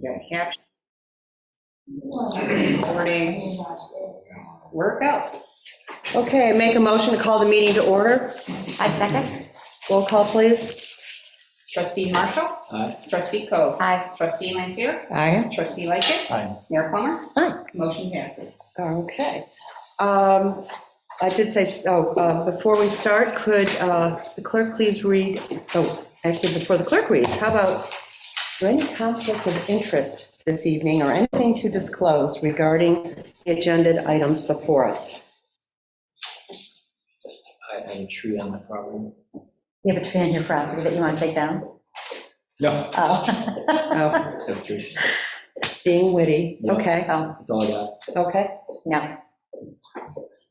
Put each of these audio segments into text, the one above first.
got caption. Recording. Work out. Okay, make a motion to call the meeting to order. I second. Roll call, please. Trustee Marshall? Aye. Trustee Coe? Aye. Trustee Lanfair? Aye. Trustee Lightgev? Aye. Mayor Plummer? Aye. Motion passes. Okay. I did say, before we start, could the clerk please read, actually, before the clerk reads, how about, is there any conflict of interest this evening or anything to disclose regarding the agenda items before us? I have a tree on my property. You have a tree on your property that you want to take down? No. Oh. Oh, I have a tree. being witty. No. Okay, Oh, That's all I got. okay. no.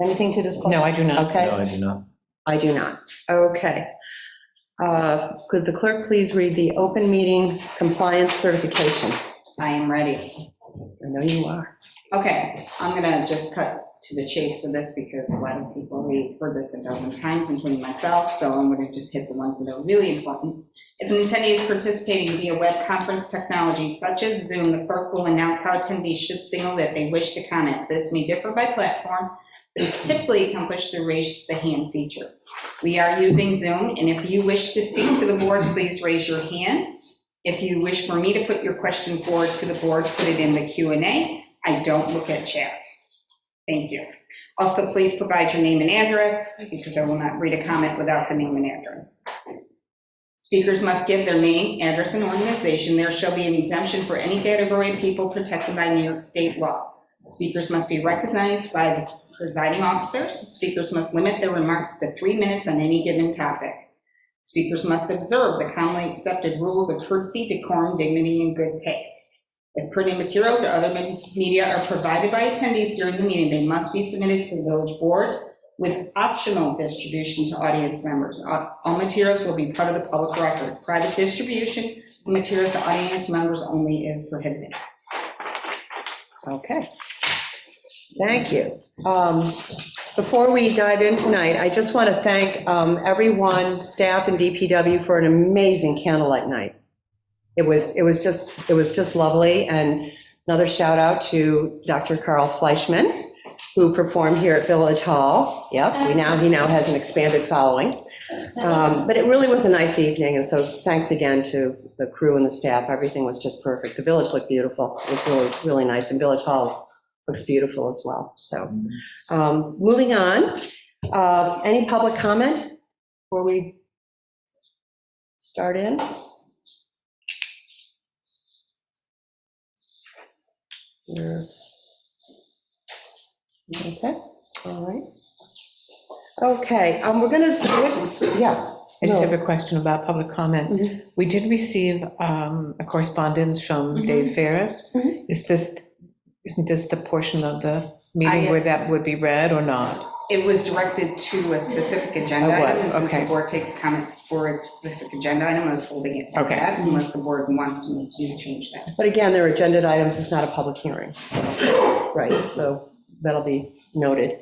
Anything to disclose? No, I do not. Okay. No, I do not. I do not. Okay. Could the clerk please read the open meeting compliance certification? I am ready. I know you are. Okay, I'm gonna just cut to the chase with this because a lot of people, we've heard this a dozen times, including myself, so I'm gonna just hit the ones that are really important. If an attendee is participating via web conference technology such as Zoom, the clerk will announce how attendees should signal that they wish to comment. This may differ by platform, but is typically accomplished through raise the hand feature. We are using Zoom, and if you wish to speak to the board, please raise your hand. If you wish for me to put your question forward to the board, put it in the Q&A. I don't look at chat. Thank you. Also, please provide your name and address, because I will not read a comment without the name and address. Speakers must give their name, address, and organization. There shall be an exemption for any category of people protected by New York State law. Speakers must be recognized by the presiding officers. Speakers must limit their remarks to 3 minutes on any given topic. Speakers must observe the commonly accepted rules of courtesy, decorum, dignity, and good taste. If printed materials or other media are provided by attendees during the meeting, they must be submitted to the village board with optional distribution to audience members. All materials will be part of the public record. Private distribution of materials to audience members only is prohibited. Okay. Thank you. Before we dive in tonight, I just want to thank everyone, staff and DPW for an amazing candlelight night. It was just lovely. And another shout out to Dr. Carl Fleischman, who performed here at Village Hall. Yep, he now has an expanded following. But it really was a nice evening, and so thanks again to the crew and the staff. Everything was just perfect. The village looked beautiful. It was really, really nice, and Village Hall looks beautiful as well. So moving on, any public comment before we start in? Okay, all right. Okay, we're going to switch, yeah. I just have a question about public comment. Mhm. We did receive a correspondence from Mhm. Dave Ferris. Mhm. Isn't this the portion of the meeting where that would be read or not? It was directed to a specific agenda Oh, it was, item, and since the okay. board takes comments for a specific agenda item, I was holding it to Okay. that, unless the board wants me to change that. But again, they're agenda items, it's not a public hearing, so, right, so that'll be noted.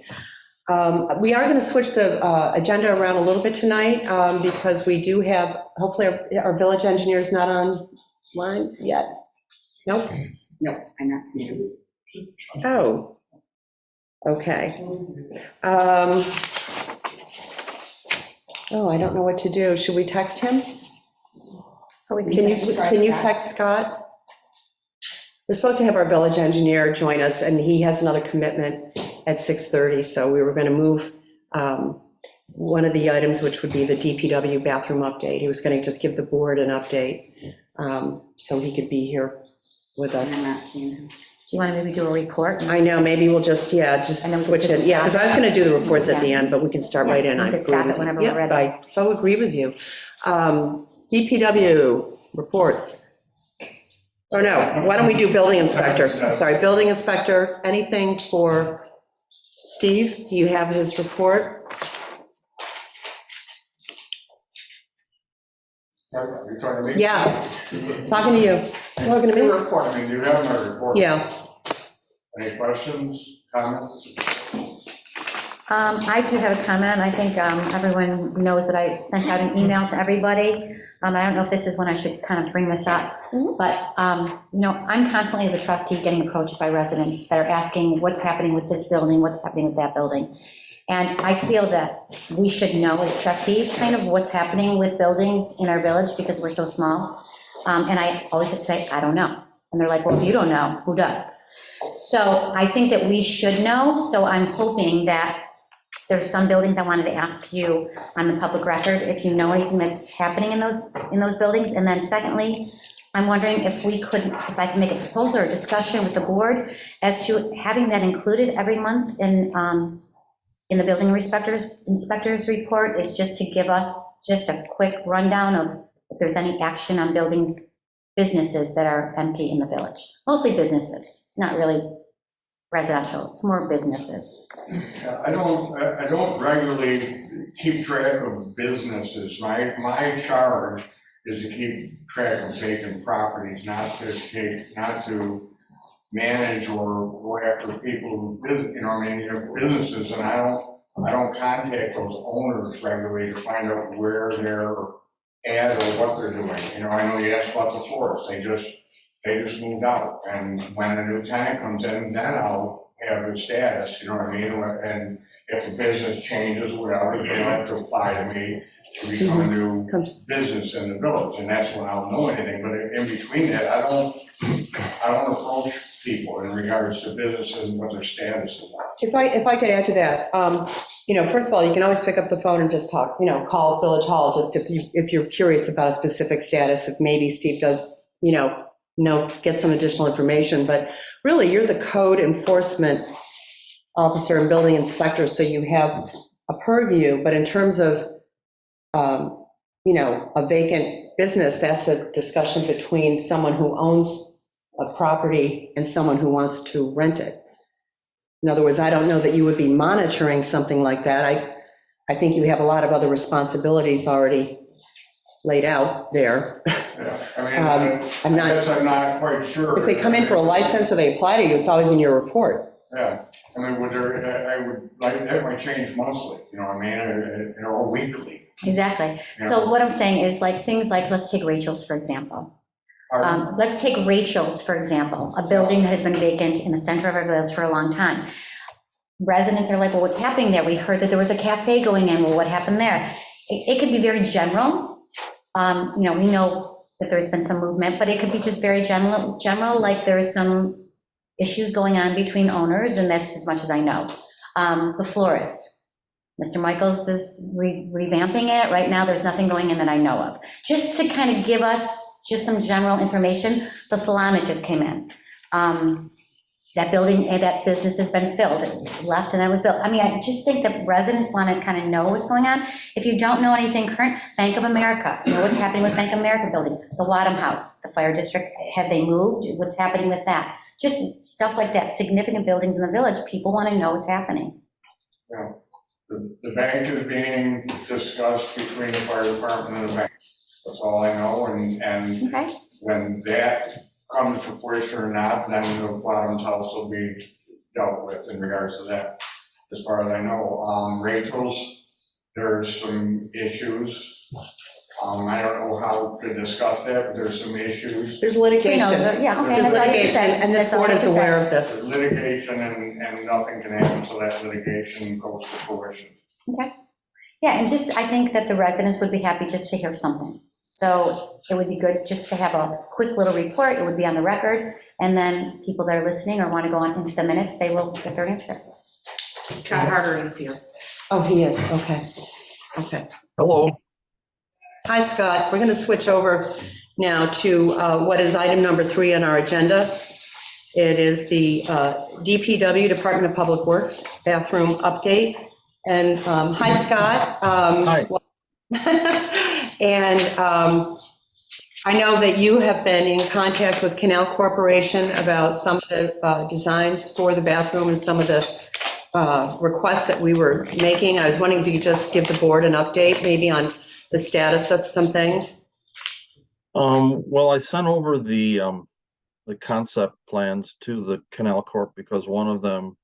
We are going to switch the agenda around a little bit tonight because we do have, hopefully our village engineer is not online yet. Nope. No, I'm not seeing it. Oh, okay. Oh, I don't know what to do. Should we text him? Can you text Scott? We're supposed to have our village engineer join us, and he has another commitment at 6:30, so we were going to move one of the items, which would be the DPW bathroom update. He was going to just give the board an update so he could be here with I'm us. not seeing him. Do you want to maybe do a report? I know, maybe we'll just And then we switch can it. Yeah, because I was going to do the reports at the Yeah. end, but we can start right in. We I can agree stop it with you. whenever we're Yep, ready. I so agree with you. DPW reports. Oh, no, why don't we do building inspector? Sorry, building inspector, anything for Steve? Do you have his report? Are you talking to me? Yeah, talking to you. Talking to me? report. I mean, you have my report. Yeah. Any questions, comments? I do have a comment. I think everyone knows that I sent out an email to everybody. I don't know if this is when I should kind of bring this up, but, I'm constantly as a trustee getting approached by residents that are asking what's happening with this building, what's happening with that building. And I feel that we should know as trustees kind of what's happening with buildings in our village because we're so small. And I always have to say, I don't know. And they're like, well, if you don't know, who does? So I think that we should know. So I'm hoping that there's some buildings I wanted to ask you on the public record, if you know anything that's happening in those buildings. And then secondly, I'm wondering if I can make a proposal or discussion with the board as to having that included every month in the building inspector's report, is just to give us just a quick rundown of if there's any action on businesses that are empty in the village. Mostly businesses, not really residential, it's more businesses. I don't regularly keep track of businesses. My charge is to keep track of vacant properties, not to manage or go after people who businesses, and I don't contact those owners regularly to find out where they're at or what they're doing. I know you asked about the florist, they just moved out, and when a new tenant comes in, then I'll have their status, you know what I mean? And if the business changes, whatever, they have to apply to me to become a new business in the village, and that's when I'll know anything. But in between that, I don't approach people in regards to businesses and what their status is. If I could add to that, first of all, you can always pick up the phone and just talk, call Village Hall, just if you're curious about a specific status, if maybe Steve does, get some additional information. But really, you're the code enforcement officer and building inspector, so you have a purview. But in terms of, a vacant business, that's a discussion between someone who owns a property and someone who wants to rent it. In other words, I don't know that you would be monitoring something like that. I think you have a lot of other responsibilities already laid out there. Yeah, I'm I guess I'm not quite sure. If they come in for a license or they apply to you, it's always in your report. Yeah, that might change monthly, or weekly. Exactly. Yeah. So what I'm saying is things like, let's take Rachel's, for example. Pardon? Let's take Rachel's, for example, a building that has been vacant in the center of our village for a long time. Residents are like, well, what's happening there? We heard that there was a cafe going in. Well, what happened there? It could be very general. We know that there's been some movement, but it could be just very general, like there's some issues going on between owners, and that's as much as I know. The florist, Mr. Michaels is revamping it. Right now, there's nothing going in that I know of. Just to kind of give us just some general information, the salon that just came in. That building, that business has been filled, it left and then was built. I just think that residents want to kind of know what's going on. If you don't know anything current, Bank of America, what's happening with Bank of America building, the Wadham House, the fire district, have they moved? What's happening with that? Just stuff like that, significant buildings in the village, people want to know what's happening. Yeah. The bank is being discussed between the fire department and the bank. That's all I know, and Okay. when that comes to fruition or not, then the Wadham's house will be dealt with in regards to that, as far as I know. Rachel's, there's some issues. I don't know how to discuss that, but there's some issues. There's litigation. Yeah, okay, There's that's all you litigation, said. and this That's all board you is said. aware of There's this. litigation, and nothing can happen until that litigation goes to fruition. Okay. Yeah, and I think that the residents would be happy just to hear something. So it would be good just to have a quick little report, it would be on the record, and then people that are listening or want to go on into the minutes, they will get their answer. Scott Harder is here. Oh, he is, okay. Hello. Hi, Scott. We're going to switch over now to what is item number 3 on our agenda. It is the DPW, Department of Public Works, bathroom update. And hi, Scott. Hi. And I know that you have been in contact with Canal Corporation about some of the designs for the bathroom and some of the requests that we were making. I was wondering if you could just give the board an update, maybe on the status of some things. Well, I sent over the concept plans to the Canal Corp because one of them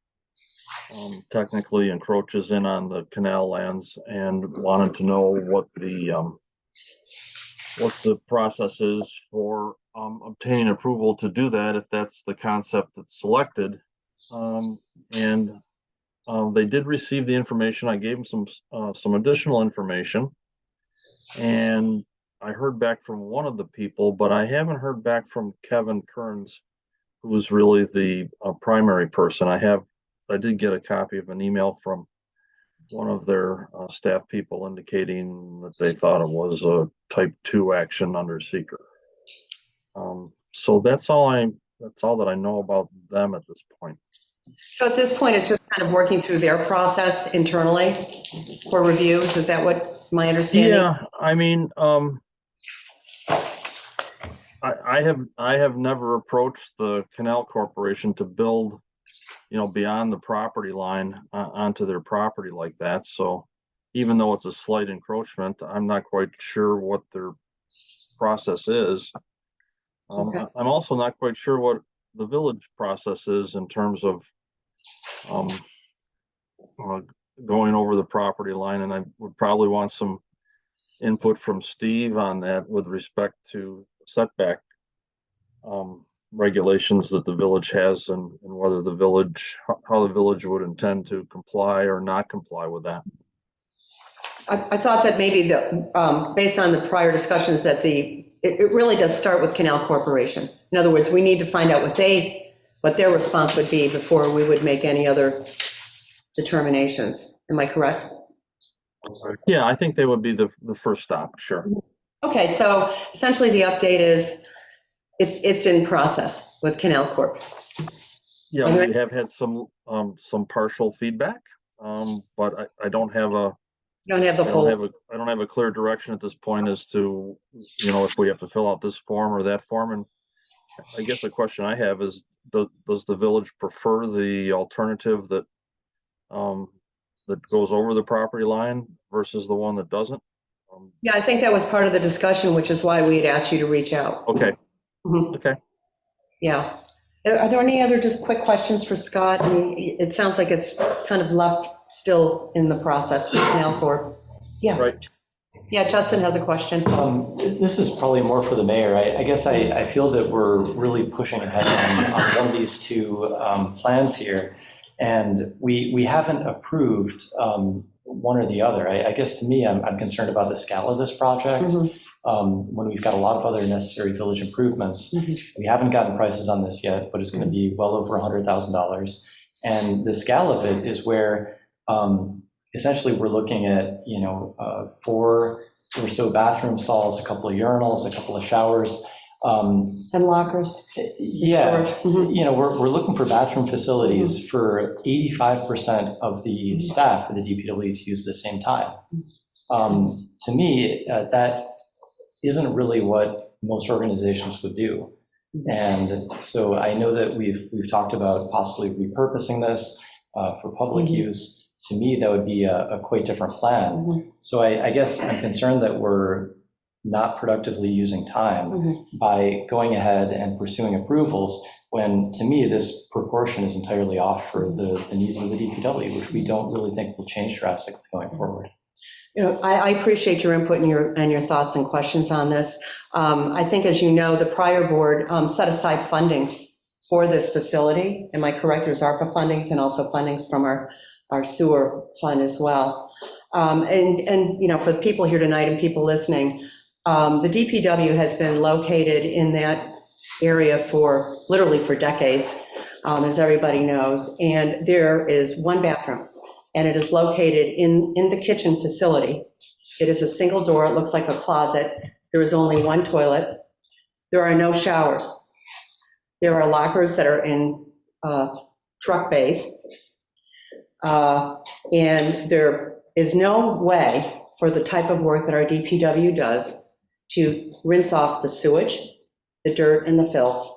technically encroaches in on the canal lands and wanted to know what the process is for obtaining approval to do that, if that's the concept that's selected. And they did receive the information. I gave them some additional information. And I heard back from one of the people, but I haven't heard back from Kevin Kearns, who's really the primary person. I did get a copy of an email from one of their staff people indicating that they thought it was a type 2 action under seeker. So that's all that I know about them at this point. So at this point, it's just kind of working through their process internally for review. Is that what my understanding? Yeah, I mean, I have never approached the Canal Corporation to build, beyond the property line onto their property like that. So even though it's a slight encroachment, I'm not quite sure what their process is. Okay. I'm also not quite sure what the village process is in terms of going over the property line, and I would probably want some input from Steve on that with respect to setback regulations that the village has, and whether how the village would intend to comply or not comply with that. I thought that maybe based on the prior discussions that it really does start with Canal Corporation. In other words, we need to find out what their response would be before we would make any other determinations. Am I correct? Yeah, I think they would be the first stop, sure. Okay, so essentially the update is it's in process with Canal Corp. Yeah, we have had some partial feedback, but I don't have a You don't have the full. I don't have a clear direction at this point as to, if we have to fill out this form or that form. And I guess the question I have is, does the village prefer the alternative that goes over the property line versus the one that doesn't? Yeah, I think that was part of the discussion, which is why we had asked you to reach out. Okay. Mhm. Okay. Yeah. Are there any other just quick questions for Scott? I mean, it sounds like it's kind of left still in the process with Canal Corp. Yeah. Right. Yeah, Justin has a question. This is probably more for the mayor. I guess I feel that we're really pushing ahead on one of these two plans here, and we haven't approved one or the other. I guess to me, I'm concerned about the scale of this project. Mhm. When we've got a lot of other necessary village improvements. We haven't gotten prices on this yet, but it's going to be well over $100,000. And the scale of it is where essentially we're looking at, 4 or so bathroom stalls, a couple of urinals, a couple of showers. And lockers. Yeah, Storage. Mhm. we're looking for bathroom facilities for 85% of the staff at the DPW to use at the same time. To me, that isn't really what most organizations would do. And so I know that we've talked about possibly repurposing this for public use. To me, that would be a quite different plan. So I guess I'm concerned that we're not productively using time by going ahead and pursuing approvals, when to me, this proportion is entirely off for the needs of the DPW, which we don't really think will change drastically going forward. I appreciate your input and your thoughts and questions on this. I think, as you know, the prior board set aside fundings for this facility. Am I correct? There's ARPA fundings and also fundings from our sewer fund as well. And for the people here tonight and people listening, the DPW has been located in that area literally for decades, as everybody knows. And there is one bathroom, and it is located in the kitchen facility. It is a single door. It looks like a closet. There is only one toilet. There are no showers. There are lockers that are in truck bays. And there is no way for the type of work that our DPW does to rinse off the sewage, the dirt, and the filth.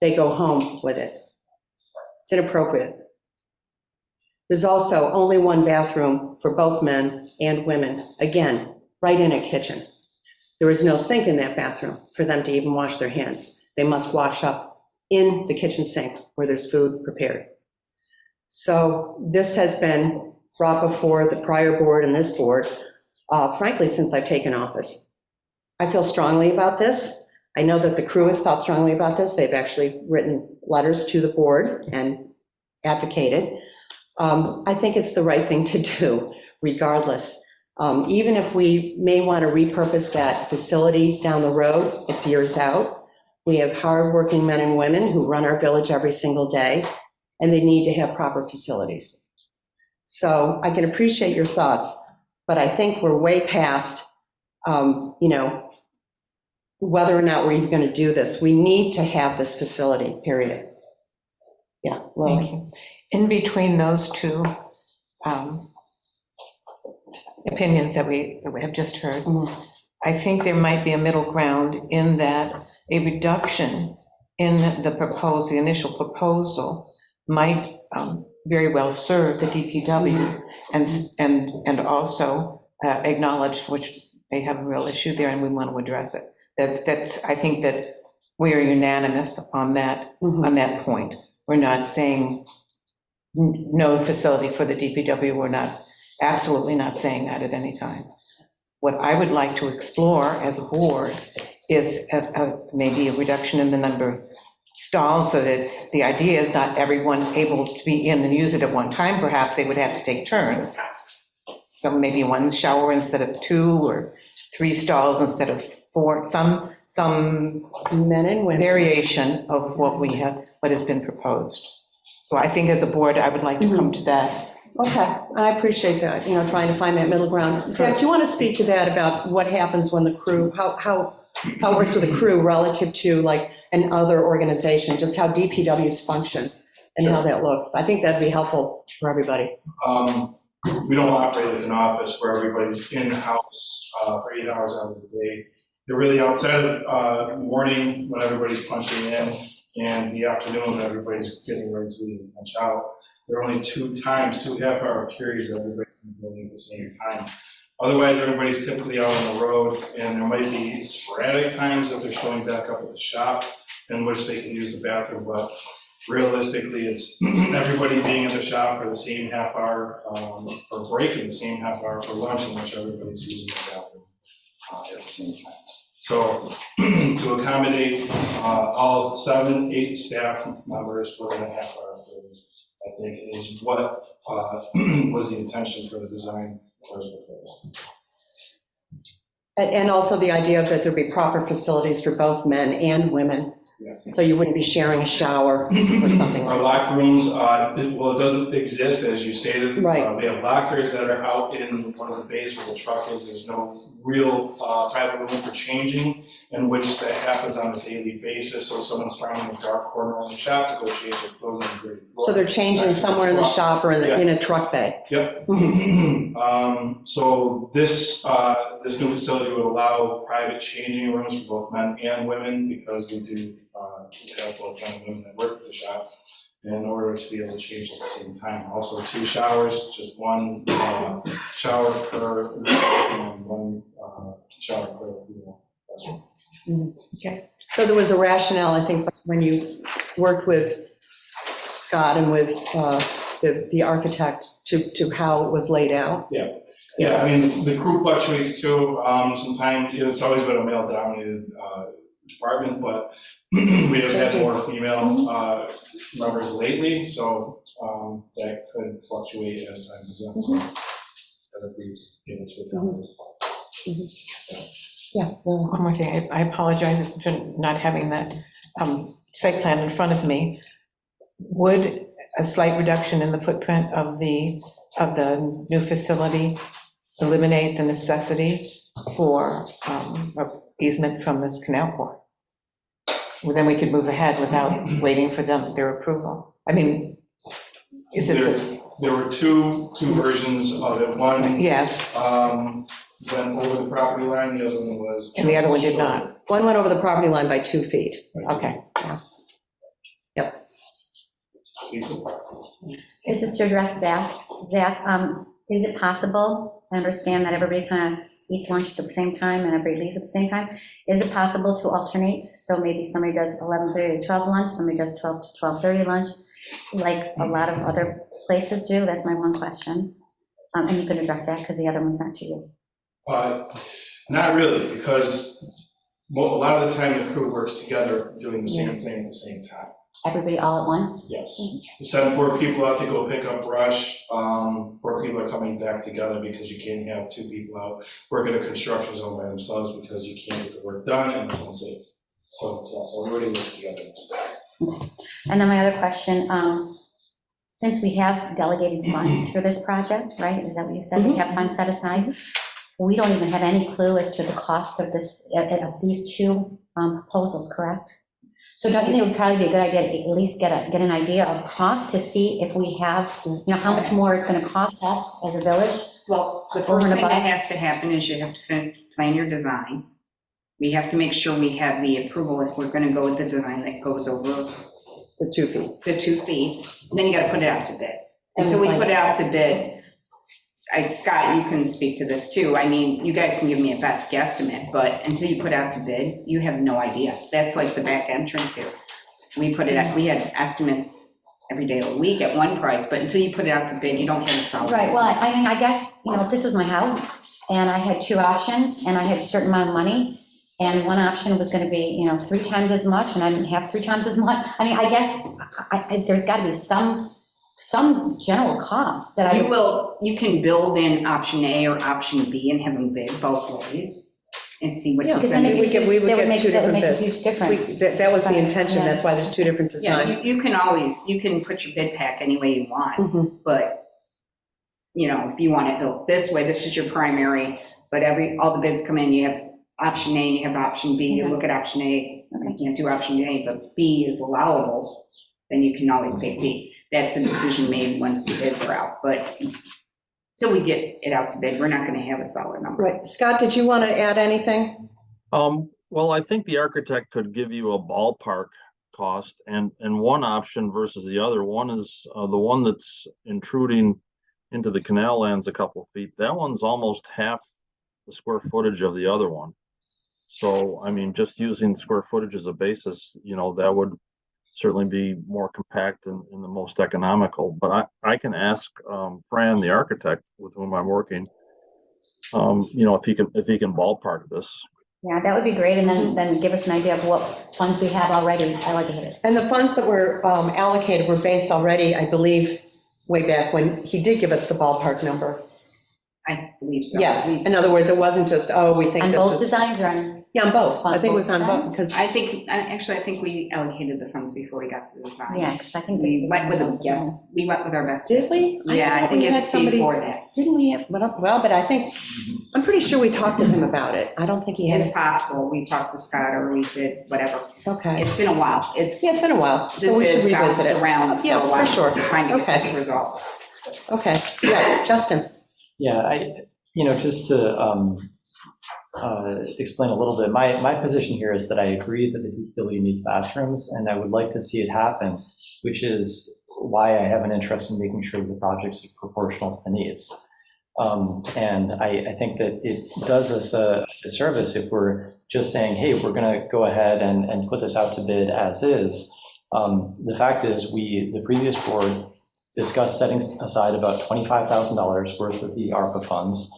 They go home with it. It's inappropriate. There's also only one bathroom for both men and women, again, right in a kitchen. There is no sink in that bathroom for them to even wash their hands. They must wash up in the kitchen sink where there's food prepared. So this has been brought before the prior board and this board, frankly, since I've taken office. I feel strongly about this. I know that the crew has felt strongly about this. They've actually written letters to the board and advocated. I think it's the right thing to do, regardless. Even if we may want to repurpose that facility down the road, it's years out. We have hardworking men and women who run our village every single day, and they need to have proper facilities. So I can appreciate your thoughts, but I think we're way past, whether or not we're even going to do this. We need to have this facility, period. Yeah. Well, Thank you. In between those two opinions that we have just heard, I think there might be a middle ground in that a reduction in the initial proposal might very well serve the DPW and also acknowledge which they have a real issue there and we want to address it. I think that we are unanimous on that point. We're not saying no facility for the DPW. We're absolutely not saying that at any time. What I would like to explore as a board is maybe a reduction in the number of stalls, so that the idea is not everyone able to be in and use it at one time. Perhaps they would have to take turns. So maybe one shower instead of 2, or 3 stalls instead of 4, some men and women. variation of what has been proposed. So I think as a board, I would like to come to that. Okay, I appreciate that, trying to find that middle ground. Zach, do you want to speak to that about what happens when the crew, how it works with the crew relative to like an other organization, just how DPWs function and how that looks? I think that'd be helpful for everybody. We don't operate in an office where everybody's in-house for 8 hours out of the day. They're really outside of morning when everybody's punching in, and the afternoon when everybody's getting ready to leave and punch out. There are only 2 half-hour periods that everybody's in the building at the same time. Otherwise, everybody's typically out on the road, and there might be sporadic times that they're showing back up at the shop in which they can use the bathroom, but realistically, it's everybody being in the shop for the same half hour for break and the same half hour for lunch, in which everybody's using the bathroom at the same time. So to accommodate all 7, 8 staff members within a half hour period, I think is what was the intention for the design that was proposed. And also the idea that there'd be proper facilities for both men and women, Yes. so you wouldn't be sharing a shower or something Our like locker rooms, it doesn't exist, as you stated. Right. We have lockers that are out in one of the bays where the truck is. There's no real private room for changing, in which that happens on a daily basis. So someone's finding a dark corner in the shop to go change their clothes on the gritty floor. So they're changing Next to the somewhere in the truck. shop or Yeah. in a truck bay? Yep. So this new facility would allow private changing rooms for both men and women, because we do have both men and women that work at the shop, in order to be able to change at the same time. Also 2 showers, just 1 shower per week and 1 shower per restroom. Okay. So there was a rationale, I think, when you worked with Scott and with the architect to how it was laid out. Yeah, I mean, the crew fluctuates too. Sometimes, it's always been a male-dominated department, but we have had more female members lately, so that could fluctuate as time goes on. So that'd be able to accommodate. Yeah. One more thing, I apologize for not having that site plan in front of me. Would a slight reduction in the footprint of the new facility eliminate the necessity for easement from the canal corps? Well, then we could move ahead without waiting for their approval. I mean, is it? There were two versions of it. One Yes, went over the property line, the other one was. and the other one did not. One went over the property line by 2 feet. Okay. This is to address Zach. Zach, is it possible, I understand that everybody kind of eats lunch at the same time and everybody leaves at the same time. Is it possible to alternate? So maybe somebody does 11:30 to 12 lunch, somebody does 12 to 12:30 lunch, like a lot of other places do? That's my one question. And you can address that because the other one's not to you. Not really, because a lot of the time the crew works together doing the same thing at the same time. Everybody all at once? Yes. We send 4 people out to go pick up brush. 4 people are coming back together because you can't have 2 people out working a construction zone by themselves because you can't get the work done and it's unsafe. So everybody works together. And then my other question, since we have delegated funds for this project, right? Is that what you said? We have funds set aside. We don't even have any clue as to the cost of this, of these 2 proposals, correct? So don't you think it would probably be a good idea to at least get an idea of cost to see if we have, how much more it's going to cost us as a village? Well, the Over first and thing that above. has to happen is you have to plan your design. We have to make sure we have the approval if we're going to go with the design that goes over The 2 feet. the 2 feet. Then you got to put it out to bid. Until we put it out to bid, Scott, you can speak to this too. I mean, you guys can give me a best guesstimate, but until you put out to bid, you have no idea. That's like the back entrance here. We had estimates every day of the week at one price, but until you put it out to bid, you don't have a solid. Right, well, estimate. I mean, I guess, if this was my house and I had 2 options and I had a certain amount of money and one option was going to be, 3 times as much and I didn't have 3 times as much. I mean, I guess there's got to be some general cost that You can build in option A or option B and have them bid both ways and see what you Because then send. We would that would get 2 different make a bids. huge difference. That was the intention, Yeah. that's why there's 2 different Yeah, designs. you can put your bid pack any way you want, Mhm. but, if you want it built this way, this is your primary, but all the bids come in, you have option A and you have option B. You Okay. look at option A, you can't do option A, but B is allowable, then you can always take B. That's a decision made once the bids are out, but till we get it out to bid, we're not going to have a solid number. Right, Scott, did you want to add anything? Well, I think the architect could give you a ballpark cost and one option versus the other. One is the one that's intruding into the canal lands a couple feet. That one's almost half the square footage of the other one. So, I mean, just using square footage as a basis, that would certainly be more compact and the most economical. But I can ask Fran, the architect with whom I'm working, if he can ballpark this. Yeah, that would be great, and then give us an idea of what funds we have already allocated. And the funds that were allocated were based already, I believe, way back when he did give us the ballpark number. I believe so. Yes, in other words, it wasn't just, we think On both this is. designs or on? Yeah, on both. I think it was on both, Both because, I think we allocated the funds before we got the design. Yeah, because I think this We is. went with we went with our best. Did guess. we? Yeah, I thought think we had it's somebody- before that. Didn't we have, well, but I'm pretty sure we talked to him about it. I don't think he It's had, possible. We talked to Scott or we did whatever. okay. It's been a while. Yeah, it's been a while, so This we should is bounced revisit it. around for Yeah, a for while. sure. Trying to get Okay. this resolved. Okay, yeah, Justin. Yeah, just to explain a little bit, my position here is that I agree that the building needs bathrooms, and I would like to see it happen, which is why I have an interest in making sure the projects are proportional to the needs. And I think that it does us a disservice if we're just saying, hey, we're going to go ahead and put this out to bid as is. The fact is, the previous board discussed setting aside about $25,000 worth of the ARPA funds,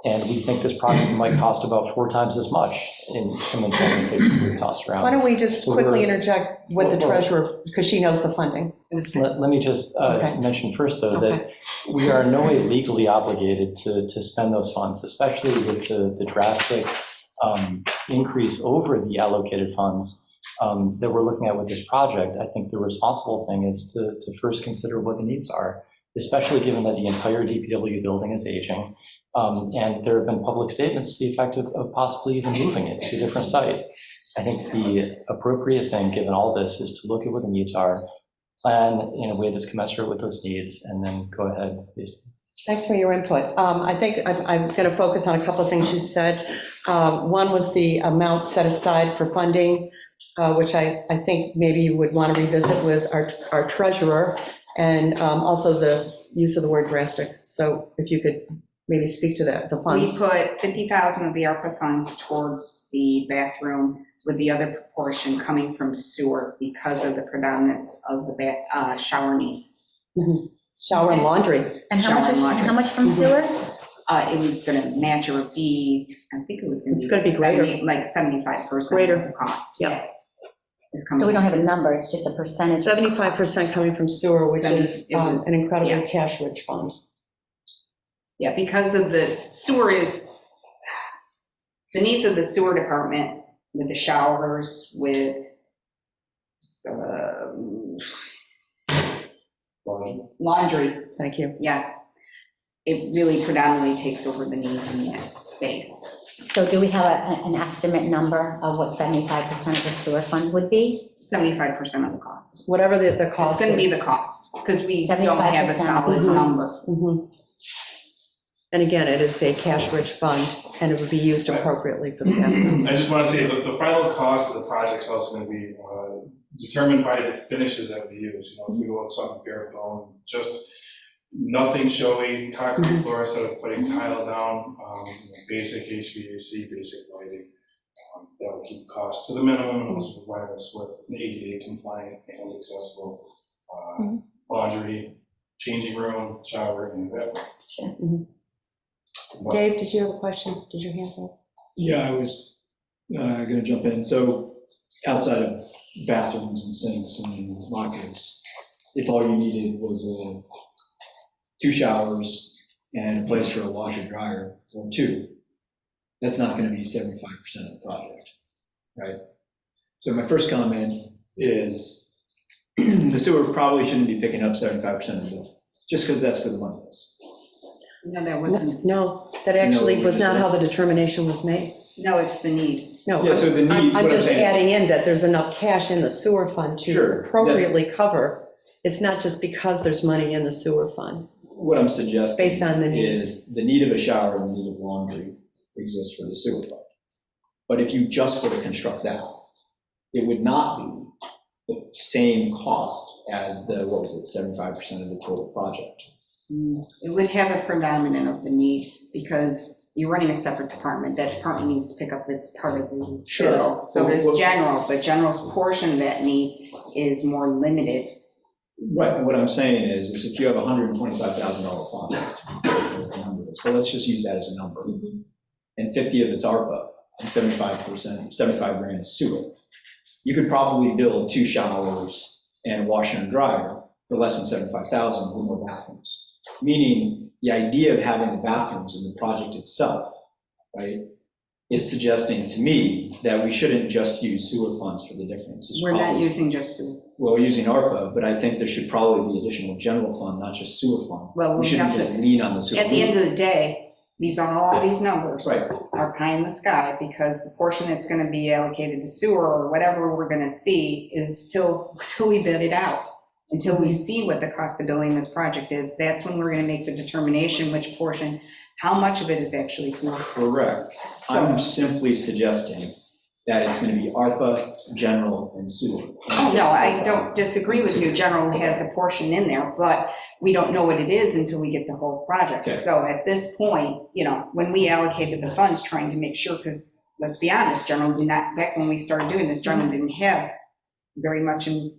and we think this project might cost about 4 times as much in some employment figures we've tossed around. Why don't we just So quickly we're- interject with the treasurer, because she knows the funding. Let me just Okay. mention first, though, Okay. that we are in no way legally obligated to spend those funds, especially with the drastic increase over the allocated funds that we're looking at with this project. I think the responsible thing is to first consider what the needs are, especially given that the entire DPW building is aging. And there have been public statements to the effect of possibly even moving it to a different site. I think the appropriate thing, given all this, is to look at what the needs are, plan in a way that's commensurate with those needs, and then go ahead. Thanks for your input. I think I'm going to focus on a couple of things you said. One was the amount set aside for funding, which I think maybe you would want to revisit with our treasurer, and also the use of the word drastic. So if you could maybe speak to that, the We funds. put 50,000 of the ARPA funds towards the bathroom, with the other proportion coming from sewer because of the predominance of the shower needs. Shower and laundry. And how Shower much, and is- laundry. how much from sewer? It was going to match or be, I think it was going to be. It's gonna be greater. Like 75% Greater. of the cost. Yeah. Is coming. So we don't have a number, it's just a percentage. 75% coming from sewer, which is It was- an incredibly yeah. cash-rich fund. Yeah, because of the sewer is, the needs of the sewer department with the showers, with laundry, Thank you. yes. It really predominantly takes over the needs in that space. So do we have an estimate number of what 75% of the sewer funds would be? 75% of the cost. Whatever the It's cost going to be is. the cost, because we don't have a 75% solid Mhm. number. Mhm. And again, it is a cash-rich fund, and it would be used appropriately for the bathroom. I just want to say, the final cost of the project is also going to be determined by the finishes that we use. If we go with something bare bone, just nothing showy, concrete floor instead of putting tile down, basic HVAC, basic lighting. That will keep costs to the minimum and also provide us with an ADA compliant and accessible laundry, changing room, shower, and bathroom. Dave, did you have a question? Did your hand up? Yeah, I was going to jump in. So outside of bathrooms and sinks and lockers, if all you needed was 2 showers and a place for a washer dryer, or 2, that's not going to be 75% of the project, right? So my first comment is the sewer probably shouldn't be picking up 75% of the bill, just because that's where the money is. No, that wasn't, No, that actually No, was not what how the determination was made. no, it's the need. No, Yeah, so the need, I'm what I'm just saying. adding in that there's enough cash in the sewer fund to Sure, appropriately cover. It's not just because there's money in the sewer fund. What I'm suggesting Based on the need. is the need of a shower and the need of laundry exists for the sewer fund. But if you just were to construct that, it would not be the same cost as the, 75% of the total project. It would have a predominant of the need, because you're running a separate department. That department needs to pick up its part of the Sure. bill. So there's Well, general, but general's portion of that need is more limited. Right, and what I'm saying is if you have a $125,000 project, well, let's just use that as a number, and 50 of it's ARPA, and 75 grand is sewer, you could probably build 2 showers and a washer and dryer for less than 75,000 with no bathrooms. Meaning, the idea of having the bathrooms in the project itself, right, is suggesting to me that we shouldn't just use sewer funds for the difference. It's We're not probably- using just sewer. Well, we're using ARPA, but I think there should probably be additional general fund, not just sewer fund. Well, We we shouldn't have just to, lean on the sewer. at the end of the day, all these numbers Right. are pie in the sky, because the portion that's going to be allocated to sewer or whatever we're going to see is until we bid it out. Until we see what the cost of building this project is, that's when we're going to make the determination which portion, how much of it is actually sewer. Correct. So- I'm simply suggesting that it's going to be ARPA, general, and sewer. Oh, no, I don't disagree with you. General has a portion in there, but we don't know what it is until we get the whole project. Okay. So at this point, when we allocated the funds, trying to make sure, because let's be honest, general did not, back when we started doing this, general didn't have very much in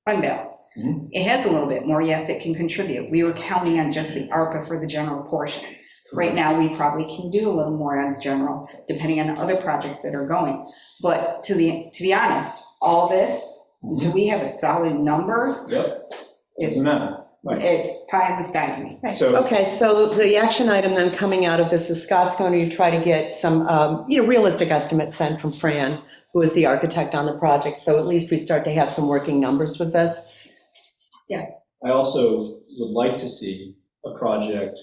fund balance. Mhm. It has a little bit more, yes, it can contribute. We were counting on just the ARPA for the general portion. Right now, we probably can do a little more on general, depending on other projects that are going. But to be honest, all this, until we have a solid number, Yep, it's doesn't matter. Right. it's pie in the sky to me. So, Okay, so the action item then coming out of this is Scott's going to try to get some, realistic estimates then from Fran, who is the architect on the project. So at least we start to have some working numbers with this. I also would like to see a project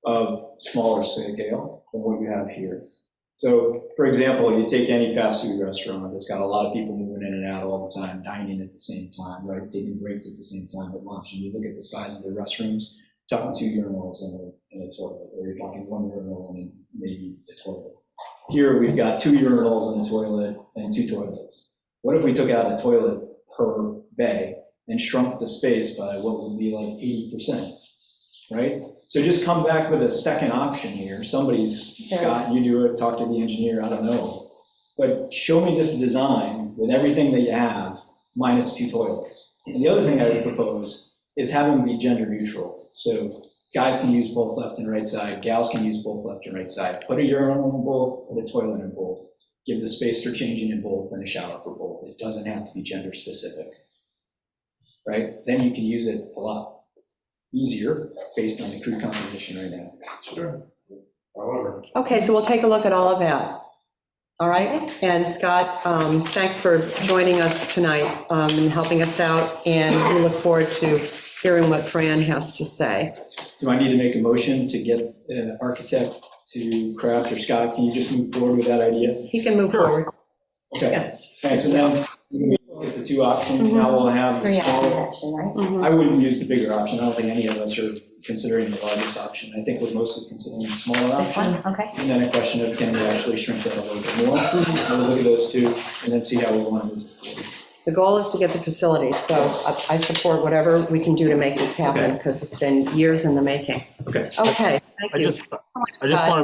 of smaller scale than what you have here. So, for example, you take any fast food restaurant that's got a lot of people moving in and out all the time, dining at the same time, right, taking breaks at the same time at lunch, and you look at the size of the restrooms, you're talking 2 urinals and a toilet, or you're talking 1 urinal and maybe a toilet. Here, we've got 2 urinals and a toilet and 2 toilets. What if we took out a toilet per bay and shrunk the space by what would be like 80%, right? So just come back with a second option here. Somebody's, Scott, you do it, talk to the engineer, I don't know. But show me this design with everything that you have, minus 2 toilets. And the other thing I would propose is have them be gender neutral. So guys can use both left and right side, gals can use both left and right side. Put a urinal in both, put a toilet in both. Give the space for changing in both and a shower for both. It doesn't have to be gender specific. Right? Then you can use it a lot easier based on the crew composition right now. Sure. However. Okay, so we'll take a look at all of that. All right, and Scott, thanks for joining us tonight and helping us out, and we look forward to hearing what Fran has to say. Do I need to make a motion to get an architect to craft, or Scott, can you just move forward with that idea? He can move forward. Okay, thanks, and then we get the 2 options, now we'll have the 3 options, smaller. actually, right? Mhm. I wouldn't use the bigger option, I don't think any of us are considering the largest option, I think we're mostly considering the smaller This option. one, okay. And then a question of, can we actually shrink that a little bit more? We'll look at those 2, and then see how we want to move forward. The goal is to get the facility, so I support whatever we can do to make this happen, because it's been years in the making. Okay. Okay, thank I you. just want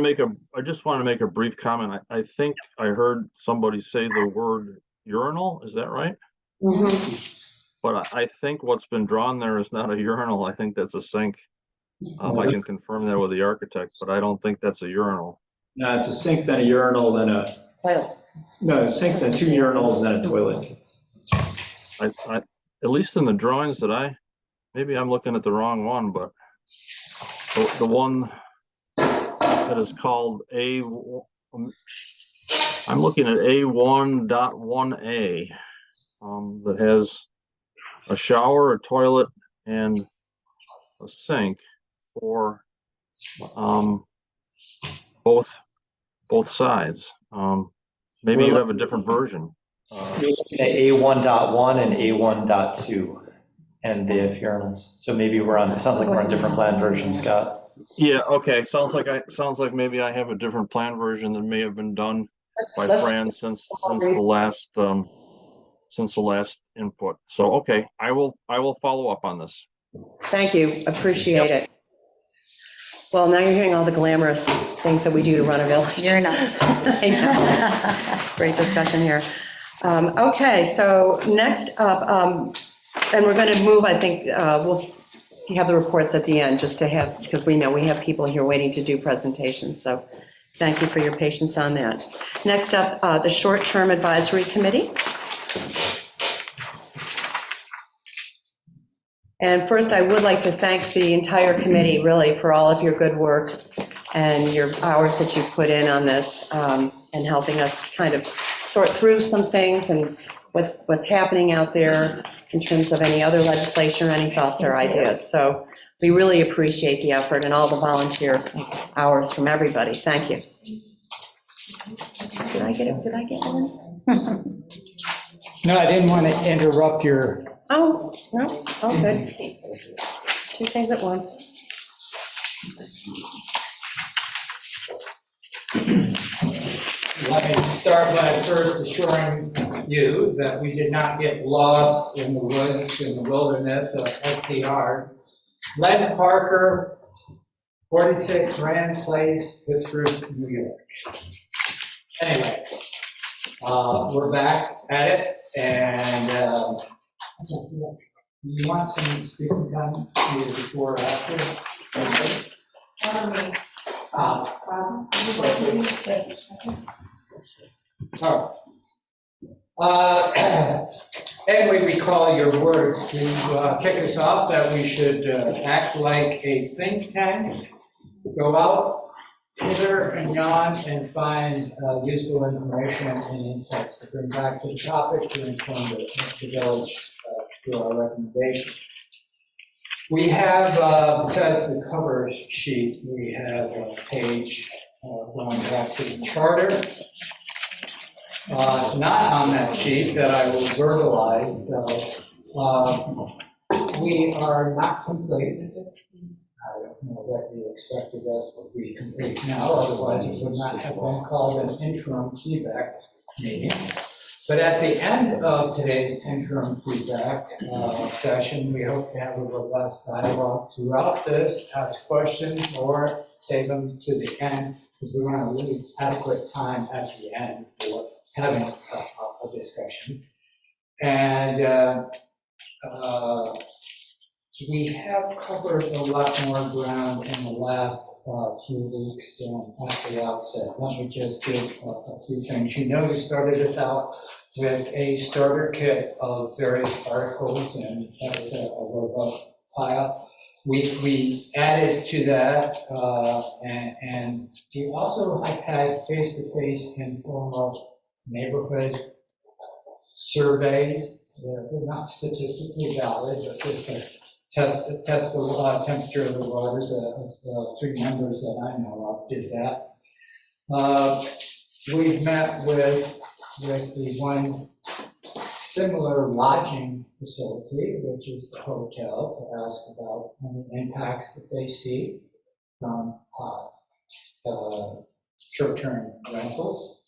to make a brief comment. I think I heard somebody say the word urinal, is that right? Mhm. But I think what's been drawn there is not a urinal. I think that's a sink. I can confirm that with the architect, but I don't think that's a urinal. No, it's a sink, then a urinal, then a sink, then 2 urinals, then a toilet. At least in the drawings that maybe I'm looking at the wrong one, but the one that is called I'm looking at A1.1A, that has a shower, a toilet, and a sink for both sides. Maybe you have a different version. You're looking at A1.1 and A1.2, and they have urinals. So maybe it sounds like we're on different plan versions, Scott. Yeah, okay, sounds like maybe I have a different plan version that may have been done by Fran since the last input. So, okay, I will follow up on this. Thank you, appreciate it. Well, now you're hearing all the glamorous things that we do to run a village. You're enough. I know. Great discussion here. Okay, so next up, and we're going to move, I think, we'll have the reports at the end, just to have, because we know we have people here waiting to do presentations, so thank you for your patience on that. Next up, the Short-Term Advisory Committee. And first, I would like to thank the entire committee, really, for all of your good work and your hours that you put in on this, and helping us kind of sort through some things and what's happening out there in terms of any other legislation or any thoughts or ideas. So we really appreciate the effort and all the volunteer hours from everybody. Thank you. Did I get it? Did I get it? No, I didn't want to interrupt your. Oh, no, all good. 2 things at once. Let me start by first assuring you that we did not get lost in the woods, in the wilderness of SDRs. Len Parker, 46 Rand Place, Pittsburgh, New York. Anyway, we're back at it, and you want some speaking time either before or after? And we recall your words to kick us off that we should act like a think tank, go out hither and yon and find useful information and insights to bring back to the topic to inform the village through our recommendations. We have, besides the cover sheet, we have a page going back to the charter. Not on that sheet that I will verbalize, though. We are not complete. I don't know that you expected us to be complete now, otherwise it would not have been called an interim feedback meeting. But at the end of today's interim feedback session, we hope to have a robust dialogue throughout this, ask questions or save them to the end, because we want to leave adequate time at the end for having a discussion. And we have covered a lot more ground in the last few weeks than at the outset. Let me just give a few things. You know, we started this out with a starter kit of various articles, and that was a robust pile. We added to that, and we also have had face-to-face informal neighborhood surveys. They're not statistically valid, but just to test the temperature of the waters. The 3 members that I know of did that. We've met with the one similar lodging facility, which is the hotel, to ask about any impacts that they see from short-term rentals.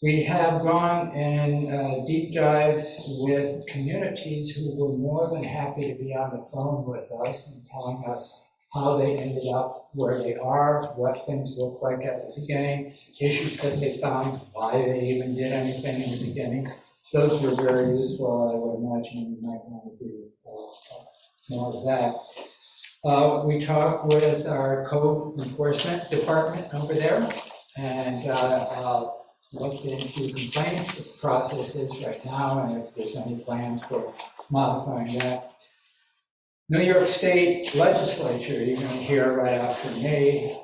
We have gone and deep dived with communities who were more than happy to be on the phone with us and telling us how they ended up where they are, what things look like at the beginning, issues that they found, why they even did anything in the beginning. Those were very useful. I would imagine you might want to do more of that. We talked with our code enforcement department over there, and looked into complaint processes right now, and if there's any plans for modifying that. New York State Legislature, you're going to hear right after me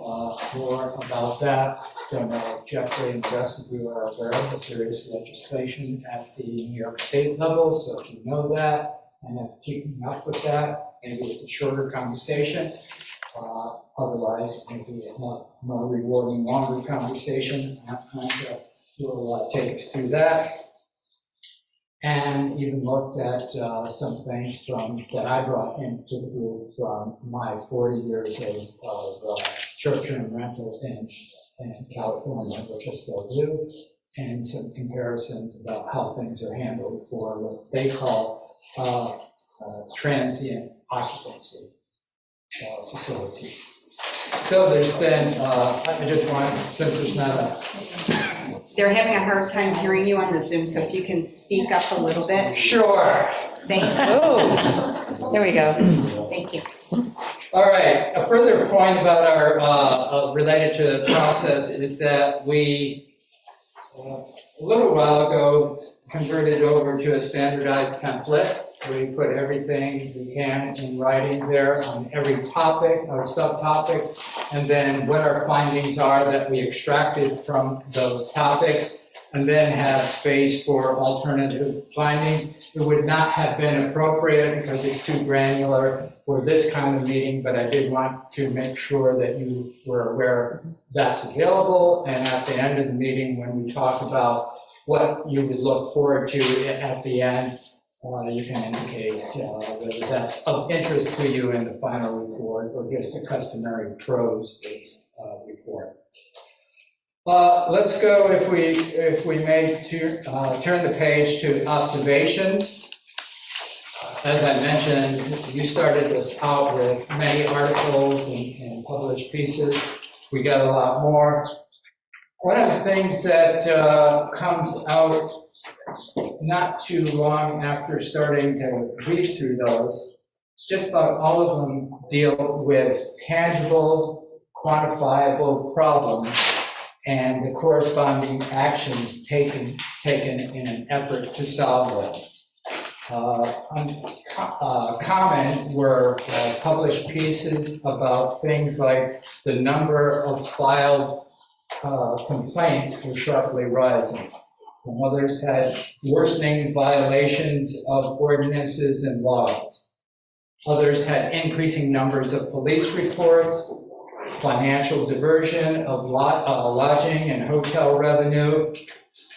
more about that. Don't know if Jeffrey and the rest of you are aware that there is legislation at the New York State level, so if you know that and have keeping up with that, maybe it's a shorter conversation. Otherwise, maybe a more rewarding, longer conversation. Will take us through that. And even looked at some things that I brought into the group from my 40 years of short-term rentals in California, which I still do, and some comparisons about how things are handled for what they call transient occupancy facilities. So there's been, I just want, since there's not a... They're having a hard time hearing you on the Zoom, so if you can speak up a little bit. Sure. Thank you. Oh, there we go. Thank you. All right, a further point about our, related to the process is that we, a little while ago, converted over to a standardized template. We put everything we can in writing there on every topic or subtopic, and then what our findings are that we extracted from those topics, and then have space for alternative findings. It would not have been appropriate because it's too granular for this kind of meeting, but I did want to make sure that you were aware that's available, and at the end of the meeting, when we talk about what you would look forward to at the end, you can indicate whether that's of interest to you in the final report or just a customary prose-based report. Let's go, if we may, turn the page to observations. As I mentioned, you started this out with many articles and published pieces. We got a lot more. One of the things that comes out not too long after starting to read through those, it's just about all of them deal with tangible, quantifiable problems and the corresponding actions taken in an effort to solve them. Common were published pieces about things like the number of filed complaints were sharply rising. Some others had worsening violations of ordinances and laws. Others had increasing numbers of police reports, financial diversion of lodging and hotel revenue,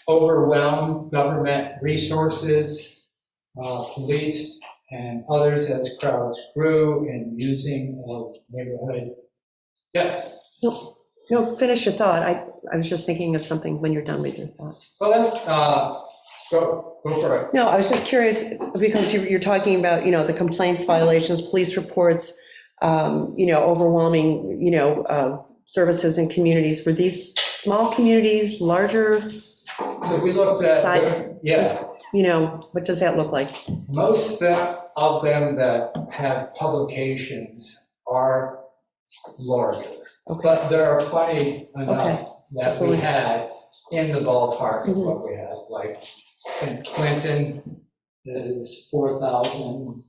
overwhelmed government resources, police and others as crowds grew and using of neighborhood. Yes? No, finish your thought. I was just thinking of something when you're done with your thought. Well, Go for it. No, I was just curious, because you're talking about, the complaints, violations, police reports, overwhelming, services in communities. Were these small communities, larger? So we looked at, yeah, Just, what does that look like? most of them that have publications are larger, but there are plenty enough that we had in the ballpark of what we had. Like in Clinton is 4,000,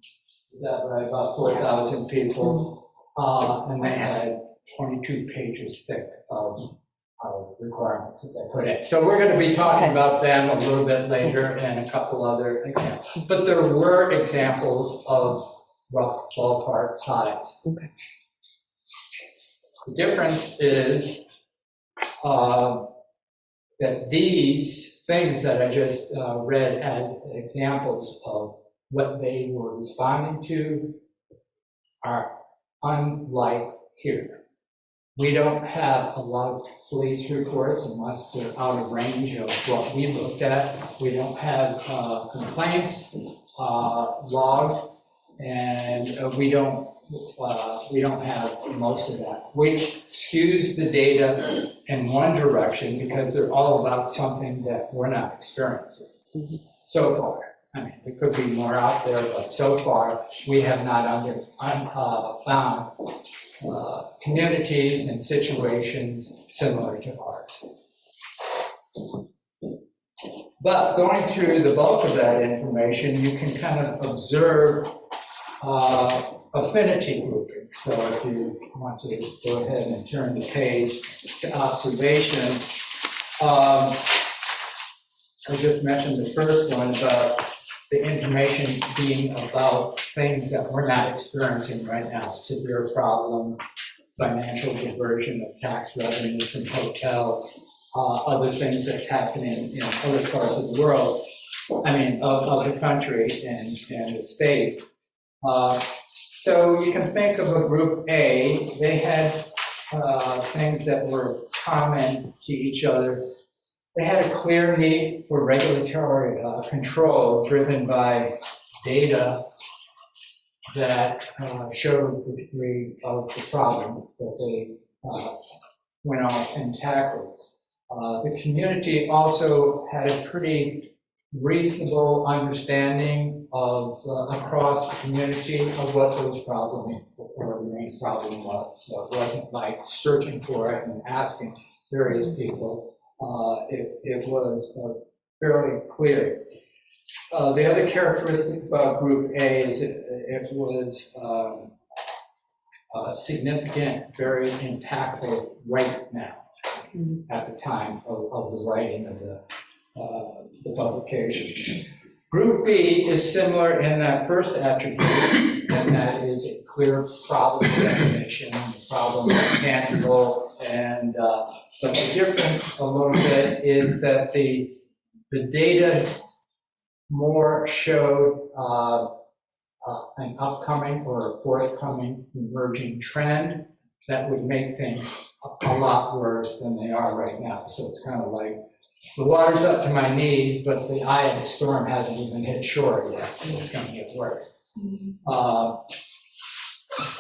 is that right? About 4,000 people, and they had 22 pages thick of requirements that they put in. So we're going to be talking about them a little bit later and a couple other examples. But there were examples of rough ballpark size. Okay. The difference is that these things that I just read as examples of what they were responding to are unlike here. We don't have a lot of police reports unless they're out of range of what we looked at. We don't have complaints logged, and we don't have most of that, which skews the data in one direction because they're all about something that we're not experiencing so far. I mean, there could be more out there, but so far we have not found communities and situations similar to ours. But going through the bulk of that information, you can kind of observe affinity grouping. So if you want to go ahead and turn the page to observations, I just mentioned the first one about the information being about things that we're not experiencing right now, severe problem, financial diversion of tax revenue from hotels, other things that's happening in other parts of the world, of the country and the state. So you can think of a group A, they had things that were common to each other. They had a clear need for regulatory control driven by data that showed the degree of the problem that they went off and tackled. The community also had a pretty reasonable understanding of across the community of what those problems or the main problem was. So it wasn't like searching for it and asking various people. It was fairly clear. The other characteristic about Group A is it was significant, very impactful right now at the time of the writing of the publication. Group B is similar in that first attribute, and that is a clear problem definition, the problem is tangible, and but the difference a little bit is that the data more showed an upcoming or a forthcoming emerging trend that would make things a lot worse than they are right now. So it's kind of like the water's up to my knees, but the eye of the storm hasn't even hit shore yet, so it's going to get worse.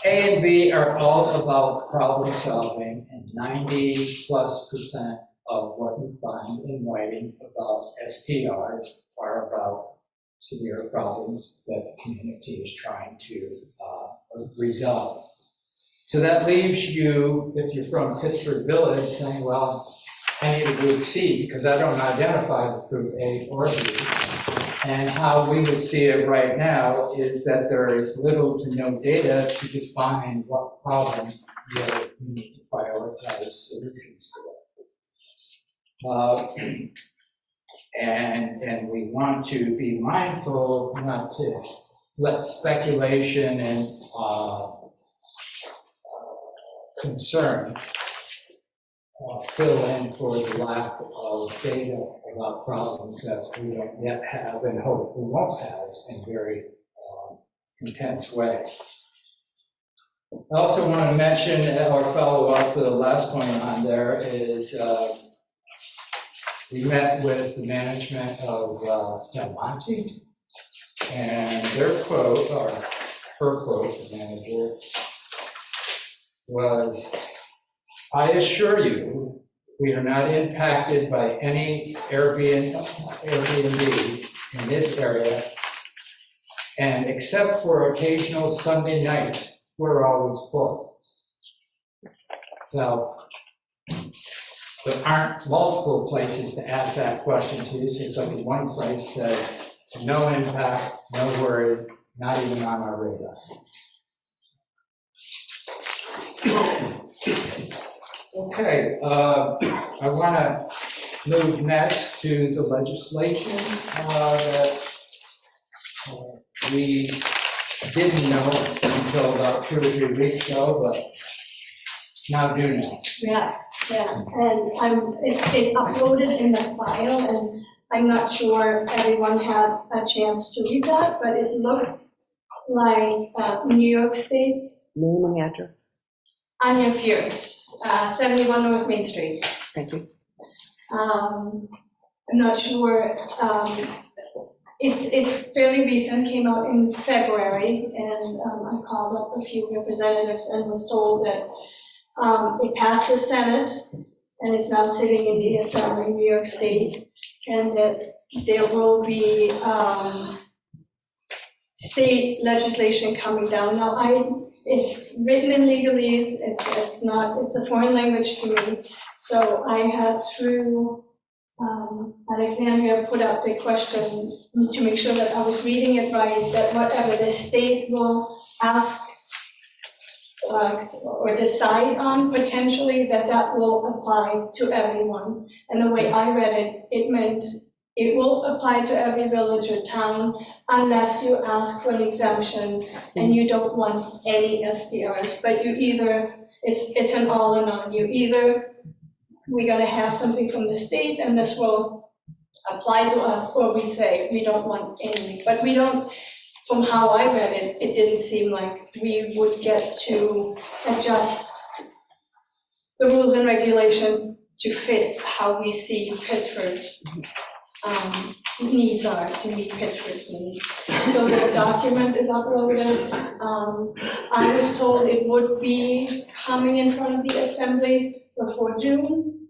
A and B are all about problem solving, and 90+% of what you find in writing about STRs are about severe problems that the community is trying to resolve. So that leaves you, if you're from Pittsburgh Village, saying, well, I need a group C because I don't identify with group A or B. And how we would see it right now is that there is little to no data to define what problem really we need to prioritize solutions to. And we want to be mindful not to let speculation and concern fill in for the lack of data about problems that we don't yet have and hope we won't have in a very intense way. I also want to mention or follow up with the last point on there is we met with the management of Del Monte, and their quote, or her quote, the manager, was, "I assure you, we are not impacted by any Airbnb in this area, and except for occasional Sunday nights, we're always full." So there aren't multiple places to ask that question to, so it's like one place said, no impact, no worries, not even on our radar. Okay, I want to move next to the legislation that we didn't know until about 2 or 3 weeks ago, but now do know. Yeah, and it's uploaded in the file, and I'm not sure everyone had a chance to read that, but it looked like New York State. Name and address. Anya Pierce, 71 North Main Street. Thank you. I'm not sure, it's fairly recent, came out in February, and I called up a few representatives and was told that it passed the Senate and is now sitting in the Assembly in New York State, and that there will be state legislation coming down. Now, it's written in legalese, it's a foreign language to me, so I had through Alexandria put out the question to make sure that I was reading it right, that whatever the state will ask or decide on potentially, that will apply to everyone. And the way I read it, it meant it will apply to every village or town unless you ask for an exemption and you don't want any SDRs. But you either, it's an all or none. You either, we're gonna have something from the state and this will apply to us, or we say we don't want any. But we don't, from how I read it, it didn't seem like we would get to adjust the rules and regulation to fit how we see Pittsburgh needs are, to meet Pittsburgh's needs. So the document is uploaded. I was told it would be coming in front of the Assembly before June.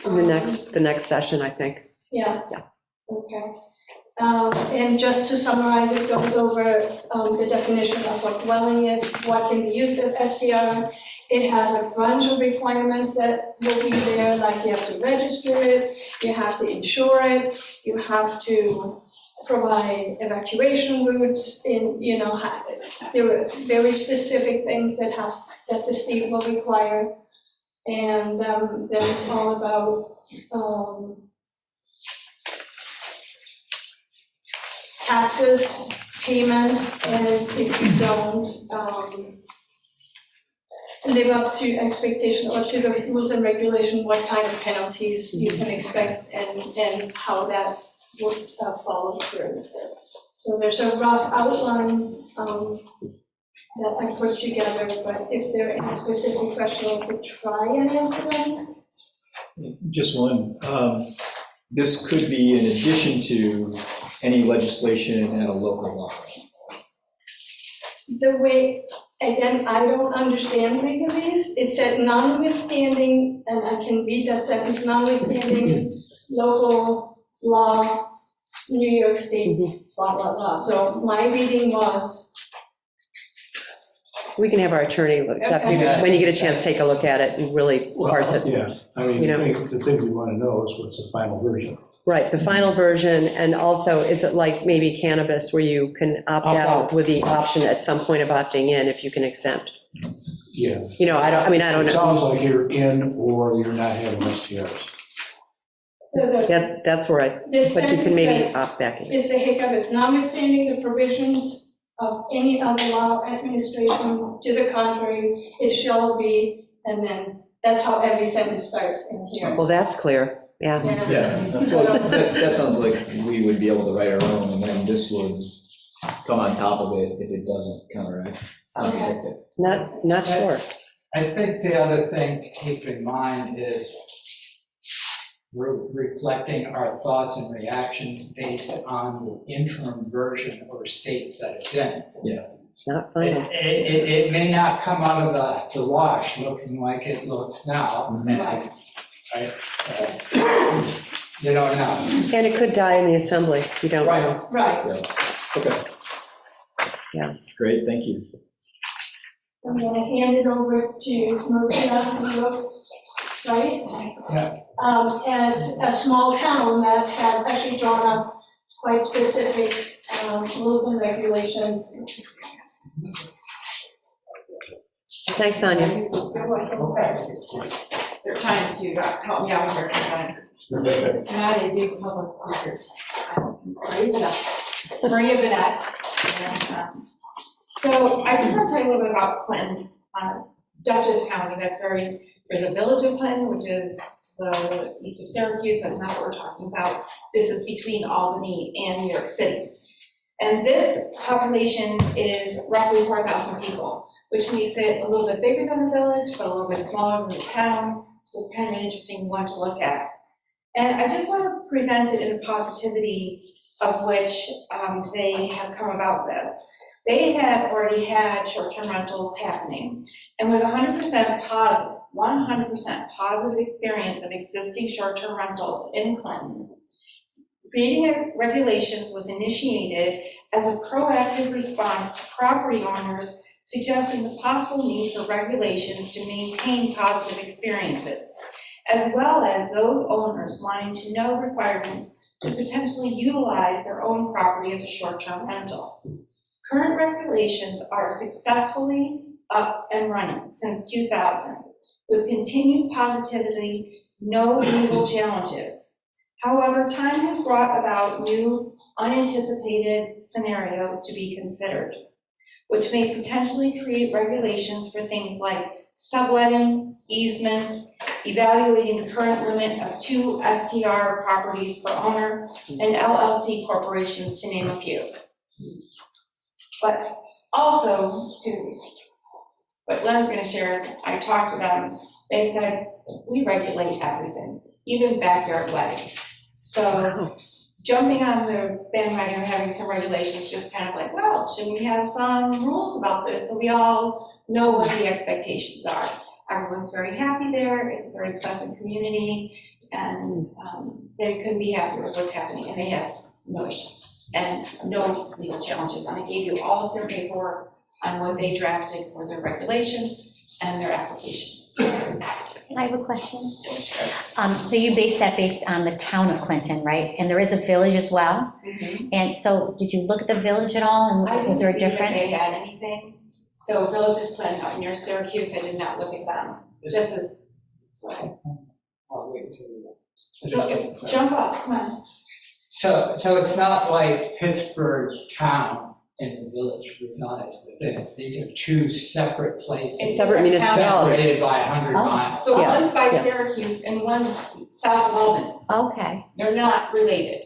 The next session, I think. Yeah. Okay. And just to summarize, it goes over the definition of what dwelling is, what can be used as SDR. It has a bunch of requirements that will be there, like you have to register it, you have to insure it, you have to provide evacuation routes, there are very specific things that the state will require. And then it's all about taxes, payments, and if you don't live up to expectation or to the rules and regulation, what kind of penalties you can expect and how that would follow through. So there's a rough outline that I put together, but if there are any specific questions, I could try and answer them. Just one. This could be in addition to any legislation at a local level. The way, again, I don't understand legalese. It said notwithstanding, and I can read that sentence, notwithstanding local law, New York State, blah, blah, blah. So my reading was. We can have our attorney look up, when you get a chance, take a look at it and really parse it. Yeah, I mean, the thing we want to know is what's the final version. Right, the final version, and also, is it like maybe cannabis where you can opt out with the option at some point of opting in if you can exempt? Yeah. I don't know. It sounds like you're in or you're not having STRs. So that's where but you can maybe opt back in. Is the hiccup is notwithstanding the provisions of any other law administration, to the contrary, it shall be, and then that's how every sentence starts in here. Well, that's clear, yeah. Well, that sounds like we would be able to write our own, and then this would come on top of it if it doesn't contradict it. Not sure. I think the other thing to keep in mind is we're reflecting our thoughts and reactions based on the interim version or state that it's in. It's not final. It may not come out of the wash looking like it looks now. Right. Right? You don't know. And it could die in the assembly, you don't know. Right. Okay. Yeah. Great, thank you. I'm going to hand it over to Maria, who wrote, right? Yeah. And a small town that has actually drawn up quite specific rules and regulations. Thanks, Sonia. They're trying to help me out here because I'm not a big public speaker. I'm Maria Bennett. And, so I just want to tell you a little bit about Clinton, Dutchess County. There's a village of Clinton, which is to the east of Syracuse. That's not what we're talking about. This is between Albany and New York City. And this population is roughly 4,000 people, which makes it a little bit bigger than a village, but a little bit smaller than a town. So it's kind of an interesting one to look at. And I just want to present it in the positivity of which they have come about this. They had already had short-term rentals happening, and with 100% positive experience of existing short-term rentals in Clinton, creating regulations was initiated as a proactive response to property owners suggesting the possible need for regulations to maintain positive experiences, as well as those owners wanting to know requirements to potentially utilize their own property as a short-term rental. Current regulations are successfully up and running since 2000, with continued positivity, no legal challenges. However, time has brought about new unanticipated scenarios to be considered, which may potentially create regulations for things like subletting, easements, evaluating the current limit of 2 STR properties per owner, and LLC corporations, to name a few. But also, to what Len's going to share is, I talked to them, they said, we regulate everything, even backyard weddings. So jumping on the bandwagon of having some regulations, just kind of like, well, shouldn't we have some rules about this so we all know what the expectations are? Everyone's very happy there, it's a very pleasant community, and they couldn't be happier with what's happening, and they have no issues and no legal challenges. And I gave you all of their paperwork on what they drafted for their regulations and their applications. Can I have a question? So you base that based on the town of Clinton, right? And there is a village as well? Mm-hmm. And so did you look at the village at all? And was there a difference? I didn't see that they had anything. So Village of Clinton up near Syracuse, I did not look at them. Just as, I'll wait until you- jump up, come on. So it's not like Pittsburgh town and the village resides within it. These are two separate places. Separate municipalities. Separated by 100 miles. So Yeah, one's by yeah. Syracuse and one's south of Albany. Okay, They're not related.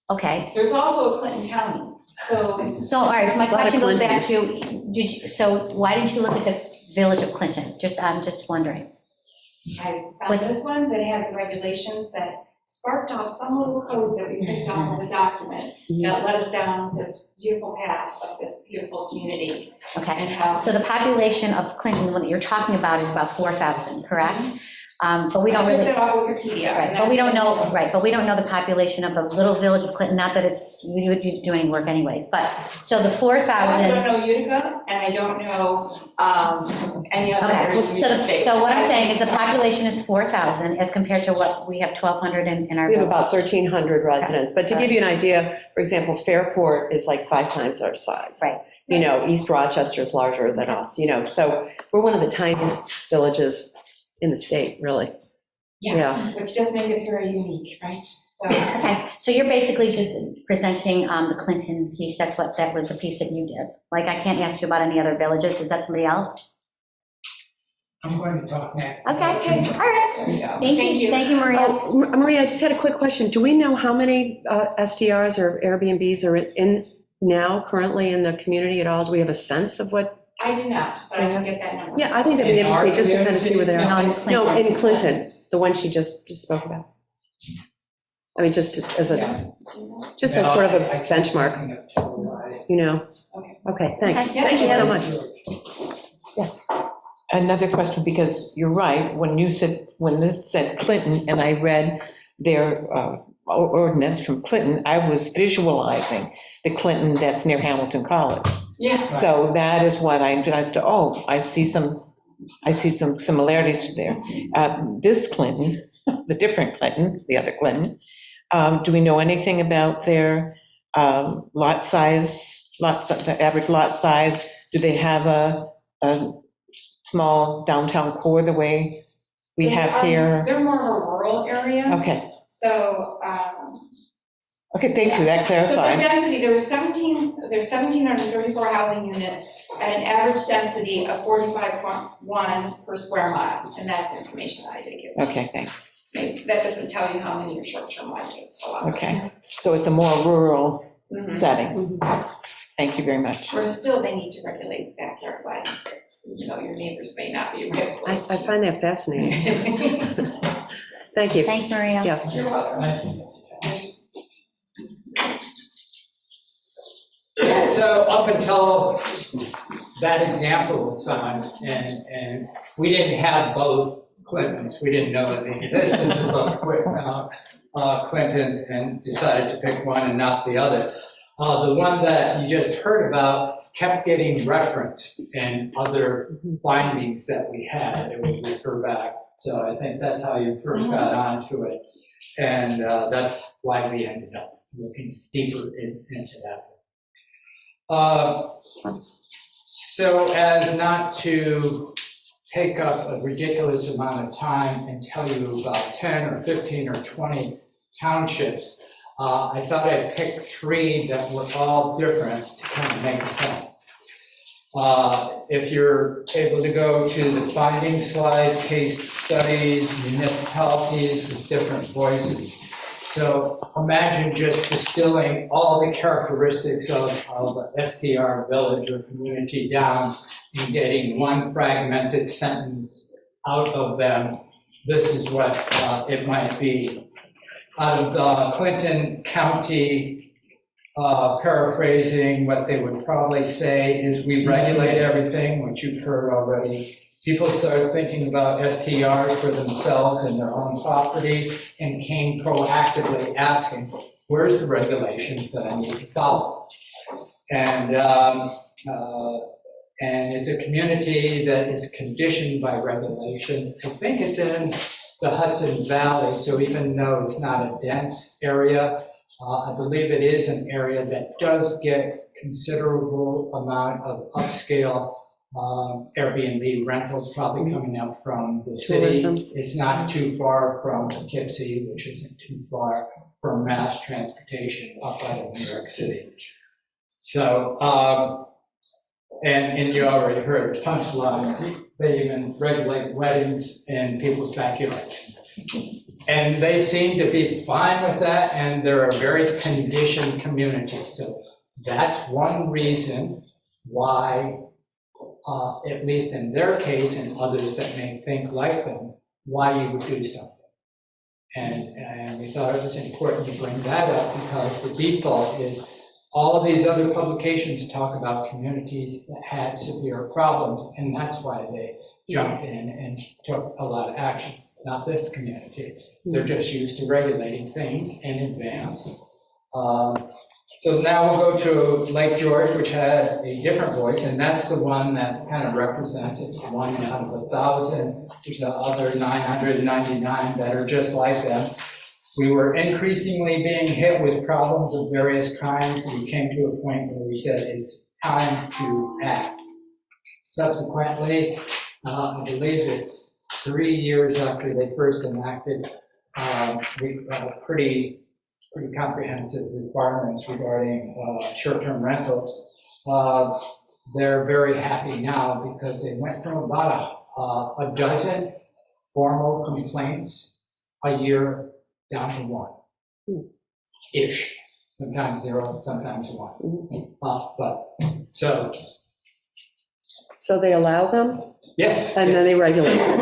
okay. There's also a Clinton County, so So, all right, so my A lot of question goes back to, so why didn't you look at the village of Clinton? I'm just wondering. I found this one that had the regulations that sparked off some little code that we picked on the document that led us down this beautiful path of this beautiful community. Okay, And how, so the population of Clinton, the one that you're talking about, is about 4,000, correct? But we I don't took really, that off Wikipedia. right, and but we that's don't know, what it was. right, but we don't know the population of the little village of Clinton, not that you would do any work anyways, but, so the I 4,000. don't know Utica, and I don't know any other Okay, areas in the state. so what I'm saying is the population is 4,000 as compared to what we have 1,200 in our We have village. about 1,300 residents, but to give you an idea, for example, Fairport is like 5 times our size. Right. You know, East Rochester is larger than us, you know, so we're one of the tiniest villages in the state, really. Yeah, which does make us very unique, right? So, Okay, so you're basically just presenting the Clinton piece, that was the piece that you did. Like, I can't ask you about any other villages, is that somebody else? I'm going to talk next. Okay, all right. there you go. Thank you, Maria. Oh, Maria, I just had a quick question. Do we know how many SDRs or Airbnbs are in now currently in the community at all? Do we have a sense of what I do not, but I can get that number. Yeah, I think that'd be interesting, just to kind of see where they No, are. in No, Clinton. in Clinton, the one she just spoke about. I mean, just as a, just as sort of a benchmark, you know? Okay, thanks. Okay, Thank you so much. Another question, because you're right, when this said Clinton, and I read their ordinance from Clinton, I was visualizing the Clinton that's near Hamilton College. Yeah. So that is what I said, oh, I see some similarities there. This Clinton, the different Clinton, the other Clinton, do we know anything about their lot size, the average lot size? Do they have a small downtown core the way we have here? They're more of a rural area. Okay, So, okay, thank you, that so their clarifies. density, there's 1,734 housing units at an average density of 45.1 per square mile, and that's information that I did give you. Okay, thanks. So maybe that doesn't tell you how many are short-term rentals. Okay, so it's a more rural Mhm. setting. Thank you very much. Where still they need to regulate backyard weddings, even though your neighbors may not be real I close to you. find that fascinating. Thank you. Thanks, Maria. Yeah. You're welcome. So up until that example was found, and we didn't have both Clintons, we didn't know the existence of both Clintons, and decided to pick one and not the other. The one that you just heard about kept getting referenced in other findings that we had, it would refer back. So I think that's how you first got onto it, and that's why we ended up looking deeper into that. So as not to take up a ridiculous amount of time and tell you about 10 or 15 or 20 townships, I thought I'd pick 3 that were all different to kind of make a point. If you're able to go to the finding slide, case studies, municipalities with different voices. So imagine just distilling all the characteristics of STR village or community down and getting one fragmented sentence out of them. This is what it might be. Out of the Clinton County, paraphrasing, what they would probably say is we regulate everything, which you've heard already. People started thinking about STRs for themselves and their own property and came proactively asking, where's the regulations that I need to follow? And it's a community that is conditioned by regulations. I think it's in the Hudson Valley, so even though it's not a dense area, I believe it is an area that does get considerable amount of upscale Airbnb rentals probably coming up from the city. Tourism. It's not too far from Poughkeepsie, which isn't too far from mass transportation up out of New York City. So, and you already heard the punchline, they even regulate weddings in people's backyards. And they seem to be fine with that, and they're a very conditioned community. So that's one reason why, at least in their case and others that may think like them, why you would do something. And we thought it was important to bring that up because the default is all of these other publications talk about communities that had severe problems, and that's why they jumped in and took a lot of action. Not this community. They're just used to regulating things in advance. So now we'll go to Lake George, which had a different voice, and that's the one that kind of represents, it's 1 out of 1,000. There's the other 999 that are just like them. We were increasingly being hit with problems of various kinds, and we came to a point where we said it's time to act. Subsequently, I believe it's 3 years after they first enacted pretty comprehensive requirements regarding short-term rentals. They're very happy now because they went from about a dozen formal complaints a year down to 1-ish. Sometimes 0, sometimes 1. So So they allow them Yes. and then they regulate them?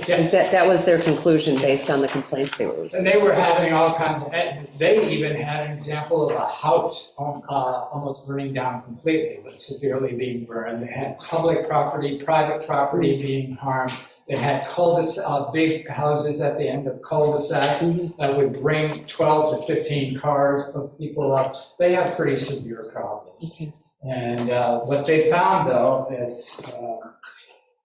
Yes. That was their conclusion based on the complaints they were And receiving? they were having all kinds of, they even had an example of a house almost burning down completely, but severely being burned. They had public property, private property being harmed. They had big houses at the end of cul-de-sacs that would bring 12 to 15 cars of people up. They have pretty severe problems. Okay. And what they found, though,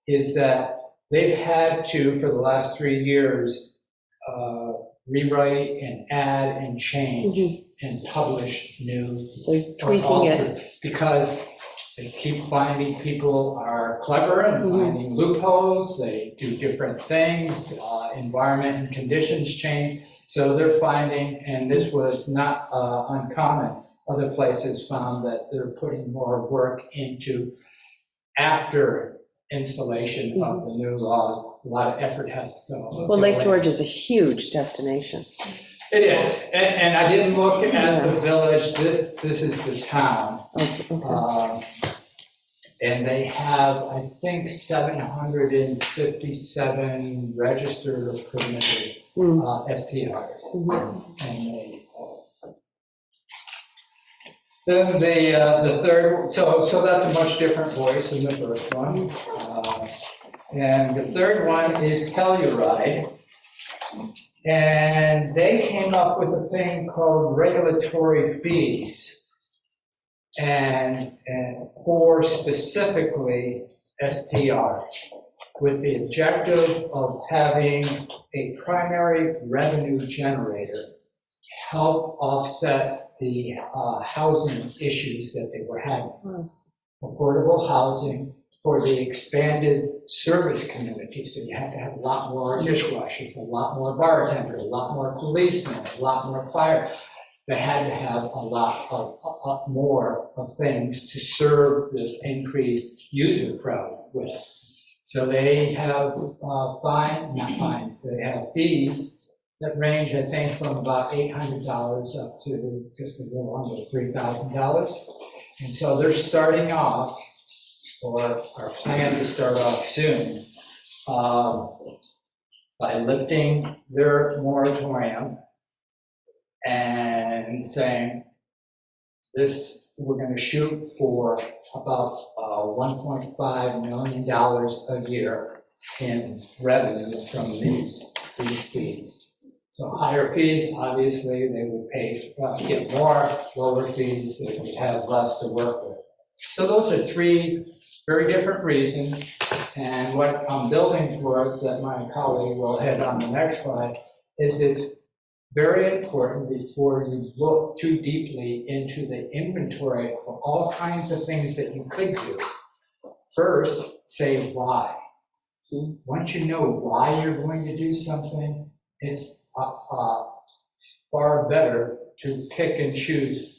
is that they've had to, for the last 3 years, rewrite and add and change and publish new. So tweaking it. Because they keep finding people are clever and finding loopholes, they do different things, environment and conditions change. So they're finding, and this was not uncommon, other places found that they're putting more work into after installation of the new laws. A lot of effort has to go. Well, Lake George is a huge destination. It is, and I didn't look at the village, this is the town. Okay. And they have, I think, 757 registered or permitted STRs. And then the third, so that's a much different voice than the first one. And the third one is Telluride. And they came up with a thing called regulatory fees. And for specifically STRs, with the objective of having a primary revenue generator to help offset the housing issues that they were having. Affordable housing for the expanded service community, so you have to have a lot more dishwashers, a lot more bartenders, a lot more policemen, a lot more fire. They had to have a lot more of things to serve this increased user crowd with. So they have they have fees that range, I think, from about $800 up to just a little under $3,000. And so they're starting off, or are planning to start off soon, by lifting their moratorium and saying, we're going to shoot for about $1.5 million a year in revenue from these fees. So higher fees, obviously, they would get more. Lower fees, they would have less to work with. So those are three very different reasons. And what I'm building towards, that my colleague will head on the next slide, is it's very important before you look too deeply into the inventory of all kinds of things that you could do. First, say why. Once you know why you're going to do something, it's far better to pick and choose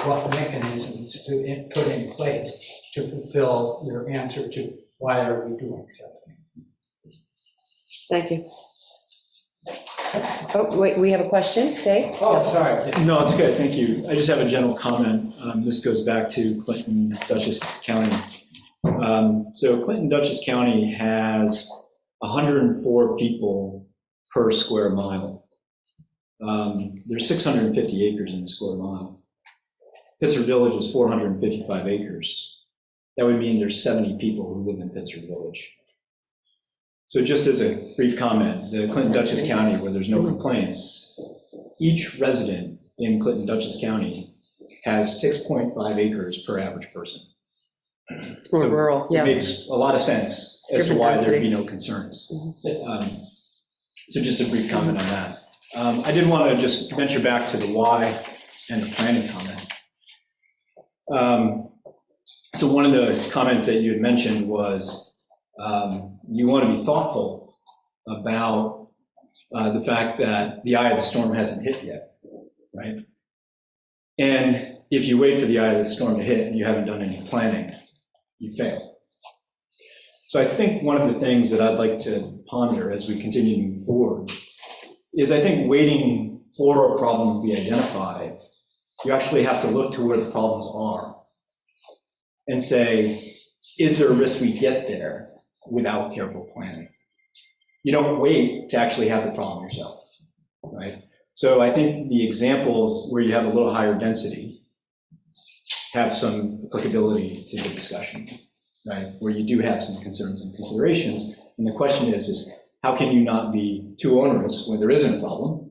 what mechanisms to put in place to fulfill your answer to why are we doing something. Thank you. Oh, wait, we have a question, Dave? Oh, sorry. No, it's good, thank you. I just have a general comment. This goes back to Clinton, Dutchess County. So Clinton, Dutchess County has 104 people per square mile. There's 650 acres in a square mile. Pittsford Village is 455 acres. That would mean there's 70 people who live in Pittsford Village. So just as a brief comment, the Clinton, Dutchess County, where there's no complaints, each resident in Clinton, Dutchess County has 6.5 acres per average person. It's more rural, yeah. It makes a lot of sense as to why there'd be no concerns. So just a brief comment on that. I did want to just venture back to the why and the planning comment. So one of the comments that you had mentioned was you want to be thoughtful about the fact that the eye of the storm hasn't hit yet, right? And if you wait for the eye of the storm to hit and you haven't done any planning, you fail. So I think one of the things that I'd like to ponder as we continue to move forward is I think waiting for a problem to be identified, you actually have to look to where the problems are and say, is there a risk we get there without careful planning? You don't wait to actually have the problem yourself, right? So I think the examples where you have a little higher density have some applicability to the discussion, right? Where you do have some concerns and considerations. And the question is how can you not be too onerous when there isn't a problem,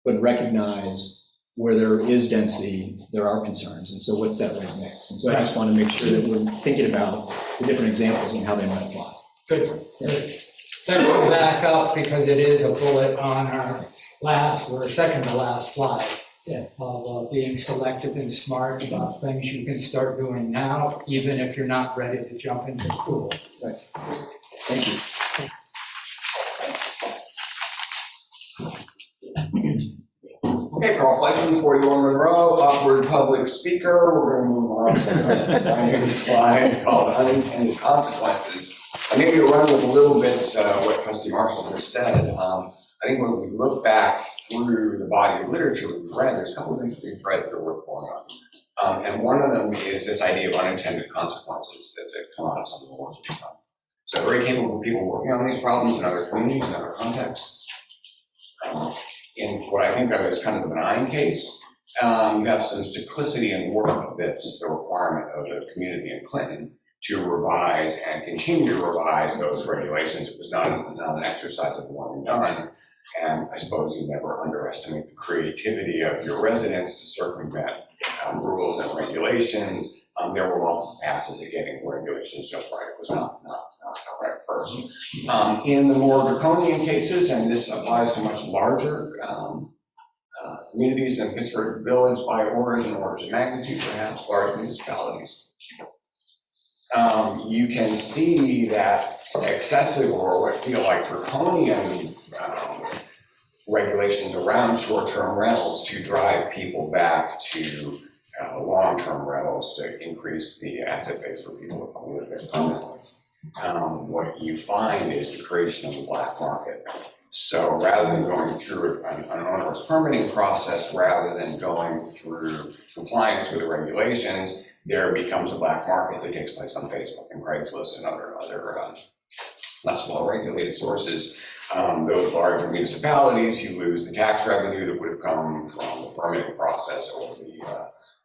but recognize where there is density, there are concerns, and so what's that right mix? And so I just want to make sure that we're thinking about the different examples and how they might apply. Good. Then we'll back up because it is a bullet on our last or second to last slide. Yeah. Of being selective and smart about things you can start doing now, even if you're not ready to jump into school. Right. Thank you. Okay, Carl Fleischman, 41 Monroe, awkward public speaker. We're going to move on to my new slide called unintended consequences. I maybe run with a little bit what Trustee Marshall just said. I think when we look back through the body of literature we've read, there's a couple of interesting threads that are worth pulling on. And one of them is this idea of unintended consequences that come out of some of the work we've done. So very capable people working on these problems in other communities, in other contexts. In what I think of as kind of the benign case, you have some cyclicity in work that's the requirement of the community in Clinton to revise and continue to revise those regulations. It was not an exercise of one and done. And I suppose you never underestimate the creativity of your residents to circumvent rules and regulations. There were multiple passes at getting regulations just right. It was not right at first. In the more draconian cases, and this applies to much larger communities than Pittsburgh Village by orders and orders of magnitude, perhaps large municipalities, you can see that excessive or what feel like draconian regulations around short-term rentals to drive people back to long-term rentals to increase the asset base for people to live there permanently. What you find is the creation of the black market. So rather than going through an onerous permitting process, rather than going through compliance with the regulations, there becomes a black market that takes place on Facebook and Craigslist and other less well-regulated sources. Those larger municipalities, you lose the tax revenue that would have come from the permitting process or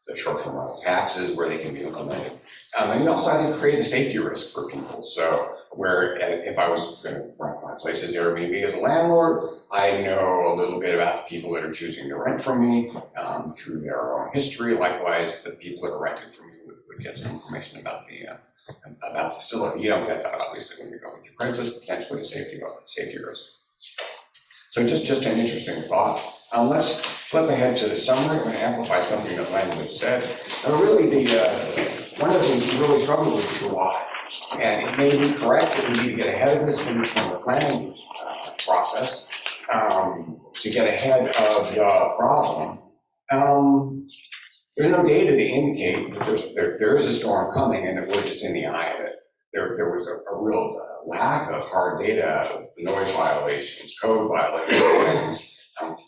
the short-term rental taxes where they can be implemented. And you also, I think, create a safety risk for people. So where if I was going to rent my place as Airbnb as a landlord, I know a little bit about the people that are choosing to rent from me through their own history. Likewise, the people that are renting from me would get some information about the facility. You don't get that, obviously, when you're going through Craigslist, potentially a safety risk. So just an interesting thought. Let's flip ahead to the summary. I'm going to amplify something that Len has said. Really, one of the things we really struggle with is the why. And it may be correct that we need to get ahead of this from the planning process to get ahead of the problem. There's no data to indicate that there is a storm coming and that we're just in the eye of it. There was a real lack of hard data, noise violations, code violations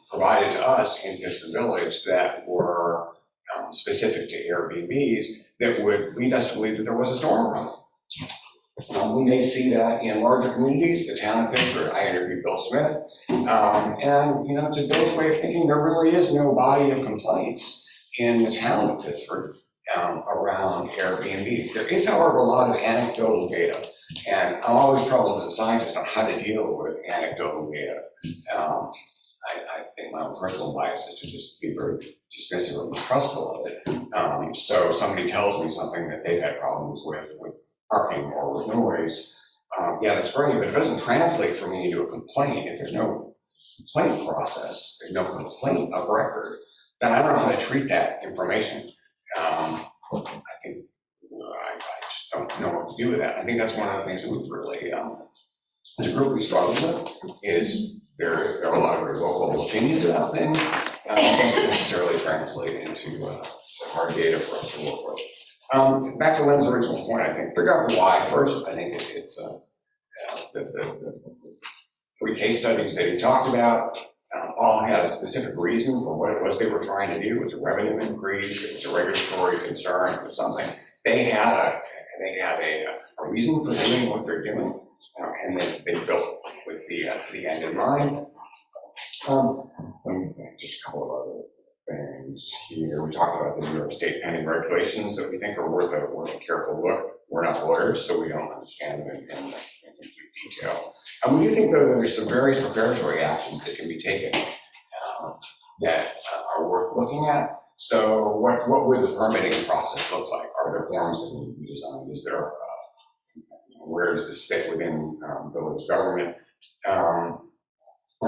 provided to us in Pittsburgh Village that were specific to Airbnbs that would lead us to believe that there was a storm coming. We may see that in larger communities, the town of Pittsburgh. I interviewed Bill Smith, and to Bill's way of thinking, there really is no body of complaints in the town of Pittsburgh around Airbnbs. There is, however, a lot of anecdotal data, and I'm always troubled as a scientist on how to deal with anecdotal data. I think my own personal bias is to just be very dismissive or mistrustful of it. So somebody tells me something that they've had problems with parking or with noise. Yeah, that's great, but if it doesn't translate for me into a complaint, if there's no complaint process, there's no complaint of record, then I don't know how to treat that information. I think I just don't know what to do with that. I think that's one of the things that we've really, as a group, we struggle with, is there are a lot of very local opinions about things that don't necessarily translate into hard data for us to work with. Back to Len's original point, I think, figure out the why first. I think it's the 3 case studies that he talked about all had a specific reason for what it was they were trying to do. It was a revenue increase, it was a regulatory concern, it was something. They had they have a reason for doing what they're doing, and they built with the end in mind. Let me think, just a couple of other things here. We talked about the New York State pending regulations that we think are worth a careful look. We're not lawyers, so we don't understand them in complete detail. And we do think, though, that there's some various preparatory actions that can be taken that are worth looking at. So what would the permitting process look like? Are there forms that need to be designed? Is there, where does this fit within village government? And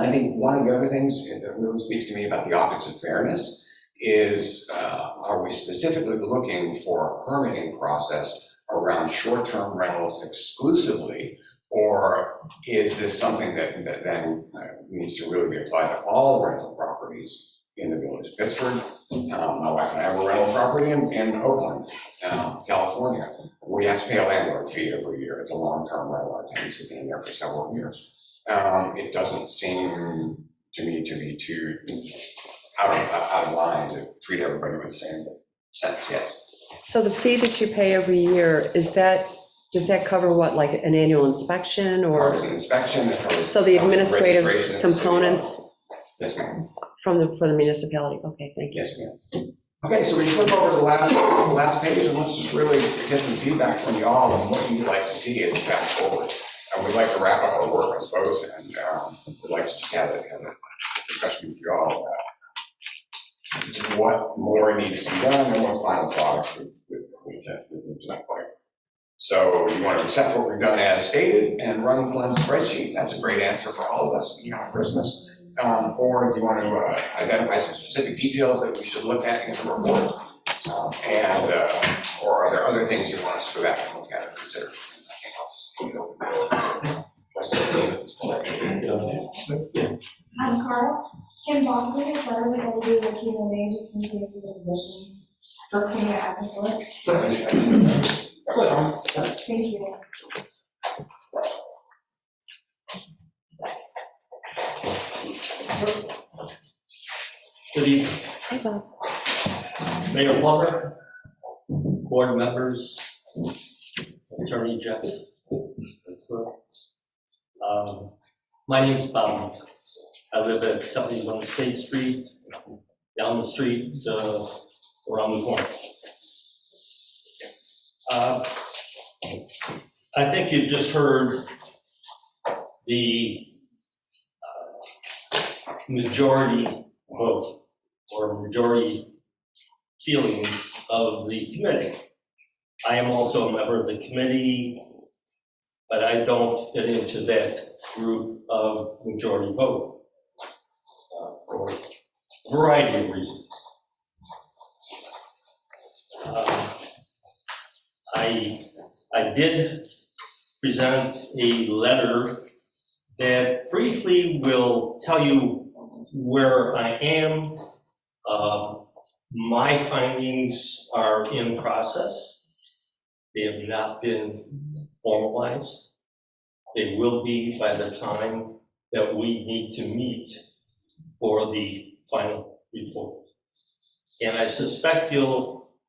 I think one of the other things that really speaks to me about the optics of fairness is, are we specifically looking for a permitting process around short-term rentals exclusively, or is this something that then needs to really be applied to all rental properties in the village of Pittsford? My wife and I have a rental property in Oakland, California. We have to pay a landlord fee every year. It's a long-term rental. Our tenants have been there for several years. It doesn't seem to me to be too out of line to treat everybody with the same sense, yes. So the fee that you pay every year, does that cover what, like an annual inspection It or? covers an inspection, it covers. So the administrative registration at the city components level. Yes, ma'am. for the municipality? Okay, thank you. Yes, ma'am. Okay, so we flip over to the last page, and let's just really get some feedback from y'all on what you'd like to see as we path forward. And we'd like to wrap up our work, I suppose, and we'd like to just have a discussion with y'all about what more needs to be done and what final product would look like. So you want to accept what we've done as stated and run the blend spreadsheet? That's a great answer for all of us beyond Christmas. Or do you want to identify some specific details that we should look at in the report? Or are there other things you want us to go back and look at and consider? Carl, Kim Boston, is that everybody will be looking in the just in case of the divisions for cleaning out the door? Thank you. Good evening. Hi, Bob. Mayor Plummer, board members, Attorney Jeff. My name's Bob. I live at 71 State Street, down the street, around the corner. I think you've just heard the majority vote or majority feelings of the committee. I am also a member of the committee, but I don't fit into that group of majority vote for a variety of reasons. I did present a letter that briefly will tell you where I am. My findings are in process. They have not been formalized. They will be by the time that we need to meet for the final report. And I suspect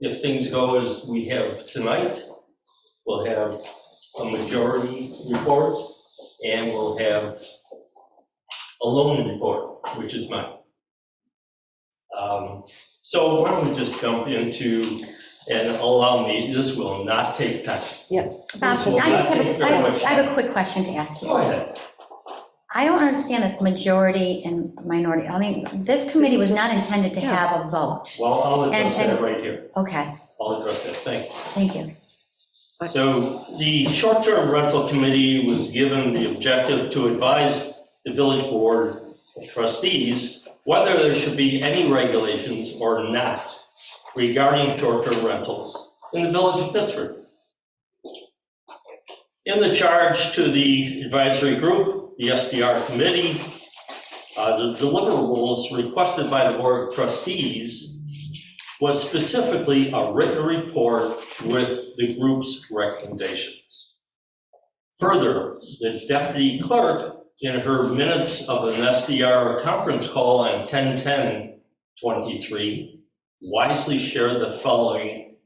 if things go as we have tonight, we'll have a majority report and we'll have a lone report, which is mine. So why don't we just jump into, and allow me, this will not take time. Yeah. Bob, I have a quick question to ask you. Go ahead. I don't understand this majority and minority. I mean, this committee was not intended to have a vote. Well, I'll address And- that right here. Okay, I'll address that, thank you. thank you. So the short-term rental committee was given the objective to advise the village board of trustees whether there should be any regulations or not regarding short-term rentals in the village of Pittsford. In the charge to the advisory group, the SDR committee, the deliverables requested by the board of trustees was specifically a written report with the group's recommendations. Further, the deputy clerk, in her minutes of an SDR conference call on 10/10/23, wisely shared the following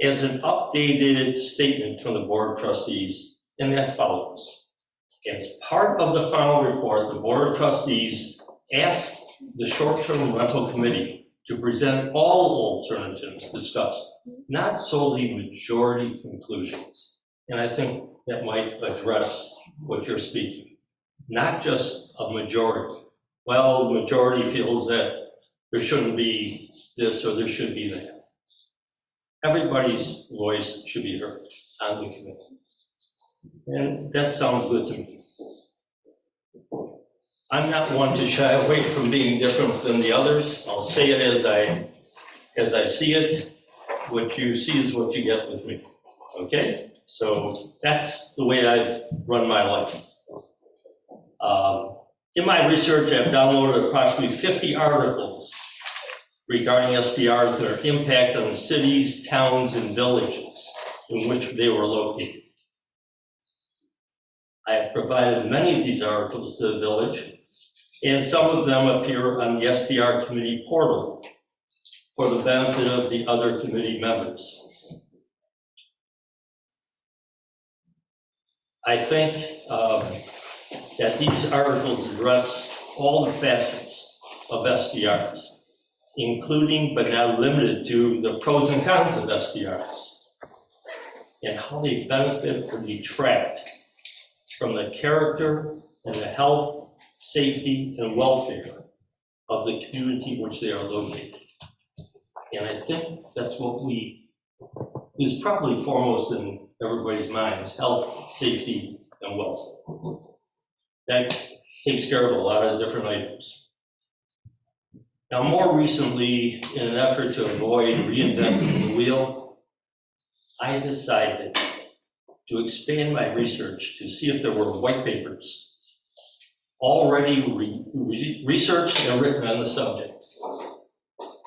as an updated statement from the Board of Trustees, and that follows. As part of the final report, the Board of Trustees asked the short-term rental committee to present all alternatives discussed, not solely majority conclusions. And I think that might address what you're speaking, not just a majority. Well, the majority feels that there shouldn't be this or there should be that. Everybody's voice should be heard on the committee. And that sounds good to me. I'm not one to shy away from being different than the others. I'll say it as I see it. What you see is what you get with me, okay? So that's the way I've run my life. In my research, I've downloaded approximately 50 articles regarding SDRs and their impact on the cities, towns, and villages in which they were located. I have provided many of these articles to the village, and some of them appear on the SDR committee portal for the benefit of the other committee members. I think that these articles address all the facets of SDRs, including but not limited to the pros and cons of SDRs and how they benefit or detract from the character and the health, safety, and welfare of the community in which they are located. And I think that's what is probably foremost in everybody's minds: health, safety, and welfare. That takes care of a lot of different items. Now, more recently, in an effort to avoid reinventing the wheel, I decided to expand my research to see if there were white papers already researched and written on the subject.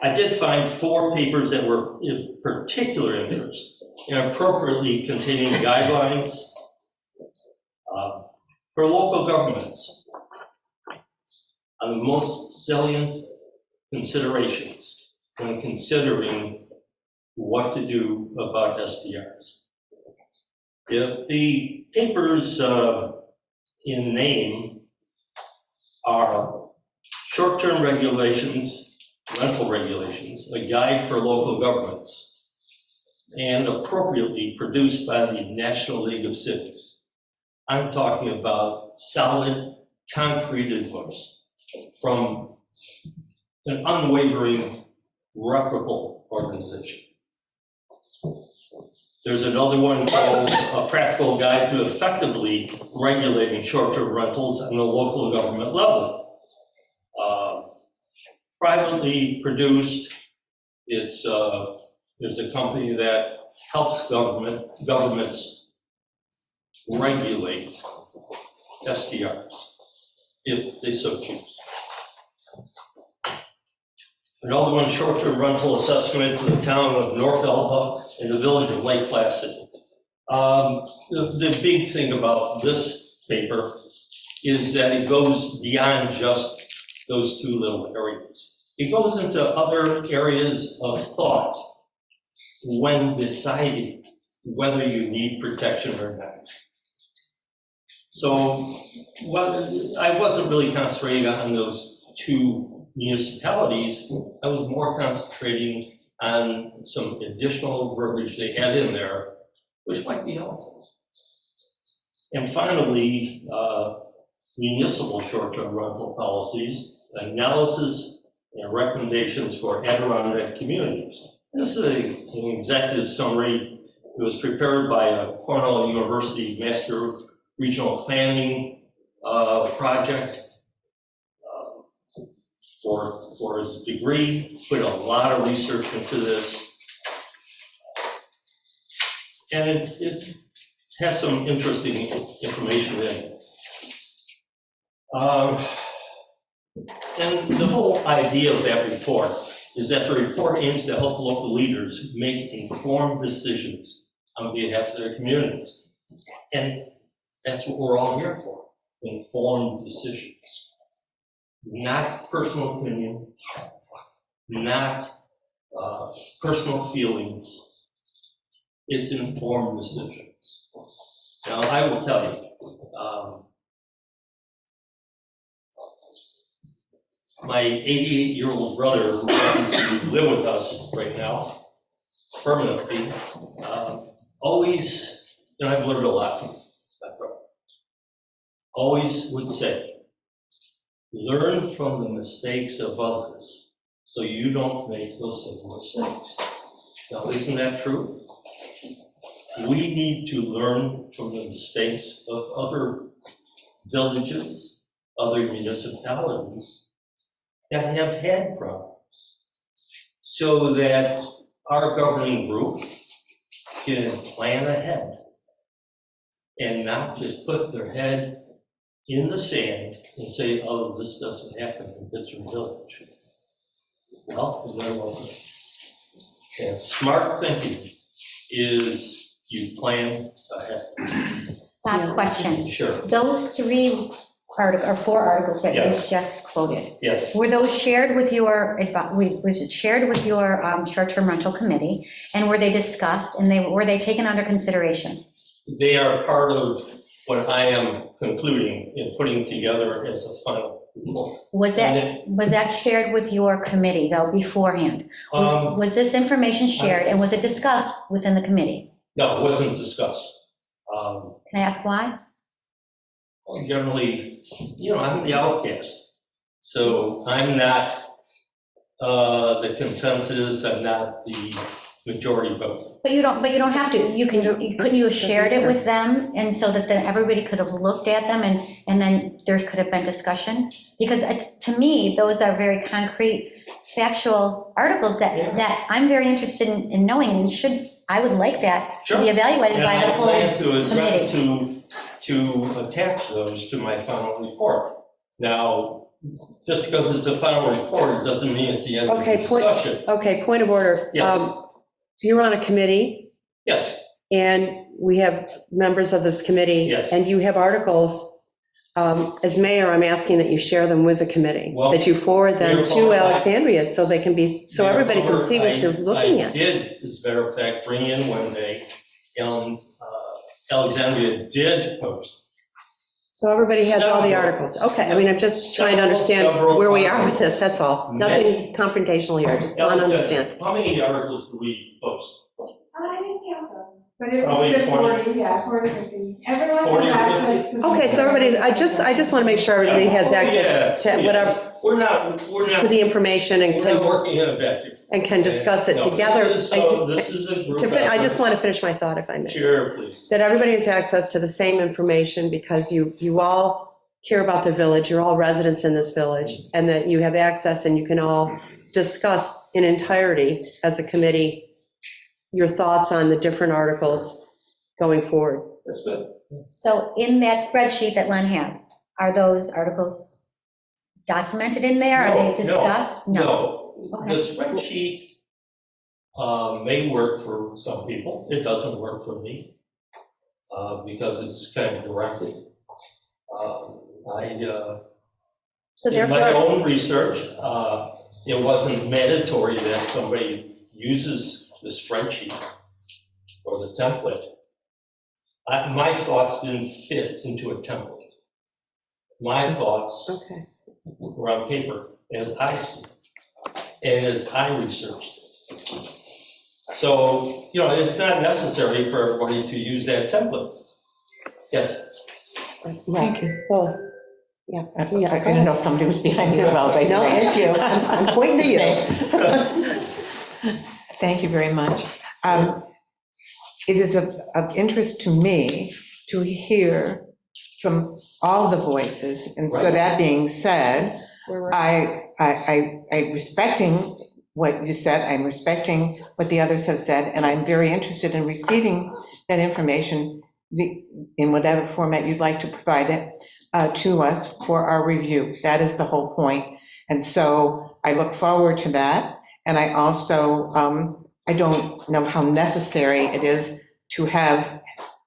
I did find 4 papers that were of particular interest and appropriately containing guidelines for local governments on the most salient considerations when considering what to do about SDRs. If the papers in name are short-term regulations, rental regulations, a guide for local governments, and appropriately produced by the National League of Cities, I'm talking about solid, concrete advice from an unwavering, reputable organization. There's another one called A Practical Guide to Effectively Regulating Short-Term Rentals on the Local Government Level. Privately produced. There's a company that helps governments regulate SDRs if they so choose. Another one, short-term rental assessment for the town of North Elba and the village of Lake Placid. The big thing about this paper is that it goes beyond just those 2 little areas. It goes into other areas of thought when deciding whether you need protection or not. So I wasn't really concentrating on those 2 municipalities. I was more concentrating on some additional verbiage they had in there, which might be helpful. And finally, municipal short-term rental policies, analysis and recommendations for Adirondack communities. This is an executive summary. It was prepared by a Cornell University Master Regional Planning project for his degree, put a lot of research into this. And it has some interesting information in it. And the whole idea of that report is that the report aims to help local leaders make informed decisions on behalf of their communities. And that's what we're all here for, informed decisions. Not personal opinion, not personal feelings, it's informed decisions. Now, I will tell you, my 88-year-old brother, who happens to live with us right now, permanently, always, and I've learned a lot from my brother, always would say, learn from the mistakes of others so you don't make those same mistakes. Now, isn't that true? We need to learn from the mistakes of other villages, other municipalities that have had problems, so that our governing group can plan ahead and not just put their head in the sand and say, oh, this doesn't happen in Pittsburgh Village. Well, there won't be. And smart thinking is you plan ahead. Question. Sure. Those 3 articles, or 4 articles that you Yes. just quoted, Yes. were those shared with your, was it shared with your short-term rental committee? And were they discussed, and were they taken under consideration? They are part of what I am concluding and putting together as a final report. Was that shared with your committee, though, beforehand? Was this information shared, and was it discussed within the committee? No, it wasn't discussed. Can I ask why? Generally, I'm the outcast. So I'm not the consensus, I'm not the majority vote. But you don't have to. Couldn't you have shared it with them, and so that then everybody could have looked at them, and then there could have been discussion? Because to me, those are very concrete, factual articles that I'm very interested in knowing, and I would like that to be evaluated by the whole committee. To attach those to my final report. Now, just because it's a final report, it doesn't mean it's the end of the discussion. Point of order. Yes. You're on a committee, Yes, and we have members of this committee. Yes. And you have articles. As mayor, I'm asking that you share them with the committee, Well, that you forward them to Alexandria so they can be, so everybody can see what you're looking I at. did, as a matter of fact, bring in when Alexandria did post. So everybody has all the articles. Okay, I mean, I'm just trying to understand where we are with this, that's all. Nothing confrontational here, I just want to understand. How many articles do we post? I didn't count them, but it Probably was 20. 40, yeah, 40, 50. Everyone 40 or has 50? access to. Okay, so everybody's, I just want to make sure everybody has access to whatever, We're not, to the information we're not working in a vacuum. and can discuss it No, together. This is a group. I just want to finish my thought, if I may. Sure, please. That everybody has access to the same information because you all care about the village, you're all residents in this village, and that you have access and you can all discuss in entirety as a committee your thoughts on the different articles going forward. That's good. So in that spreadsheet that Len has, are those articles documented in there? Are they discussed? No. Okay. The spreadsheet may work for some people. It doesn't work for me because it's kind of directed. So In my therefore, own research, it wasn't mandatory that somebody uses the spreadsheet or the template. My thoughts didn't fit into a template. My thoughts were on paper as I see it, and as I researched it. So, it's not necessary for everybody to use that template. Yes? Thank you. Well, yeah. I didn't know if somebody was behind me as well. No, it's you. I'm pointing to you. Thank you very much. It is of interest to me to hear from all the voices, and so that being said, I'm respecting what you said, I'm respecting what the others have said, and I'm very interested in receiving that information in whatever format you'd like to provide it to us for our review. That is the whole point. And so I look forward to that. And I also, I don't know how necessary it is to have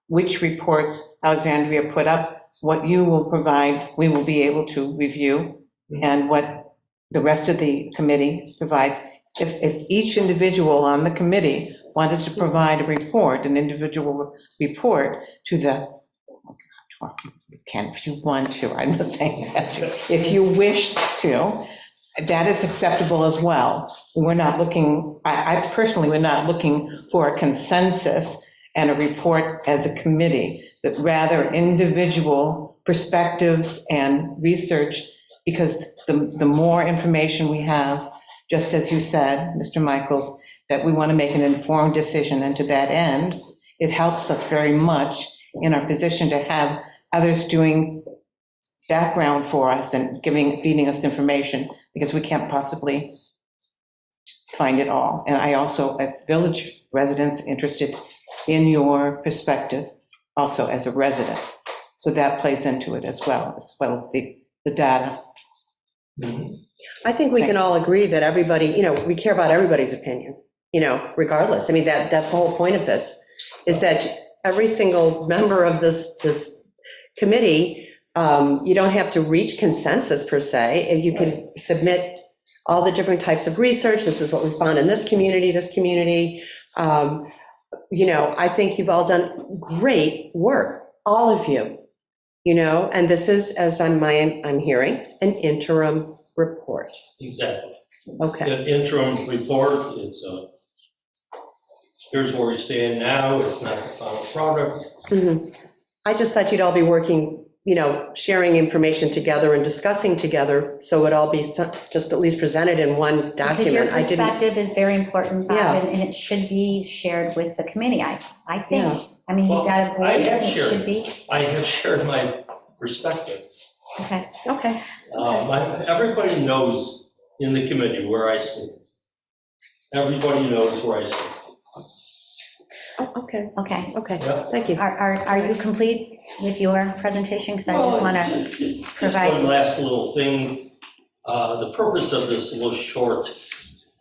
which reports Alexandria put up, what you will provide, we will be able to review, and what the rest of the committee provides. If each individual on the committee wanted to provide a report, an individual report to the, you can if you want to, I'm not saying that, if you wish to, that is acceptable as well. We're not looking, I personally, we're not looking for a consensus and a report as a committee, but rather individual perspectives and research, because the more information we have, just as you said, Mr. Michaels, that we want to make an informed decision, and to that end, it helps us very much in our position to have others doing background for us and feeding us information, because we can't possibly find it all. And I also, as village residents, interested in your perspective, also as a resident. So that plays into it as well as the data. I think we can all agree that everybody, we care about everybody's opinion, regardless. I mean, that's the whole point of this, is that every single member of this committee, you don't have to reach consensus per se, and you can submit all the different types of research. This is what we found in this community. I think you've all done great work, all of you, and this is, as I'm hearing, an interim report. Exactly. Okay. An interim report is, here's where we stand now, it's not the final product. Mhm. I just thought you'd all be working, sharing information together and discussing together, so it all be just at least presented in one document. Because your I didn't. perspective is very important, Bob, Yeah. and it should be shared with the committee, I think. Yeah. I mean, you've got a Well, I voice, have and it shared. should be. I have shared my perspective. Okay. Everybody knows in the committee where I stand. Everybody knows where I stand. Okay. Okay. Yep. Thank you. Are you complete with your presentation? Because I just want to Just provide. one last little thing. The purpose of this little short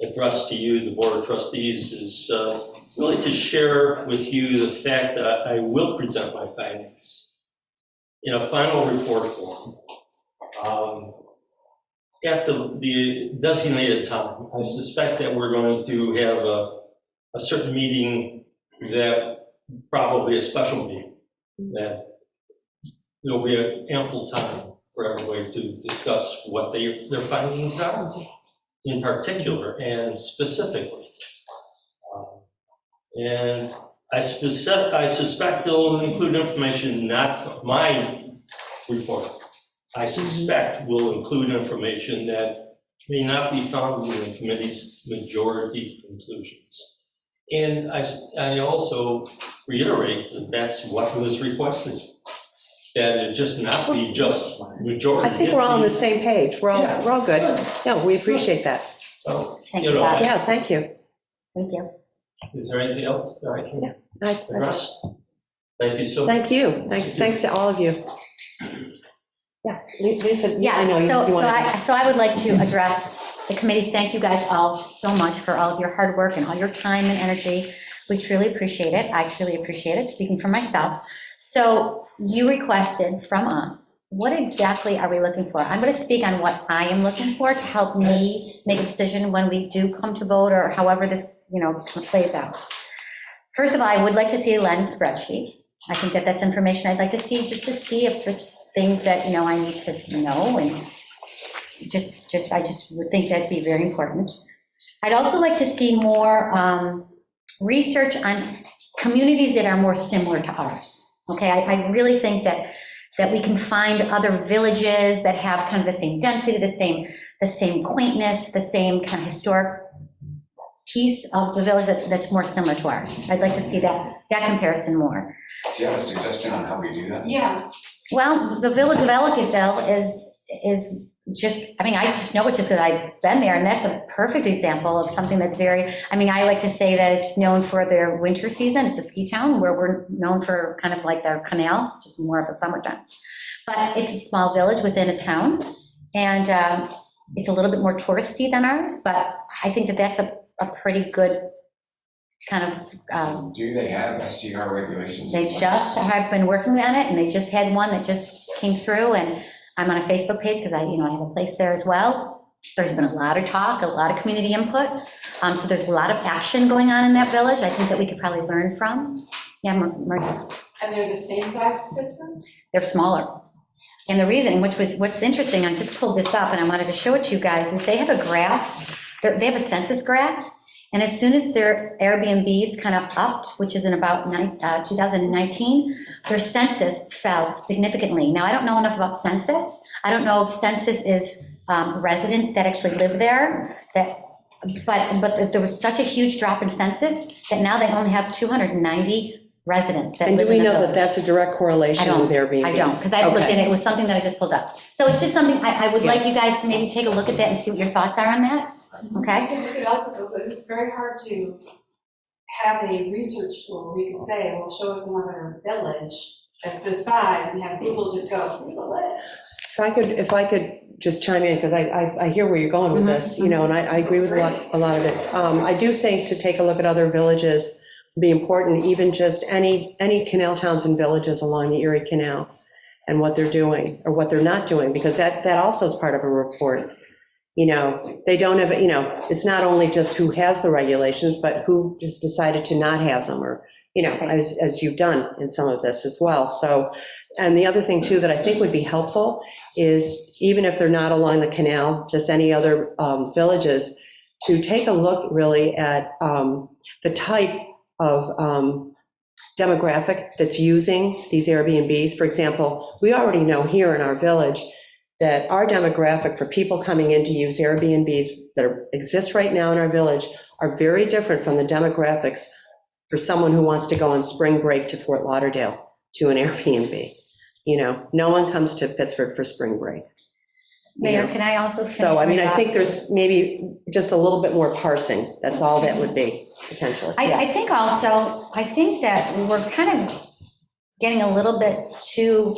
address to you, the Board of Trustees, is really to share with you the fact that I will present my findings in a final report form at the designated time. I suspect that we're going to have a certain meeting, that probably a special meeting, that there'll be an ample time for everybody to discuss what their findings are in particular and specifically. And I suspect they'll include information not from my report. I suspect will include information that may not be found in the committee's majority conclusions. And I also reiterate that that's what was requested, that it just not be just majority. I think we're all on the same page. We're all good. Yeah, we appreciate that. So, Thank you, Bob. Yeah, thank you. Thank you. Is there anything else that I can I- address? Thank you so much. Thank you. Thanks to all of you. Yeah, Lisa, I know Yes, you so want so I would like to address the committee. Thank you guys all so much for all of your hard work and all your time and energy. We truly appreciate it. I truly appreciate it, speaking for myself. So you requested from us, what exactly are we looking for? I'm going to speak on what I am looking for to help me make a decision when we do come to vote, or however this, plays out. First of all, I would like to see a LEND spreadsheet. I think that that's information I'd like to see, just to see if it's things that, I need to know, and I just would think that'd be very important. I'd also like to see more research on communities that are more similar to ours. Okay, I really think that we can find other villages that have kind of the same density, the same quaintness, the same kind of historic piece of the village that's more similar to ours. I'd like to see that comparison more. Do you have a suggestion on how we do that? Yeah. Well, the village of Ellicottville is just, I just know it just because I've been there, and that's a perfect example of something that's very, I like to say that it's known for their winter season. It's a ski town, where we're known for kind of like our canal, just more of a summertime. But it's a small village within a town, and it's a little bit more touristy than ours, but I think that that's a pretty good kind of. Do they have SDR regulations? They just have been working on it, and they just had one that just came through, and I'm on a Facebook page because I have a place there as well. There's been a lot of talk, a lot of community input. So there's a lot of action going on in that village, I think that we could probably learn from. Yeah, Maria? And they're the same size as Pittsburgh? They're smaller. And the reason, what's interesting, I just pulled this up and I wanted to show it to you guys, is they have a graph, they have a census graph, and as soon as their Airbnbs kind of upped, which is in about 2019, their census fell significantly. Now, I don't know enough about census. I don't know if census is residents that actually live there, but there was such a huge drop in census that now they only have 290 residents that And live do in we the know village. that that's a direct correlation with Airbnb? I don't, because I looked at it, it was something that I just pulled up. So it's just something, I would like you guys to maybe take a look at that and see what your thoughts are on that, I okay? can look it up, but it's very hard to have a research tool. We could say, well, show us another village that's this size and have Google just go, here's a list. If I could just chime in, because I hear where you're going with this, and I agree with a lot of it. I do think to take a look at other villages would be important, even just any canal towns and villages along the Erie Canal and what they're doing or what they're not doing, because that also is part of a report. They don't have, it's not only just who has the regulations, but who just decided to not have them, or, as you've done in some of this as well. So, and the other thing too that I think would be helpful is, even if they're not along the canal, just any other villages, to take a look really at the type of demographic that's using these Airbnbs. For example, we already know here in our village that our demographic for people coming in to use Airbnbs that exist right now in our village are very different from the demographics for someone who wants to go on spring break to Fort Lauderdale to an Airbnb. No one comes to Pittsburgh for spring break. Mayor, can I also finish? So, I my think thought? there's maybe just a little bit more parsing. That's all that would be, potentially. I think also, that we're kind of getting a little bit too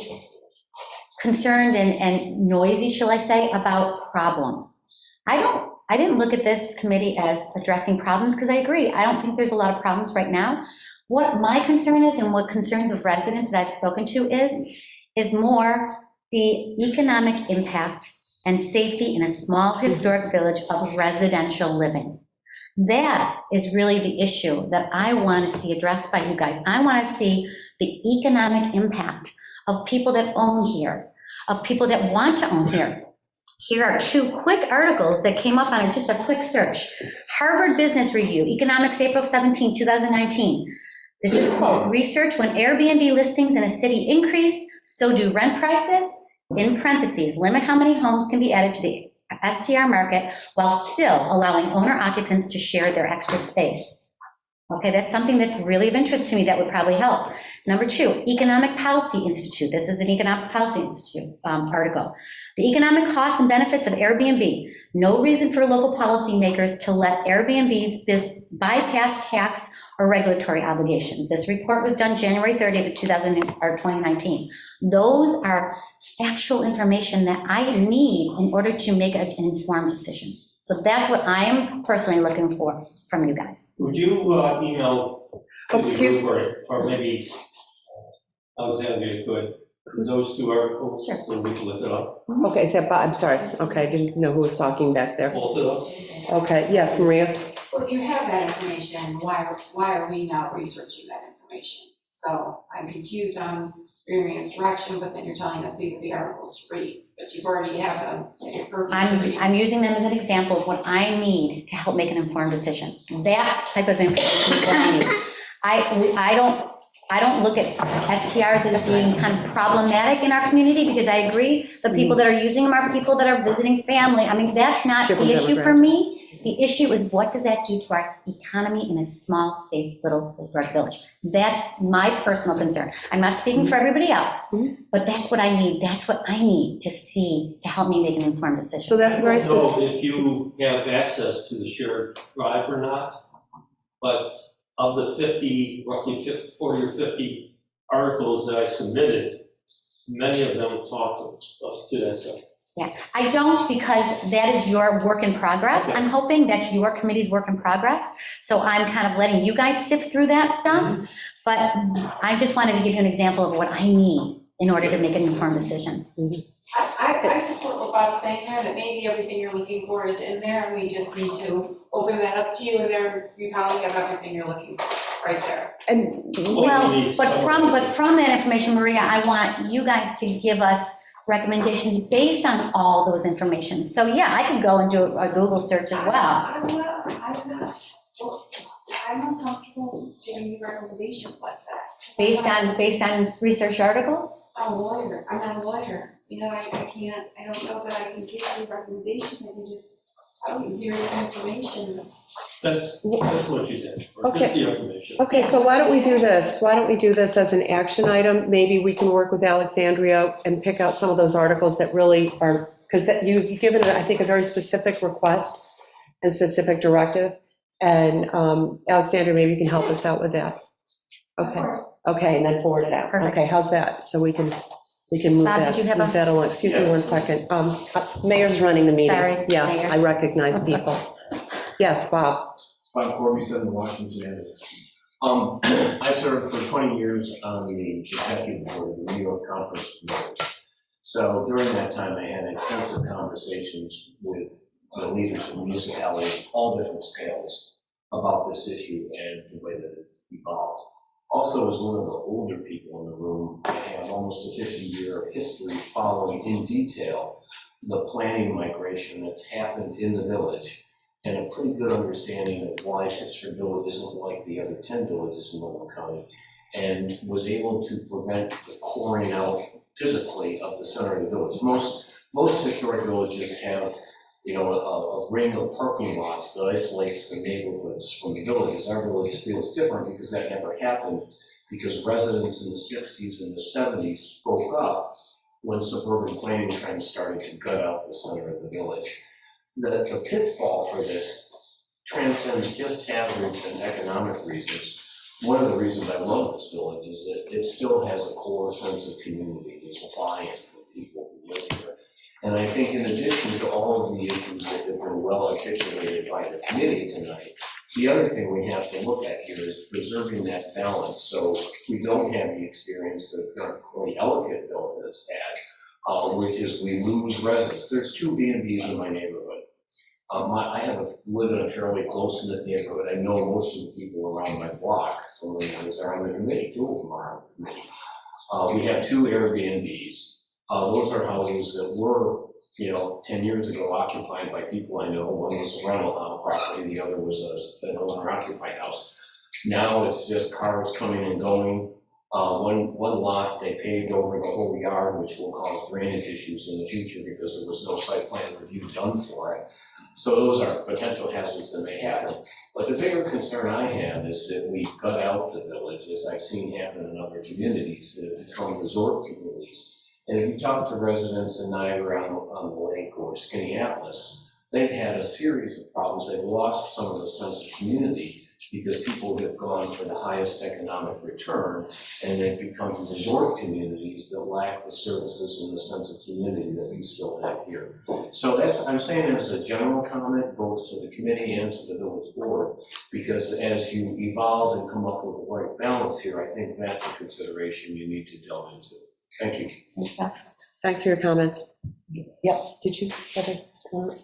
concerned and noisy, shall I say, about problems. I didn't look at this committee as addressing problems, because I agree, I don't think there's a lot of problems right now. What my concern is, and what concerns of residents that I've spoken to is more the economic impact and safety in a small historic village of residential living. That is really the issue that I want to see addressed by you guys. I want to see the economic impact of people that own here, of people that want to own here. Here are two quick articles that came up on just a quick search. Harvard Business Review, Economics, April 17, 2019. This is quote, research: when Airbnb listings in a city increase, so do rent prices. In parentheses, limit how many homes can be added to the STR market while still allowing owner occupants to share their extra space. Okay, that's something that's really of interest to me that would probably help. Number two, Economic Policy Institute. This is an Economic Policy Institute article. The economic costs and benefits of Airbnb. No reason for local policymakers to let Airbnbs bypass tax or regulatory obligations. This report was done January 30th, 2019. Those are factual information that I need in order to make an informed decision. So that's what I am personally looking for from you guys. Would you email the group, or maybe Alexandria could, those two articles, so we can look it up? Okay, so I'm sorry. Okay, I didn't know who was talking back there. Both of them? Okay, yes, Maria? Well, if you have that information, why are we not researching that information? So I'm confused on Maria's direction, but then you're telling us these are the articles to read, but you've already have them at your purview to read. I'm using them as an example of what I need to help make an informed decision. That type of information is what I need. I don't look at STRs as being kind of problematic in our community, because I agree the people that are using them are people that are visiting family. I mean, that's not the issue for me. The issue is, what does that do to our economy in a small, safe, little historic village? That's my personal concern. I'm not speaking for everybody else, but that's what I need. That's what I need to see to help me make an informed decision. So that's very specific. I don't know if you have access to the shared drive or not, but of the 50, roughly 40 or 50 articles that I submitted, many of them talk to that stuff. Yeah, I don't, because that is your work in progress. I'm hoping that's your committee's work in progress. So I'm kind of letting you guys sift through that stuff. But I just wanted to give you an example of what I need in order to make an informed decision. I support what spots saying there that maybe everything you're looking for is in there, and we just need to open that up to you, and there you probably have everything you're looking for right there. And Well, but from that information, Maria, I want you guys to give us recommendations based on all those information. So yeah, I could go and do a Google search as well. I'm not comfortable giving you recommendations like that. Based on research articles? I'm a lawyer, I'm not a lawyer. You know, I don't know that I can give you recommendations, I can just tell you, here's the information. That's what she said, Okay. just the information. Okay, so why don't we do this? Why don't we do this as an action item? Maybe we can work with Alexandria and pick out some of those articles that really are, because you've given, I think, a very specific request and specific directive. And Alexandria, maybe you can help us out with that. Okay. Okay, and then forward it out. Perfect. Okay, how's that? So we can move Bob, that, did you have move that along. Excuse me one second. Mayor's running the meeting. Sorry, Yeah, Mayor. I recognize people. Yes, Bob. Bob Corby, 7 Washington Avenue. I served for 20 years on the executive board of the New York Conference of Mayors. So during that time, I had extensive conversations with the leaders of municipalities, all different scales, about this issue and the way that it's evolved. Also, as one of the older people in the room, I have almost a 50-year history following in detail the planning migration that's happened in the village, and a pretty good understanding of why Pittsford Village isn't like the other 10 villages in Multnomah County, and was able to prevent the coring out physically of the center of the village. Most historic villages have, you know, a ring of parking lots that isolates the neighborhoods from the villages. Our village feels different because that never happened, because residents in the 60s and the 70s spoke up when suburban planning trends started to gut out the center of the village. The pitfall for this transcends just average and economic reasons. One of the reasons I love this village is that it still has a core sense of community. There's a buy-in from people who live here. And I think in addition to all of the issues that have been well articulated by the committee tonight, the other thing we have to look at here is preserving that balance so we don't have the experience that the Ellicottville has had, which is we lose residents. There's 2 B&Bs in my neighborhood. I live in a fairly close-knit neighborhood. I know most of the people around my block, some of them are on the committee, 2 of them are on the committee. We have 2 Airbnbs. Those are houses that were, 10 years ago occupied by people I know. One was a rental property, the other was an owner-occupied house. Now it's just cars coming and going. One lot, they paved over the whole yard, which will cause drainage issues in the future because there was no site plan review done for it. So those are potential hazards that may happen. But the bigger concern I have is that we cut out the village, as I've seen happen in other communities that have become resort communities. And if you talk to residents in Niagara on the Lake or Skaneateles, they've had a series of problems. They've lost some of the sense of community because people have gone for the highest economic return, and they've become resort communities that lack the services and the sense of community that we still have here. So I'm saying it as a general comment, both to the committee and to the village board, because as you evolve and come up with the right balance here, I think that's a consideration you need to delve into. Thank you. Thanks for your comments. Yep, did you have a comment?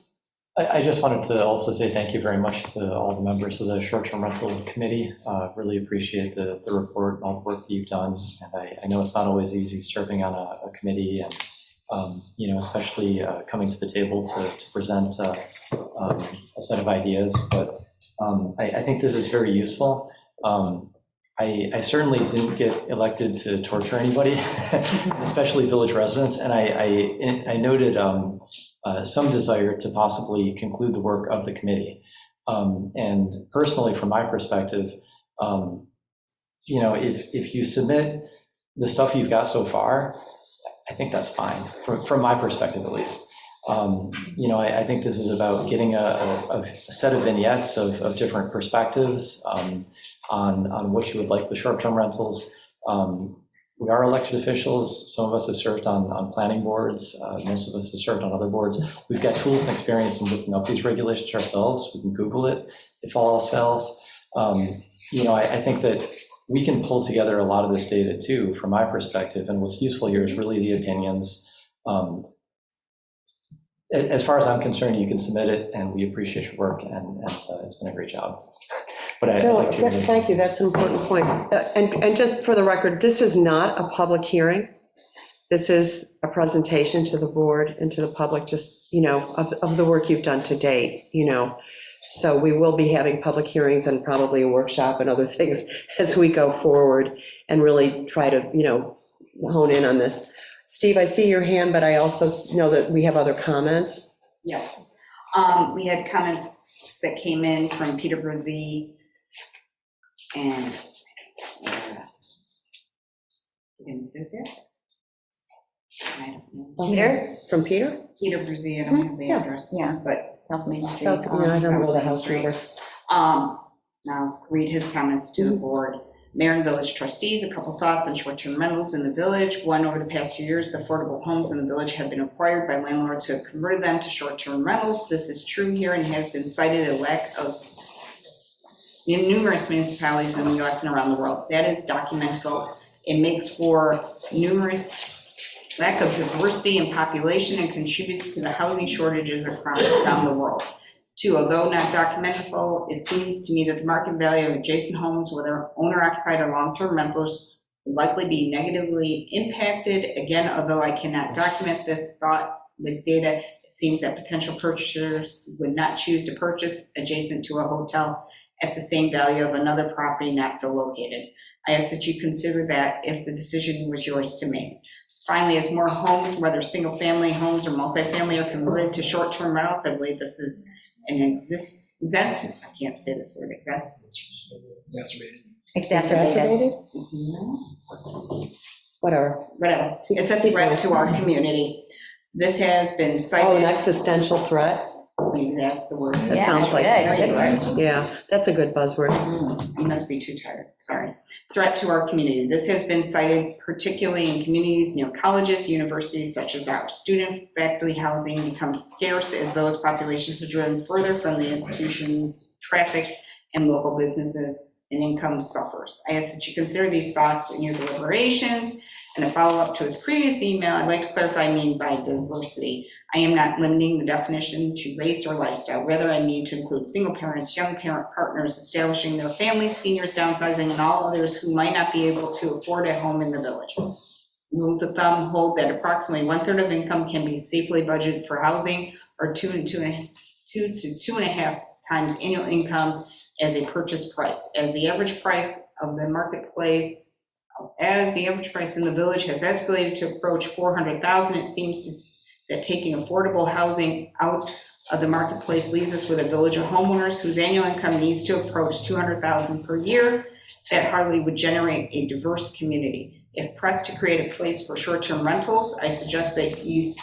I just wanted to also say thank you very much to all the members of the short-term rental committee. Really appreciate the report and all the work that you've done. And I know it's not always easy serving on a committee and, especially coming to the table to present a set of ideas. But I think this is very useful. I certainly didn't get elected to torture anybody, especially village residents. And I noted some desire to possibly conclude the work of the committee. And personally, from my perspective, if you submit the stuff you've got so far, I think that's fine, from my perspective at least. I think this is about getting a set of vignettes of different perspectives on what you would like the short-term rentals. We are elected officials. Some of us have served on planning boards. Most of us have served on other boards. We've got tools and experience in looking up these regulations ourselves. We can Google it if all else fails. I think that we can pull together a lot of this data too, from my perspective. And what's useful here is really the opinions. as far as I'm concerned, you can submit it, and we appreciate your work, and it's been a great job. But I'd No, like to. thank you, that's an important point. And just for the record, this is not a public hearing. This is a presentation to the board and to the public, just, of the work you've done to date, So we will be having public hearings and probably a workshop and other things as we go forward and really try to, hone in on this. Steve, I see your hand, but I also know that we have other comments. Yes. We had comments that came in from Peter Brzee and Peter? From Peter? Peter Brzee, I don't have the address. Yeah, but South Main Street. I don't know the house number. I'll read his comments to the board. Mayor and village trustees, a couple thoughts on short-term rentals in the village. One, over the past few years, the affordable homes in the village have been acquired by landlords who have converted them to short-term rentals. This is true here and has been cited a lack of in numerous municipalities in the US and around the world. That is documentable. It makes for numerous lack of diversity in population and contributes to the housing shortages around the world. Two, although not documentable, it seems to me that the market value of adjacent homes, whether owner-occupied or long-term rentals, would likely be negatively impacted. Again, although I cannot document this thought with data, it seems that potential purchasers would not choose to purchase adjacent to a hotel at the same value of another property not so located. I ask that you consider that if the decision was yours to make. Finally, as more homes, whether single-family homes or multifamily, are converted to short-term rentals, I believe this is an I can't say this word, Exacerbated? Whatever. It's a threat to our community. This has been cited. Oh, an existential threat? Maybe that's the word. That sounds like, yeah, that's a good buzzword. You must be too tired, sorry. Threat to our community. This has been cited particularly in communities near colleges, universities such as ours. Student faculty housing becomes scarce as those populations are driven further from the institutions, traffic, and local businesses, and income suffers. I ask that you consider these thoughts in your deliberations. And a follow-up to his previous email, I'd like to clarify what I mean by diversity. I am not limiting the definition to race or lifestyle. Rather, I mean to include single parents, young parent partners, establishing their families, seniors downsizing, and all others who might not be able to afford a home in the village. Rules of thumb hold that approximately 1/3 of income can be safely budgeted for housing, or 2 to 2.5 times annual income as a purchase price. As the average price in the village has escalated to approach $400,000, it seems that taking affordable housing out of the marketplace leaves us with a village of homeowners whose annual income needs to approach $200,000 per year. That hardly would generate a diverse community. If pressed to create a place for short-term rentals, I suggest that the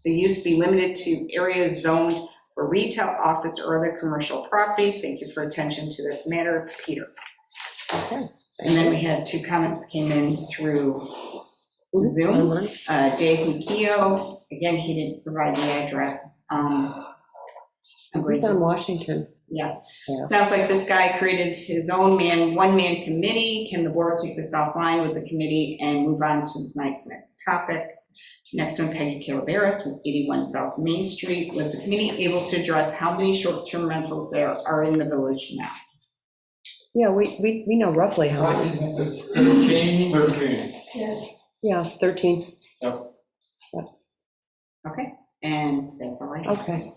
use be limited to areas zoned for retail, office, or other commercial properties. Thank you for attention to this matter, Peter. Okay. And then we had 2 comments that came in through Zoom. Dave Mukio, again, he didn't provide the address. He's on Washington. Yes. Yeah. Sounds like this guy created his own one-man committee. Can the board take this offline with the committee and move on to tonight's next topic? Next one, Peggy Calaveras with 81 South Main Street. Was the committee able to address how many short-term rentals there are in the village now? Yeah, we know roughly how many. 13. Yes. Yeah, 13. Yep. Okay, and that's all I have. Okay,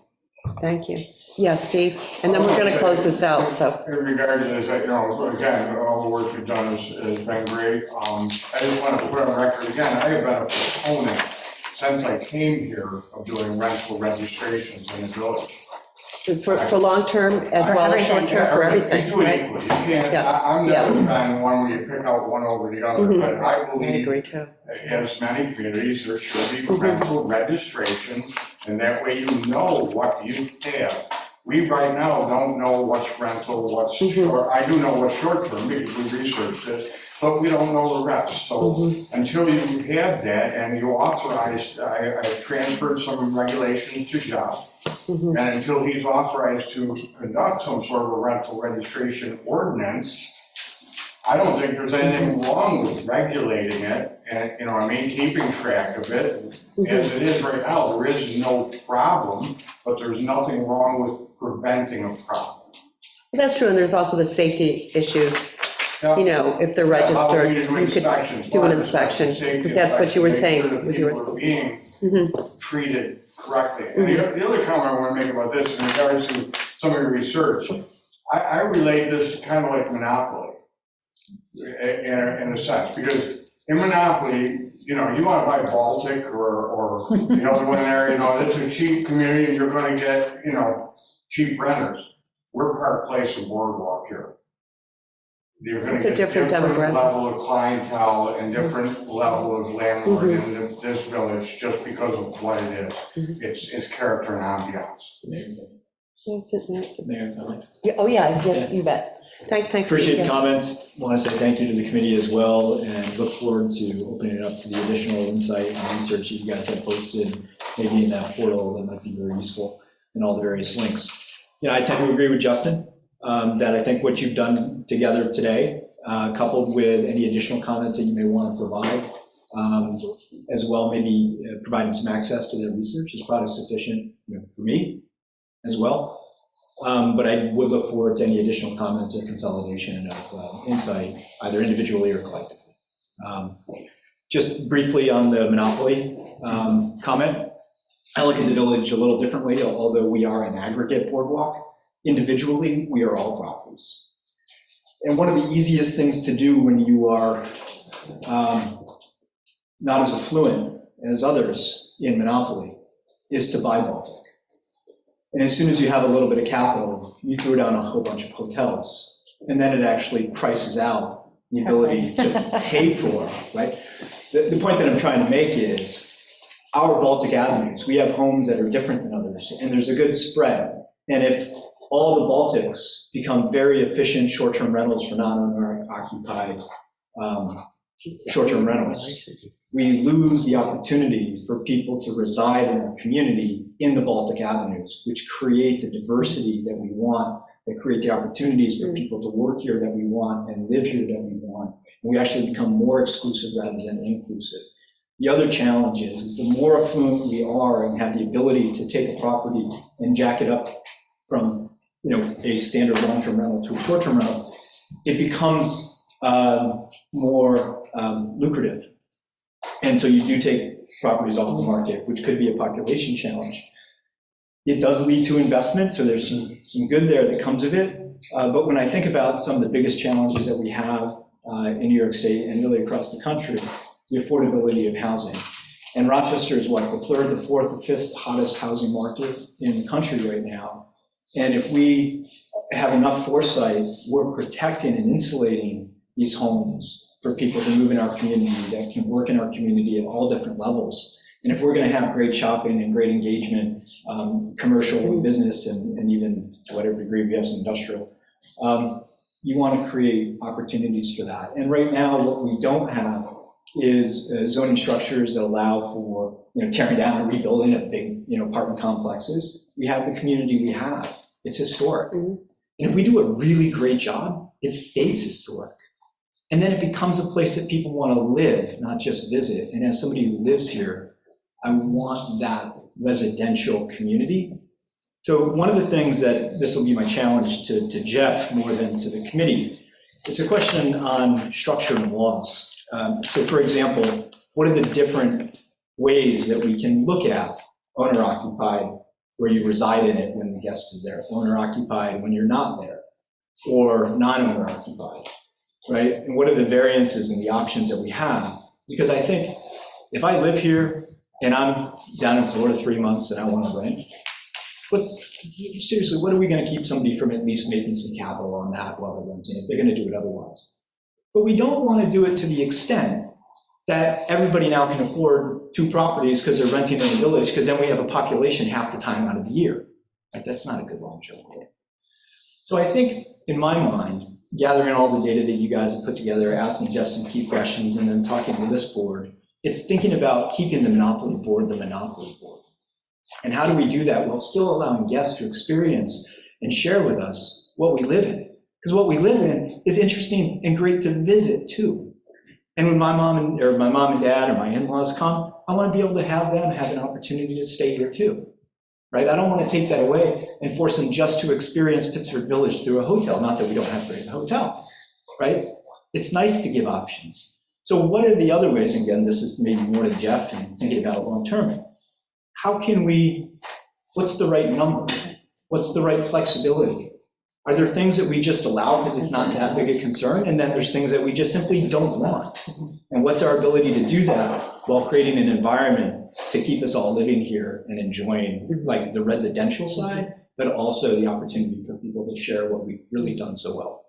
thank you. Yeah, Steve, and then we're going to close this out, so. In regard to this, again, all the work you've done has been great. I just want to put on record, again, I have been a proponent since I came here of doing rental registrations in the village. For long-term as well as short-term, for everything, Do it right? equally. You can't, I'm not the kind of one where you pick out one over the other, but I believe, agree too. as many communities, there should be rental registrations, and that way you know what you have. We right now don't know what's rental, what's short. I do know what's short-term because we researched it, but we don't know the rest. So until you have that and you authorized, I transferred some regulations to Josh. And until he's authorized to conduct some sort of a rental registration ordinance, I don't think there's anything wrong with regulating it, and, you know, I mean, keeping track of it. As it is right now, there is no problem, but there's nothing wrong with preventing a problem. That's true, and there's also the safety issues. You know, if they're registered, you could do an inspection, because that's what you were saying with yours. People are being treated correctly. And the other comment I want to make about this in regards to some of your research, I relate this to kind of like Monopoly in a sense, because in Monopoly, you know, you want to buy Baltic or you know, the one there, you know, it's a cheap community and you're going to get, you know, cheap renters. We're Park Place and Boardwalk here. You're going to get different level of clientele and different level of landlord in this village just because of what it is. It's character and ambiance. Oh, yeah, yes, you bet. Thanks. Appreciate the comments. Want to say thank you to the committee as well, and look forward to opening it up to the additional insight and research that you guys have posted, maybe in that portal that might be very useful, and all the various links. You know, I tend to agree with Justin that I think what you've done together today, coupled with any additional comments that you may want to provide, as well, maybe providing some access to their research is probably sufficient, you know, for me as well. But I would look forward to any additional comments or consolidation of insight, either individually or collectively. Just briefly on the Monopoly comment, I look at the village a little differently, although we are an aggregate boardwalk. Individually, we are all properties. And one of the easiest things to do when you are not as affluent as others in Monopoly is to buy Baltic. And as soon as you have a little bit of capital, you throw down a whole bunch of hotels, and then it actually prices out the ability to pay for, right? The point that I'm trying to make is our Baltic Avenues, we have homes that are different than others, and there's a good spread. And if all the Baltics become very efficient short-term rentals for non-owner occupied short-term rentals, we lose the opportunity for people to reside in our community in the Baltic Avenues, which create the diversity that we want, that create the opportunities for people to work here that we want and live here that we want. And we actually become more exclusive rather than inclusive. The other challenge is the more affluent we are and have the ability to take a property and jack it up from, you know, a standard long-term rental to a short-term rental, it becomes more lucrative. And so you do take properties off the market, which could be a population challenge. It does lead to investment, so there's some good there that comes of it. But when I think about some of the biggest challenges that we have in New York State and really across the country, the affordability of housing. And Rochester is what, the third, the fourth, the fifth hottest housing market in the country right now. And if we have enough foresight, we're protecting and insulating these homes for people to move in our community, that can work in our community at all different levels. And if we're going to have great shopping and great engagement, commercial, business, and even to whatever degree we have some industrial, you want to create opportunities for that. And right now, what we don't have is zoning structures that allow for, you know, tearing down and rebuilding of big, you know, apartment complexes. We have the community we have. It's historic. And if we do a really great job, it stays historic. And then it becomes a place that people want to live, not just visit. And as somebody who lives here, I want that residential community. So one of the things that, this will be my challenge to Jeff more than to the committee, it's a question on structure and laws. So for example, what are the different ways that we can look at owner occupied where you reside in it when the guest is there, owner occupied when you're not there, or non-owner occupied? Right? And what are the variances and the options that we have? Because I think if I live here and I'm down in Florida 3 months and I want to rent, seriously, what are we going to keep somebody from at least making some capital on that while they're renting if they're going to do it otherwise? But we don't want to do it to the extent that everybody now can afford 2 properties because they're renting in the village, because then we have a population half the time out of the year. Right? That's not a good long-term goal. So I think, in my mind, gathering all the data that you guys have put together, asking Jeff some key questions, and then talking to this board, is thinking about keeping the monopoly board the monopoly board. And how do we do that while still allowing guests to experience and share with us what we live in? Because what we live in is interesting and great to visit too. And when my mom and dad or my in-laws come, I want to be able to have them have an opportunity to stay here too, right? I don't want to take that away and force them just to experience Pittsburgh Village through a hotel, not that we don't have to have a hotel, right? It's nice to give options. So what are the other ways? And again, this is maybe more to Jeff and thinking about it long-term. How can we, what's the right number? What's the right flexibility? Are there things that we just allow because it's not that big a concern? And then there's things that we just simply don't want. And what's our ability to do that while creating an environment to keep us all living here and enjoying like the residential side, but also the opportunity for people to share what we've really done so well.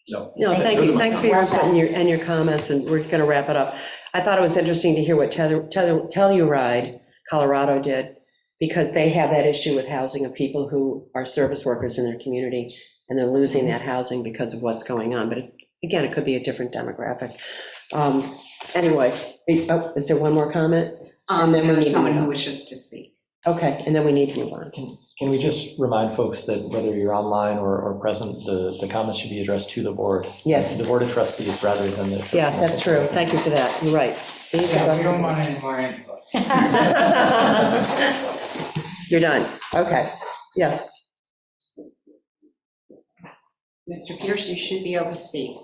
So, No, thank you. Thanks for your input and your comments, and we're going to wrap it up. I thought it was interesting to hear what Telluride, Colorado did, because they have that issue with housing of people who are service workers in their community, and they're losing that housing because of what's going on. But again, it could be a different demographic. Anyway, is there one more comment? And then we need someone who wishes to speak. Okay, and then we need to move on. Can we just remind folks that whether you're online or present, the comments should be addressed to the board? Yes. The Board of Trustees rather than the. Yes, that's true. Thank you for that. You're right. Yeah, we don't want any more input. You're done. Okay. Yes. Mr. Pierce, you should be able to speak.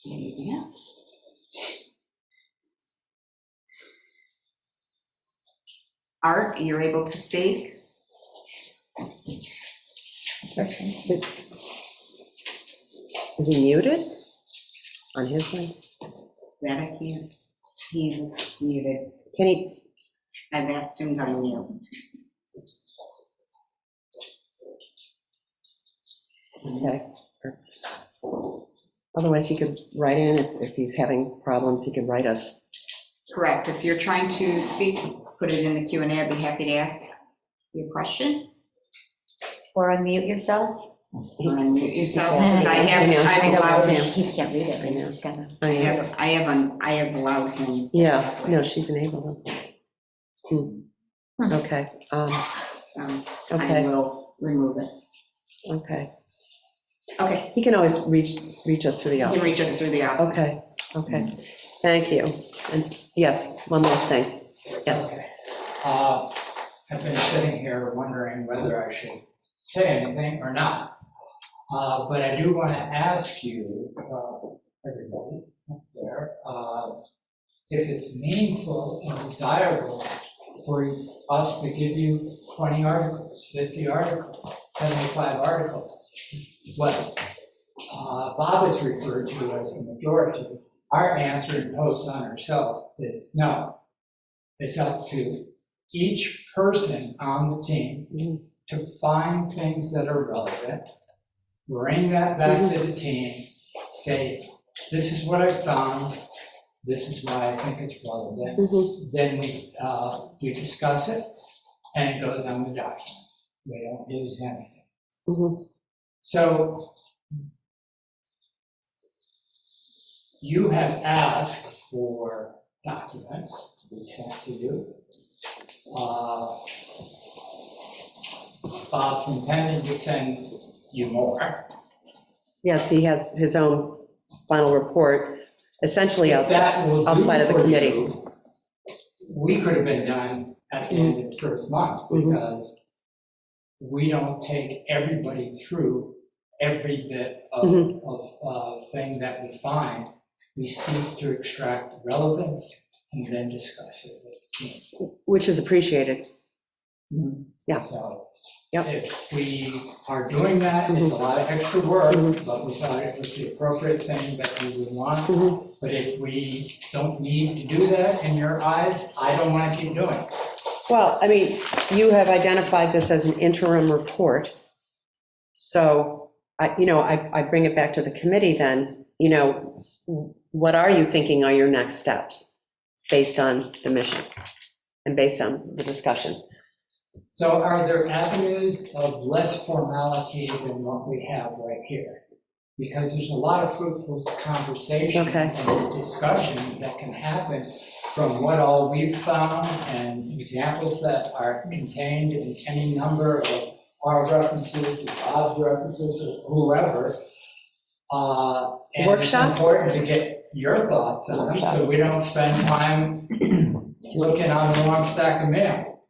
Yeah. Art, you're able to speak? Is he muted on his line? That he's muted. Can he? I've asked him to unmute. Okay. Otherwise, he could write in if he's having problems, he could write us. Correct. If you're trying to speak, put it in the Q&A. I'd be happy to ask your question. Or unmute yourself. Unmute yourself. I I've allowed him. He can't read it. I know. He's gotta- I have allowed him. Yeah, no, she's enabled him. Okay. I Okay. will remove it. Okay. Okay. He can always reach us through the You office. can reach us through the office. Okay, okay. Thank you. And yes, one last thing. Yes. Okay. I've been sitting here wondering whether I should say anything or not. But I do want to ask you, everybody up there, if it's meaningful and desirable for us to give you 20 articles, 50 articles, 75 articles. What Bob has referred to as the majority, our answer imposed on ourselves is no. It's up to each person on the team to find things that are relevant, bring that back to the team, say, this is what I found, this is why I think it's relevant. Then we discuss it, and it goes on the document. We don't lose anything. So you have asked for documents to be sent to you. Bob's intending to send you more. Yes, he has his own final report, essentially If that will do outside of the for committee. you, we could have been done at the end of the first month, because we don't take everybody through every bit of thing that we find. We seek to extract relevance and then discuss it with the team. Which is appreciated. Yeah. So Yep. if we are doing that, it's a lot of extra work, but we thought it was the appropriate thing that we would want. But if we don't need to do that in your eyes, I don't want to keep doing it. Well, I mean, you have identified this as an interim report. So, I bring it back to the committee then, what are you thinking are your next steps based on the mission and based on the discussion? So are there avenues of less formality than what we have right here? because there's a lot of fruitful conversation and discussion that can happen from what all we've found and examples that are contained in any number of our references, or Bob's references, or whoever. And Workshop? it's important to get your thoughts on them, so we don't spend time looking on the wrong stack of mail.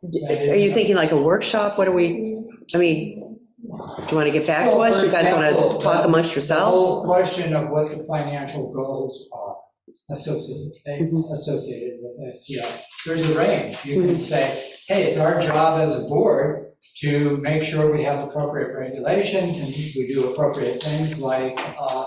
Are you thinking like a workshop? What do we, I mean, do you want to get back to us? You guys want to talk amongst The yourselves? whole question of what the financial goals are associated with STR. There's a range. You can say, hey, it's our job as a board to make sure we have appropriate regulations and we do appropriate things like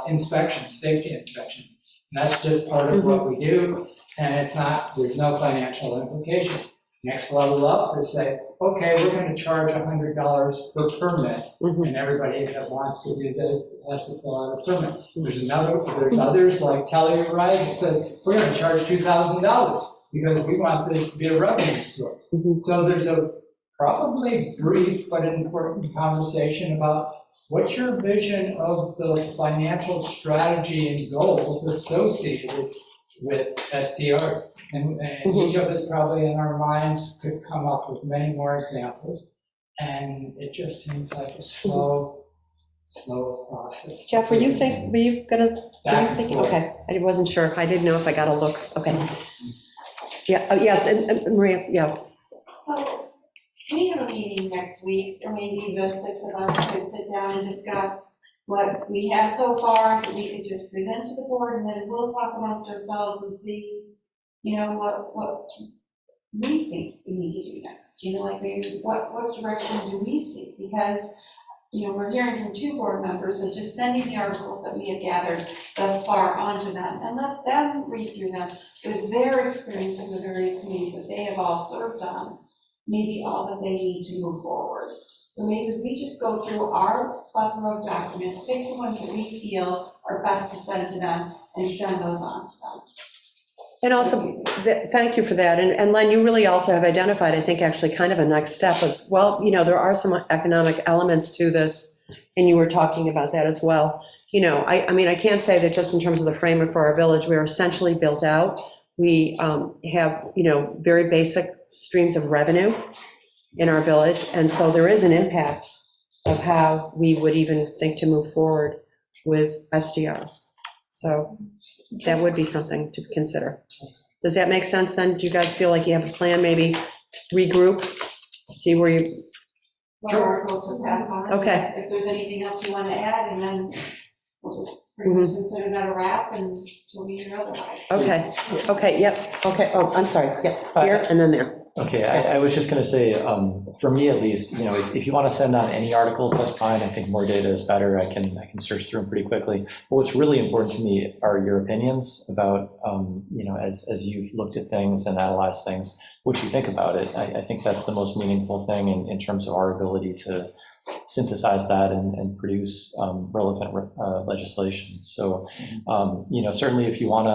inspection, safety inspection. And that's just part of what we do, and it's not, there's no financial implication. Next level up to say, okay, we're going to charge $100 per permit, and everybody that wants to do this has to fill out a permit. There's others like Telluride that says, we're going to charge $2,000 because we want this to be a revenue source. So there's a probably brief but important conversation about what's your vision of the financial strategy and goals associated with STRs. And each of us probably in our minds could come up with many more examples. And it just seems like a slow process. Jeff, were you thinking, okay, I wasn't sure. I didn't know if I got a look. Okay. Yeah, yes, and Maria, yeah. So we have a meeting next week, or maybe the 6 of us could sit down and discuss what we have so far, that we could just present to the board, and then we'll talk amongst ourselves and see, you know, what we think we need to do next. You know, like maybe what direction do we see? Because, you know, we're hearing from 2 board members and just sending the articles that we have gathered thus far onto them and let them read through them with their experience of the various committees that they have all served on, maybe all that they need to move forward. So maybe we just go through our plethora of documents, pick the ones that we feel are best to send to them and send those on to them. And also, thank you for that. And Len, you really also have identified, I think, actually kind of a next step of, well, you know, there are some economic elements to this, and you were talking about that as well. You know, I mean, I can't say that just in terms of the framework for our village, we are essentially built out. We have, you know, very basic streams of revenue in our village, and so there is an impact of how we would even think to move forward with SDRs. So that would be something to consider. Does that make sense then? Do you guys feel like you have a plan, maybe regroup, see where you? What articles to pass on. Okay. If there's anything else you want to add, and then we'll just pretty much consider that a wrap until we hear otherwise. Okay, yep, okay, oh, I'm sorry, yep, here and then there. Okay, I was just going to say, for me at least, you know, if you want to send on any articles, that's fine. I think more data is better. I can search through them pretty quickly. But what's really important to me are your opinions about, you know, as you've looked at things and analyzed things, what you think about it. I think that's the most meaningful thing in terms of our ability to synthesize that and produce relevant legislation. So, you know, certainly if you want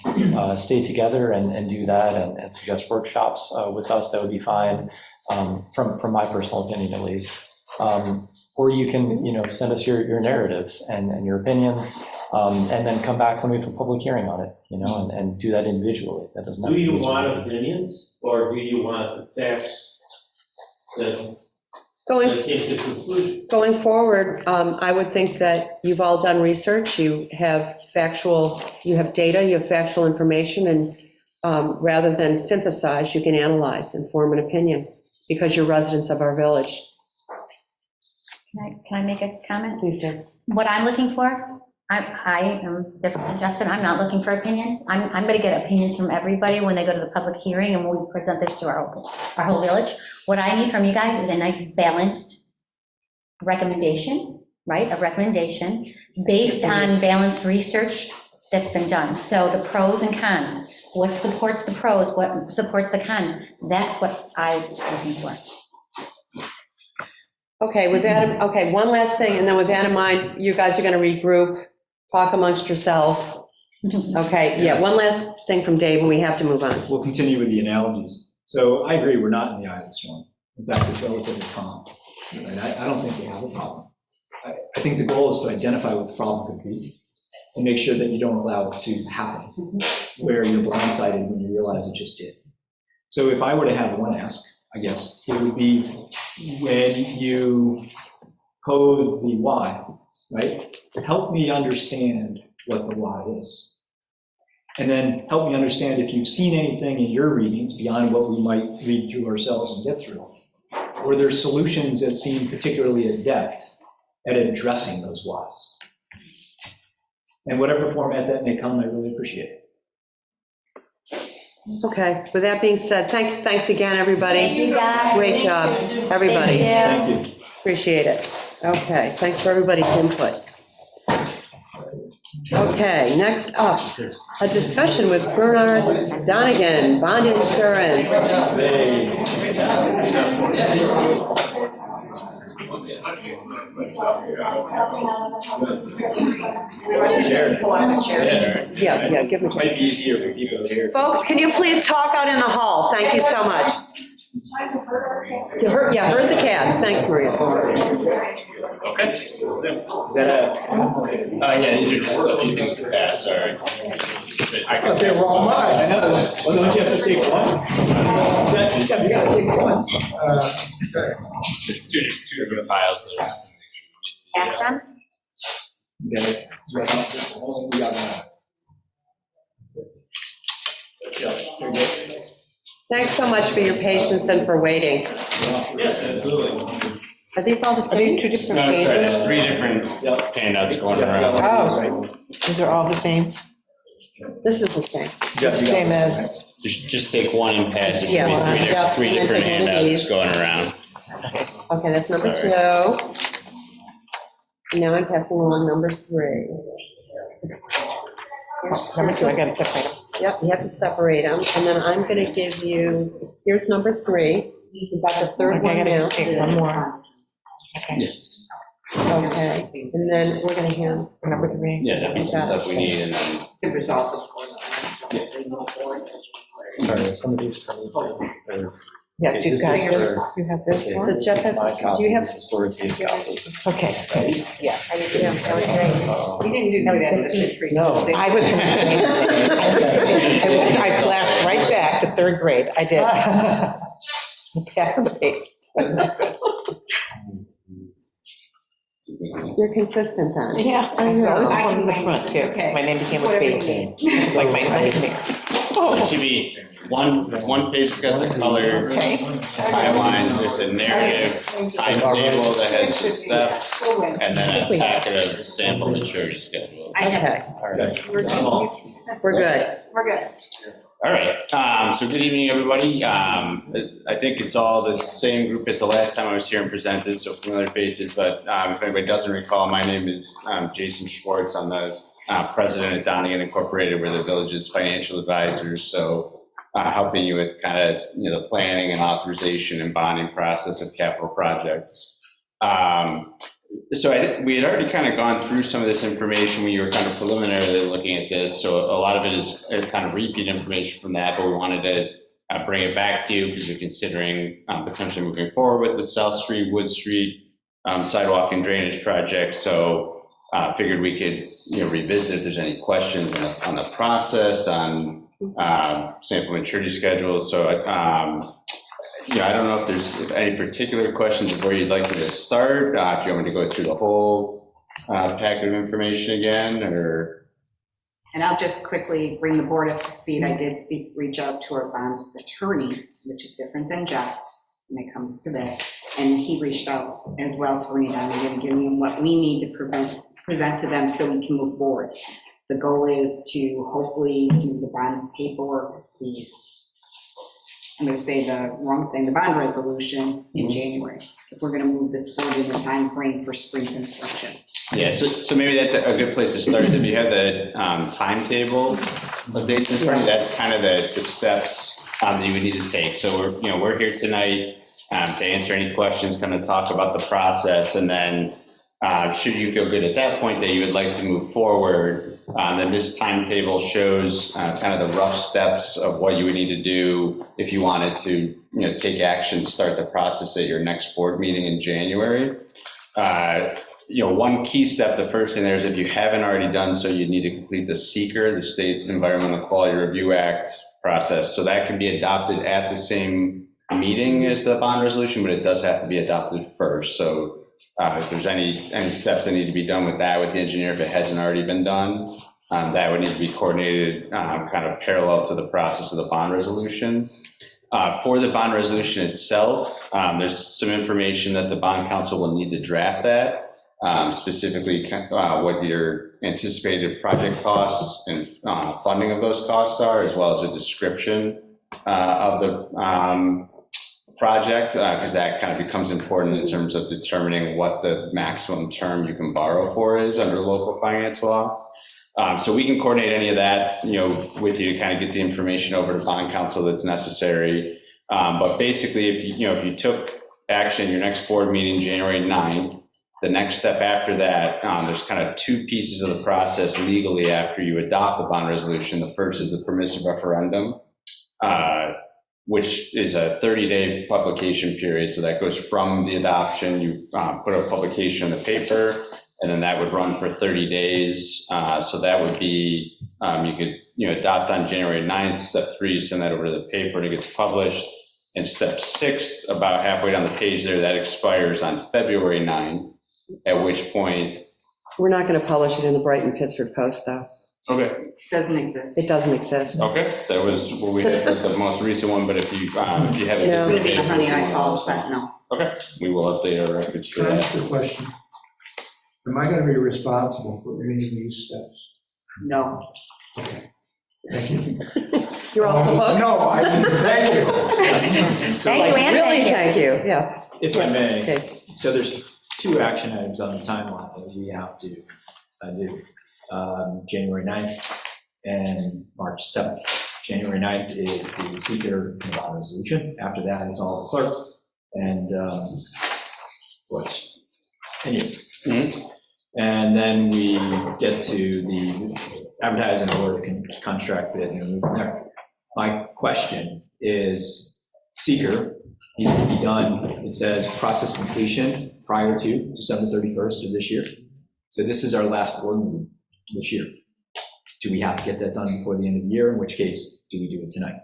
to stay together and do that and suggest workshops with us, that would be fine, from my personal opinion at least. Or you can, you know, send us your narratives and your opinions, and then come back when we have a public hearing on it, you know, and do that individually. That doesn't have Do to be you want opinions, or do you want the facts that Going forward, I would think that you've all done research, you have data, you have factual information, and rather than synthesize, you can analyze and form an opinion, because you're residents of our village. Can I make a comment? Please do. What I'm looking for, I am different than Justin. I'm not looking for opinions. I'm going to get opinions from everybody when they go to the public hearing and when we present this to our whole village. What I need from you guys is a nice balanced recommendation, right? A recommendation based on balanced research that's been done. So the pros and cons, what supports the pros, what supports the cons, that's what I'm looking for. Okay, with that, okay, one last thing, and then with that in mind, you guys are going to regroup, talk amongst yourselves. Okay, yeah, one last thing from Dave, and we have to move on. We'll continue with the analogies. So I agree, we're not in the eye of the storm. In fact, it's relatively calm. Right? I don't think we have a problem. I think the goal is to identify what the problem could be and make sure that you don't allow it to happen, where you're blindsided when you realize it just did. So if I were to have one ask, I guess, it would be when you pose the why, right? Help me understand what the why is. And then help me understand if you've seen anything in your readings beyond what we might read through ourselves and get through. Or there's solutions that seem particularly adept at addressing those whys. And whatever format that may come, I really appreciate it. Okay, with that being said, thanks again, everybody. Thank you, guys. Great job, everybody. Thank Thank you. Appreciate it. Okay, thanks for everybody's input. Okay, next up, a discussion with Bernard Donigan, bond insurance. Yeah, give me. It might be easier for people here. Folks, can you please talk out in the hall? Thank you so much. Yeah, herd the cats. Thanks, Maria. Okay. Is that Yeah, these are just a few things to pass, sorry. I thought they were all mine. I know. Well, don't you have to take one? You gotta take one. There's two different files there. Ask them. Okay. We got that. Yeah, very good. Thanks so much for your patience and for waiting. Yes, absolutely. Are these all the same? Two different No, pages? sorry, there's three different handouts going around. Oh, these are all the same? This is the same. Same as, Just take one and pass it. Yeah. Yeah. Three And then different take one of handouts these. going around. Okay, that's number Sorry. 2. And now I'm passing along number 3. number 2, I gotta separate them. Yep, you have to separate them. And then I'm going to give you, here's number 3. You've got the third Okay, I one now. gotta take one more. Okay. Yes. Okay, and then we're going to hand. Number 3. Yeah, that'd be some stuff we need and then. To resolve this one. Sorry, some of these permits are. Yeah, you This got is yours, for- you have this one? Does Jeff have, My copy, do you have? this is for Dave's copy. Okay, yeah. That was great. You didn't do that in this history. No. I was gonna say, I flashed right back to 3rd grade, I did. Pass the page. You're consistent then. Yeah, I know. I on the front too. Okay. My name became a Whatever you page. need. It's like my nightmare. So it should be one page that's got the colors, Okay. timelines, there's a narrative, timetable that has the steps, and then a packet of sample maturity schedule. Okay, we're good. We're good. All right, so good evening, everybody. I think it's all the same group as the last time I was here and presented, so familiar faces, but if anybody doesn't recall, my name is Jason Schwartz. I'm the president of Donigan Incorporated. We're the village's financial advisors, so helping you with kind of, the planning and authorization and bonding process of capital projects. So I think we had already kind of gone through some of this information when you were kind of preliminarily looking at this. So a lot of it is kind of repeat information from that, but we wanted to bring it back to you because you're considering potentially moving forward with the South Street, Wood Street sidewalk and drainage project. So figured we could, revisit if there's any questions on the process, on sample maturity schedules. So I don't know if there's any particular questions of where you'd like me to start, if you want me to go through the whole packet of information again, or. And I'll just quickly bring the board up to speed. I did reach out to our bond attorney, which is different than Jeff when it comes to this. And he reached out as well to Rita and giving them what we need to present to them so we can move forward. The goal is to hopefully do the bond paperwork, I'm going to say the wrong thing, the bond resolution in January, if we're going to move this forward in the time frame for spring construction. Yeah, so maybe that's a good place to start, is if you have the timetable of dates in front of you, that's kind of the steps that you would need to take. So we're here tonight to answer any questions, kind of talk about the process, and then should you feel good at that point that you would like to move forward, then this timetable shows kind of the rough steps of what you would need to do if you wanted to take action to start the process at your next board meeting in January. one key step, the first thing there is if you haven't already done so, you need to complete the SEQR, the State Environmental Quality Review Act process. So that can be adopted at the same meeting as the bond resolution, but it does have to be adopted first. So if there's any steps that need to be done with that with the engineer, if it hasn't already been done, that would need to be coordinated kind of parallel to the process of the bond resolution. For the bond resolution itself, there's some information that the bond council will need to draft that. Specifically what your anticipated project costs and funding of those costs are, as well as a description of the project, because that kind of becomes important in terms of determining what the maximum term you can borrow for is under local finance law. So we can coordinate any of that, with you to kind of get the information over to bond council that's necessary. But basically, if you took action your next board meeting, January 9th, the next step after that, there's kind of two pieces of the process legally after you adopt the bond resolution. The first is the permissive referendum, which is a 30-day publication period. So that goes from the adoption, you put a publication in the paper, and then that would run for 30 days. So that would be, you could adopt on January 9th. Step 3, you send that over to the paper and it gets published. And step 6, about halfway down the page there, that expires on February 9th. At which point, We're not going to publish it in the Brighton Pittsford Post, though. okay, Doesn't exist. It doesn't exist. okay, that was what we did for the most recent one, but if you have it. It's going to be the Honey I Falls Sentinel. Okay, we will update our records for Can I that. ask you a question? Am I going to be responsible for any of these steps? No. Okay, thank you. You're off the hook? No, I mean, thank you. Thank you, and Really, thank you. thank you, yeah. If I may, Okay. so there's 2 action items on the timeline that we have to do. January 9th and March 7th. January 9th is the seeker and bond resolution. After that is all the clerk and and then we get to the advertising order contract bid and move from there. My question is, seeker needs to be done, it says process completion prior to December 31st of this year. So this is our last board meeting this year. Do we have to get that done before the end of the year? In which case, do we do it tonight?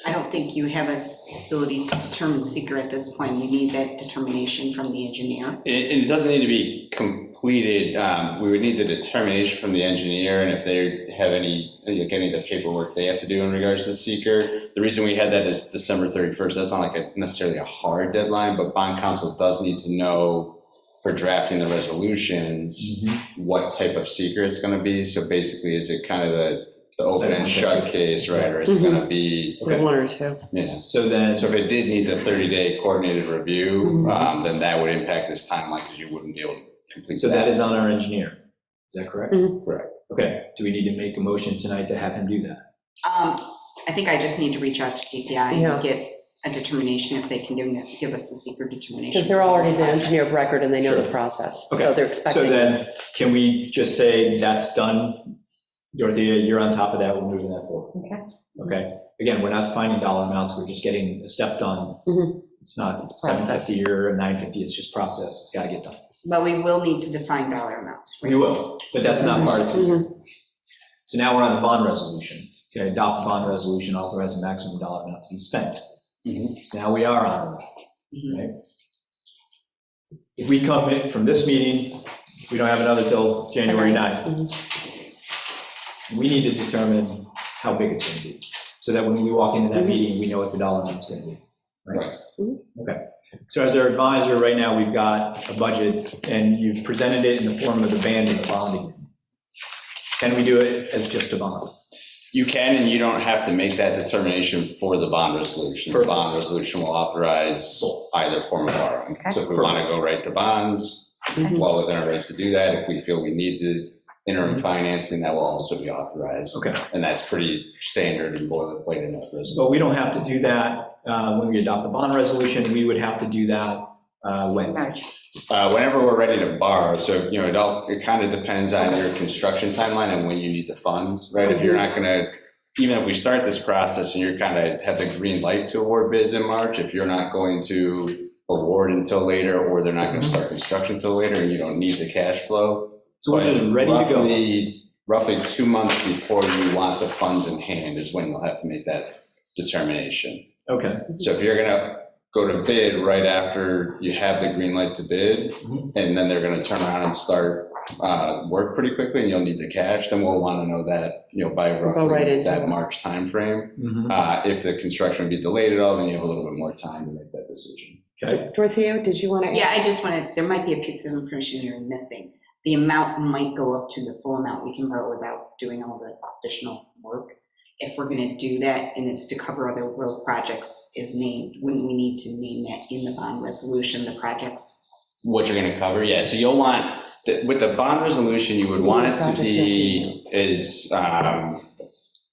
I don't think you have a ability to determine seeker at this point. We need that determination from the engineer. It doesn't need to be completed. We would need the determination from the engineer, and if they have any of the paperwork they have to do in regards to the seeker. The reason we had that is December 31st. That's not like necessarily a hard deadline, but bond council does need to know for drafting the resolutions what type of seeker it's going to be. So basically, is it kind of the open and shut case, right? Or is it going to be One or two. Yeah. So if it did need the 30-day coordinated review, then that would impact this timeline because you wouldn't be able to complete. So that is on our engineer. Is that correct? Correct. Okay. Do we need to make a motion tonight to have him do that? I think I just need to reach out to DPI Yeah. and get a determination if they can give us the secret determination. Because they're already the engineer of record and they know Sure. the process. Okay. So they're expecting So then, this. can we just say that's done? Dorothea, you're on top of that, we're moving that forward. Okay. Okay, again, we're not finding dollar amounts, we're just getting a step done. It's not process. 750 or 950, it's just process, it's got to get done. But we will need to define dollar amounts. right? We will, but that's not part of the So now we're on the bond resolution. Okay, adopt the bond resolution, authorize the maximum dollar amount to be spent. So now we are on it. Okay? If we come in from this meeting, we don't have another till January 9th. We need to determine how big it's going to be, so that when we walk into that meeting, we know what the dollar amount's going to be. Right? Okay. So as our advisor, right now, we've got a budget, and you've presented it in the form of the band and the bonding. Can we do it as just a bond? You can, and you don't have to make that determination for the bond resolution. The bond resolution will authorize either form of borrowing. So if we want to go write the bonds, well within our rights to do that. If we feel we need the interim financing, that will also be authorized. Okay. And that's pretty standard and boilerplate in that resolution. But we don't have to do that when we adopt the bond resolution. We would have to do that when? Whenever we're ready to borrow. So, it kind of depends on your construction timeline and when you need the funds, right? If you're not going to, even if we start this process and you're kind of have the green light to award bids in March, if you're not going to award until later, or they're not going to start construction until later, and you don't need the cash flow. So we're just ready to go. Roughly 2 months before you want the funds in hand is when you'll have to make that determination. Okay. So if you're gonna go to bid right after you have the green light to bid, and then they're gonna turn around and start work pretty quickly, and you'll need the cash, then we'll wanna know that, by roughly that March timeframe. If the construction would be delayed at all, then you have a little bit more time to make that decision. Okay. Dorothea, did you want to? Yeah, I just wanted, there might be a piece of information you're missing. The amount might go up to the full amount we can borrow without doing all the additional work. If we're going to do that and it's to cover other road projects is named, wouldn't we need to name that in the bond resolution, the projects? What you're gonna cover, yeah, so you'll want, with the bond resolution, you would want it to be as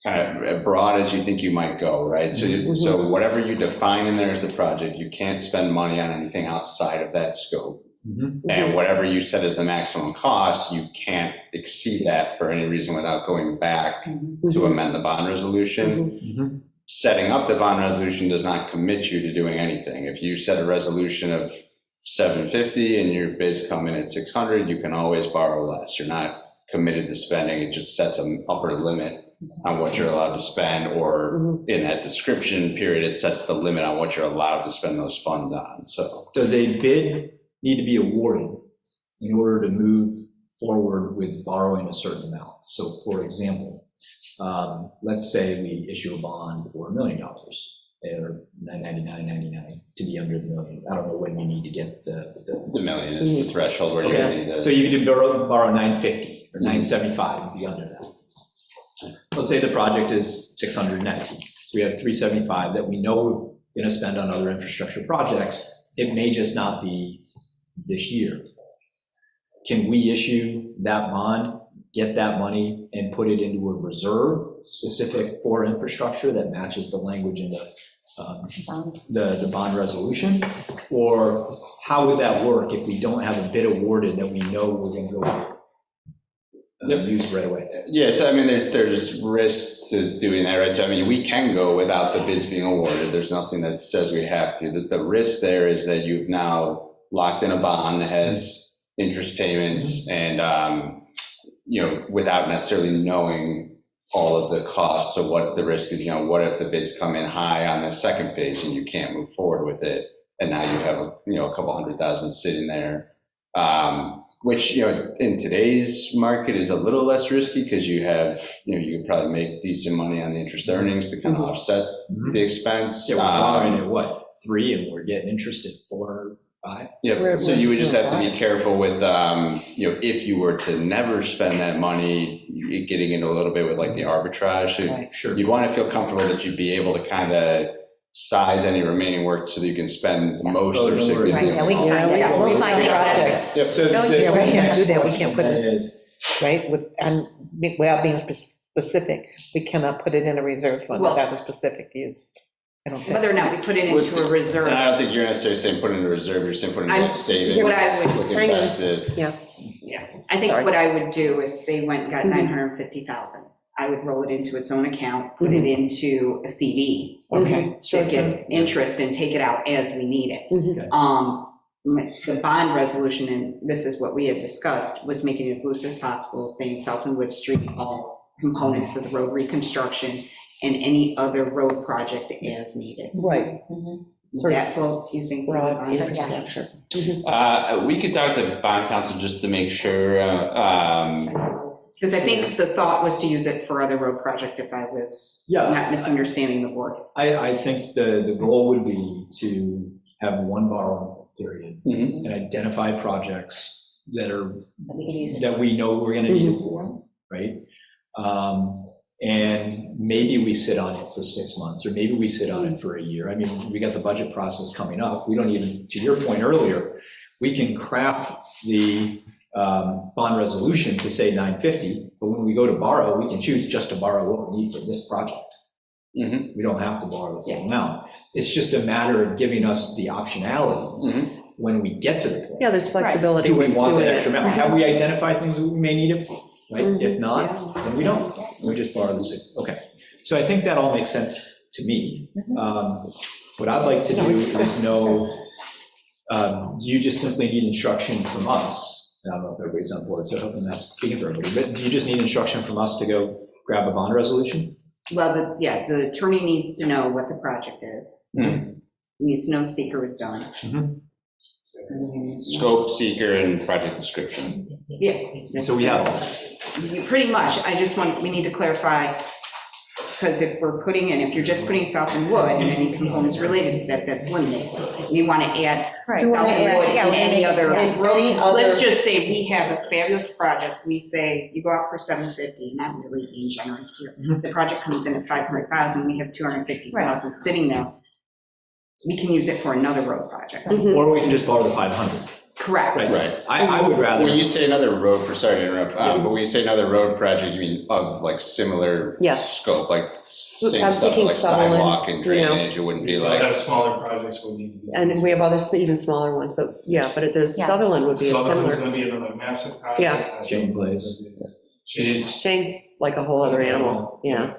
kind of broad as you think you might go, right? So whatever you define in there as the project, you can't spend money on anything outside of that scope. And whatever you set as the maximum cost, you can't exceed that for any reason without going back to amend the bond resolution. Setting up the bond resolution does not commit you to doing anything. If you set a resolution of 750 and your bids come in at 600, you can always borrow less. You're not committed to spending. It just sets an upper limit on what you're allowed to spend, or in that description period, it sets the limit on what you're allowed to spend those funds on. So does a bid need to be awarded in order to move forward with borrowing a certain amount? So for example, let's say we issue a bond for $1 million, or $999.99 to be under the million. I don't know when you need to get the million is the threshold where you need to. So you could borrow 950 or 975 and be under that. Let's say the project is 690. So we have 375 that we know we're going to spend on other infrastructure projects. It may just not be this year. Can we issue that bond, get that money, and put it into a reserve specific for infrastructure that matches the language in the bond resolution? Or how would that work if we don't have a bid awarded that we know we're going to go use right away? Yeah, so I mean, there's risk to doing that, right? So I mean, we can go without the bids being awarded. There's nothing that says we have to. The risk there is that you've now locked in a bond that has interest payments and, without necessarily knowing all of the costs of what the risk is. What if the bids come in high on the second phase and you can't move forward with it? And now you have a couple 100,000 sitting there, which, in today's market is a little less risky because you have, you can probably make decent money on the interest earnings to kind of offset the expense. Yeah, we're borrowing at what, 3, and we're getting interest at 4 or 5? Yeah, so you would just have to be careful with, if you were to never spend that money, getting into a little bit with like the arbitrage. So Sure. You'd want to feel comfortable that you'd be able to kind of size any remaining work so that you can spend most or significant. Right, yeah, we can find it out. We'll find it out. Yep. So Yeah, we can't do that, we can't put that it, is, right, and without being specific, we cannot put it in a reserve fund Well- without a specific use. I don't think. Whether or not we put it into a reserve. And I don't think you're necessarily saying put it in a reserve, you're saying put it in like savings, what I would- like invested. Yeah, I think what I would do if they went and got 950,000, I would roll it into its own account, put it into a CD. Okay. To get interest and take it out as we need it. Okay. The bond resolution, and this is what we had discussed, was making it as loose as possible, saying South and Wood Street, all components of the road reconstruction, and any other road project as needed. Right. Is that full, you think? Broad Yes. infrastructure. We could talk to bond counsel just to make sure. Because I think the thought was to use it for other road project if I was not misunderstanding the board. I think the goal would be to have one borrowing period and identify projects that we know we're going to need it for, right? And maybe we sit on it for 6 months, or maybe we sit on it for a year. I mean, we got the budget process coming up. We don't even, to your point earlier, we can craft the bond resolution to say 950, but when we go to borrow, we can choose just to borrow what we need for this project. We don't have to borrow the full amount. It's just a matter of giving us the optionality when we get to the point. Yeah, there's flexibility. Do we with want doing that it. extra amount? Have we identified things that we may need it for? Right? If not, then we don't. We just borrow the six. Okay. So I think that all makes sense to me. What I'd like to do is know Do you just simply need instruction from us? I don't know if everybody's on board, so I hope I'm not speaking for everybody, but do you just need instruction from us to go grab a bond resolution? Well, the attorney needs to know what the project is. He needs to know the seeker is done. Scope, seeker, and project description. Yeah. So we have all that. Pretty much, we need to clarify, because if we're putting in, if you're just putting South and Wood and any components related to that, that's limited. We want to add Right. South and Wood and any other road. other- Let's just say we have a fabulous project, we say you go out for 750, not really being generous here. The project comes in at 500,000, we have 250,000 sitting there. We can use it for another road project. Or we can just borrow the 500. Correct. Right. I would rather. When you say another road, sorry to interrupt, but when you say another road project, you mean of like similar scope, like same I'm stuff, thinking like Sutherland, sidewalk and drainage, it wouldn't be So like. have smaller projects would need to be. And we have other, even smaller ones, but there's, Yes. Sutherland would be a Sutherland's similar. gonna be another massive project. Yeah. Jane Place. Shane's like a whole other animal, yeah.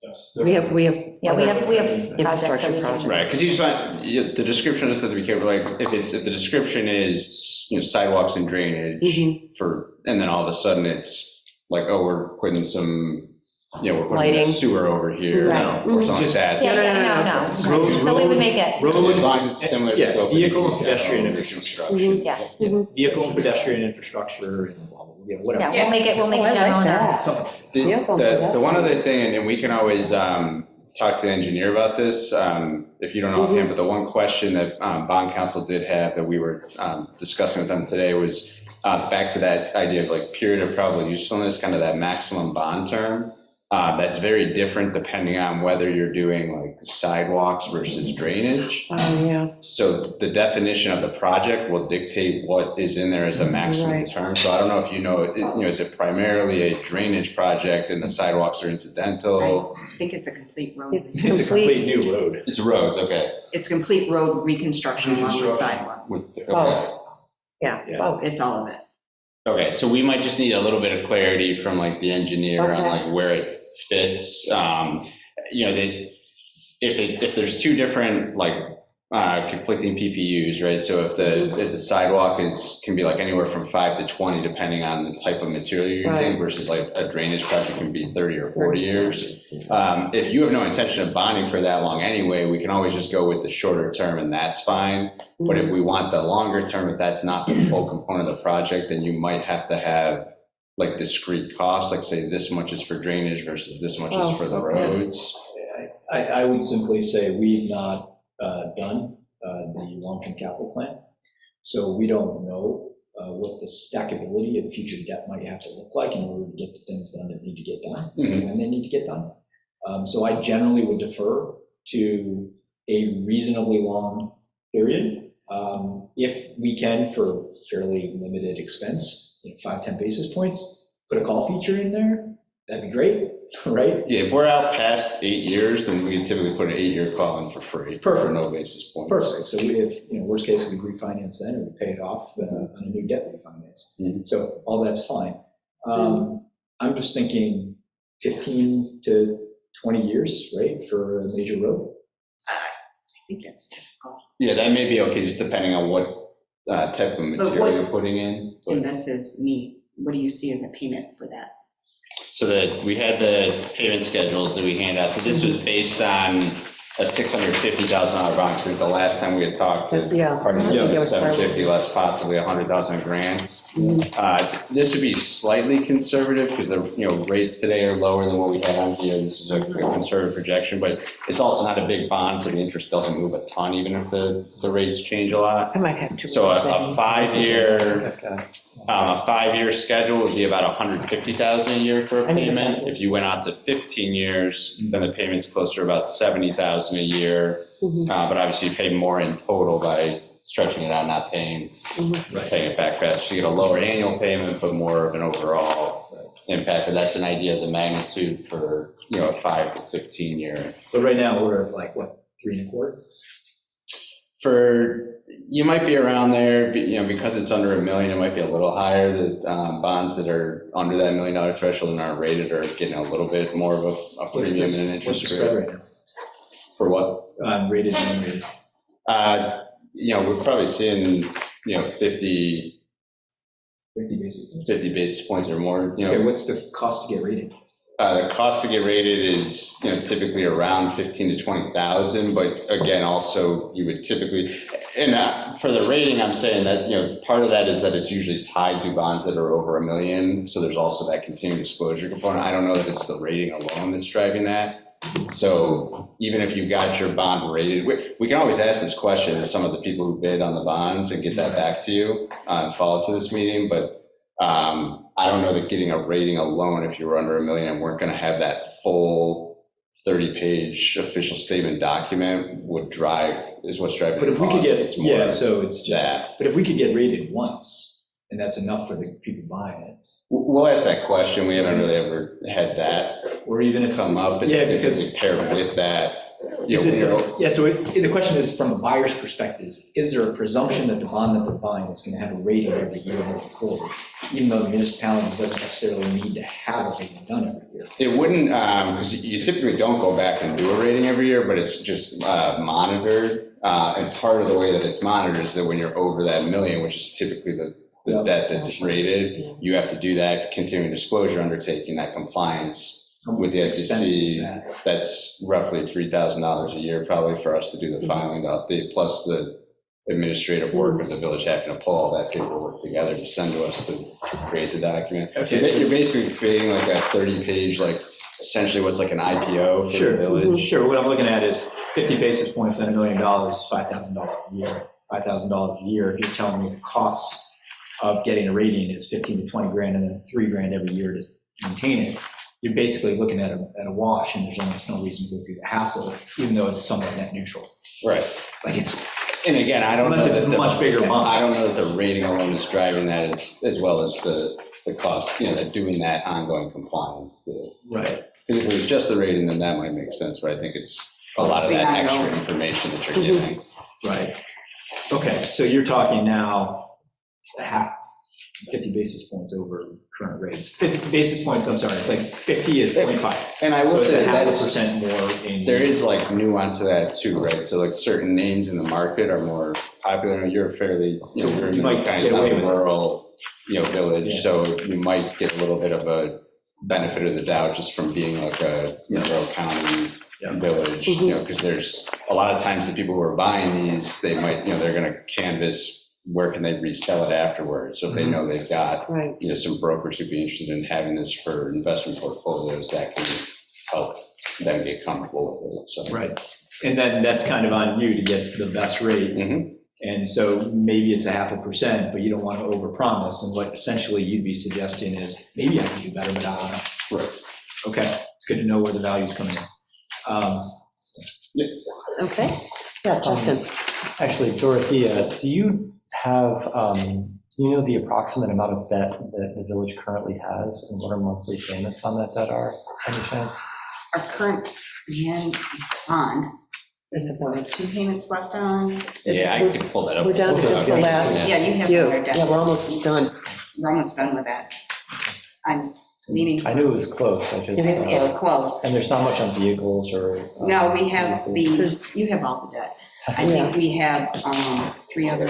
Yes. We have. Yeah, we have projects that Infrastructure we can. projects. Right, because you just want, the description, just have to be careful, like, if the description is, sidewalks and drainage and then all of a sudden it's like, oh, we're putting some, we're putting a Lighting. sewer over here, Right. or something like that. Yeah, no. So we would make it. As long as it's similar Yeah, scope. vehicle and pedestrian infrastructure. Yeah. Vehicle and pedestrian infrastructure, and whatever. Yeah, we'll make it general now. The one other thing, and we can always talk to the engineer about this, if you don't know offhand, but the one question that bond counsel did have that we were discussing with them today was back to that idea of like period of probable usefulness, kind of that maximum bond term. That's very different depending on whether you're doing like sidewalks versus drainage. Oh, yeah. So the definition of the project will dictate what is in there as a maximum term. So I don't know if you know, is it primarily a drainage project and the sidewalks are incidental? I think it's a complete road. It's It's a complete new road. It's roads, okay. It's complete road reconstruction along the sidewalk. Okay. Yeah. Oh, it's all of it. Okay, so we might just need a little bit of clarity from like the engineer on like where it fits. If there's two different like conflicting PPUs, right? So if the sidewalk can be like anywhere from 5 to 20, depending on the type of material you're using, versus like a drainage project can be 30 or 40 years. If you have no intention of bonding for that long anyway, we can always just go with the shorter term and that's fine. But if we want the longer term, if that's not the full component of the project, then you might have to have like discrete costs, like say this much is for drainage versus this much is for the roads. I would simply say we've not done the long-term capital plan. So we don't know what the stackability of future debt might have to look like in order to get the things done that need to get done, when they need to get done. So I generally would defer to a reasonably long period. If we can, for fairly limited expense, 5-10 basis points, put a call feature in there, that'd be great, right? Yeah, if we're out past 8 years, then we typically put an 8-year call in for free. Perfect. For no basis points. Perfect. So if, worst case, we refinance then, or we pay it off on a new debt refinance. So all that's fine. I'm just thinking 15 to 20 years, right, for a major road? I think that's difficult. Yeah, that may be okay, just depending on what type of material you're putting in. And this is me. What do you see as a payment for that? So that we had the payment schedules that we hand out. So this was based on a $650,000 bond. I think the last time we had talked, part of it was 750 less possibly 100,000 grants. This would be slightly conservative because the rates today are lower than what we had on here. This is a conservative projection, but it's also not a big bond, so the interest doesn't move a ton, even if the rates change a lot. I might have to. So a 5-year schedule would be about 150,000 a year for a payment. If you went out to 15 years, then the payment's closer to about 70,000 a year. But obviously you pay more in total by stretching it out, not paying it back fast. So you get a lower annual payment, but more of an overall impact. But that's an idea of the magnitude for a 5 to 15 year. But right now we're at like what, 3.25? You might be around there, because it's under $1 million, it might be a little higher. The bonds that are under that $1 million threshold and aren't rated are getting a little bit more of a premium and an interest rate. What's the spread right now? For what? Rated and unrated. we're probably seeing, 50 50 basis points or more, Okay, what's the cost to get rated? The cost to get rated is, typically around 15 to 20,000, but again, also you would typically, and for the rating, I'm saying that, part of that is that it's usually tied to bonds that are over $1 million, so there's also that continuing disclosure component. I don't know that it's the rating alone that's driving that. So even if you got your bond rated, we can always ask this question to some of the people who bid on the bonds and get that back to you, follow to this meeting, but I don't know that getting a rating alone, if you were under $1 million and weren't going to have that full 30-page official statement document is what's driving But the if we could cost. get, It's more yeah, so it's just, that. but if we could get rated once, and that's enough for the people buying it. We'll ask that question. We haven't really ever had that or even if come up. It's yeah, typically because paired with that. Is it, yeah, so the question is, from a buyer's perspective, is there a presumption that the bond that they're buying is going to have a rating every year moving forward, even though the municipality doesn't necessarily need to have a rating done every year? It wouldn't, because you typically don't go back and do a rating every year, but it's just monitored. And part of the way that it's monitored is that when you're over that $1 million, which is typically the debt that's rated, you have to do that continuing disclosure undertaking, that compliance with the SEC. That's roughly $3,000 a year probably for us to do the filing to update, plus the administrative work of the village having to pull all that paperwork together to send to us to create the document. Okay. You're basically creating like a 30-page, like essentially what's like an IPO for the village. Sure, what I'm looking at is 50 basis points on $1 million is $5,000 a year. $5,000 a year, if you're telling me the cost of getting a rating is 15 to 20 grand and then $3,000 every year to maintain it, you're basically looking at a wash, and there's almost no reason to go through the hassle, even though it's somewhat net neutral. Right. Like it's, and again, I don't know unless it's a much bigger amount. I don't know that the rating alone is driving that as well as the cost, that doing that ongoing compliance. Right. Because if it was just the rating, then that might make sense, but I think it's a lot of that extra information that you're giving. Right. Okay, so you're talking now 50 basis points over current rates. 50 basis points, I'm sorry, it's like 50 is 0.5. And I will say that's 0.5% more in. There is like nuance to that too, right? So like certain names in the market are more popular. You're fairly, you're in the kind of rural, village, so you might get a little bit of a benefit of the doubt just from being like a Monroe County village, because there's a lot of times the people who are buying these, they might, they're going to canvas where can they resell it afterwards. So if they know they've got, some brokers who'd be interested in having this for investment portfolios, that can help them get comfortable with it. So. Right. And then that's kind of on you to get the best rate. And so maybe it's 0.5%, but you don't want to overpromise. And what essentially you'd be suggesting is maybe I can do better, but I don't know. Right. Okay. It's good to know where the value's coming in. Okay. Yeah, Justin. Actually, Dorothea, do you know the approximate amount of debt that the village currently has and what our monthly payments on that debt are, any chance? Our current bond, it's about 2 payments left on. Yeah, I could pull that up. We're down to just the last Yeah, you have few. another debt. Yeah, we're almost done. We're almost done with that. I'm leaning. I knew it was close. It's close. And there's not much on vehicles or. No, we have you have all the debt. I think we have 3 other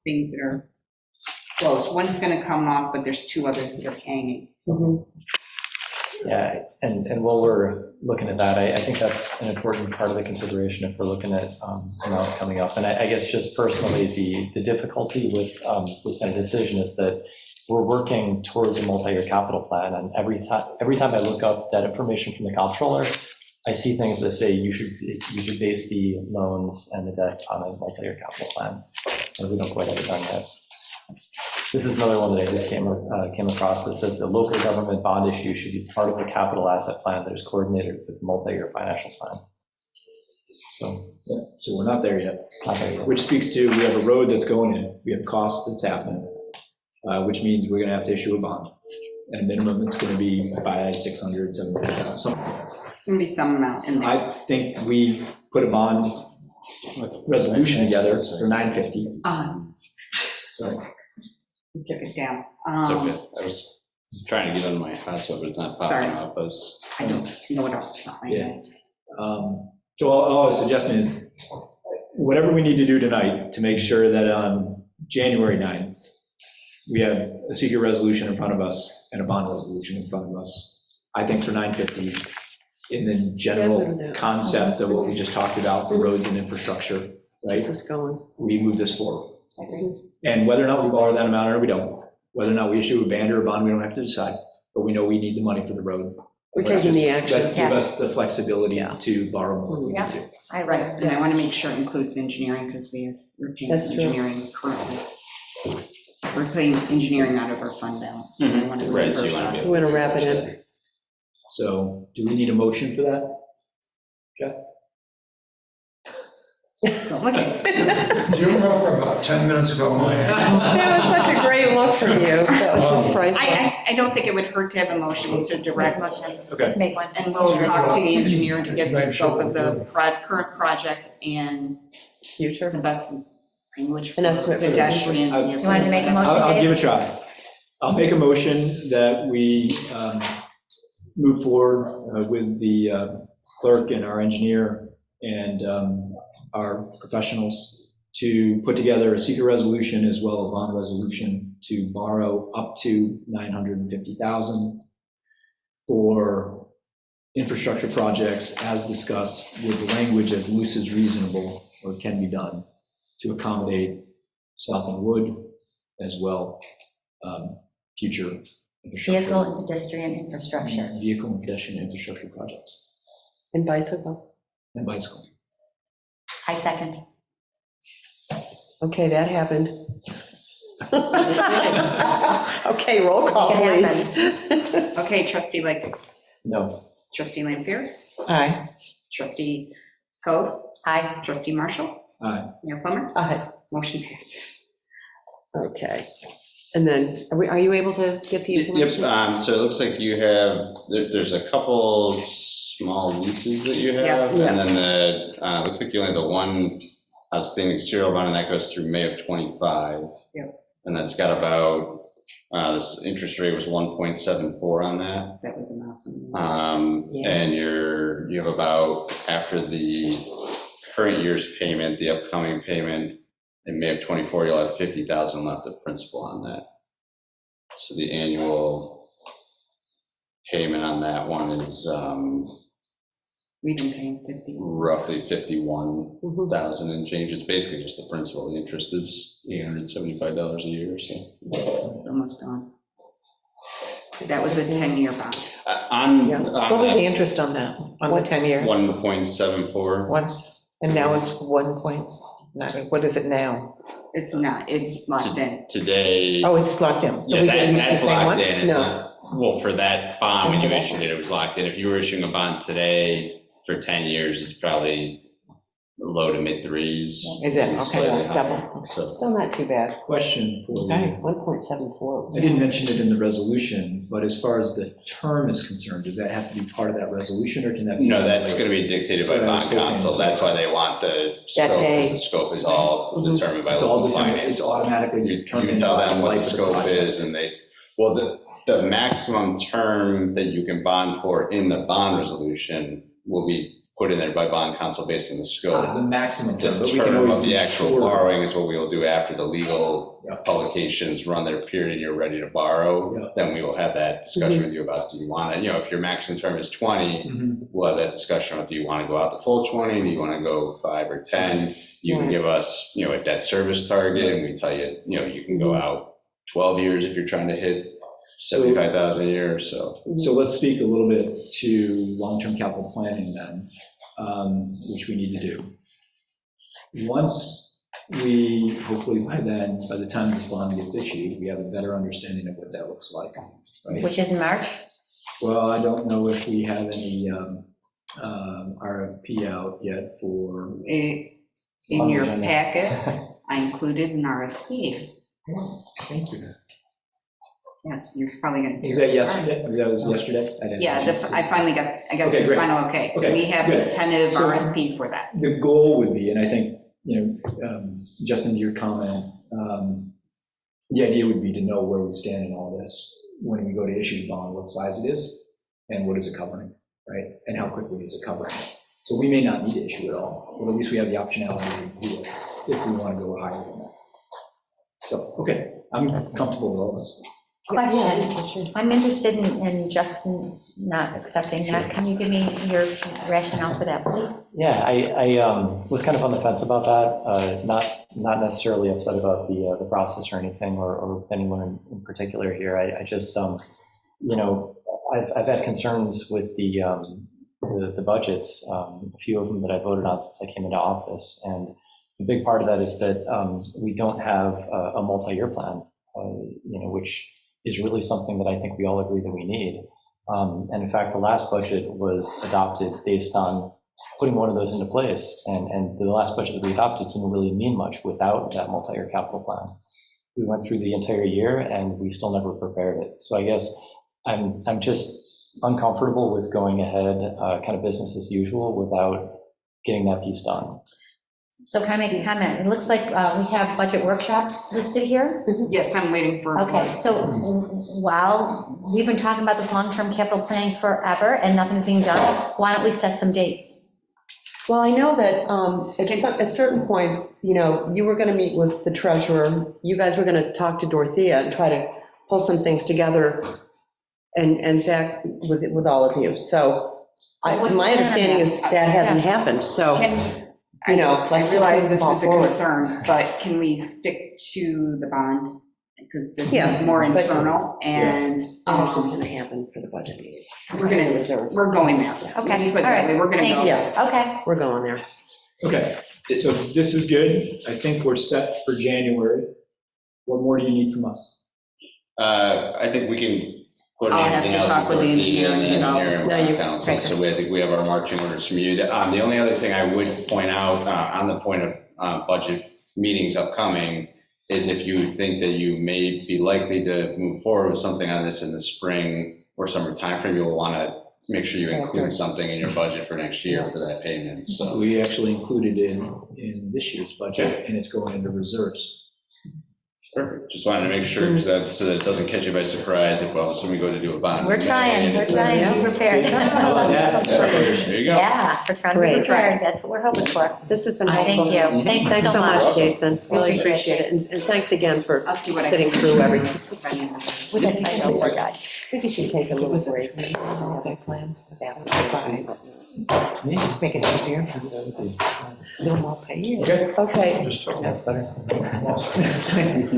things that are close. One's going to come off, but there's 2 others that are hanging. Yeah, and while we're looking at that, I think that's an important part of the consideration if we're looking at amounts coming up. And I guess just personally, the difficulty with this kind of decision is that we're working towards a multi-year capital plan, and every time I look up debt information from the comptroller, I see things that say you should base the loans and the debt on a multi-year capital plan, and we don't quite have it done yet. This is another one that I just came across that says the local government bond issue should be part of the capital asset plan that is coordinated with the multi-year financial plan. So we're not there yet. Which speaks to, we have a road that's going in, we have cost that's happening, which means we're going to have to issue a bond. At a minimum, it's going to be 500, 600, 700, something. It's going to be some amount in there. I think we put a bond resolution together for 950. Sorry. We took it down. It's okay. I was trying to get on my hotspot, but it's not popping up. I don't know what else. Yeah. So all I was suggesting is, whatever we need to do tonight to make sure that on January 9th, we have a secret resolution in front of us and a bond resolution in front of us. I think for 950, in the general concept of what we just talked about for roads and infrastructure, right? Just going. We move this forward. And whether or not we borrow that amount or we don't, whether or not we issue a band or a bond, we don't have to decide, but we know we need the money for the road. We're taking the action. Let's give us the flexibility to borrow more if we need to. Right, and I want to make sure it includes engineering, because we're paying That's true. engineering currently. We're paying engineering out of our fund balance. So we want to Right, so you reimburse want to that. be. We're gonna wrap it in. So do we need a motion for that? Jeff? Don't look at it. You were for about 10 minutes ago. That was such a great look from you. That was just priceless. I don't think it would hurt to have a motion to direct, Just make one. and we'll talk to the engineer to get the scope of the current project and Future. the best language. An estimate for the pedestrian. future. Do you want to make a motion, I'll give Dave? it a try. I'll make a motion that we move forward with the clerk and our engineer and our professionals to put together a secret resolution as well as a bond resolution to borrow up to $950,000 for infrastructure projects as discussed, with the language as loose as reasonable or can be done to accommodate Southland Wood as well, future infrastructure. Vehicle and pedestrian infrastructure. Vehicle and pedestrian infrastructure projects, And bicycle. and bicycle. I second. Okay, that happened. Okay, roll call, Make it please. Okay, trustee Lightfoot. No. Trustee Lampier. Aye. Trustee Coe. Aye. Trustee Marshall. Aye. Mayor Plummer. Aye. Motion passes. Okay. And then, are you able to get the Yep, information? so it looks like you have, there's a couple small leases that you have, Yeah. and then looks like you only have the one outstanding serial bond, and that goes through May of '25. Yep. And that's got about, this interest rate was 1.74 on that. That was an awesome. Yeah. And you have about, after the current year's payment, the upcoming payment, in May of '24, you'll have 50,000 left of principal on that. So the annual payment on that one is We've been paying 50. roughly 51,000 and change. It's basically just the principal. The interest is $875 a year, so. It's almost gone. That was a 10-year bond. Yeah. What was the interest on that, on the 10-year? 1.74. Once, and now it's 1.9, what is it now? It's not, it's locked in. Today. Oh, it's locked in. So Yeah, we didn't use the that's same locked one? in. It's No. not, well, for that bond, when you issued it, it was locked in. If you were issuing a bond today for 10 years, it's probably low to mid threes. Is it? Okay, slightly higher. double. So Still not too bad. Question for Okay. you. 1.74. I didn't mention it in the resolution, but as far as the term is concerned, does that have to be part of that resolution, or can that be? No, that's going to be dictated by So bond that's council. That's why they want the That scope, day. because the scope is all Mhm. determined by It's all local determined, finance. it's automatically You determined. tell by them what the life of scope project. is, and well, the maximum term that you can bond for in the bond resolution will be put in there by bond council based on the scope. The maximum The term, but we can term always of be the actual shorter. borrowing is what we will do after the legal Yeah. publications run their period and you're ready to borrow. Yeah. Then we will have that discussion with you about, do you want to, if your maximum term is 20, Mhm. we'll have that discussion with, do you want to go out the full 20? Do you want to go 5 or 10? You can Right. give us, a debt service target, and we tell you, you can go out 12 years if you're trying to hit 75,000 a year, so. So let's speak a little bit to long-term capital planning then, which we need to do. Once we, hopefully by then, by the time this bond gets issued, we have a better understanding of what that looks like, right? Which is in March. Well, I don't know if we have any RFP out yet for. In your packet, I included an RFP. Thank you. Yes, you're probably going to. Is that yesterday? That was yesterday? I didn't- Yeah, I finally got Okay, the great. final okay. So Okay, we have the good. tentative So- RFP for that. The goal would be, and I think, Justin, your comment, the idea would be to know where we stand in all this. When we go to issue the bond, what size it is, and what is it covering, right? And how quickly is it covering it? So we may not need to issue it all, but at least we have the optionality to do it if we want to go higher than that. So, okay, I'm comfortable with all this. Question. I'm interested in Justin's not accepting that. Can you give me your rationale for that, please? Yeah, I was kind of on the fence about that, not necessarily upset about the process or anything, or with anyone in particular here. I just, I've had concerns with the budgets, a few of them that I voted on since I came into office, and a big part of that is that we don't have a multi-year plan, which is really something that I think we all agree that we need. And in fact, the last budget was adopted based on putting one of those into place. And the last budget that we adopted didn't really mean much without that multi-year capital plan. We went through the entire year and we still never prepared it. So I guess I'm just uncomfortable with going ahead kind of business as usual without getting that piece done. So can I make a comment? It looks like we have budget workshops listed here. Yes, I'm waiting for. Okay, so while we've been talking about this long-term capital planning forever and nothing's being done, why don't we set some dates? Well, I know that at certain points, you were going to meet with the treasurer, you guys were going to talk to Dorothea and try to pull some things together, and Zach with all of you. So my understanding is that hasn't happened, so. I let's realize just this move is a forward. concern, but can we stick to the bond? Because this Yeah, is more but- internal, and This is going to happen for the budget meeting. we're going there. Okay, Let me all put it that way. right. We're gonna Thank go. you. Yeah. Okay. We're going there. Okay, so this is good. I think we're set for January. What more do you need from us? I think we can put I'll have anything to else talk with with the the engineer, engineer No, and you- council, so I think we have our marching orders from you. The only other thing I would point out on the point of budget meetings upcoming is if you think that you may be likely to move forward with something on this in the spring or summer timeframe, you'll want to make sure you include something in your budget for next year for that payment, so. We actually included in this year's budget, and it's going into reserves. Perfect. Just wanted to make sure, because so that it doesn't catch you by surprise if all of a sudden we go to do a bond. We're trying to be prepared. There you go. Yeah, we're trying to be Great. prepared. That's what we're hoping for. This has been Thank helpful. you. Thank you Thanks so so much, much. Jason. Really Appreciate appreciate it. And thanks again for I'll see what I sitting can through everything. We did find out what guy. I think you should take a little break. Plan. Make it easier. Still more pay. Okay, That's better.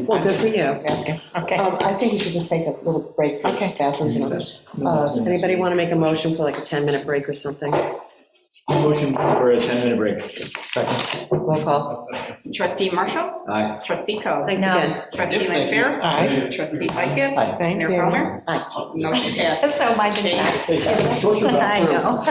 well, good for you. Okay. I think you should just take a little break for bathrooms and others. Anybody want to make a motion for like a 10-minute break or something? Motion for a 10-minute break. Second. Roll call. Trustee Marshall? Aye. Trustee Coe? Thanks No. again. Trustee Lanfair? Aye. Trustee Lightgev? Aye. Mayor Palmer? Motion passes. So my I know.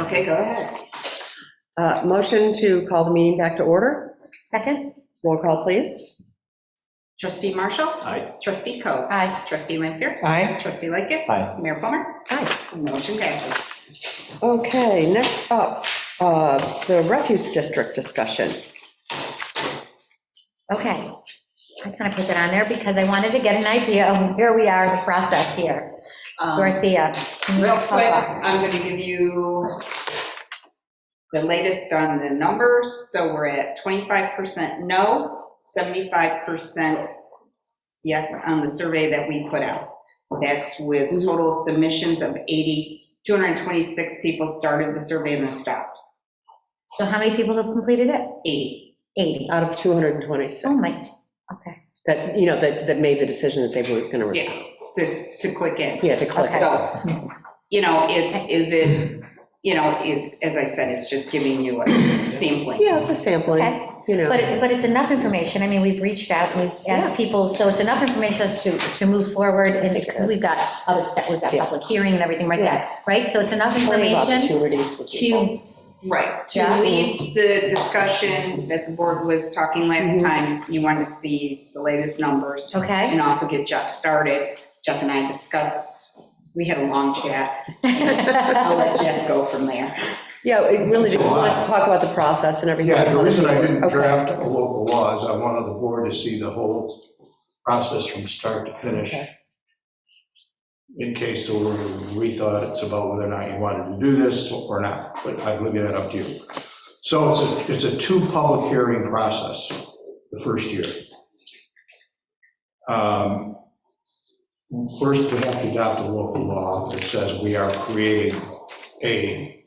Okay, go ahead. Motion to call the meeting back to order. Second? Roll call, please. Trustee Marshall? Aye. Trustee Coe? Aye. Trustee Lanfair? Aye. Trustee Lightgev? Aye. Mayor Palmer? Aye. Motion passes. Okay, next up, the refuse district discussion. Okay. I kind of put that on there because I wanted to get an idea of where we are in the process here. Dorothea, can you Real help quick, us? I'm going to give you the latest on the numbers. So we're at 25% no, 75% yes on the survey that we put out. That's with total submissions of 226 people started the survey and then stopped. So how many people have completed it? 80. Out of 226. Oh my, okay. That, that made the decision that they were going to. Yeah, to click in. Yeah, to click. So, it's, as I said, it's just giving you a sampling. Yeah, it's a sampling, Okay. But it's enough information. I mean, we've reached out, and we've asked people, so it's enough information us to move forward, and because we've got other stuff, we've got public hearing and everything like that, right? So it's enough Plenty of information opportunities for people. To Yeah. lead the discussion that the board was talking last time, you want to see the latest numbers. Okay. And also get Jeff started. Jeff and I discussed, we had a long chat. I'll let Jeff go from there. Yeah, it really, did you want to talk about the process and everything? Yeah, the reason I didn't Okay. draft a local law is I wanted the board to see the whole process from start to finish. In case there were rethoughts about whether or not you wanted to do this or not, but I'd leave that up to you. So it's a 2 public hearing process, the first year. First, we have to adopt a local law that says we are creating a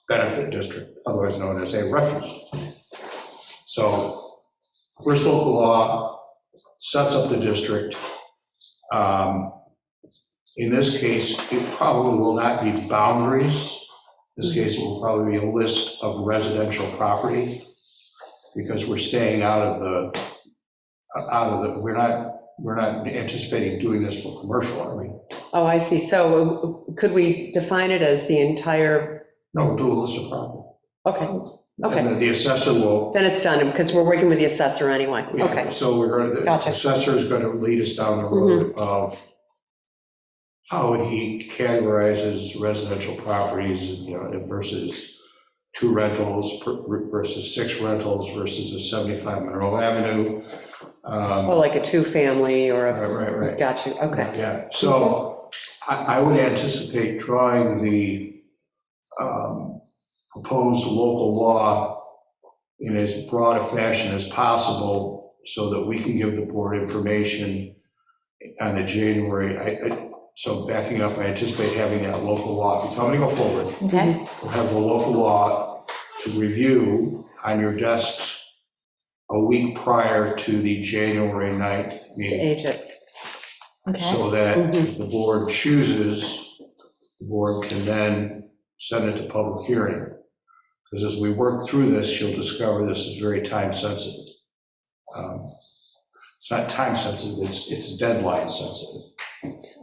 benefit district, otherwise known as a refuge. So first local law sets up the district. In this case, it probably will not be boundaries. In this case, it will probably be a list of residential property, because we're staying out of the, we're not anticipating doing this for commercial, are we? Oh, I see. So could we define it as the entire? No, we'll do a list of property. Okay, And okay. the assessor will. Then it's done, because we're working with the assessor anyway. Yeah, Okay. So we're going to, the Gotcha. assessor is going to lead us down the road of how he categorizes residential properties, versus 2 rentals versus 6 rentals versus a 75 Monroe Avenue. Oh, like a 2-family or a. Right. Got you, okay. Yeah, so I would anticipate drawing the proposed local law in as broad a fashion as possible so that we can give the board information on the January. So backing up, I anticipate having that local law. If you tell me to go forward, Okay. we'll have the local law to review on your desks a week prior to the January 9th To meeting. age it. Okay. So that if the board chooses, the board can then send it to public hearing. Because as we work through this, you'll discover this is very time sensitive. It's not time sensitive, it's deadline sensitive.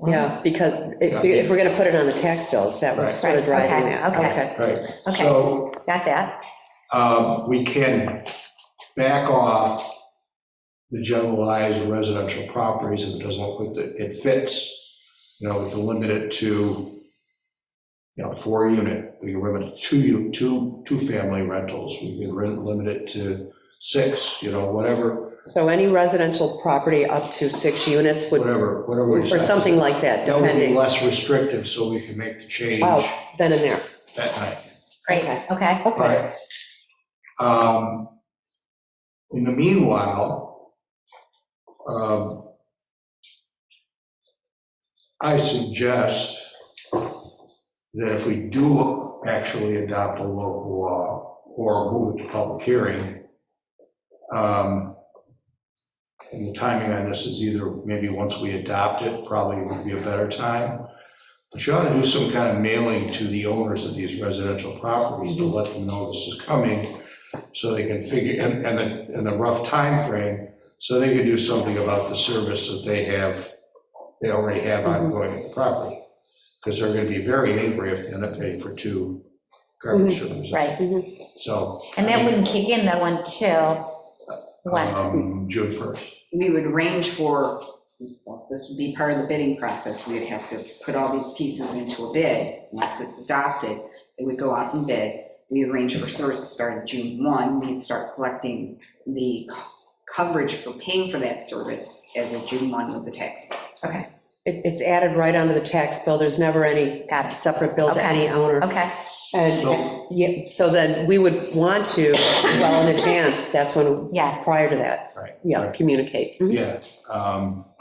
Yeah, because if we're going to put it on the tax bills, that was Right. sort of driving Okay, that. okay. Right, Okay. so Got that? we can back off the generalized residential properties if it doesn't look like it fits. We can limit it to 4 unit, we can limit it to two family rentals, we can limit it to 6, whatever. So any residential property up to 6 units would, Whatever. or something like that, That would be depending. less restrictive, so we can make the change Oh, then and there. that night. Great, okay. All right. In the meanwhile, I suggest that if we do actually adopt a local law or move it to public hearing, and the timing on this is either maybe once we adopt it, probably would be a better time. But you ought to do some kind of mailing to the owners of these residential properties to let them know this is coming, so they can figure, and the rough time frame, so they can do something about the service that they already have ongoing at the property. Because they're going to be very angry if they end up paying for 2 garbage services. Right. So. And that wouldn't kick in though until when? June 1st. We would arrange for, this would be part of the bidding process, we would have to put all these pieces into a bid. Once it's adopted, it would go out and bid. We arrange for service to start June 1, we'd start collecting the coverage for paying for that service as of June 1 with the tax bills. Okay. It's added right onto the tax bill, there's never any separate bill to Okay. any owner. Okay. And so then we would want to, well in advance, that's when, Yes. prior to that. Right. Yeah, communicate. Yeah.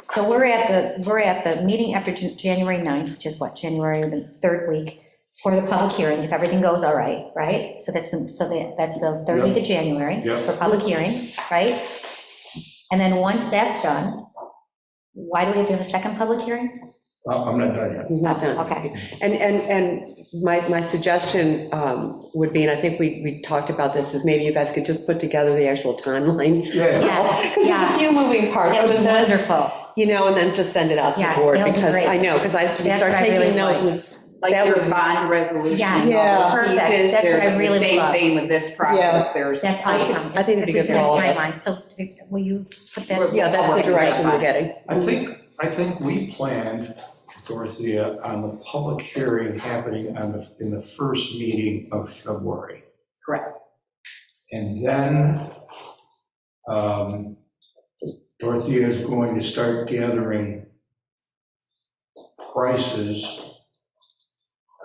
So we're at the meeting after January 9th, which is what, January, the 3rd week, for the public hearing, if everything goes all right, right? So that's the 3rd week of January Yep. for public hearing, right? And then once that's done, why do we have to have a second public hearing? I'm not done yet. He's not done. Okay. And my suggestion would be, and I think we talked about this, is maybe you guys could just put together the actual timeline. Yeah. Yes, There's yes. a few moving parts That would with be this, wonderful. and then just send it out to the Yes, board, that would be because great. I know, because I That's start what I taking really notes. like. and Like that your would- bond resolution. Yes. and all those Perfect. pieces, That's what I there's the really same love. thing with this process, there's. That's awesome. I think it'd be good for all of us. Timeline. So will you put that? Yeah, that's the direction we're getting. I think we planned, Dorothea, on the public hearing happening in the first meeting of February. Correct. And then Dorothea is going to start gathering prices.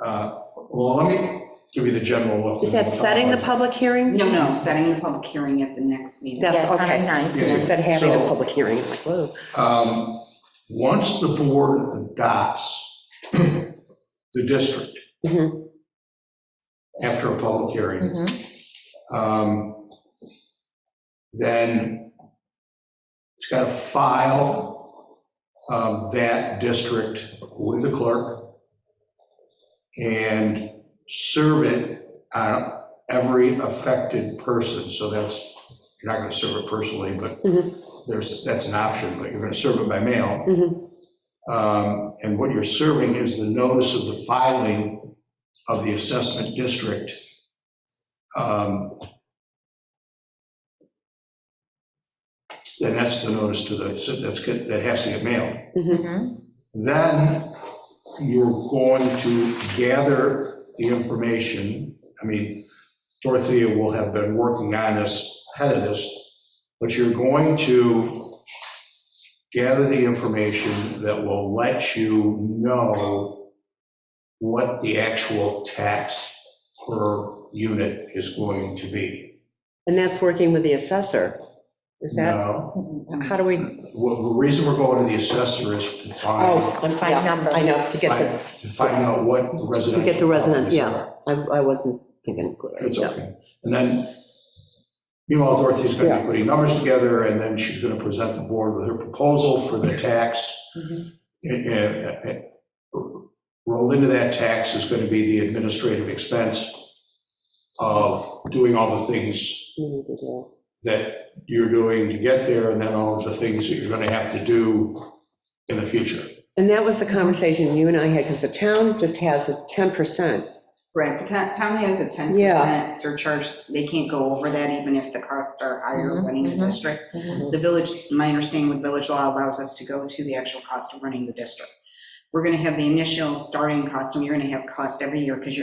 Well, let me give you the general look. Is that setting the public hearing? No, setting the public hearing at the next meeting. That's Yeah, okay. on the 9th. You said having a So- public hearing. I'm like, whoa. Once the board adopts the district Mhm. after a public hearing, then it's got to file that district with the clerk and serve it on every affected person. So that's, you're not going to serve it personally, but that's an option, but you're going to serve it by mail. And what you're serving is the notice of the filing of the assessment district. And that's the notice to that has to get mailed. Then you're going to gather the information. I mean, Dorothea will have been working on this, ahead of this, but you're going to gather the information that will let you know what the actual tax per unit is going to be. And that's working with the assessor. Is that, No. how do we? Well, the reason we're going to the assessor is to find, Find numbers. I know, to get to find out what the the, residential. to get the resident, properties yeah. are. I wasn't thinking clear. It's Yeah. okay. And then, meanwhile, Dorothy's going to be putting numbers together, and then she's going to present the board with her proposal for the tax. And rolled into that tax is going to be the administrative expense of doing all the things that you're doing to get there, and then all of the things that you're going to have to do in the future. And that was the conversation you and I had, because the town just has a 10%. Correct, the town has a 10% surcharge, they can't go over that even if the costs are higher running the district. The village, my understanding with village law allows us to go to the actual cost of running the district. We're gonna have the initial starting cost, and you're gonna have cost every year, because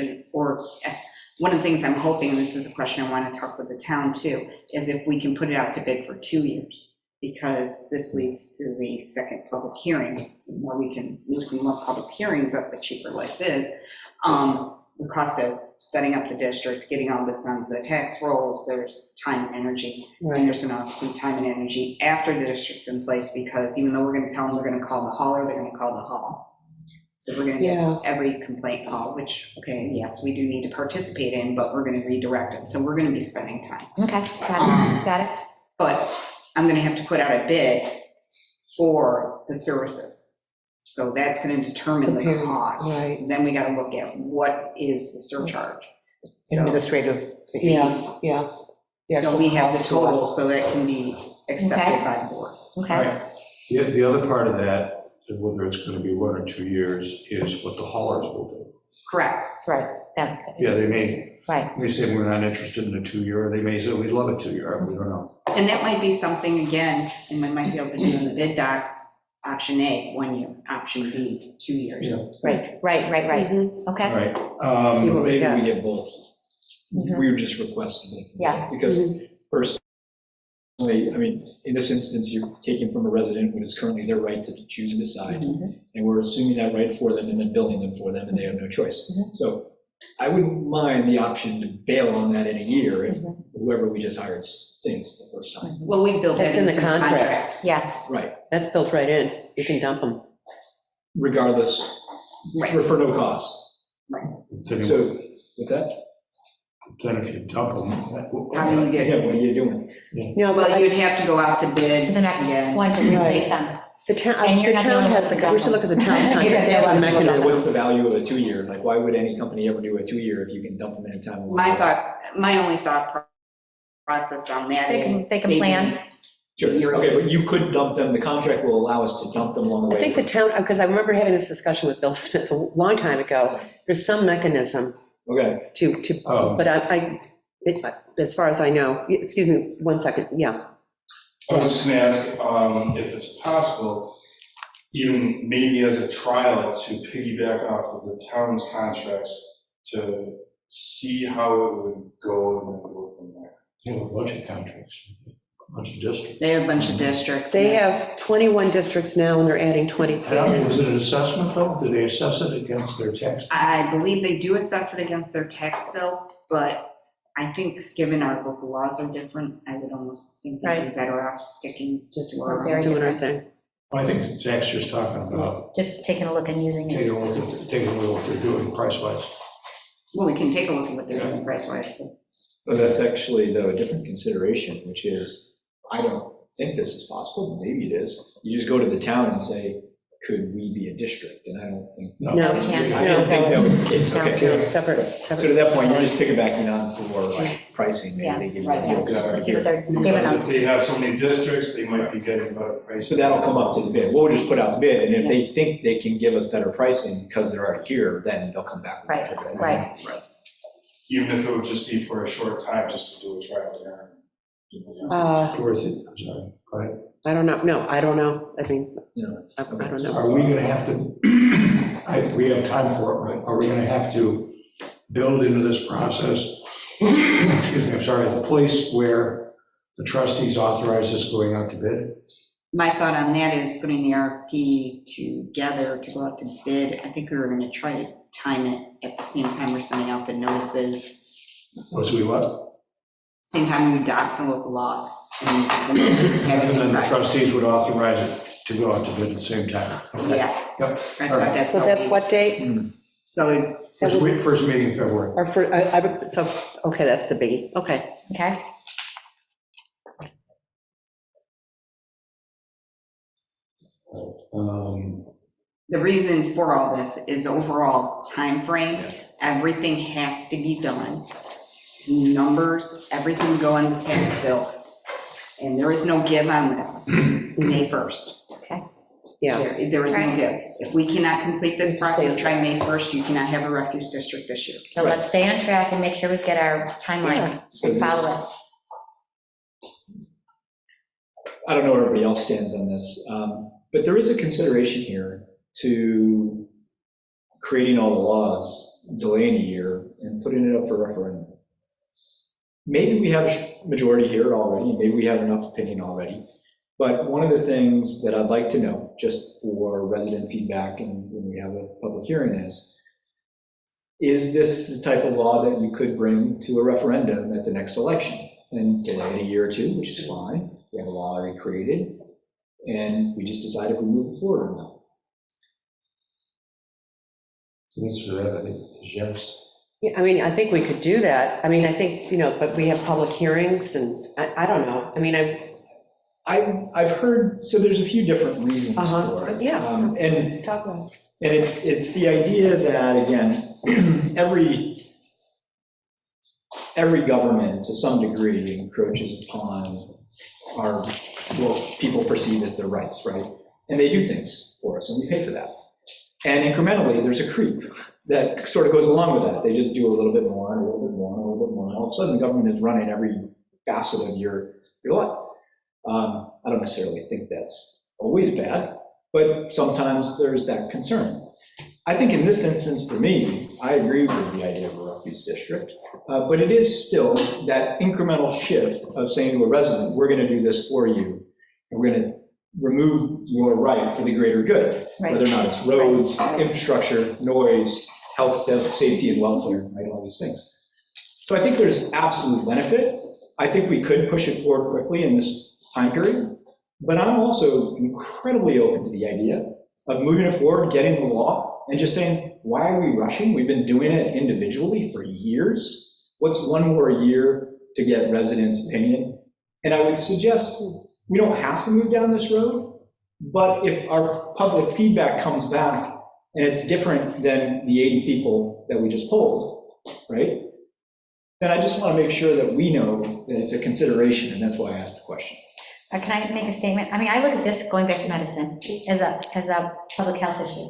one of the things I'm hoping, and this is a question I want to talk with the town too, is if we can put it out to bid for 2 years, because this leads to the second public hearing. The more we can loosen more public hearings up, the cheaper life is. The cost of setting up the district, getting all this on the tax rolls, there's time and energy. And there's going to also be time and energy after the district's in place, because even though we're going to tell them they're going to call the hauler, they're going to call the hall. So we're going to get every complaint call, which, okay, yes, we do need to participate in, but we're going to redirect them. So we're going to be spending time. Okay, got it. But I'm going to have to put out a bid for the services. So that's going to determine the cost. Then we got to look at what is the surcharge. So- Administrative fees. Yeah. So we have the cost to us. total, so that can be accepted by the board. Okay. The other part of that, whether it's going to be 1 or 2 years, is what the haulers will do. Correct. Right. Yeah, they may Right. say we're not interested in a 2-year, they may say we'd love a 2-year, we don't know. And that might be something, again, and we might be able to do in the bid docs, option A, 1 year, option B, 2 years. Right. Okay. Right. See what we Maybe got. we get both. We would just request it. Yeah. Because personally, I mean, in this instance, you're taking from a resident when it's currently their right to choose and decide. And we're assuming that right for them and then billing them for them, and they have no choice. So I wouldn't mind the option to bail on that in a year if whoever we just hired stinks the first time. Well, we built that That's in the into the contract. contract. Yeah. Right, That's built right in. You can dump them. regardless, for no cost. So, what's that? Then if you dump them. How do you get? Yeah, what are you doing? No, but Well, you'd have to go out to bid. To the next one to replace them. The town, And you're the not the town only has one the, to we should look at the town's contract. They have a mechanism. What's the value of a 2-year? Like, why would any company ever do a 2-year if you can dump them anytime? My only thought process on that They is. can plan. Sure, okay, but you could dump them, the contract will allow us to dump them along the way. I think the town, because I remember having this discussion with Bill Smith a long time ago, there's some mechanism Okay. but as far as I know, excuse me, 1 second, yeah. I was just going to ask if it's possible, even maybe as a trial, to piggyback off of the town's contracts to see how it would go and then go from there. You have a bunch of contracts. Bunch of districts. They have a bunch of districts. They have 21 districts now, and they're adding I 23. don't know, is it an assessment though? Do they assess it against their tax? I believe they do assess it against their tax bill, but I think given our local laws are different, I would almost think we'd be better off sticking just to our Very Doing our different. thing. I think Zach's just talking about Just taking a look and using it. taking a look at what they're doing price-wise. Well, we can take a look at what they're doing price-wise. But that's actually, though, a different consideration, which is, I don't think this is possible, maybe it is. You just go to the town and say, could we be a district? And I don't think. No, we can't. I didn't think that was the case, No, okay. separate. So to that point, you're just piggybacking on for like pricing, Yeah, maybe they give you right, a deal yeah. because Just to it's see what already they're here. giving Because if they have so many districts, they might be getting better pricing. So that'll come up to the bid. We'll just put out the bid, and if they think they can give us better pricing because they're already here, then they'll come back. with Right, better bid. right. Even if it would just be for a short time, just to do a trial error. Dorothy, I'm sorry, go ahead. I don't know, no, I don't know, I mean, I don't know. Are we gonna have to, we have time for it, but are we gonna have to build into this process, excuse me, I'm sorry, the place where the trustees authorize this going out to bid? My thought on that is putting the RFP together to go out to bid. I think we were going to try to time it at the same time we're sending out the notices, Was we what? same time we adopt the local law. And the notices have And then the it. trustees would authorize it to go out to bid at the same time? Okay. Yeah. Yep. I All right. thought that's So how that's we- what date? So First meeting in February. Or for, so, okay, that's the biggie, okay. Okay, the reason for all this is overall time frame. Everything has to be done. Numbers, everything go on the tax bill. And there is no give on this, May 1st. okay. Yeah. There is no Right. give. If we cannot complete this process by May 1st, you cannot have a refuse district this year. So let's stay on track and make sure we get our timeline So and follow this- it. I don't know where everybody else stands on this, but there is a consideration here to creating all the laws, delaying a year, and putting it up for referendum. Maybe we have a majority here already, maybe we have enough opinion already, but one of the things that I'd like to know, just for resident feedback and when we have a public hearing is this the type of law that you could bring to a referendum at the next election? And delay it a year or two, which is fine. We have a law already created, and we just decide if we move it forward or not. The answer to that, I think, is yes. Yeah, I mean, I think we could do that. I mean, I think, but we have public hearings and I don't know. I mean, I've heard, so there's a few different reasons for it. Yeah. And let's talk about it. And it's the idea that, again, every government to some degree encroaches upon what people perceive as their rights, right? And they do things for us, and we pay for that. And incrementally, there's a creep that sort of goes along with that. They just do a little bit more, and a little bit more, and a little bit more. And all of a sudden, the government is running every facet of your life. I don't necessarily think that's always bad, but sometimes there's that concern. I think in this instance, for me, I agree with the idea of a refuse district, but it is still that incremental shift of saying to a resident, we're going to do this for you, and we're going to remove your right for the greater good, whether or not it's roads, infrastructure, noise, health, safety, and welfare, right, all these things. So I think there's absolute benefit. I think we could push it forward quickly in this time period, but I'm also incredibly open to the idea of moving it forward, getting the law, and just saying, why are we rushing? We've been doing it individually for years. What's one more year to get residents' opinion? And I would suggest we don't have to move down this road, but if our public feedback comes back and it's different than the 80 people that we just polled, right? Then I just want to make sure that we know that it's a consideration, and that's why I asked the question. Can I make a statement? I mean, I look at this, going back to medicine, as a public health issue.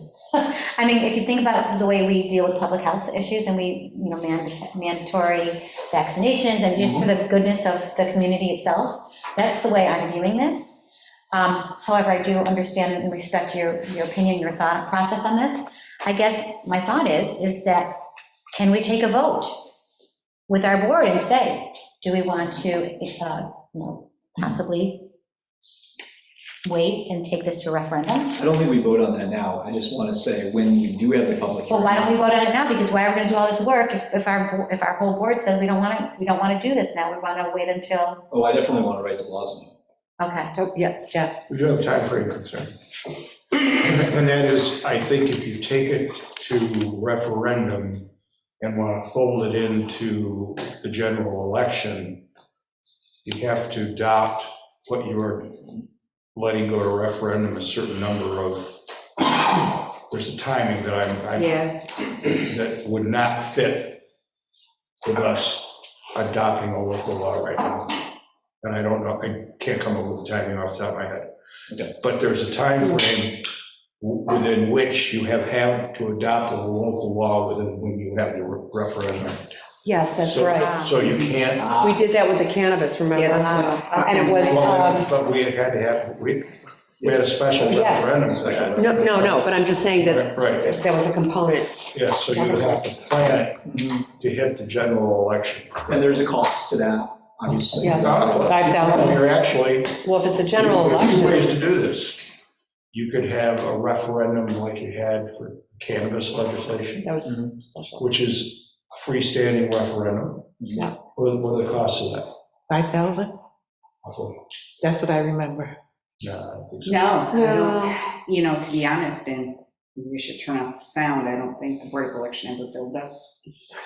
I mean, if you think about the way we deal with public health issues, and we, mandatory vaccinations, and just for the goodness of the community itself, that's the way I'm viewing this. However, I do understand and respect your opinion, your thought process on this. I guess my thought is that, can we take a vote with our board and say, do we want to, possibly wait and take this to a referendum? I don't think we vote on that now. I just want to say, when we do have the public Well, hearing. why don't we vote on it now? Because why are we going to do all this work if our whole board says we don't want to do this now? We want to wait until, Oh, I definitely want to write the laws now. okay. Oh, yes, Jeff. We do have a timeframe concern. And that is, I think if you take it to referendum and want to fold it into the general election, you have to adopt what you are letting go to referendum, a certain number of, there's a timing that Yeah. that would not fit with us adopting a local law right now. And I don't know, I can't come up with the timing off the top of my head. Okay. But there's a time frame within which you have to adopt a local law within when you have the referendum. Yes, that's So- right. So you can't. We did that with the cannabis, remember? Yeah, that's what- And it was, But we had to have, we had a special Yes. referendum for that. no, but I'm just saying that Right, that was a component. yeah, so you would have to plan it to hit the general election. And there's a cost to that, obviously. Yes. Well, 5,000. You're actually, Well, if it's a general there's a few ways election, to do this. You could have a referendum like you had for cannabis legislation, that was special. which is a freestanding referendum. Yeah. What are the costs of that? 5,000? Roughly? That's what I remember. No, I don't think so. No, I don't, you know, to be honest, and we should turn off the sound, I don't think the Board of Election ever billed us.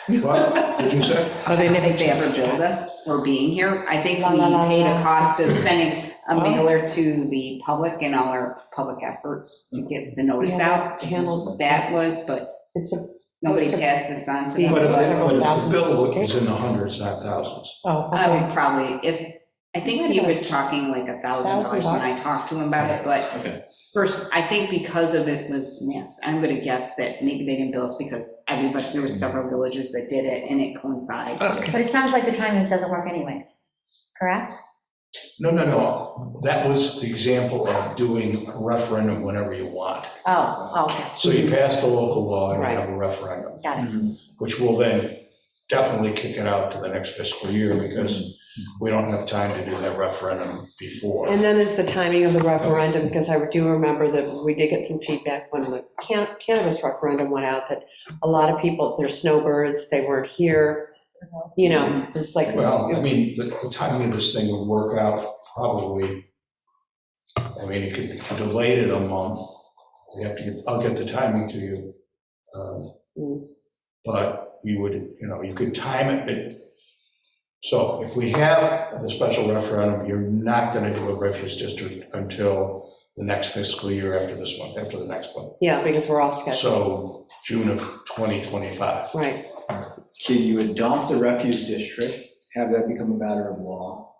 What did you say? Oh, they I don't never think they ever billed us for being here. I think La, we la, la, paid a la. cost of sending a Oh. mailer to the public and all our public efforts to get the notice Yeah, out. handled- That was, but It's a, nobody Most of- passed this on to the- them. But if Several the thousand. bill is in the hundreds, not thousands. Oh, I okay. would probably, I think he was talking like $1,000 when I talked to him about it, but Okay. first, I think because of it was missed, I'm gonna guess that maybe they didn't bill us because everybody, there were several villages that did it and it coincided. But it sounds like the timing doesn't work anyways, correct? No. That was the example of doing a referendum whenever you want. Oh, okay, So you pass the local law and you Right. have a referendum, got it. which will then definitely kick it out to the next fiscal year because we don't have time to do that referendum before. and then there's the timing of the referendum, because I do remember that we did get some feedback when the cannabis referendum went out, that a lot of people, they're snowbirds, they weren't here, you know, just like. Well, I mean, the timing of this thing would work out probably, I mean, if you delayed it a month, I'll get the timing to you. But you would, you could time it. So if we have the special referendum, you're not going to do a refuse district until the next fiscal year after this one, after the next one. Yeah, because we're all scheduled, So June of 2025. right. Can you adopt the refuse district, have that become a matter of law,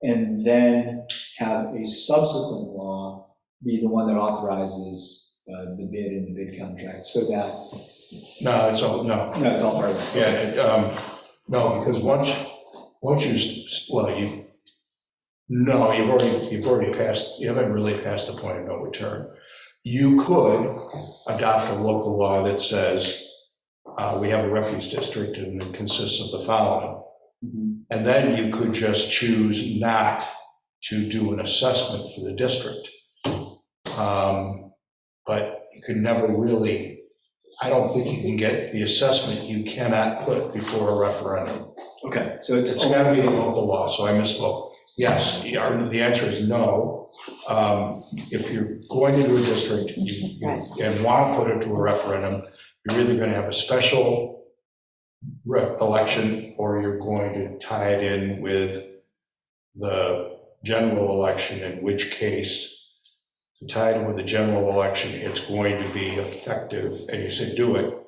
and then have a subsequent law be the one that authorizes the bid and the bid contract, so that, No, it's all, no. no, it's all part of it. Yeah, no, because once you've already passed, you haven't really passed the point of no return. You could adopt a local law that says, we have a refuse district and it consists of the following. And then you could just choose not to do an assessment for the district. But you could never really, I don't think you can get the assessment, you cannot put before a referendum. Okay, so it's. It's got to be the local law, so I misspoke. Yes, the answer is no. If you're going to do a district and want to put it to a referendum, you're either going to have a special election or you're going to tie it in with the general election, in which case, to tie it in with the general election, it's going to be effective, and you say do it,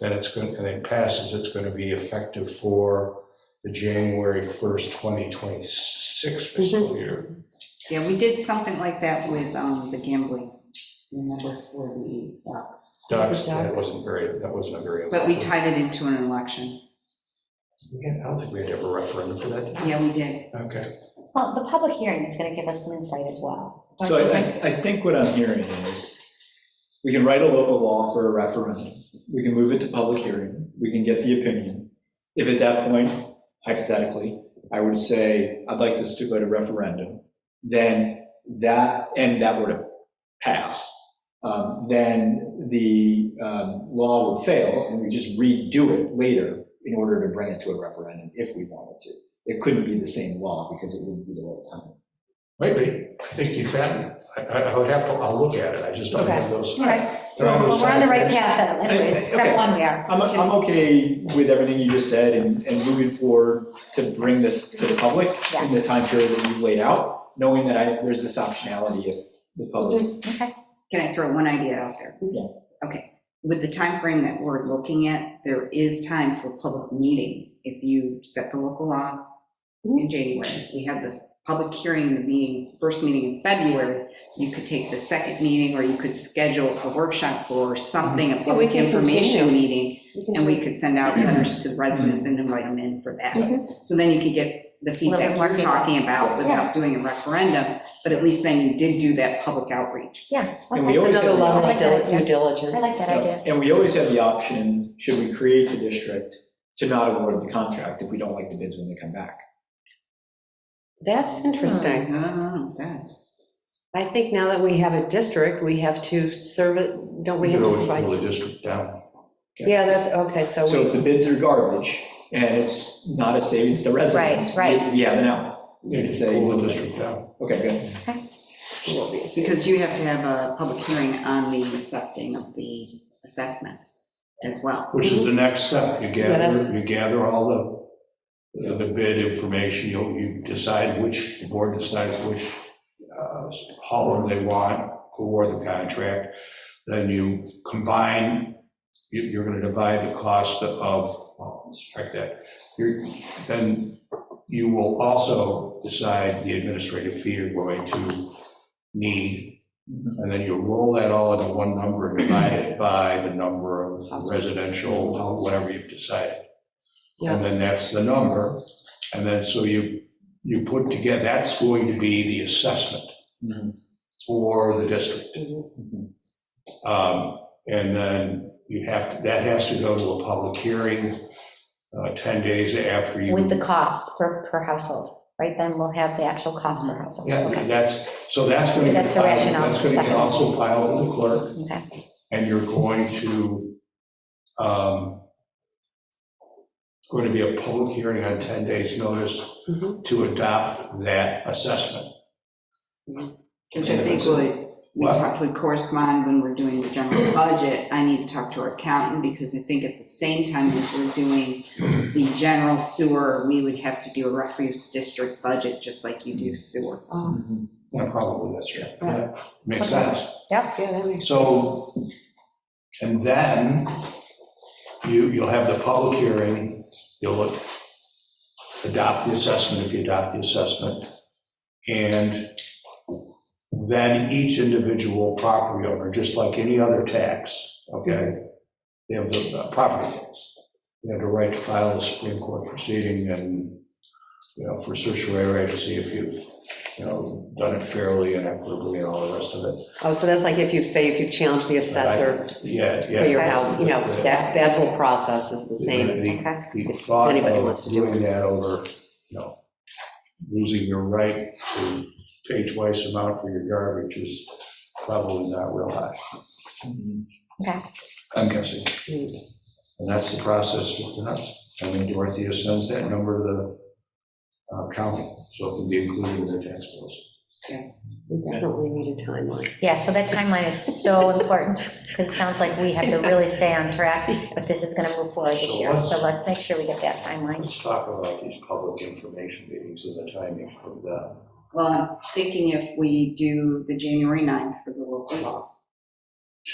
then it's going, and it passes, it's going to be effective for the January 1st, 2026 fiscal year. Yeah, we did something like that with the gambling, remember, for the ducks. Ducks, that wasn't a very. But we tied it into an election. I don't think we had to have a referendum for that. Yeah, we did. Okay. Well, the public hearing is going to give us some insight as well. Don't So you I think? I think what I'm hearing is, we can write a local law for a referendum, we can move it to public hearing, we can get the opinion. If at that point, hypothetically, I would say, I'd like this to go to referendum, then that were to pass, then the law would fail, and we just redo it later in order to bring it to a referendum if we wanted to. It couldn't be the same law because it wouldn't be the right time. Maybe, I think you can, I would have to, I'll look at it, I just don't have those. All right. Well, we're on the right path, anyways, step one we are. I'm okay with everything you just said and moving forward to bring this to the public in the time period that you've laid out, knowing that there's this optionality if the public. Okay. Can I throw one idea out there? Yeah. Okay. With the time frame that we're looking at, there is time for public meetings. If you set the local law in January, we have the public hearing in the meeting, first meeting in February, you could take the second meeting, or you could schedule a workshop or something, a public information meeting, and we could send out letters to residents and invite them in for that. So then you could get the feedback you're talking about without doing a referendum, but at least then you did do that public outreach. Yeah. And we always Another level like of due diligence. I like that idea. And we always have the option, should we create the district, to not award the contract if we don't like the bids when they come back. That's interesting. I think now that we have a district, we have to serve it, don't we You have could to always provide? pull the district down. Yeah, that's, okay, so So if we, the bids are garbage and it's not a savings to residents, Right. we have an out. You to say, pull the district down. Okay, good. Because you have to have a public hearing on the accepting of the assessment as well. Which is the next step, you that's- gather all the bid information, you decide which, the board decides which hauler they want for the contract, then you combine, you're gonna divide the cost of, strike that, then you will also decide the administrative fee you're going to need, and then you roll that all into one number and divide it by the number of residential, whatever you've decided. And then that's the number, and then so you put together, that's going to be the assessment for the district. And then you have to, that has to go to a public hearing 10 days after you. With the cost per household, right? Then we'll have the actual cost per household. Yeah, Okay. that's going to That's the rationale. That's going to get also filed with the clerk, Okay. and you're going to, it's going to be a public hearing on 10 days' notice to adopt that assessment. Which I think would correspond when we're doing the general budget. I need to talk to our accountant, because I think at the same time as we're doing the general sewer, we would have to do a refuse district budget, just like you do sewer. Yeah, probably, that's right. Yeah, makes sense. Yep, yeah, that makes sense. So, and then you'll have the public hearing, you'll adopt the assessment if you adopt the assessment, and then each individual property owner, just like any other tax, okay, they have the property tax. They have the right to file a Supreme Court proceeding and, for certiorari to see if you've, done it fairly and equitably and all the rest of it. Oh, so that's like if you've challenged the assessor Yeah. for your house, that whole process is the same. The thought Anybody of wants to do it. doing that over, losing your right to pay twice the amount for your garbage is probably not real high. Okay. I'm guessing. And that's the process for us. And then Dorothea sends that number to the county, so it can be included in their tax bills. We definitely need a timeline. Yeah, so that timeline is so important, because it sounds like we have to really stay on track if this is going to move forward this year. So let's make sure we get that timeline. Let's talk about these public information meetings and the timing of them. Well, I'm thinking if we do the January 9th for the local law,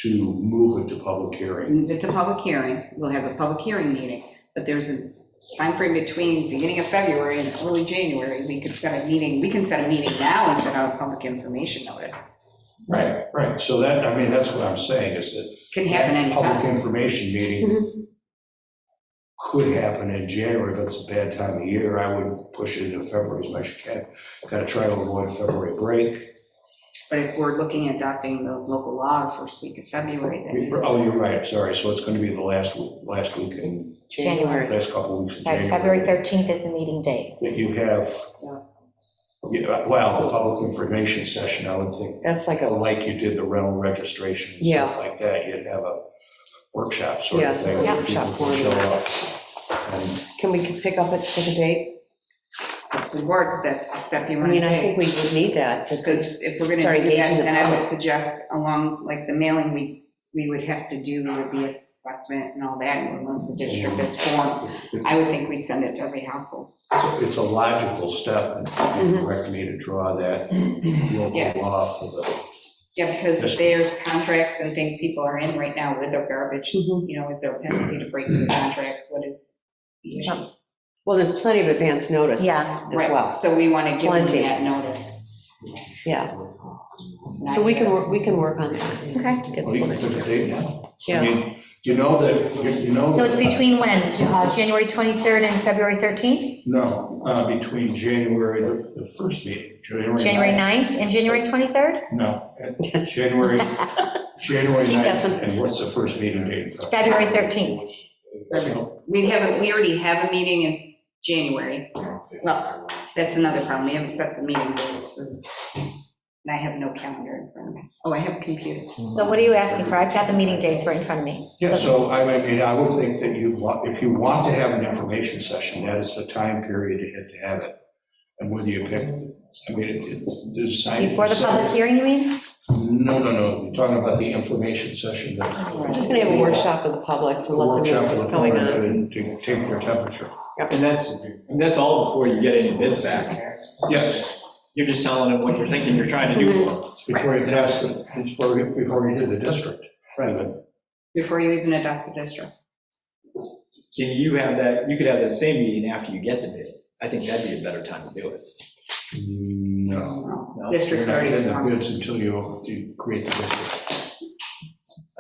To move it to public hearing. move it to public hearing, we'll have a public hearing meeting, but there's a timeframe between beginning of February and early January. We can set a meeting now and send out a public information notice. Right, so that's what I'm saying, is that. Can happen that anytime. Public information meeting could happen in January, but it's a bad time of year. I would push it into February as much as you can. Got to try to avoid February break. But if we're looking at adopting the local law first week of February, then Oh, you're right, sorry, so it's going to be the last week in, January. last couple of weeks in Right, January. February 13th is the meeting date. That you have, yeah, well, the public information session, I would think, That's like like you did the rental registration and Yeah. stuff like that, you'd have a workshop sort Yeah, of thing. where people workshop can show up. And Can we pick up pick a date? the board, that's the step you I want to mean, I think take. we would need that, just Because if we're going start to do that, engaging the then I would public. suggest along, like the mailing we would have to do with the assessment and all that, and once the district is formed, I would think we'd send it to every household. It's a logical step, and you direct me to draw that Yeah. local law for the, Yeah, because there's contracts and things people are in right now with their garbage. You know, is there a penalty to breaking the contract? What is the issue? Well, there's plenty of advance notice Yeah. as well. So we want to give them Plenty. that notice. Yeah. So we can work on that. Okay. Get well, you can the- pick a date now. Yeah. I mean, you know that. So it's between when? January 23rd and February 13th? No, between January, the first meeting, January. January 9th. 9th and January 23rd? No, January 9th, guessing. and what's the first meeting date? in February? February 13th. We already have a meeting in January. Well, that's another problem. We haven't set the meeting dates for, and I have no calendar in front of me. Oh, I have a computer. So what are you asking for? I've got the meeting dates right in front of me. Yeah, so I mean, I would think that if you want to have an information session, that is the time period you had to have it. And whether you pick, I mean, there's sign. Before the public hearing, you mean? No, you're talking about the information session that. We're just going to have a workshop with the public to let them know Workshop what's with the going public on. to take their temperature. And that's all before you get any bids back. Yes, You're just telling them what you're thinking you're trying to do for them. before you pass the, before you did the district. Right. Before you even adopt the district. Can you have that, you could have that same meeting after you get the bid. I think that'd be a better time to do it. No. No? District's You're not already getting the formed. bids until you create the district.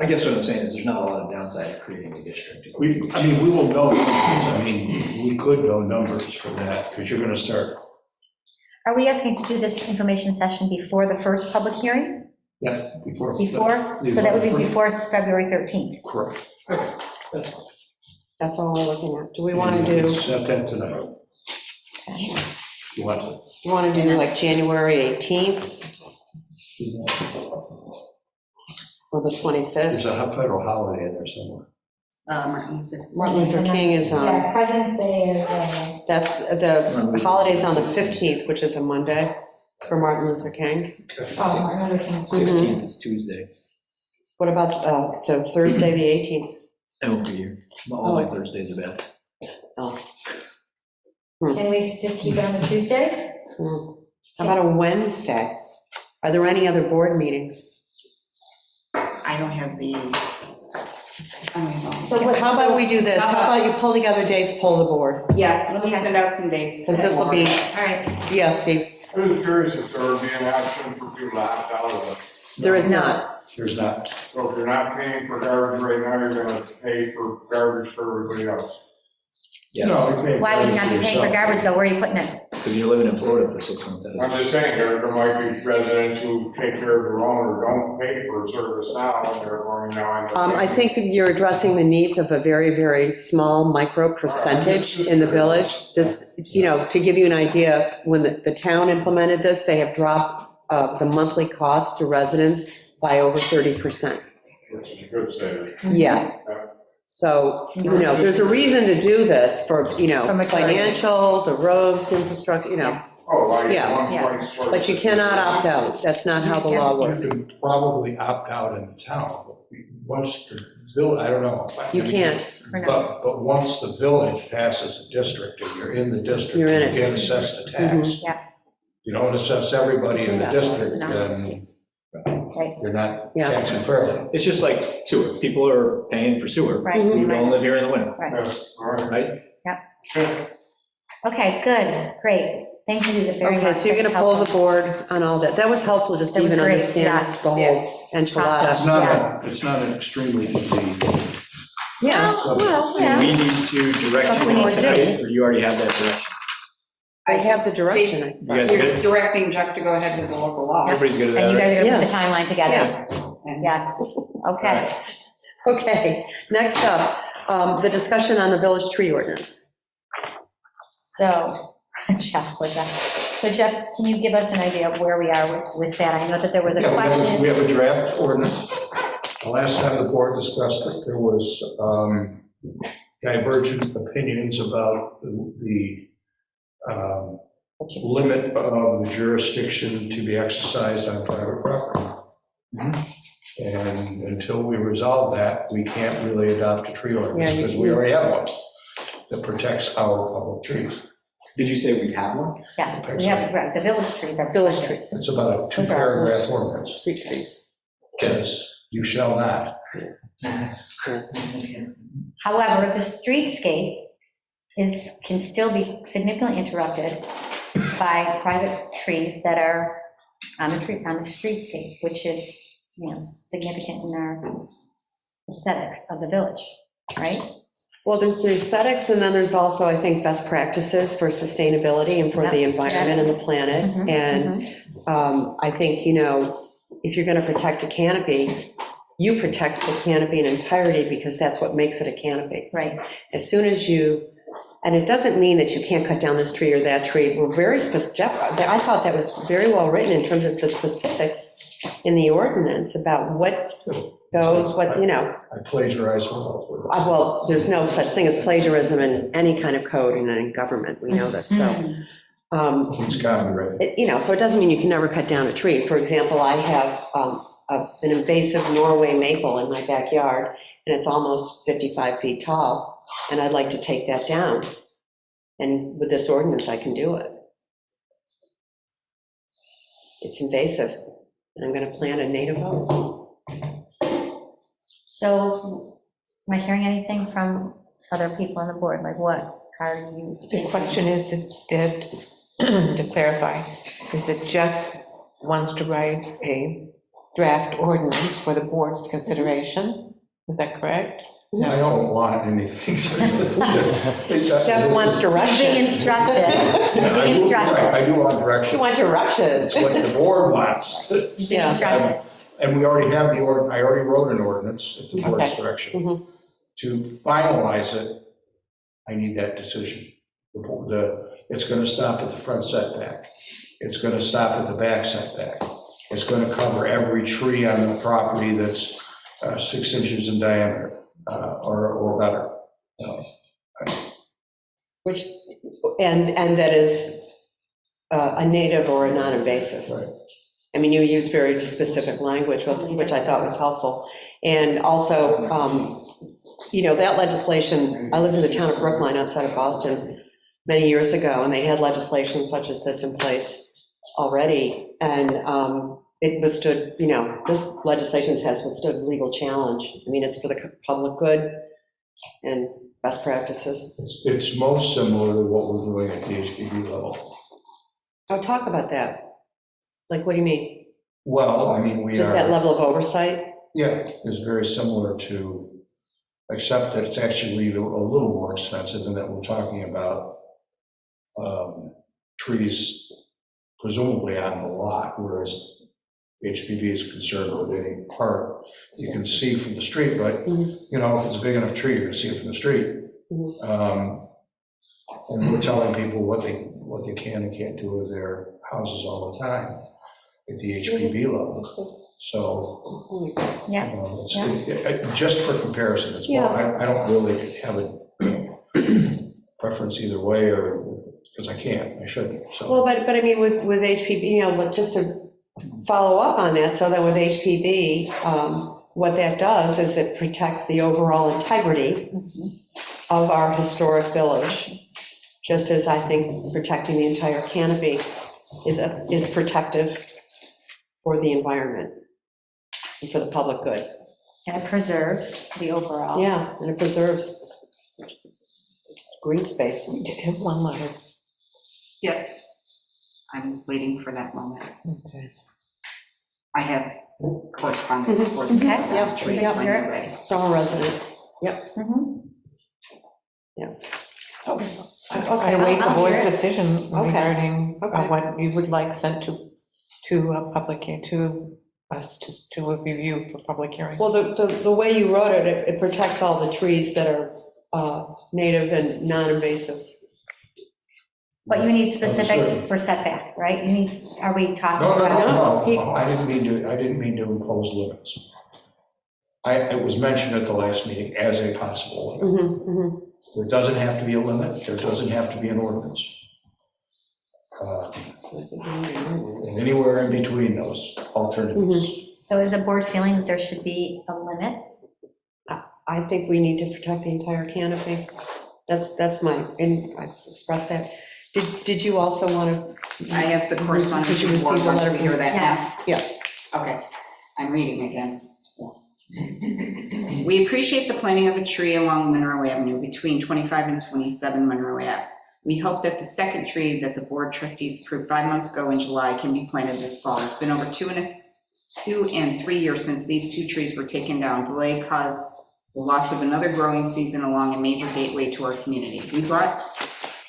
I guess what I'm saying is there's not a lot of downside to creating a district. We will know numbers. I mean, we could know numbers for that, because you're gonna start, Are we asking to do this information session before the first public hearing? yeah, before. Before? So that would be before February 13th. Correct. That's all we're looking at. Do we want to do, Set that tonight. You want to? you want to do like January 18th or the 25th? There's a federal holiday in there somewhere. Martin Luther King is on. Yeah, President's Day is, That's, the holiday's on the 15th, which is a Monday for Martin Luther King. Martin Luther King's. 16th is Tuesday. What about the Thursday, the 18th? I won't be here. All my Thursdays are bad. Oh. Can we just keep it on the Tuesdays? How about a Wednesday? Are there any other board meetings? I don't have the, So what? How about we do this? How about you pull together dates, pull the board? Yeah, let me send out some dates. Because this will be, All right. yeah, Steve, I was curious if there would be an option for people to opt out of it. there is not. There's not. So if you're not paying for garbage right now, you're gonna pay for garbage for everybody else. No, you're paying Why would you not be for paying for yourself. garbage though? Where are you putting it? Because you're living in Florida for 6 months. I'm just saying, there might be residents who take care of their own or don't pay for a service now, and therefore, I think that you're addressing the needs of a very, very small micro percentage in the village. This, to give you an idea, when the town implemented this, they have dropped the monthly cost to residents by over 30%. Which is a good savings. Yeah. So, there's a reason to do this for, financial, the roads, infrastructure, Oh, like Yeah. 1.4. but you cannot opt out. That's not how the law You works. can probably opt out in the town, but once the village, I don't know. You can't. But once the village passes a district and you're in the district, You're in you it. get assessed the tax. Yeah. You don't assess everybody in the Yeah. district, No. then Right. you're not Yeah. taxing fairly. It's just like sewer. People are paying for sewer. Right. Who don't live here in the winter, Right. Yes, all right. right? Okay, good, great. Thank you very much. Okay, so you're going to That's pull the helpful. board on all that. That was helpful, just to That was even great, understand yes. the whole enchilada. It's not, Yes. it's not an extremely easy. Yeah. Well, Do we yeah. need to direct Stuff you we need on to do. tonight, or you already have that direction? I have the direction. You guys You're good? directing Jeff to go ahead with the local law. Everybody's good with And you that? guys are gonna put Yeah. the timeline together? Yes, okay. Okay, next up, the discussion on the village tree ordinance. So, Jeff, what's that? So Jeff, can you give us an idea of where we are with that? I know that there was a Yeah, question. we have a draft ordinance. The last time the board discussed it, there was divergent opinions about the limit of the jurisdiction to be exercised on private property. And until we resolve that, we can't really adopt a tree ordinance, Yeah, you because we already have one that protects our public trees. Did you say we have one? Yeah, we have, right, the village trees are. Village trees, It's about a Those are- two-paragraph ordinance. street trees. Says, you shall not. However, the streetscape can still be significantly interrupted by private trees that are on the streetscape, which is, significant in our aesthetics of the village, right? Well, there's the aesthetics, and then there's also, I think, best practices for sustainability and for the environment and the planet. Mhm, And I think, if you're going to protect a canopy, you protect the canopy in entirety, because that's what makes it a canopy. Right. As soon as and it doesn't mean that you can't cut down this tree or that tree. We're very specific. I thought that was very well written in terms of the specifics in the ordinance about what goes, I plagiarized one of those. Well, there's no such thing as plagiarism in any kind of code and in government, we know this, so. It's got to be right. So it doesn't mean you can never cut down a tree. For example, I have an invasive Norway maple in my backyard, and it's almost 55 feet tall, and I'd like to take that down. And with this ordinance, I can do it. It's invasive, and I'm going to plant a native oak. So, am I hearing anything from other people on the board? Like, what are you? The question is, to clarify, is that Jeff wants to write a draft ordinance for the board's consideration? Is that correct? I don't want anything. Jeff wants direction. Being instructed. He's being instructed. I do want direction. You want direction. It's what the board wants. He's being instructed. And we already have I already wrote an ordinance at the board's Okay. direction. To finalize it, I need that decision. It's going to stop at the front setback. It's going to stop at the back setback. It's going to cover every tree on the property that's 6 inches in diameter or better. And that is a native or a non-invasive. Right. I mean, you use very specific language, which I thought was helpful. And also, that legislation, I lived in the town of Brookline outside of Boston many years ago, and they had legislation such as this in place already. And it withstood, this legislation has withstood legal challenge. I mean, it's for the public good and best practices. It's most similar to what we're doing at the HPB level. Oh, talk about that. Like, what do you mean? Well, I mean, Just that level of oversight? Yeah, it's very similar to, except that it's actually a little more expensive in that we're talking about trees presumably on the lot, whereas HPV is concerned with any part you can see from the street, but, if it's a big enough tree, you can see it from the street. And we're telling people what they can and can't do with their houses all the time at the HPV level. So, just for comparison, it's more, I don't really have a preference either way, or, because I can't, I shouldn't, so. Well, but I mean, with HPV, just to follow up on that, so that with HPV, what that does is it protects the overall integrity of our historic village, just as I think protecting the entire canopy is protective for the environment and for the public good. And it preserves the overall. Yeah, and it preserves green space. We have one letter. Yes, I'm waiting for that moment. Okay. I have correspondence for the Yep. trees Yep. when you're ready. From a resident. Yep. Oh, Okay, I await the I'll board's hear it. decision Okay. regarding Okay. what you would like sent to us to a review for public hearing. Well, the way you wrote it, it protects all the trees that are native and non-invasives. But you need specific for setback, right? You need, are we talking about? No, I didn't mean to impose limits. It was mentioned at the last meeting as a possible limit. There doesn't have to be a limit, there doesn't have to be an ordinance. And anywhere in between those alternatives. So is the board feeling that there should be a limit? I think we need to protect the entire canopy. That's my, and I expressed that. Did you also want to? I have the correspondence. Did you the board receive a wants letter to hear from- that now? Yes. Yeah. Okay, I'm reading again, so. We appreciate the planting of a tree along Monroe Avenue between 25 and 27 Monroe Ave. We hope that the second tree that the board trustees approved 5 months ago in July can be planted this fall. It's been over 2 and 3 years since these 2 trees were taken down. Delay caused the loss of another growing season along a major gateway to our community. We brought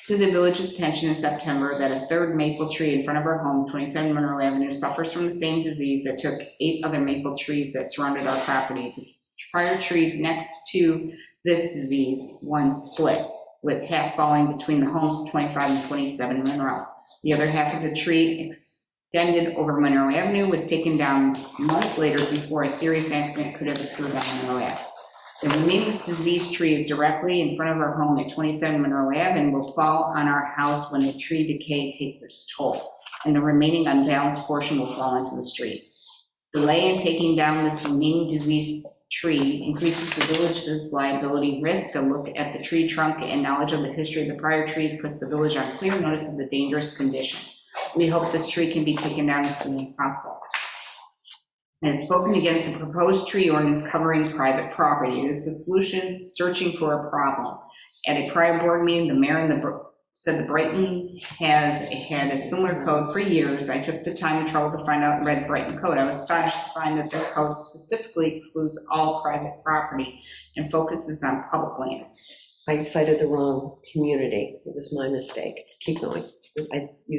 to the village's attention in September that a third maple tree in front of our home, 27 Monroe Avenue, suffers from the same disease that took 8 other maple trees that surrounded our property. The prior tree next to this disease, one split, with half falling between the homes 25 and 27 Monroe. The other half of the tree extended over Monroe Avenue was taken down months later before a serious accident could have occurred on Monroe Ave. The remaining diseased tree is directly in front of our home at 27 Monroe Ave and will fall on our house when the tree decay takes its toll, and the remaining unbalanced portion will fall into the street. Delay in taking down this remaining diseased tree increases the village's liability risk. A look at the tree trunk and knowledge of the history of the prior trees puts the village on clear notice of the dangerous condition. We hope this tree can be taken down as soon as possible. And has spoken against the proposed tree ordinance covering private property. It is the solution searching for a problem. At a prior board meeting, the mayor said that Brighton has had a similar code for years. I took the time and trouble to find out and read the Brighton code. I was astonished to find that their code specifically excludes all private property and focuses on public lands. I cited the wrong community. It was my mistake. Keep going.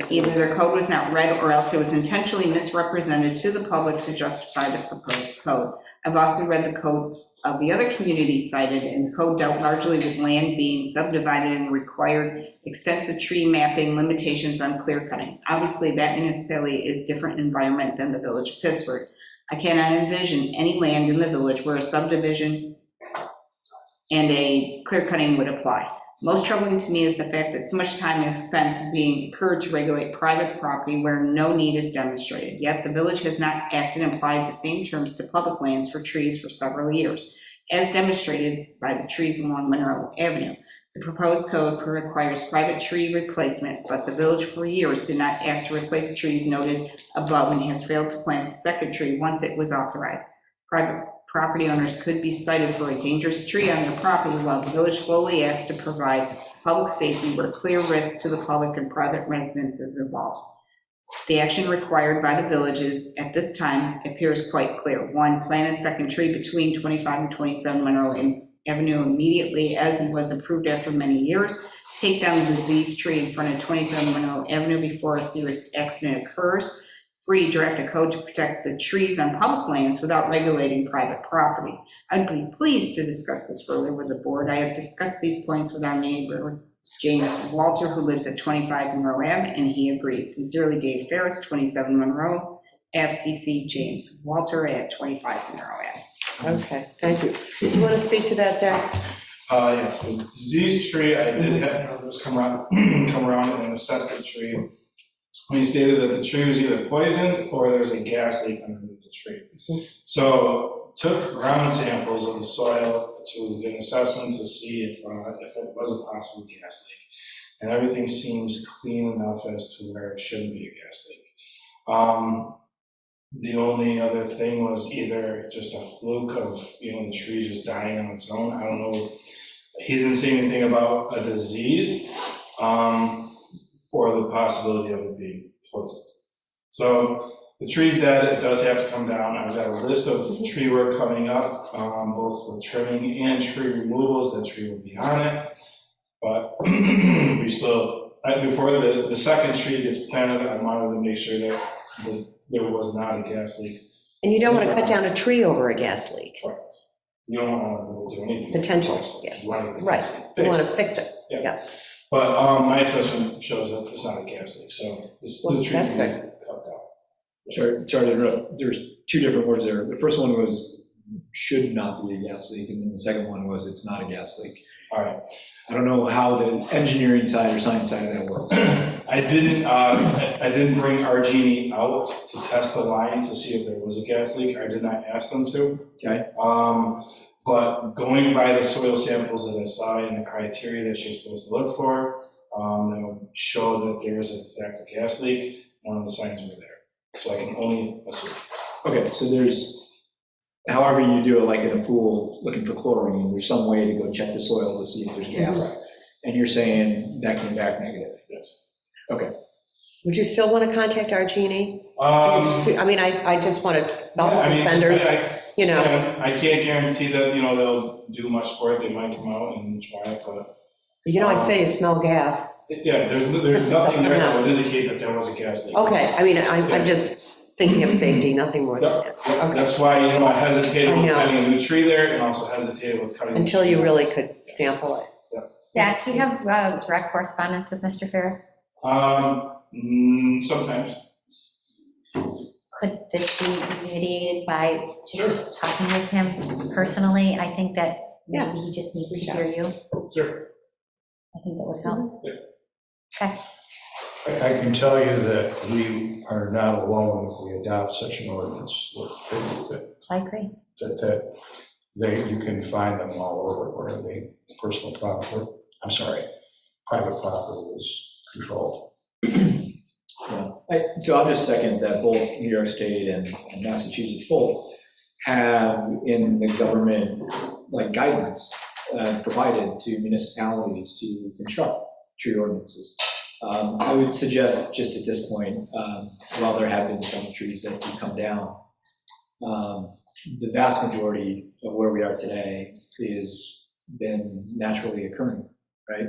Either their code was not read or else it was intentionally misrepresented to the public to justify the proposed code. I've also read the code of the other communities cited, and the code dealt largely with land being subdivided and required extensive tree mapping, limitations on clear cutting. Obviously, that municipality is different environment than the village of Pittsburgh. I cannot envision any land in the village where a subdivision and a clear cutting would apply. Most troubling to me is the fact that so much time and expense is being incurred to regulate private property where no need is demonstrated. Yet the village has not acted and applied the same terms to public lands for trees for several years, as demonstrated by the trees along Monroe Avenue. The proposed code requires private tree replacement, but the village for years did not act to replace the trees noted above and has failed to plant the second tree once it was authorized. Private property owners could be cited for a dangerous tree on their property while the village slowly acts to provide public safety where clear risks to the public and private residents is involved. The action required by the villages at this time appears quite clear. 1, plant a second tree between 25 and 27 Monroe Avenue immediately as it was approved after many years. Take down the diseased tree in front of 27 Monroe Avenue before a serious accident occurs. 3, draft a code to protect the trees on public lands without regulating private property. I'd be pleased to discuss this further with the board. I have discussed these points with our neighbor, James Walter, who lives at 25 Monroe Ave, and he agrees. Sincerely, Dave Ferris, 27 Monroe Ave, CC James Walter at 25 Monroe Ave. Okay, thank you. Did you want to speak to that, Zach? Yes, the diseased tree, I did have others come around and assess the tree. He stated that the tree was either poisoned or there's a gas leak underneath the tree. So took ground samples of the soil to get an assessment to see if it was a possible gas leak. And everything seems clean enough as to where it shouldn't be a gas leak. The only other thing was either just a fluke of, the tree just dying on its own. I don't know. He didn't say anything about a disease. Or the possibility of it being poisoned. So the tree's dead, it does have to come down. I've got a list of tree work coming up, both for trimming and tree removals. That tree will be on it. But we still, before the second tree gets planted, I wanted to make sure that there was not a gas leak. And you don't want to cut down a tree over a gas leak. Correct. You don't want to do anything. Potential, yes. Right, you want to fix it, yeah. But my assessment shows that it's not a gas leak, so the tree that's can be cut down. Sorry to interrupt. There's two different words there. The first one was should not be a gas leak, and then the second one was it's not a gas leak. All right. I don't know how the engineering side or science side of that works. I didn't bring Argini out to test the line to see if there was a gas leak. I did not ask them to. Okay. But going by the soil samples that I saw and the criteria that you're supposed to look for, that would show that there is in fact a gas leak. None of the signs were there. So I can only assume. Okay, so there's, however you do it, like in a pool looking for chlorine, there's some way to go check the soil to see if there's gas. Correct. And you're saying that came back negative? Yes. Okay. Would you still want to contact Argini? I mean, I just want to, belt and suspenders, you know. I can't guarantee that, they'll do much for it. They might come out and try it, but. I say you smell gas. Yeah, there's nothing there that would indicate that there was a gas leak. Okay, I mean, I'm just thinking of safety, nothing more than that. Okay. That's why, I hesitated with cutting a new tree there and also hesitated with cutting. Until you really could sample it. Zach, do you have direct correspondence with Mr. Ferris? Sometimes. Could this be mediated by just talking with him personally? I think that maybe he just needs to hear you. Sure. I think that would help. Okay. I can tell you that we are not alone if we adopt such an ordinance. I agree. That you can find them all over where the personal property, private property is controlled. So I'll just second that both New York State and Massachusetts both have in the government guidance provided to municipalities to construct tree ordinances. I would suggest just at this point, while there have been some trees that do come down, the vast majority of where we are today is been naturally occurring, right?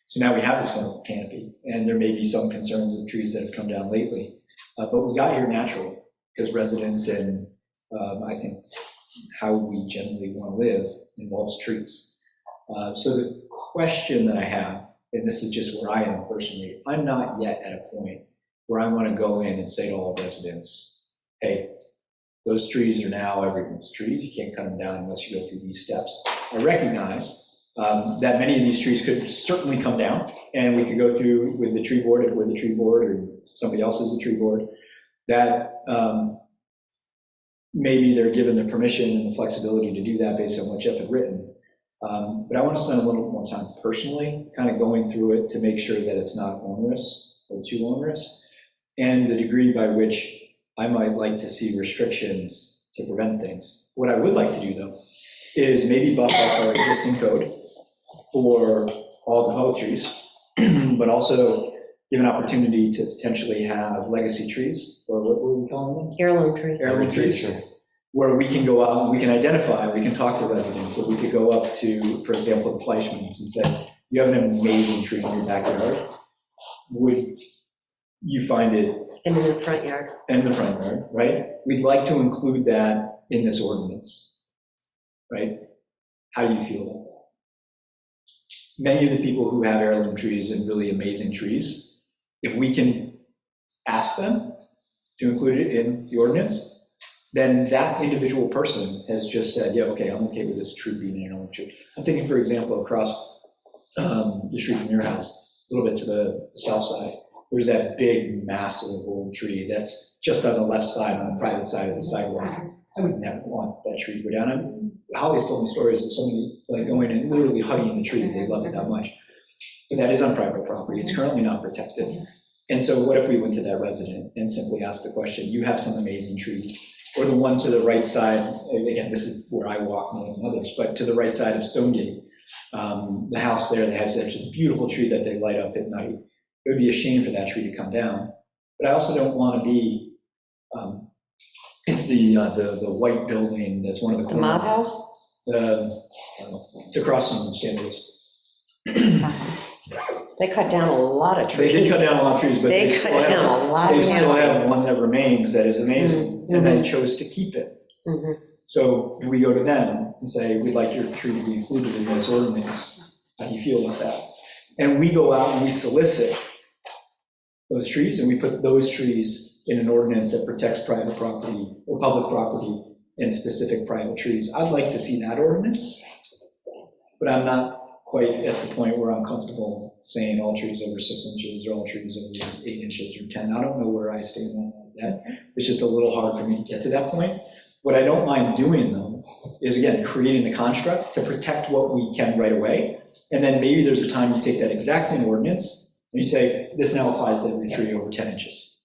So now we have this wonderful canopy, and there may be some concerns of trees that have come down lately, but we got here naturally because residents and I think how we generally want to live involves trees. So the question that I have, and this is just where I am personally, I'm not yet at a point where I want to go in and say to all residents, hey, those trees are now everyone's trees. You can't cut them down unless you go through these steps. I recognize that many of these trees could certainly come down, and we could go through with the tree board, if we're the tree board or somebody else is the tree board, that maybe they're given the permission and the flexibility to do that based on what Jeff had written. But I want to spend a little more time personally kind of going through it to make sure that it's not onerous or too onerous, and the degree by which I might like to see restrictions to prevent things. What I would like to do, though, is maybe buff up our existing code for all the hollow trees, but also give an opportunity to potentially have legacy trees, or what were we calling them? Heirloom trees. Heirloom trees, where we can go out and we can identify, we can talk to residents, so we could go up to, for example, the Fleischmans and say, you have an amazing tree in your backyard. Would you find it? In the front yard. In the front yard, right? We'd like to include that in this ordinance, right? How do you feel about that? Many of the people who have heirloom trees and really amazing trees, if we can ask them to include it in the ordinance, then that individual person has just said, yeah, okay, I'm okay with this tree being an heirloom tree. I'm thinking, for example, across the street from your house, a little bit to the south side, there's that big, massive old tree that's just on the left side, on the private side of the sidewalk. I would never want that tree to go down. Holly's told me stories of somebody going and literally hugging the tree. They love it that much. But that is on private property. It's currently not protected. And so what if we went to that resident and simply asked the question, you have some amazing trees, or the one to the right side, again, this is where I walk more than others, but to the right side of Stonegate, the house there, they have such a beautiful tree that they light up at night. It would be a shame for that tree to come down. But I also don't want to be, it's the white building that's one of the. The Mob House? It's across from St. Louis. They cut down a lot of They trees. did cut down a lot of trees, but They cut down a lot they of still trees. have one that remains that is amazing, and they chose to keep it. Mhm. So we go to them and say, we'd like your tree to be included in this ordinance. How do you feel about that? And we go out and we solicit those trees, and we put those trees in an ordinance that protects private property or public property and specific private trees. I'd like to see that ordinance, but I'm not quite at the point where I'm comfortable saying all trees over 6 inches or all trees over 8 inches or 10. I don't know where I stand on that yet. It's just a little hard for me to get to that point. What I don't mind doing, though, is, again, creating the construct to protect what we can right away. And then maybe there's a time you take that exact same ordinance and you say, this now applies to every tree over 10 inches.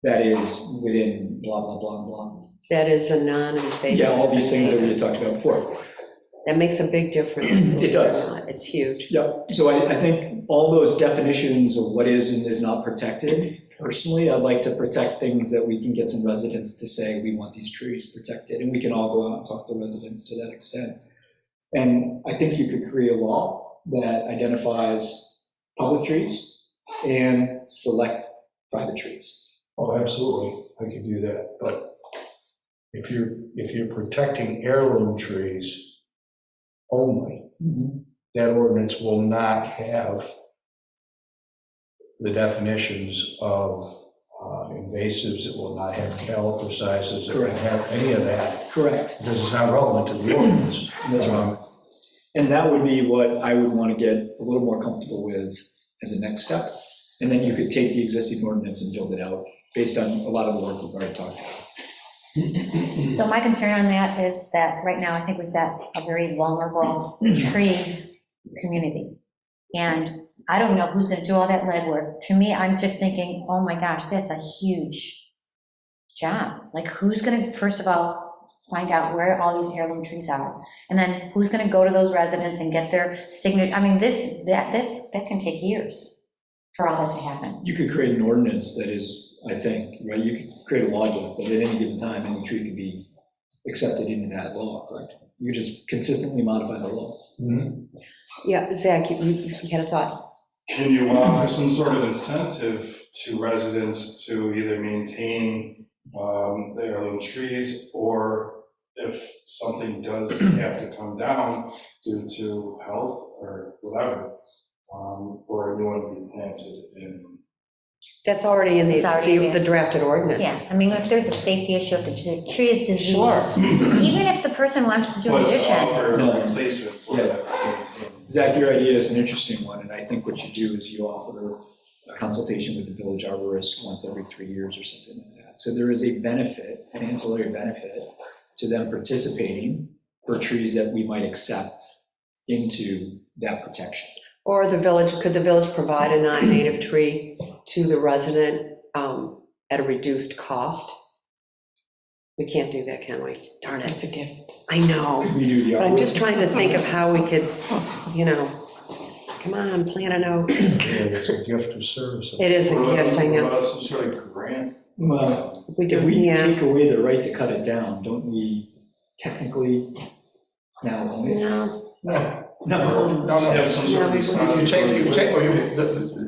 That is within blah, blah, blah, blah. That is a non-invasive. Yeah, all these things that we had talked about before. That makes a big difference. It does. It's huge. Yep. So I think all those definitions of what is and is not protected, personally, I'd like to protect things that we can get some residents to say, we want these trees protected, and we can all go out and talk to residents to that extent. And I think you could create a law that identifies public trees and select private trees. Oh, absolutely, I could do that, but if you're protecting heirloom trees only, that ordinance will not have the definitions of invasives, it will not have caliper sizes, it won't have any of that. Correct. Because it's not relevant to the ordinance. That's right. And that would be what I would want to get a little more comfortable with as a next step. And then you could take the existing ordinance and build it out based on a lot of the work we've already talked about. So my concern on that is that right now, I think we've got a very vulnerable tree community. And I don't know who's gonna do all that legwork. To me, I'm just thinking, oh my gosh, that's a huge job. Like, who's gonna, first of all, find out where all these heirloom trees are? And then who's gonna go to those residents and get their signature? I mean, that can take years for all that to happen. You could create an ordinance that is, I think, right, you could create a logic that at any given time, any tree could be accepted into that law, correct? You just consistently modify the law. Yeah, Zach, you had a thought? Can you offer some sort of incentive to residents to either maintain the heirloom trees, or if something does have to come down due to health or whatever, for a new one to be planted in? That's already in the drafted ordinance. Yeah, I mean, if there's a safety issue, if the tree is diseased, Sure. even if the person wants to do an But to addition. offer a replacement for that to maintain. Zach, your idea is an interesting one, and I think what you do is you offer a consultation with the village arborist once every 3 years or something like that. So there is a benefit, an ancillary benefit, to them participating for trees that we might accept into that protection. Or could the village provide a non-native tree to the resident at a reduced cost? We can't do that, can we? Darn it. It's a gift. I know, We do the but I'm just arborist. trying to think of how we could, come on, plant an oak. Yeah, it's a gift of service. It is a gift, I know. What about some sort of grant? Well, If we do, if we yeah. take away the right to cut it down, don't we technically now own it? No. No. Have some sort of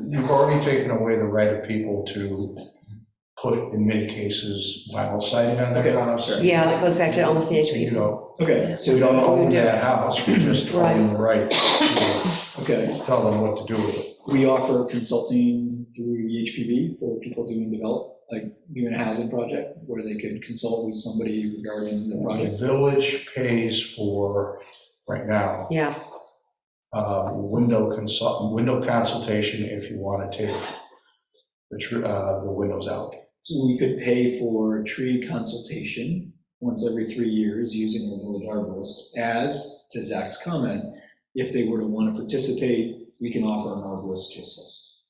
You've already taken away the right of people to put, in many cases, vinyl siding on their house. Yeah, that goes back to almost the HB. You know, Okay, so we don't own that house, we just own the right okay. to tell them what to do with it. We offer consulting through the HPV for people doing doing a housing project where they could consult with somebody regarding the The project. village pays for, right now, Yeah, window consultation if you want to take the windows out. So we could pay for tree consultation once every 3 years using the village arborist. As, to Zach's comment, if they were to want to participate, we can offer an arborist to assist.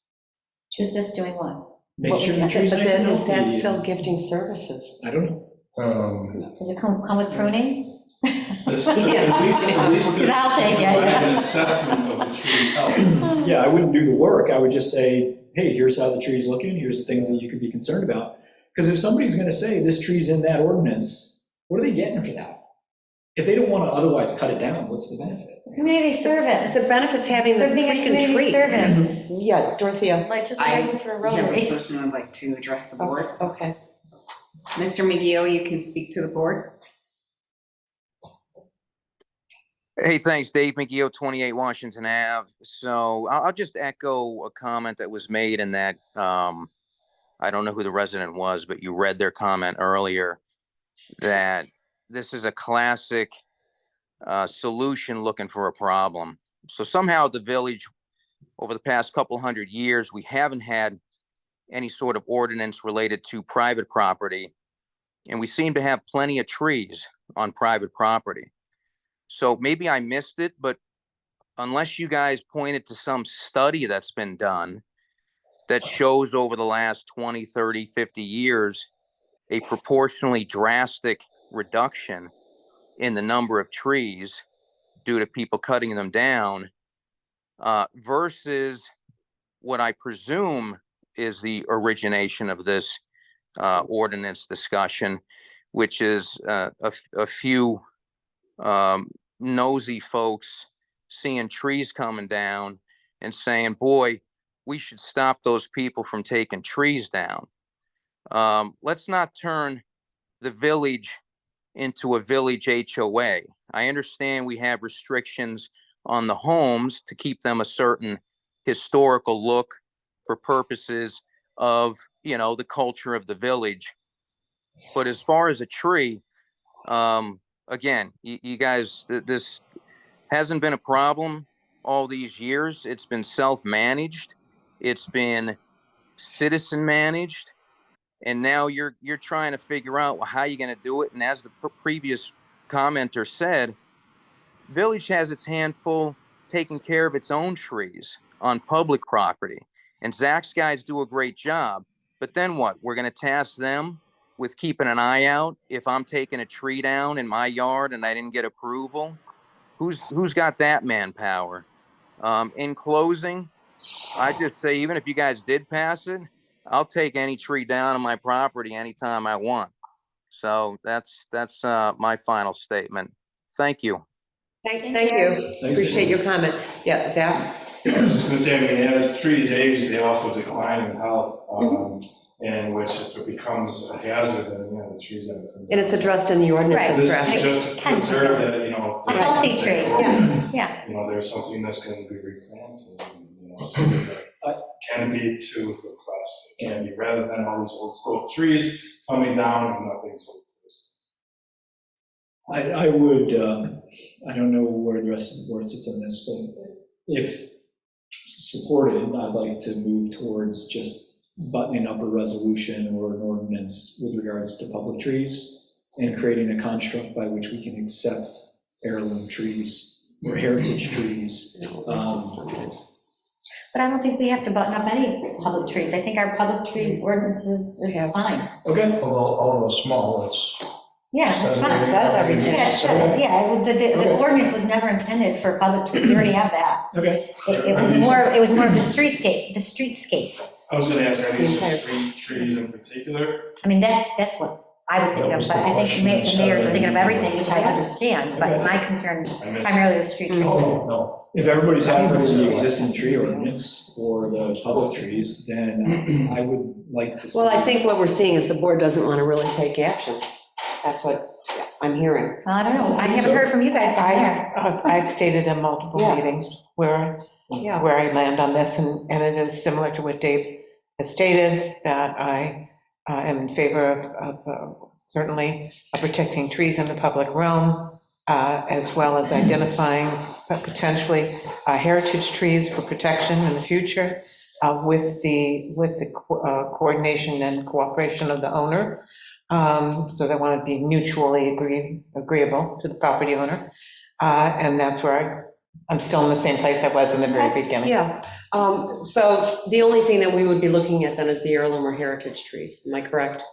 To assist doing what? Make sure the But tree's nice and then is that healthy. still gifting services? I don't know. Does it come with pruning? At least to Because I'll take it. provide an assessment of the tree's health. Yeah, I wouldn't do the work. I would just say, hey, here's how the tree's looking. Here's the things that you could be concerned about. Because if somebody's going to say this tree's in that ordinance, what are they getting for that? if they don't want to otherwise cut it down, what's the benefit? Community service. The benefit's having the Could be a freaking community tree. service. Yeah, Dorothea. Like just I waiting for a have a rotary. person who would like to address the board. Okay. Mr. McGee, you can speak to the board. Hey, thanks, Dave McGee, 28 Washington Ave. So I'll just echo a comment that was made in that, I don't know who the resident was, but you read their comment earlier, that this is a classic solution looking for a problem. So somehow the village, over the past couple hundred years, we haven't had any sort of ordinance related to private property, and we seem to have plenty of trees on private property. So maybe I missed it, but unless you guys pointed to some study that's been done that shows over the last 20, 30, 50 years, a proportionally drastic reduction in the number of trees due to people cutting them down, versus what I presume is the origination of this ordinance discussion, which is a few nosy folks seeing trees coming down and saying, boy, we should stop those people from taking trees down. Let's not turn the village into a village HOA. I understand we have restrictions on the homes to keep them a certain historical look for purposes of, you know, the culture of the village. But as far as a tree, again, you guys, this hasn't been a problem all these years. It's been self-managed. It's been citizen managed. And now you're trying to figure out, well, how you're going to do it. And as the previous commenter said, village has its handful taking care of its own trees on public property. And Zach's guys do a great job. But then what? We're going to task them with keeping an eye out if I'm taking a tree down in my yard and I didn't get approval. Who's got that manpower? In closing, I just say, even if you guys did pass it, I'll take any tree down on my property anytime I want. So that's my final statement. Thank you. Thank you. Appreciate your comment. Yeah, Zach? I was just going to say, I mean, as trees age, they also decline in health, and which if it becomes a hazard, then, you know, the trees have to come down. And it's addressed in the ordinance. Right. This is just to preserve that, you know. A healthy tree, yeah. You know, there's something that's going to be replanted, and, you know, something that can be to request. It can be, rather than all these old growth trees coming down and nothing to replace. I would, I don't know where the rest of the board sits on this, but if supported, I'd like to move towards just buttoning up a resolution or an ordinance with regards to public trees and creating a construct by which we can accept heirloom trees or heritage trees. But I don't think we have to button up any public trees. I think our public tree ordinance is fine. Okay. Although small, it's. Yeah, it's fine. It says everything. Yeah, it should. Yeah, the ordinance was never intended for public trees. We already have that. Okay. It was more of the streetscape. I was going to ask, are these street trees in particular? I mean, that's what I was thinking of, but I think the mayor is thinking of everything, which I understand, but my concern primarily was street trees. No. If everybody's happy with the existing tree ordinance for the public trees, then I would like to see. Well, I think what we're seeing is the board doesn't want to really take action. That's what I'm hearing. Well, I don't know. I haven't heard from you guys down there. I've stated in multiple meetings where I land on this, and it is similar to what Dave has stated, that I am in favor of certainly protecting trees in the public realm, as well as identifying potentially heritage trees for protection in the future with the coordination and cooperation of the owner. So they want to be mutually agreeable to the property owner. And that's where I'm still in the same place I was in the very beginning. Yeah. So the only thing that we would be looking at then is the heirloom or heritage trees. Am I correct?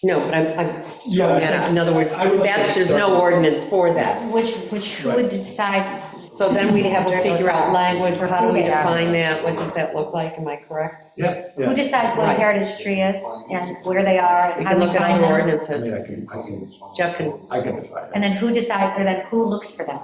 No, but I'm Yeah, in other words, there's no ordinance for that. Which who would decide So then we'd have to There goes figure out our- language, for how do who we they are. define that, what does that look like, am I correct? Yeah. Who decides what a Right. heritage tree is and where they are We and how can we look at find other them? I ordinances. mean, Jeff can, I can define it. And then who decides, or then who looks for them?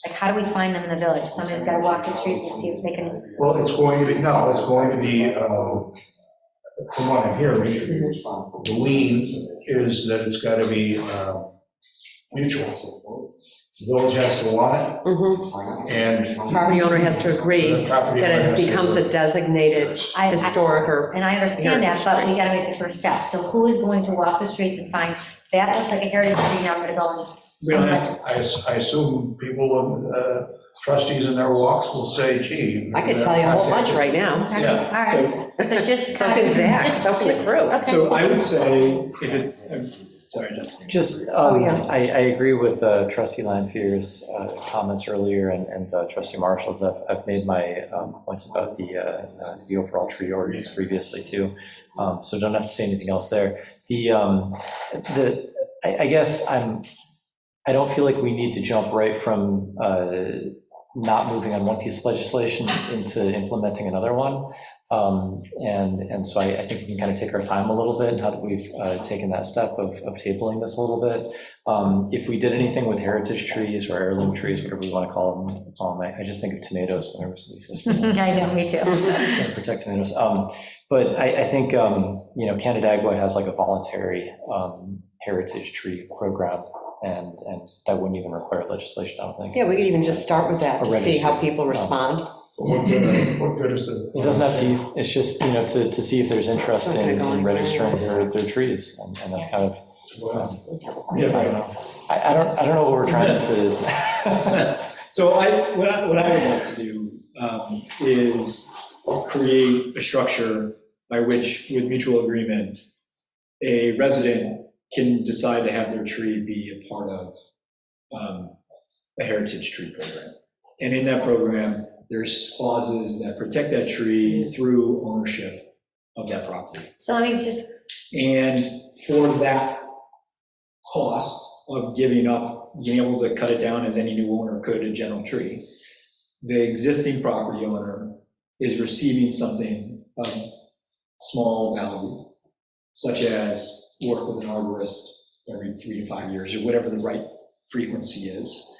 Like, how do we find them in the village? Somebody's got to walk the streets and see if they can, Well, it's going to be, no, it's going to be, from what I'm hearing, the lean is that it's got to be mutual. The village has to want it, and. property owner has to agree The property that owner it has to becomes a agree. designated I- historic or. and I understand that, but we got to make the first step. So who is going to walk the streets and find, that looks like a heritage tree, now I'm going to go and. We don't have to. I assume people, trustees in their walks will say, gee. I could tell you a whole bunch right now. Okay, Yeah. all right. So just. So can Zach, so can the crew. Okay. So I would say, if it, sorry, Jessica. Just, yeah. I agree with trustee Lanfear's comments earlier and trustee Marshall's. I've made my points about the overall tree ordinance previously too, so don't have to say anything else there. I guess I don't feel like we need to jump right from not moving on one piece of legislation into implementing another one. And so I think we can kind of take our time a little bit now that we've taken that step of tabling this a little bit. If we did anything with heritage trees or heirloom trees, whatever we want to call them, I just think of tomatoes whenever somebody says tomatoes. I know, me too. Yeah, protect tomatoes. But I think, Canandaigua has like a voluntary heritage tree program, and that wouldn't even require legislation, I don't think. Yeah, we could even just start with that, to see how registry. people respond. What good is it? It doesn't have to, it's just, to see if there's interest in registering their trees, and that's kind of, I don't know. I don't know what we're trying to. So what I would like to do is create a structure by which, with mutual agreement, a resident can decide to have their tree be a part of a heritage tree program. And in that program, there's clauses that protect that tree through ownership of that property. So let me just, And for that cost of giving up, being able to cut it down as any new owner could, a general tree, the existing property owner is receiving something of small value, such as work with an arborist every 3 to 5 years, or whatever the right frequency is.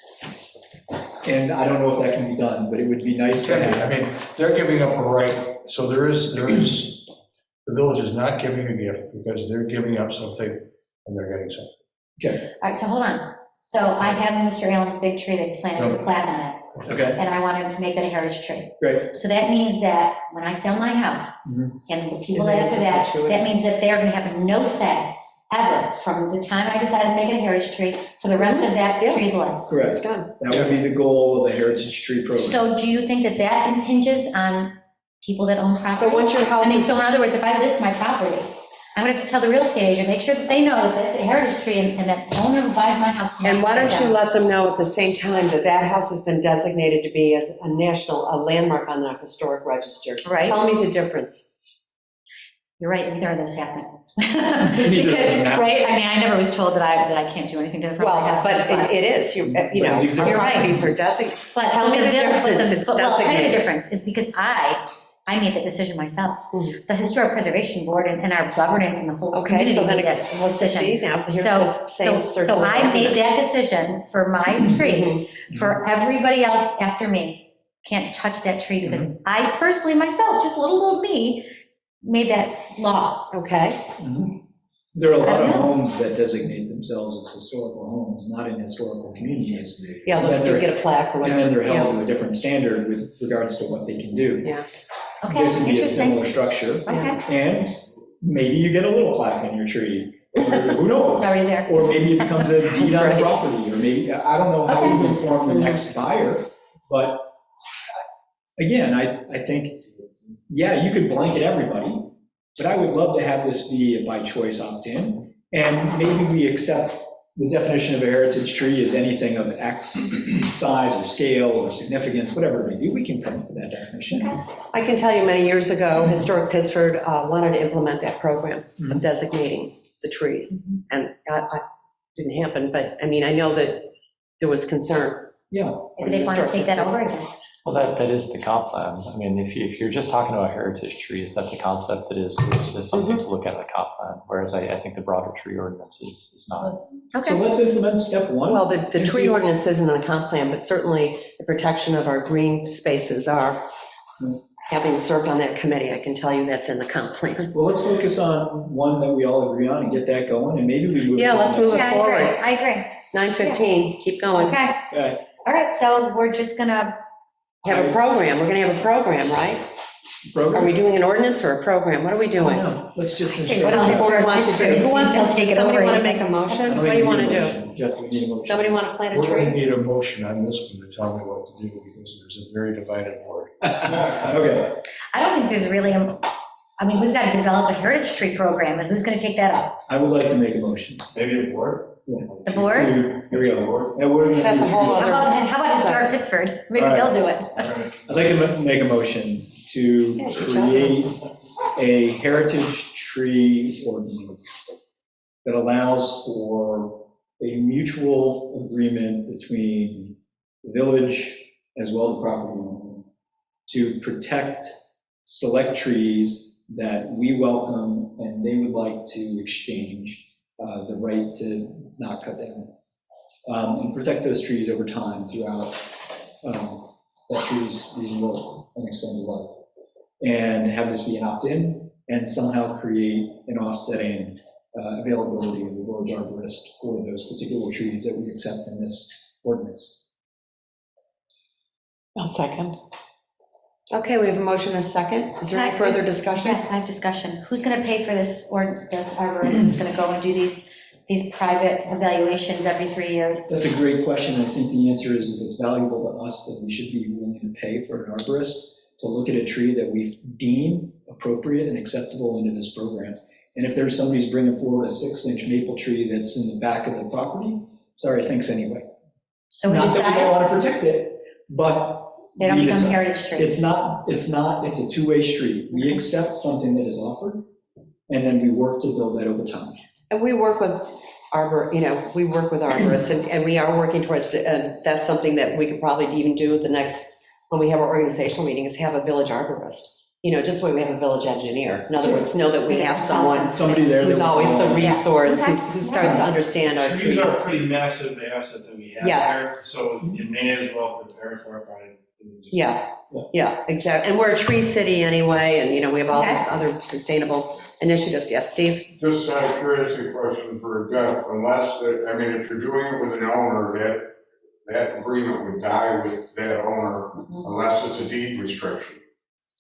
And I don't know if that can be done, but it would be nice to have. I mean, they're giving up a right, so there is, the village is not giving a gift because they're giving up something and they're getting something. Okay. all right, so hold on. So I have Mr. Allen's big tree that's planted with a plaque on it, Okay, and I want to make that a heritage tree. great. So that means that when I sell my house, Mhm. and the people after that, that means that they're going to have no say ever from the time I decide to make it a heritage tree for the rest of that Yeah. tree's life. Correct. Done. That would be the goal of the heritage tree program. So do you think that that impinges on people that own property? So once your house I mean, is, so in other words, if I list my property, I'm going to have to tell the real estate agent, make sure that they know that that's a heritage tree, and that owner who buys my house. and why don't you let them know at the same time that that house has been designated to be as a landmark on the historic register? Right. Tell me the difference. You're right, neither of those happen. Neither Because, of them happen. right, I mean, I never was told that I can't do anything different. Well, but it is, you know, But the you're right, these are designated. But Tell me the difference, it's Well, I'll tell you the designated. difference, is because I made the decision myself. Mhm. The Historic Preservation Board and our governance and the whole Okay, community so then, made that let's see, decision. now, here's So, the same so I made that decision for my tree, for everybody else after me can't touch that tree, because I personally myself, just little old me, made that law. Okay, Mhm. There are a lot I of don't know. homes that designate themselves as historical homes, not in historical communities. yeah, And they'll they're- get a plaque or And whatever. then they're Yeah. held to a different standard with regards to what they can do. Yeah. Okay, This would be a interesting. similar structure, Okay, and maybe you get a little plaque on your tree, or who knows? it's already there. Or maybe it becomes a deed on right. the property, or maybe, I don't know how Okay. you inform the next buyer, but again, I think, yeah, you could blanket everybody, but I would love to have this be a by choice opt-in, and maybe we accept the definition of a heritage tree is anything of X size or scale or significance, whatever it may be, we can come up with that definition. I can tell you many years ago, Historic Pittsford wanted to implement that program of designating the trees. And it didn't happen, but I mean, I know that there was concern Yeah. Maybe they want to take that over again. Well, that is the comp plan. I mean, if you're just talking about heritage trees, that's a concept that is something to look at in the comp plan, whereas I think the broader tree ordinance is not. So let's implement step one. Well, the tree ordinance isn't in the comp plan, but certainly the protection of our green spaces are. Having served on that committee, I can tell you that's in the comp plan. Well, let's focus on one that we all agree on and get that going, and maybe we move. Yeah, let's move it forward. I agree. 9:15, keep going. Okay. Okay. All right, so we're just gonna. Have a program, we're gonna have a program, right? Are we doing an ordinance or a program? What are we doing? No, let's just. Say, what does What do you want to do? Who wants to take it over? Somebody want to make a motion? What do you want to do? Jeff, we need a motion. Somebody want to plant a We're going to tree? need a motion on this one to tell me what to do, because there's a very divided board. Okay. I don't think there's really, I mean, we've got to develop a heritage tree program, and who's gonna take that up? I would like to make a motion. Maybe a board? The board? Here we go. And we're gonna That's do a whole tree- other. How about Historic Pittsford? Maybe All right. they'll do it. I'd like to make a motion to create a heritage tree ordinance that allows for a mutual agreement between the village as well as the property owner to protect select trees that we welcome and they would like to exchange the right to not cut down. And protect those trees over time throughout that tree's reasonable and extended life. And have this be an opt-in and somehow create an offsetting availability of the village arborist for those particular trees that we accept in this ordinance. I'll second. Okay, we have a motion and a second. Is there any further discussion? Yes, I have discussion. Who's gonna pay for this, or this arborist that's gonna go and do these private evaluations every 3 years? That's a great question. I think the answer is if it's valuable to us, that we should be willing to pay for an arborist to look at a tree that we deem appropriate and acceptable into this program. And if there's somebody's bringing forward a 6-inch maple tree that's in the back of the property, sorry, thanks anyway. So we Not that we decide, don't want to protect it, but. they don't we become decide. heritage trees. It's a two-way street. We accept something that is offered, and then we work to build that over time. And we work with we work with arborists, and we are working towards, and that's something that we could probably even do at the next, when we have our organizational meeting, is have a village arborist. Just the way we have a village engineer. In other words, know that we have someone Somebody there. who's that- always the resource, Okay. who starts to understand our Trees trees. are a pretty massive asset that we have Yes. there, so you may as well prepare for it by. just- Yes, yeah, exactly. And we're a tree city anyway, and, we have all these Okay. other sustainable initiatives. Yes, Steve? Just out of curiosity question for Jeff, if you're doing it with an owner, that agreement would die with that owner unless it's a deed restriction.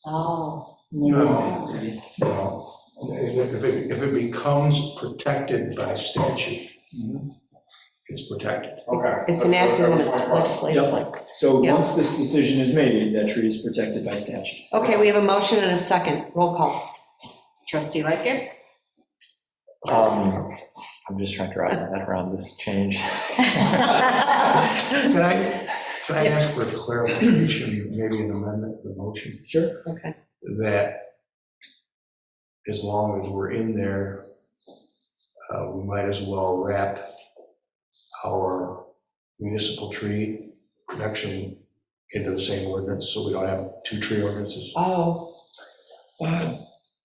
Oh. No. If it becomes protected by statute, it's protected. Okay. It's enacted That was my question. legislatively. So Yeah. once this decision is made, that tree is protected by statute. Okay, we have a motion and a second. Roll call. Trustee Lickett? I'm just trying to wrap my head around this change. Can I ask for a clarification, maybe an amendment to the motion? Sure. Okay. That as long as we're in there, we might as well wrap our municipal tree protection into the same ordinance, so we don't have two tree ordinances. Oh.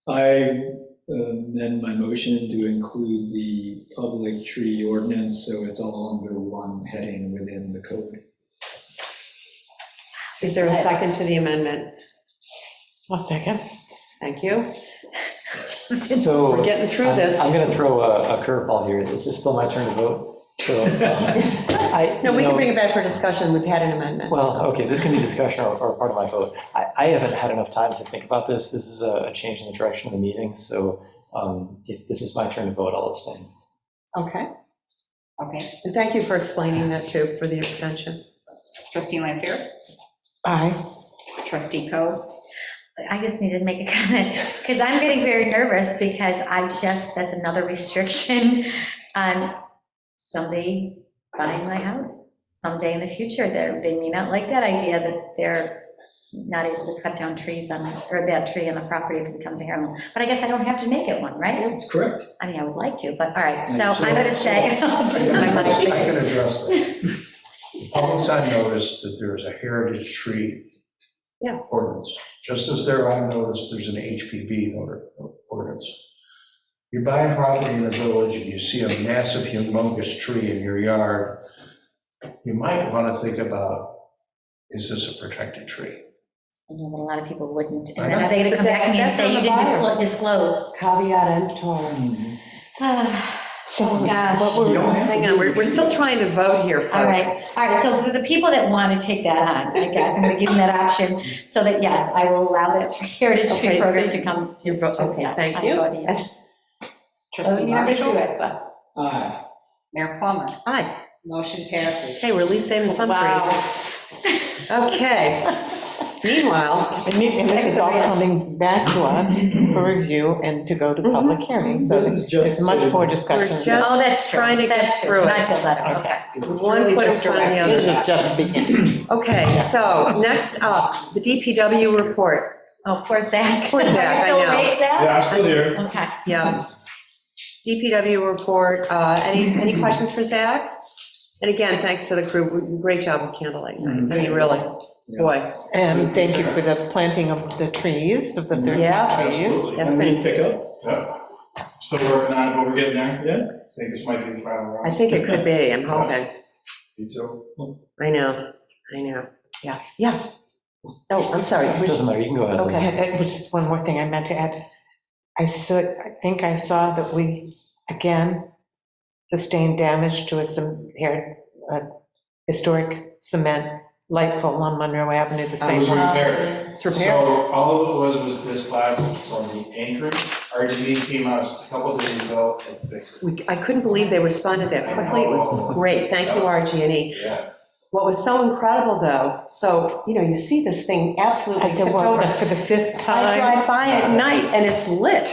I amend my motion to include the public tree ordinance, so it's all under one heading within the code. Is there a second to the amendment? I'll second. Thank you. So. We're getting through this. I'm going to throw a curveball here. Is it still my turn to vote? So, No, we can bring it back for discussion. We've had an amendment. Well, okay, this can be discussion or part of my vote. I haven't had enough time to think about this. This is a change in the direction of the meeting, so if this is my turn to vote, I'll abstain. Okay. Okay. And thank you for explaining that too, for the extension. Trustee Lampier? Aye. Trustee Coe? I just need to make a comment, because I'm getting very nervous, because that's another restriction on somebody buying my house someday in the future. They may not like that idea that they're not able to cut down trees or that tree on the property if it becomes a heirloom. But I guess I don't have to make it one, right? That's correct. I mean, I would like to, but all right, so So- I'm going to say. I can address that. Always I noticed that there's a heritage tree ordinance. Just as there I noticed there's an HPV ordinance. You're buying property in the village and you see a massive humongous tree in your yard, you might want to think about, is this a protected tree? I know, but a lot of people wouldn't. I And know. then they're gonna come back to me and That's say, on you the didn't buyer. disclose. Caveat emptor. Oh, gosh. Hang on, we're still trying to vote here, folks. All right, so for the people that want to take that on, I guess, I'm going to give them that option, so that, yes, I will allow that Heritage Tree Okay, program so to come to. Okay, yes, thank I'm you. voting yes. Trustee You never do Marshall? it, but. Aye. Mayor Plummer? Hi. Motion passes. Okay, we're at least saving some trees. Okay. Meanwhile. And this is all coming back to us for review and to go to public hearing. So This is just it's much to- more discussion. We're just Oh, that's true. trying to get That's true. through And it. I feel better, okay. One foot in front of the other. This is just beginning. Okay, so next up, the DPW report. Oh, poor Zach. Poor Zach, I Are you know. still awake, Zach? Yeah, I'm still here. Okay. Yeah. DPW report, any questions for Zach? And again, thanks to the crew, great job with candlelight night. I mean, really, boy. And thank you for the planting of the trees, of the 13 Yeah. trees. Absolutely. Yes, When ma'am. we pick up? Yeah. Still working on it, but we're getting there. Yeah. I think this might be the final round. I think it could be, I'm hoping. Me too. I know. Yeah, yeah. Oh, I'm sorry. It doesn't matter, you can go ahead. Okay. And just one more thing I meant to add. I think I saw that we, again, sustained damage to a historic cement light pole on Monroe Avenue, the It same was one. repaired. It's repaired? So all it was this slab from the anchoring. RGB came out just a couple of days ago and fixed it. I couldn't believe they responded that quickly. It was great. Thank you, RG&E. Yeah. What was so incredible, though, so, you see this thing absolutely At the tipped one, over. for the fifth I time. drive by at night and it's lit.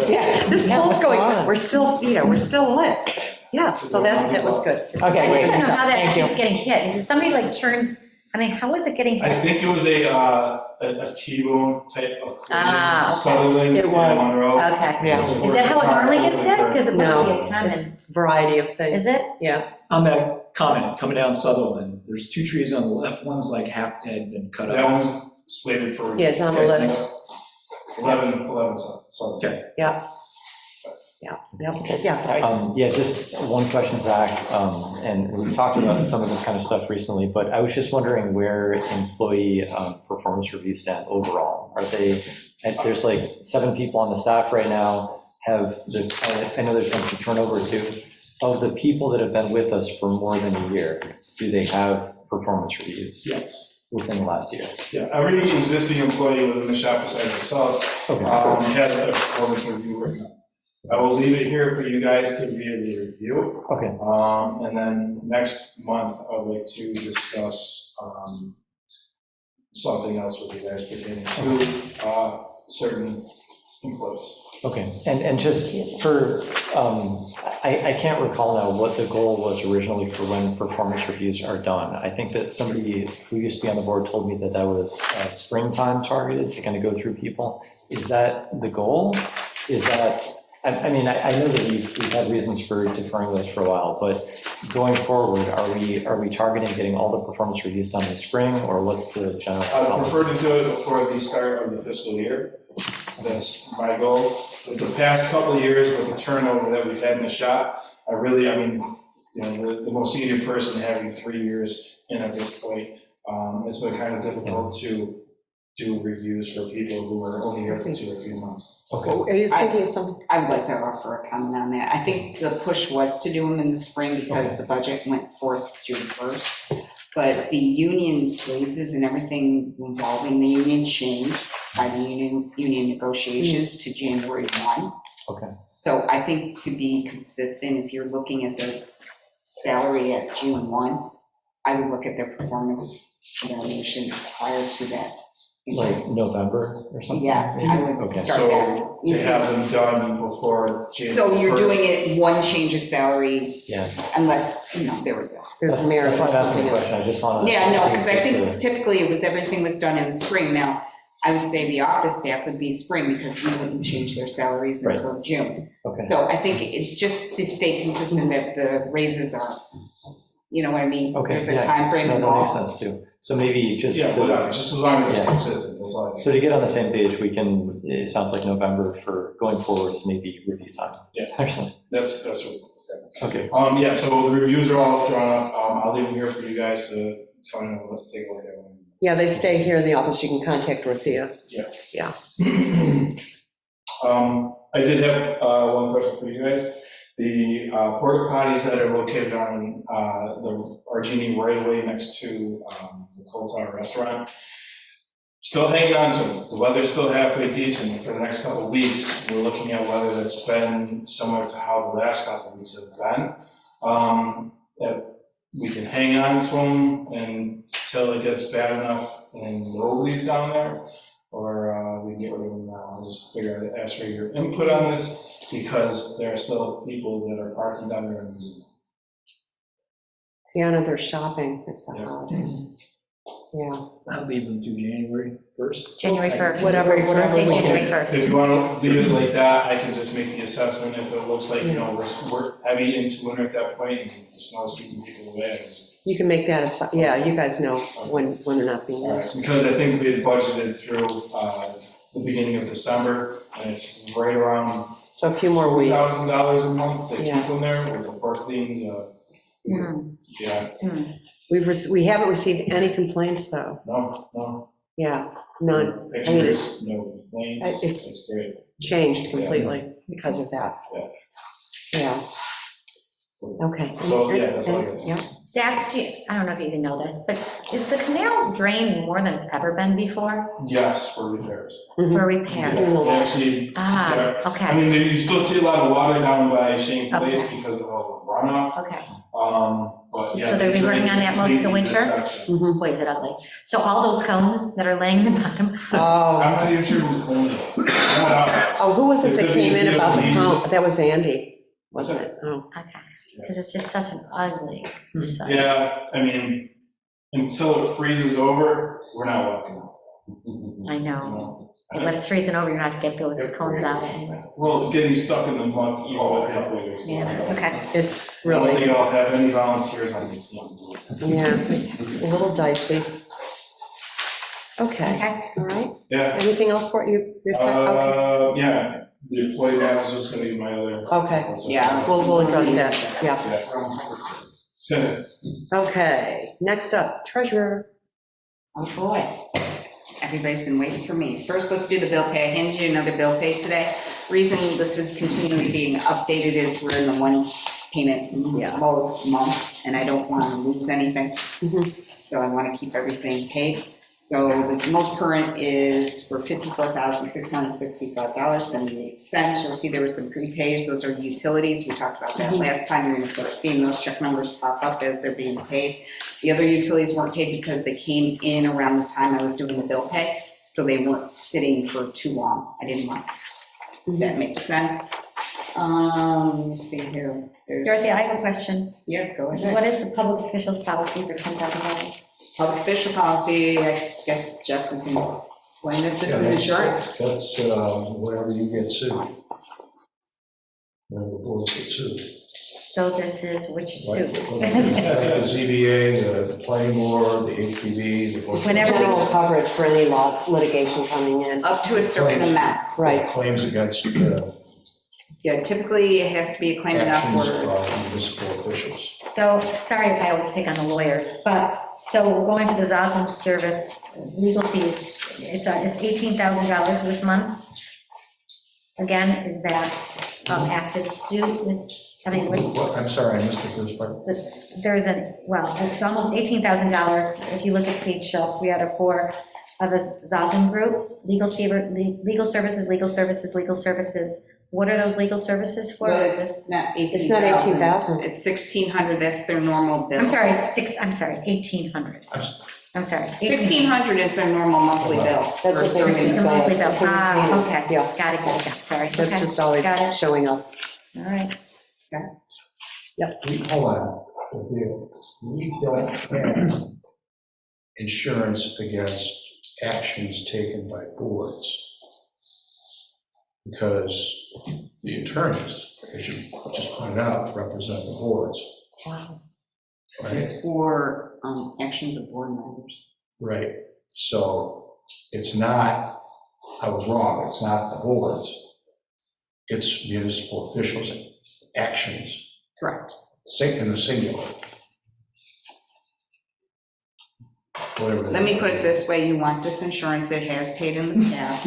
Yeah. This Yeah, pole's that's going, fun. we're still lit. Yeah, so that was good. Okay, I wait. just don't know how that Thank you. keeps getting hit. Is it somebody like turns, I mean, how is it getting I hit? think it was a T-bone type of Ah, collision, okay. Sutherland It and was. Monroe. Okay. Yeah. Is that how it normally gets hit? Because it must be a No, common. it's a variety of things. Is it? Yeah. On that comment, coming down Sutherland, there's 2 trees on the left, one's like half dead, been cut That up. one's slated for. Yeah, it's on the Okay. list. 11, so. Okay. Yeah. Yeah, just one question, Zach, and we've talked about some of this kind of stuff recently, but I was just wondering where employee performance reviews stand overall. Are they, there's like 7 people on the staff right now, I know there's been some turnover too. Of the people that have been with us for more than a year, do they have performance reviews? Yes. Within the last year? Yeah, every existing employee within the shop besides myself Okay. has a performance review right now. I will leave it here for you guys to be able to review. Okay. And then next month, I would like to discuss something else with you guys pertaining to certain employees. Okay, and just for, I can't recall now what the goal was originally for when performance reviews are done. I think that somebody who used to be on the board told me that that was springtime targeted to kind of go through people. Is that the goal? Is that, I mean, I know that we've had reasons for deferring those for a while, but going forward, are we targeting getting all the performance reviews done in the spring, or what's the general I policy? prefer to do it before the start of the fiscal year. That's my goal. With the past couple of years, with the turnover that we've had in the shop, I mean, the most senior person having 3 years in at this point, it's been kind of difficult to do reviews for people who are only here for 2 or 3 months. Are you thinking of something? I would like to offer a comment on that. I think the push was to do them in the spring because the budget went forth June 1st. But the union's raises and everything involving the union changed by the union negotiations to January 1. Okay. So I think to be consistent, if you're looking at their salary at June 1, I would look at their performance evaluation prior to that. Like November or something? Yeah, I would Okay. start So that. to have them done before January 1st. So you're doing it one change of salary Yeah. unless, there was a. There's a merit That's or why I'm asking something the else. question, I just want to. Yeah, no, because I think typically it was, everything was done in the spring. Now, I would say the office staff would be spring because we wouldn't change their salaries Right. until June. Okay. So I think it's just to stay consistent that the raises are, You know what I mean? Okay, There's a yeah. timeframe No, that makes involved. sense too. So maybe just. Yeah, whatever, just as long as it's Yeah. consistent, that's all. So to get on the same page, we can, it sounds like November for going forward, maybe review time. Yeah. Excellent. That's what. Okay. Yeah, so the reviews are all drawn up. I'll leave them here for you guys to come and take a look at them. Yeah, they stay here in the office. You can contact Dorothea. Yeah. Yeah. I did have one question for you guys. The porta potties that are located on the Argini right away next to the Cold Tower Restaurant, still hanging on to them. The weather's still halfway decent. For the next couple of weeks, we're looking at weather that's been similar to how the last couple of weeks have been. That we can hang on to them until it gets bad enough and nobody's down there, or we get rid of them now. I'll just figure out, ask for your input on this, because there are still people that are parking down there and using them. Yeah, no, they're shopping. It's the holidays. Yeah. I'll leave them to January 1st. January 1st. Whatever. Say January 1st. If you want to leave it like that, I can just make the assessment. If it looks like, we're heavy into winter at that point, and the snow's keeping people away. You can make that, yeah, you guys know when they're not being used. Because I think we had budgeted through the beginning of December, and it's right around So a few more weeks. $2,000 a month to Yeah. keep them there with the park cleans. Yeah, We haven't received any complaints, though. no. Yeah, none. I mean, Pictures, no complaints. It's It's great. changed completely because of that. Yeah. Okay. So, yeah, that's all I got. Yeah. Zach, I don't know if you even know this, but is the canal drained more than it's ever been before Yes, for repairs. for Yes, repairs? they actually, Ah, I okay, mean, you still see a lot of water down by Shane Place because of all the runoff. okay. But yeah. So they've been working on that most of the completely this winter? section. Boy, is it ugly. So all those cones that are laying in the bottom, Oh, I'm not even sure who's cleaning it. who was it that came in about the WDOT. count? That was Andy, wasn't it? Oh. okay, because it's just such an ugly site. Yeah, I mean, until it freezes over, we're not walking out. I know. And when it's freezing over, you're not to get those cones out anyways. Well, getting stuck in the muck, even with halfway. Yeah, okay. It's I don't really, think I'll have any volunteers on the team. yeah, it's a little dicey. Okay, Okay. all right. Yeah. Anything else for you? You're set? Okay. Yeah, the employee map is just gonna be my other. Okay, yeah, we'll address that, yeah. Yeah. Okay, next up, treasurer. Oh, boy. Everybody's been waiting for me. First, let's do the bill pay. I handed you another bill pay today. Reason this is continually being updated is we're in the one payment mode month, and I don't want to lose anything. So I want to keep everything paid. So the most current is for $54,665.78. You'll see there were some prepays. Those are utilities. We talked about that last time. You're going to start seeing those check numbers pop up as they're being paid. The other utilities weren't paid because they came in around the time I was doing the bill pay, so they weren't sitting for too long. I didn't want that. Makes sense. Let's see here. Dorothy, I have a question. Yeah, go ahead. What is the public officials policy for $10,000? Public official policy, I guess Jeff can explain this. This is insurance. That's whenever you get sued. Whenever the boards get sued. So this is which suit? The ZBA, the planning board, the HPV, the. General coverage for any litigation coming in. Up to a certain amount. Right. Claims against Yeah, typically it has to be a claim enough actions for. of municipal officials. So, sorry if I always pick on the lawyers, but, so we're going to the Zotham service legal fees. It's $18,000 this month. Again, is that active suit? I mean, I'm sorry, I missed the first part. there's it's almost $18,000. If you look at page 304 of the Zotham group, legal services. What are those legal services for? Well, it's not 18,000. It's not 18,000. It's 1,600, that's their normal bill. I'm sorry, 1,800. I'm sorry. 1,600 is their normal monthly bill. That's what they It's just a monthly bill. It's a retainer. Okay, Yeah. got it, sorry. That's Okay, just always got it. showing up. All right. Hold on. We don't have insurance against actions taken by boards. Because the attorneys, as you just pointed out, represent the boards. Wow. It's for actions of board members. Right, so it's not, I was wrong, it's not the boards, it's municipal officials' actions, Correct. in the singular. Whatever. Let me put it this way, you want this insurance, it has paid in the past.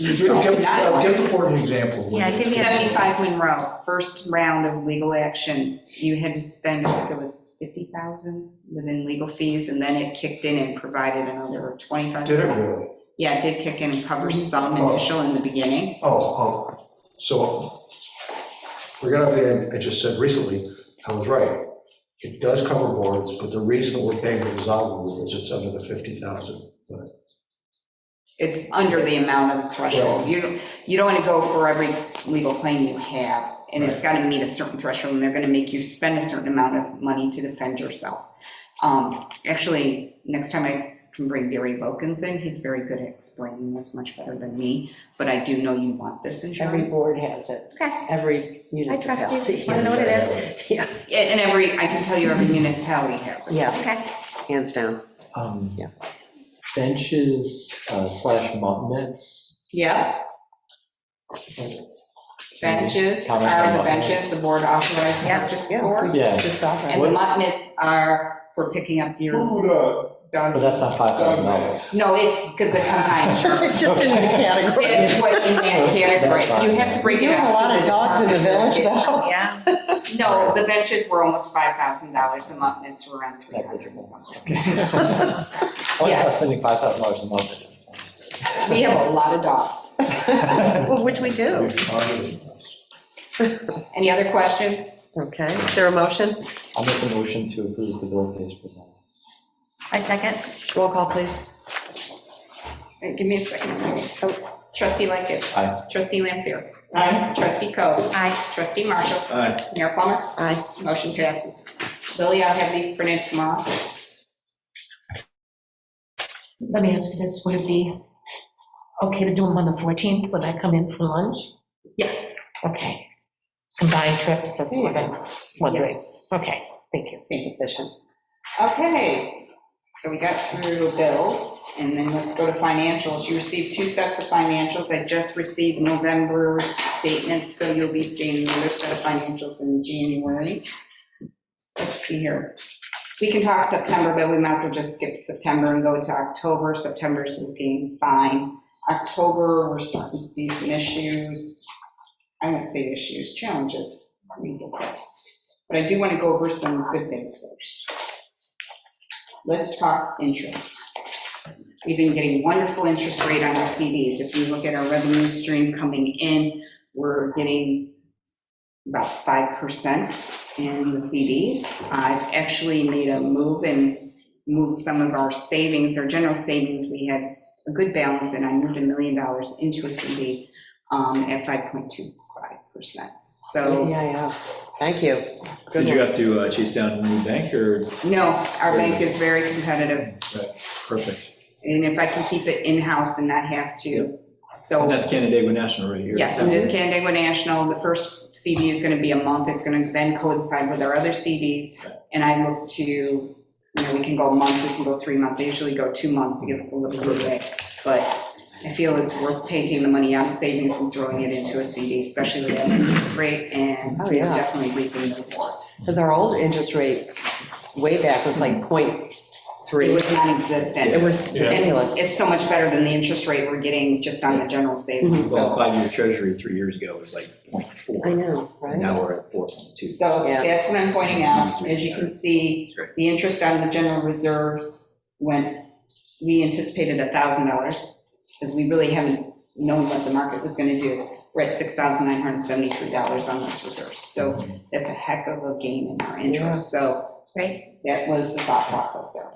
You Give don't not give the board an example. Yeah, give me a- 75 Monroe, first round of legal actions, you had to spend, I think it was 50,000 within legal fees, and then it kicked in and provided another 25. Did it really? Yeah, it did kick in and cover some initial in the beginning. So, forget everything I just said recently, I was right. It does cover boards, but the reason that we're paying the dissolving is it's under the 50,000. It's under the amount of the threshold. You don't want to go for every legal claim you have, and it's got to meet a certain threshold, and they're going to make you spend a certain amount of money to defend yourself. Actually, next time I can bring Barry Wilkins in, he's very good at explaining this, much better than me, but I do know you want this insurance. Every board has it. Okay. Every municipality. I trust you. Just want to know what it is. Yeah. And I can tell you every municipality has it. Yeah. Okay. Hands down. Yeah. Benches / mop mitts. Yeah. Benches Comment are on the mop benches mitts. the board authorized to purchase for. Yeah. And the mop mitts are for picking up your dog. But that's not $5,000. No, it's because the combined insurance. It's just in the category. It's what in that That's category. fine. You have to break We it do have out. a lot to of dogs in the village, though. Yeah. No, the benches were almost $5,000. The mop mitts were around 300 or something. Only about spending $5,000 a month. We have a lot of dogs. Well, which we do. Any other questions? Okay, is there a motion? I'll make a motion to approve the bill page presented. I second. Roll call, please. Give me a second. Trustee Lickett. Aye. Trustee Lampier. Aye. Trustee Coe. Aye. Trustee Marshall. Aye. Mayor Plummer. Aye. Motion passes. Lily, I'll have these printed tomorrow. Let me ask you this, would it be okay to do them on the 14th? Would I come in for lunch? Yes. Okay. Combined trips, that's what I'm wondering. Yes. Okay, thank you. Efficient. Okay, so we got through bills, and then let's go to financials. You received 2 sets of financials. I just received November statements, so you'll be seeing another set of financials in January. Let's see here. We can talk September, but we might as well just skip September and go to October. September's looking fine. October, we're starting to see some issues. I won't say issues, challenges. Let me get that. But I do want to go over some good things first. Let's talk interest. We've been getting wonderful interest rate on our CDs. If you look at our revenue stream coming in, we're getting about 5% in the CDs. I've actually made a move and moved some of our savings, our general savings. We had a good balance, and I moved $1 million into a CD at 5.25%. So Yeah. Thank you. Did you have to chase down a new bank, or? no, our bank is very competitive. Right, perfect. And if I can keep it in-house and not have to, so. And that's Canandaigua National right here. Yes, it is Canandaigua National. The first CD is going to be a month. It's going to then coincide with our other CDs. And I look to, we can go a month, we can go 3 months. I usually go 2 months to give us a little leeway. But I feel it's worth taking the money out of savings and throwing it into a CD, especially with that interest rate, and Oh, we're yeah. definitely reaping the rewards. Because our old interest rate way back was like 0.3. It was non-existent. It was ridiculous. And it's so much better than the interest rate we're getting just on the general savings. Well, So 5-year treasury 3 years ago was like 0.4. I know, right? Now we're at 4.2. So that's what I'm pointing out. As you can see, the interest on the general reserves we anticipated $1,000, because we really haven't known what the market was going to do. We're at $6,973 on those reserves. So that's a heck of a gain in our interest. So that was the thought process there.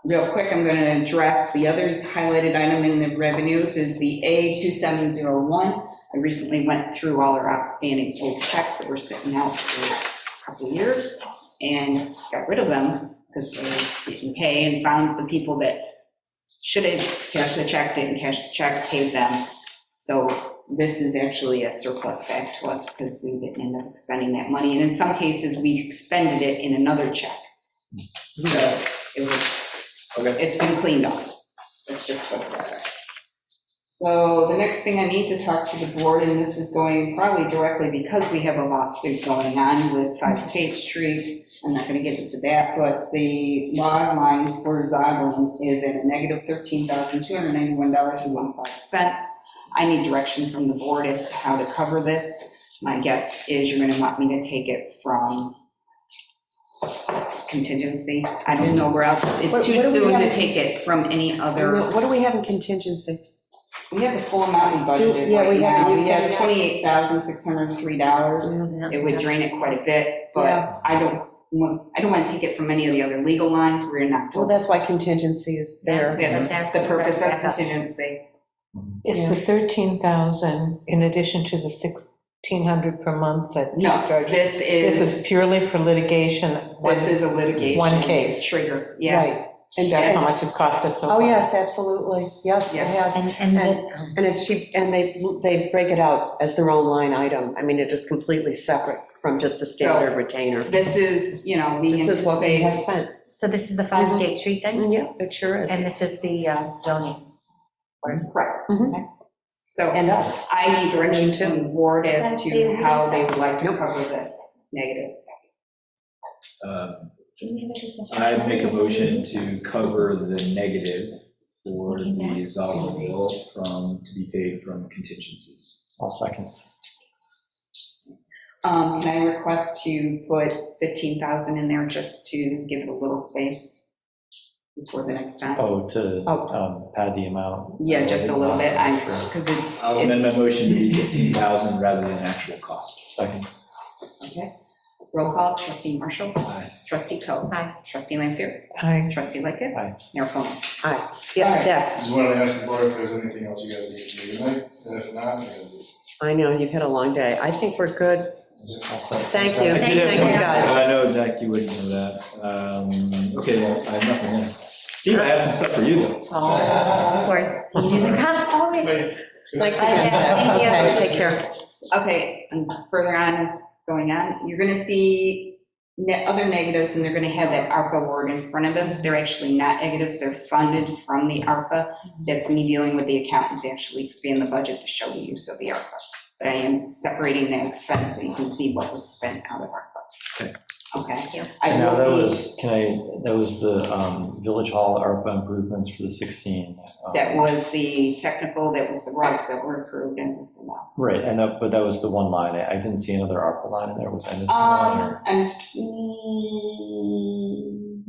Real quick, I'm going to address the other highlighted item in the revenues is the A2701. I recently went through all our outstanding old checks that were sitting out for a couple of years and got rid of them because they didn't pay, and found the people that should have cashed the check, didn't cash the check, paid them. So this is actually a surplus back to us because we didn't end up spending that money. And in some cases, we expended it in another check. So it's been cleaned up. Let's just put it that way. So the next thing I need to talk to the board, and this is going probably directly because we have a lawsuit going on with 5 State Street. I'm not going to get into that, but the log line for Zoglin is at a negative $13,291.15. I need direction from the board as to how to cover this. My guess is you're going to want me to take it from contingency. I don't know where else. It's too soon to take it from any other. What do we have in contingency? We have the full amount we budgeted Yeah, right we now. haven't We used have it yet. $28,603. It would drain it quite a bit, but Yeah. I don't want to take it from any of the other legal lines. We're not. Well, that's why contingency is there. That's the purpose of contingency. Is the 13,000 in addition to the 1,600 per month that? No, this This is purely for litigation. This is a litigation. One case. Trigger, yeah. Right. And that's how much it's cost us so far. Oh, yes, absolutely. Yes, it has. And it's cheap, and they break it out as their own line item. I mean, it is completely separate from just the standard retainer. This is, we This is what we have anticipate. spent. So this is the 5 State Street thing? Yeah, it sure is. And this is the zoning. Correct. So And us. I need direction from the board as to how they would like to cover this negative. I make a motion to cover the negative for the Zoglin bill to be paid from contingencies. I'll second. Can I request to put 15,000 in there just to give it a little space before the next time? To pad the amount. Yeah, just a little bit, Sure. because it's. I'll amend my motion to be 15,000 rather than actual cost. Second. Okay. Roll call, trustee Marshall. Aye. Trustee Coe. Aye. Trustee Lanfair. Aye. Trustee Lickett. Aye. Mayor Plummer. Aye. Yeah, All Zach, Just wanted to ask the board if there's anything else you guys need to do tonight, and if not, I know, you've had a long day. I think we're good. I'll second. Thank you. I did Thank have you, guys. I know, Zach, you wouldn't know that. Okay, well, I have nothing there. Steve, I have some stuff for you, though. Of course, he doesn't come always. Thanks Thank again. you. Okay, take care. Okay, and further on, going on, you're going to see other negatives, and they're going to have that ARPA word in front of them. They're actually not negatives, they're funded from the ARPA. That's me dealing with the accountant to actually expand the budget to show the use of the ARPA. But I am separating that expense so you can see what was spent out of ARPA. Okay. And now that was the Village Hall ARPA improvements for the 16. That was the technical, that was the rugs that were approved and everything else. Right, but that was the one line. I didn't see another ARPA line in there. Was I missing one? Or-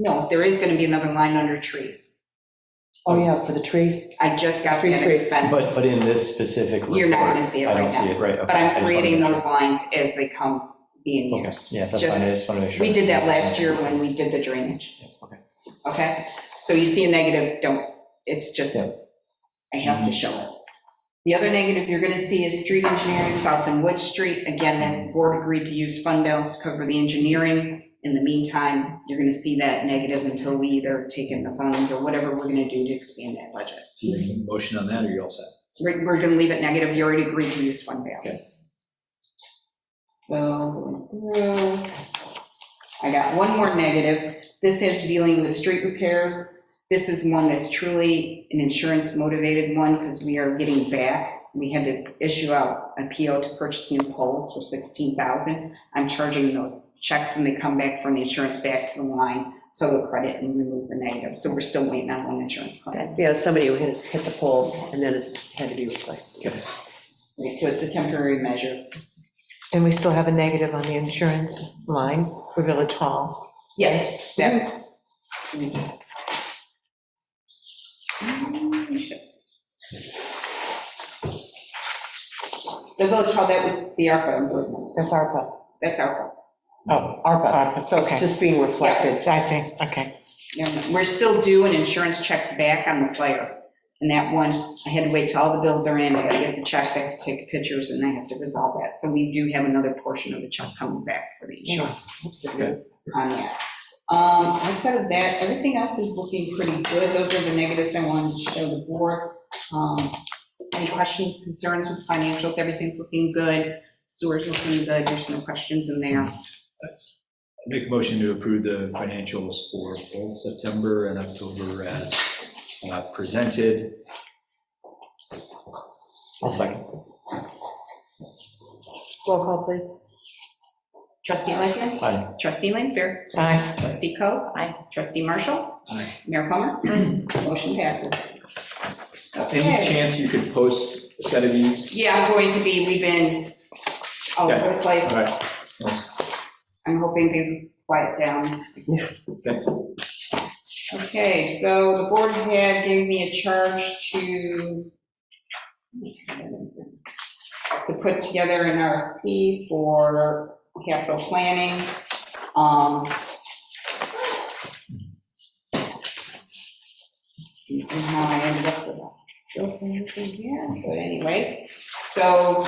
No, there is going to be another line under trees. Oh, yeah, for the trees. I just got Street that trees. expense. But in this specific report. You're not going to see it I right don't see now. it, right. Okay. But I I'm just wanna creating make those lines as they come being sure. Okay, used. yeah, that's fine. I just want to make sure. We did that last year when we did the drainage. Okay. Okay, so you see a negative, it's just, Yeah. I have to show it. The other negative you're going to see is street engineering, South and Wood Street. Again, that's the board agreed to use fund balance to cover the engineering. In the meantime, you're going to see that negative until we either take in the funds or whatever we're going to do to expand that budget. Do you need a motion on that, or you all set? We're going to leave it negative. You already agreed to use fund balance. So, going through, I got one more negative. This is dealing with street repairs. This is one that's truly an insurance motivated one because we are getting back. We had to issue out a PO to purchase new poles for $16,000. I'm charging those checks when they come back from the insurance back to the line, so we'll credit and remove the negative. So we're still waiting on one insurance claim. Yeah, somebody who hit the pole and then it had to be replaced. Right, so it's a temporary measure. And we still have a negative on the insurance line for Village Hall. Yes, that. The Village Hall, that was the ARPA improvements. That's ARPA. That's ARPA. Oh, ARPA. So it's Okay. just being reflected. I see, okay. We're still due an insurance check back on the fire. And that one, I had to wait till all the bills are in, I gotta get the checks, I have to take pictures, and I have to resolve that. So we do have another portion of the check coming back for the insurance on that. Outside of that, everything else is looking pretty good. Those are the negatives I wanted to show the board. Any questions, concerns with financials? Everything's looking good. Sewer's looking good. There's no questions in there. Make a motion to approve the financials for both September and October as presented. I'll second. Roll call, please. Trustee Lightgev. Aye. Trustee Lanfair. Aye. Trustee Coe. Aye. Trustee Marshall. Aye. Mayor Plummer. Motion passes. Any Okay. chance you could post a set of these? Yeah, I'm going to be, we've been all over the place. All right. Thanks. I'm hoping things quiet down. Okay. Okay, so the board had gave me a charge to put together an RFP for capital planning. See how I ended up with that. But anyway, so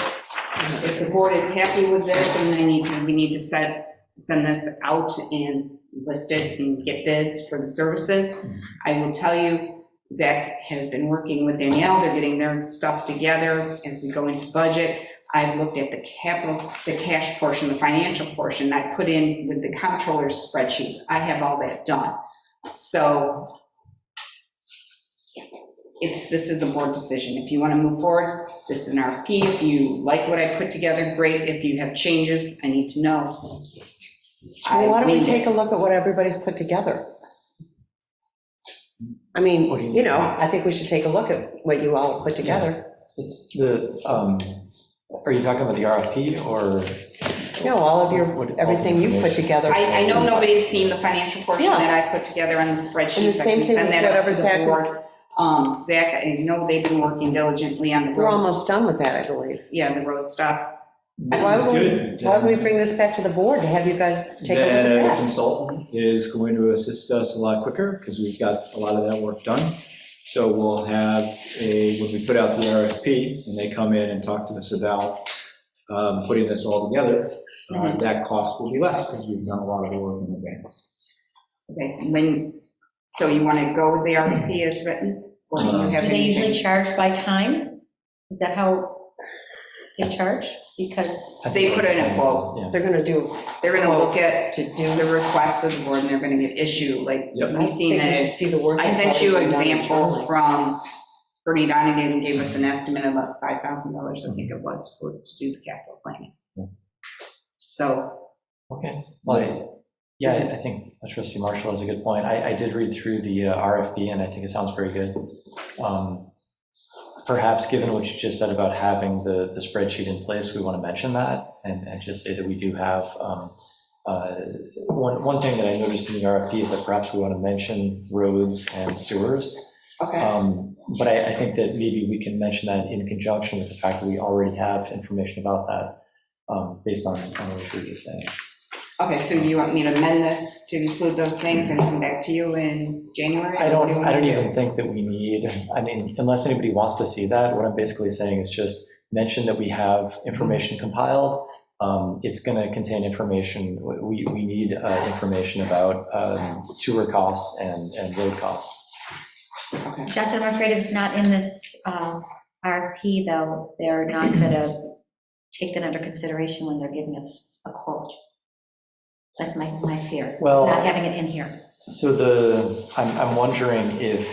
if the board is happy with this, then we need to send this out and list it and get bids for the services. I will tell you, Zach has been working with Danielle. They're getting their stuff together as we go into budget. I've looked at the capital, the cash portion, the financial portion. I put in with the comptroller's spreadsheets. I have all that done. So this is the board decision. If you want to move forward, this is an RFP. If you like what I put together, great. If you have changes, I need to know. Why don't we take a look at what everybody's put together? I mean, I think we should take a look at what you all put together. It's the, are you talking about the RFP or? No, all of everything you put together. I know nobody's seen the financial portion Yeah. that I put together on the spreadsheet. And the same thing with whatever Zach. Zach, I know they've been working diligently on the roads. We're almost done with that, I believe. Yeah, the road stuff. Why would we bring this back to the board to have you guys take a look Then at a that? consultant is going to assist us a lot quicker because we've got a lot of that work done. So we'll have when we put out the RFP and they come in and talk to us about putting this all together, that cost will be less because we've done a lot of the work in advance. Okay, so you want to go with the RFP as written? Or do you have Do they usually anything? charge by time? Is that how they charge? Because They put in a quote. They're going to look at, to do the request of the board, and they're going to get issued, like, we seen that. I sent you an example from Bernie Donegan, and gave us an estimate of about $5,000, I think it was, to do the capital planning. So. Okay, well, yeah, I think Trustee Marshall has a good point. I did read through the RFP, and I think it sounds very good. Perhaps, given what you just said about having the spreadsheet in place, we want to mention that and just say that we do have, one thing that I noticed in the RFP is that perhaps we want to mention roads and sewers. Okay. But I think that maybe we can mention that in conjunction with the fact that we already have information about that, based on what you were just saying. Okay, so do you want me to amend this to include those things and come back to you in January? I don't even think that we need, I mean, unless anybody wants to see that, what I'm basically saying is just mention that we have information compiled. It's going to contain information, we need information about sewer costs and road costs. Justin, I'm afraid if it's not in this RFP, though, they're not going to take that under consideration when they're giving us a quote. That's my fear, Well, not having it in here. So I'm wondering if,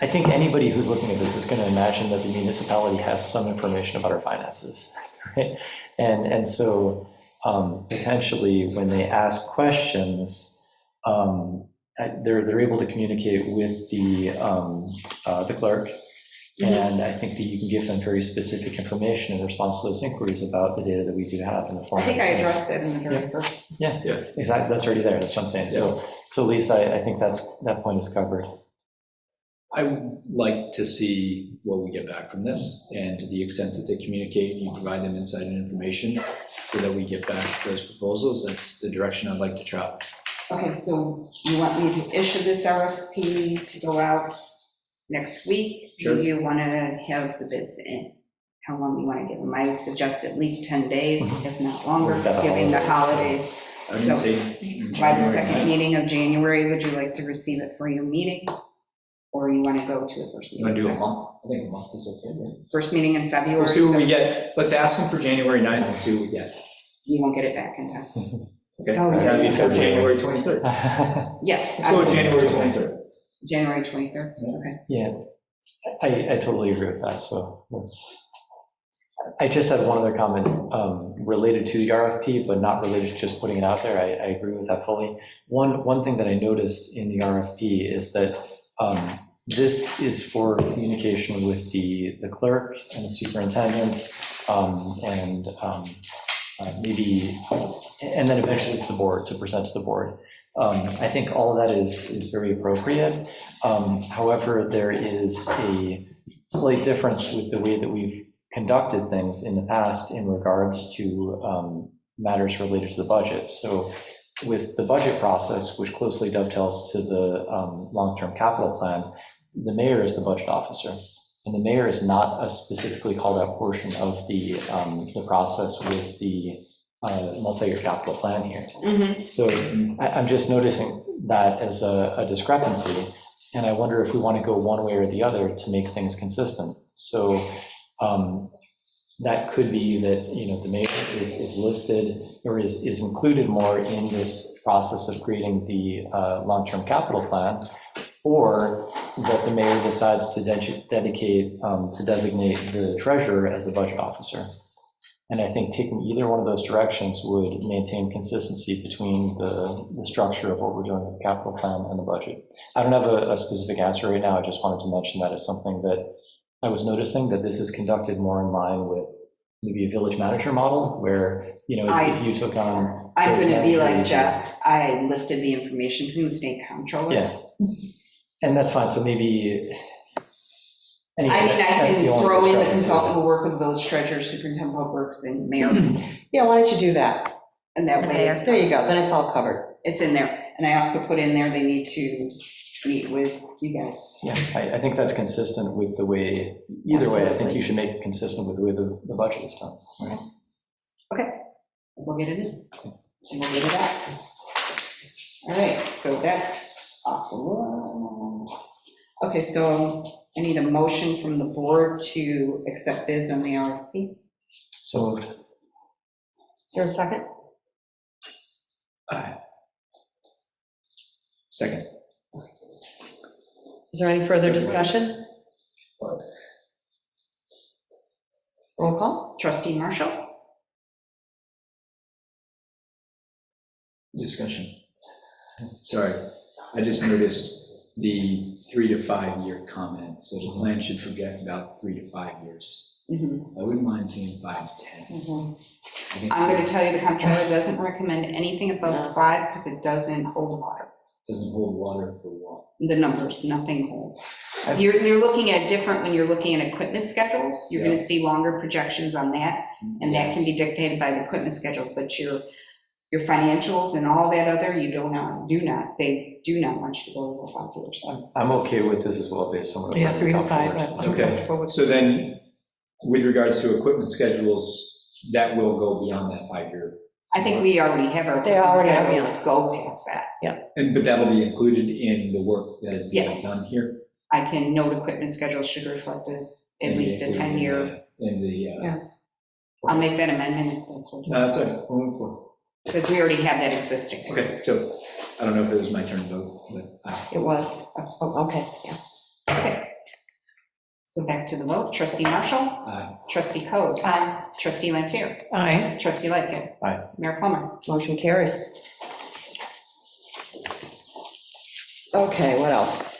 I think anybody who's looking at this is going to imagine that the municipality has some information about our finances, right? And so potentially when they ask questions, they're able to communicate with the clerk. And I think that you can give them very specific information in response to those inquiries about the data that we do have in the form. I think I addressed that in the very first. Yeah, exactly, that's already there, that's what I'm saying. So Lisa, I think that point is covered. I would like to see what we get back from this, and to the extent that they communicate, you provide them insight and information so that we get back those proposals. That's the direction I'd like to travel. Okay, so you want me to issue this RFP to go out next week? Sure. Do you want to have the bids in? How long do you want to give them? I would suggest at least 10 days, if not longer, We've got the given the holidays. holidays. I would So say by the January second 9th. meeting of January, would you like to receive it for your meeting? Or you want to go to the first You want meeting? to do a month? I think a month is okay, right? First meeting in February? We'll see what we so get. Let's ask them for January 9th and see what we get. You won't get it back in time. Okay, Oh, that'd be for January 23rd. Yeah. Let's go with January 23rd. January 23rd, okay. Yeah, I totally agree with that, so I just had one other comment related to the RFP, but not related to just putting it out there. I agree with that fully. One thing that I noticed in the RFP is that this is for communication with the clerk and the superintendent, and maybe, and then eventually to the board, to present to the board. I think all of that is very appropriate. However, there is a slight difference with the way that we've conducted things in the past in regards to matters related to the budget. So with the budget process, which closely dovetails to the long-term capital plan, the mayor is the budget officer. And the mayor is not a specifically called out portion of the process with the multi-year capital plan here. So I'm just noticing that as a discrepancy, and I wonder if we want to go one way or the other to make things consistent. So that could be that, the mayor is listed or is included more in this process of creating the long-term capital plan, or that the mayor decides to designate the treasurer as a budget officer. And I think taking either one of those directions would maintain consistency between the structure of what we're doing with the capital plan and the budget. I don't have a specific answer right now. I just wanted to mention that as something that I was noticing, that this is conducted more in line with maybe a village manager model where, if you took on. I'm going to be like Jeff. I lifted the information from the state comptroller. Yeah. And that's fine. So maybe. Anyway, I that's can the only throw in the discrepancy. consultant will work with village treasurer, superintendent of public works, and mayor. Yeah, why don't you do that? And that way, it's- There you go, then it's all covered. it's in there. And I also put in there, they need to meet with you guys. Yeah, I think that's consistent with the way, either way, I think you should make it consistent with the way the budget is done, right? Okay, we'll get it in. And we'll get it out. All right, so that's off the wall. Okay, so I need a motion from the board to accept bids on the RFP. So Is there a second? Second. Is there any further discussion? Roll call? Trustee Marshall? Discussion. Sorry, I just noticed the 3 to 5 year comment, so the plan should project about 3 to 5 years. I wouldn't mind seeing 5 to 10. I'm going to tell you, the comptroller doesn't recommend anything above 5 because it doesn't hold water. Doesn't hold water for what? The numbers, nothing holds. You're looking at different, when you're looking at equipment schedules, you're going to see longer projections on that, and that can be dictated by the equipment schedules, but your financials and all that other, they do not want you to go over 5 years. I'm okay with this as well, based on what. Yeah, 3 to 5. Okay, so then, with regards to equipment schedules, that will go beyond that 5-year. I think we already have our They already have, schedules go past that. But that'll be included in the work that is being done here? I can note equipment schedules should reflect at least a 10-year. In the. I'll make that amendment if that's what you No, that's all right, moving forward. because we already have that existing. Okay, so, I don't know if it was my turn to vote, but. It was. Oh, okay, yeah. Okay. So back to the vote. Trustee Marshall? Aye. Trustee Coe? Aye. Trustee Lampier? Aye. Trustee Lightgev? Aye. Mayor Plummer? Motion carries. Okay, what else?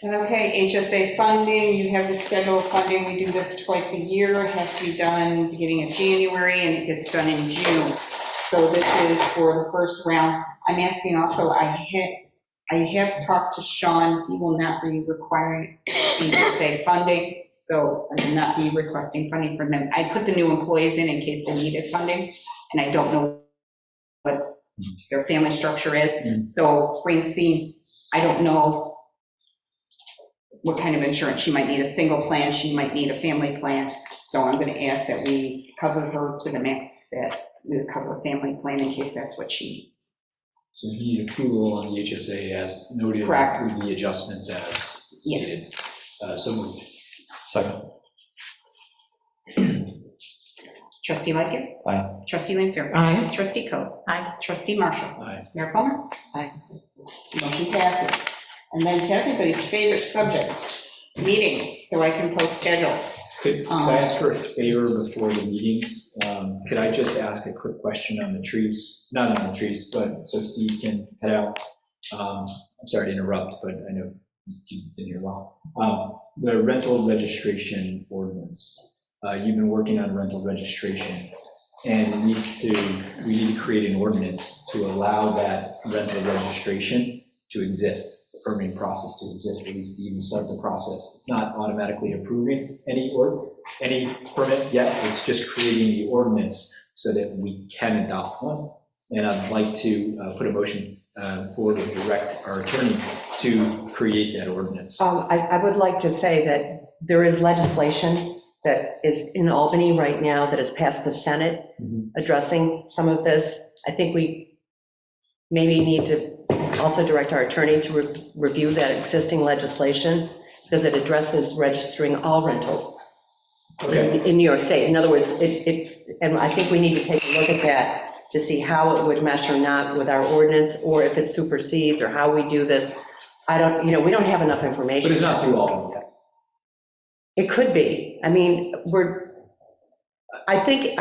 Okay, HSA funding, you have the schedule of funding. We do this twice a year. It has to be done beginning of January, and it gets done in June. So this is for the first round. I'm asking also, I have talked to Sean. He will not be requiring HSA funding, so I will not be requesting funding from them. I put the new employees in case they needed funding, and I don't know what their family structure is. So Francine, I don't know what kind of insurance. She might need a single plan, she might need a family plan. So I'm going to ask that we cover her to the max, that we would cover a family plan in case that's what she needs. So you need approval on the HSA as noted. Correct. With the adjustments as Yes. stated. So moved. Second. Trustee Lightkit. Aye. Trustee Lanfair. Aye. Trustee Coe. Aye. Trustee Marshall. Aye. Mayor Plummer. Aye. Motion passes. And then to everybody's favorite subject, meetings, so I can post schedules. Could I ask for a favor before the meetings? Could I just ask a quick question on the trees? Not on the trees, but so Steve can head out. I'm sorry to interrupt, but I know you've been here a while. The rental registration ordinance. You've been working on rental registration, and we need to create an ordinance to allow that rental registration to exist, the permitting process to exist, at least to even start the process. It's not automatically approving any permit yet, it's just creating the ordinance so that we can adopt one. And I'd like to put a motion forward to direct our attorney to create that ordinance. I would like to say that there is legislation that is in Albany right now that has passed the Senate addressing some of this. I think we maybe need to also direct our attorney to review that existing legislation because it addresses registering all rentals in New York State. In other words, and I think we need to take a look at that to see how it would mesh or not with our ordinance, or if it supersedes, or how we do this. We don't have enough information. But it's not through Albany yet. It could be. I mean, I think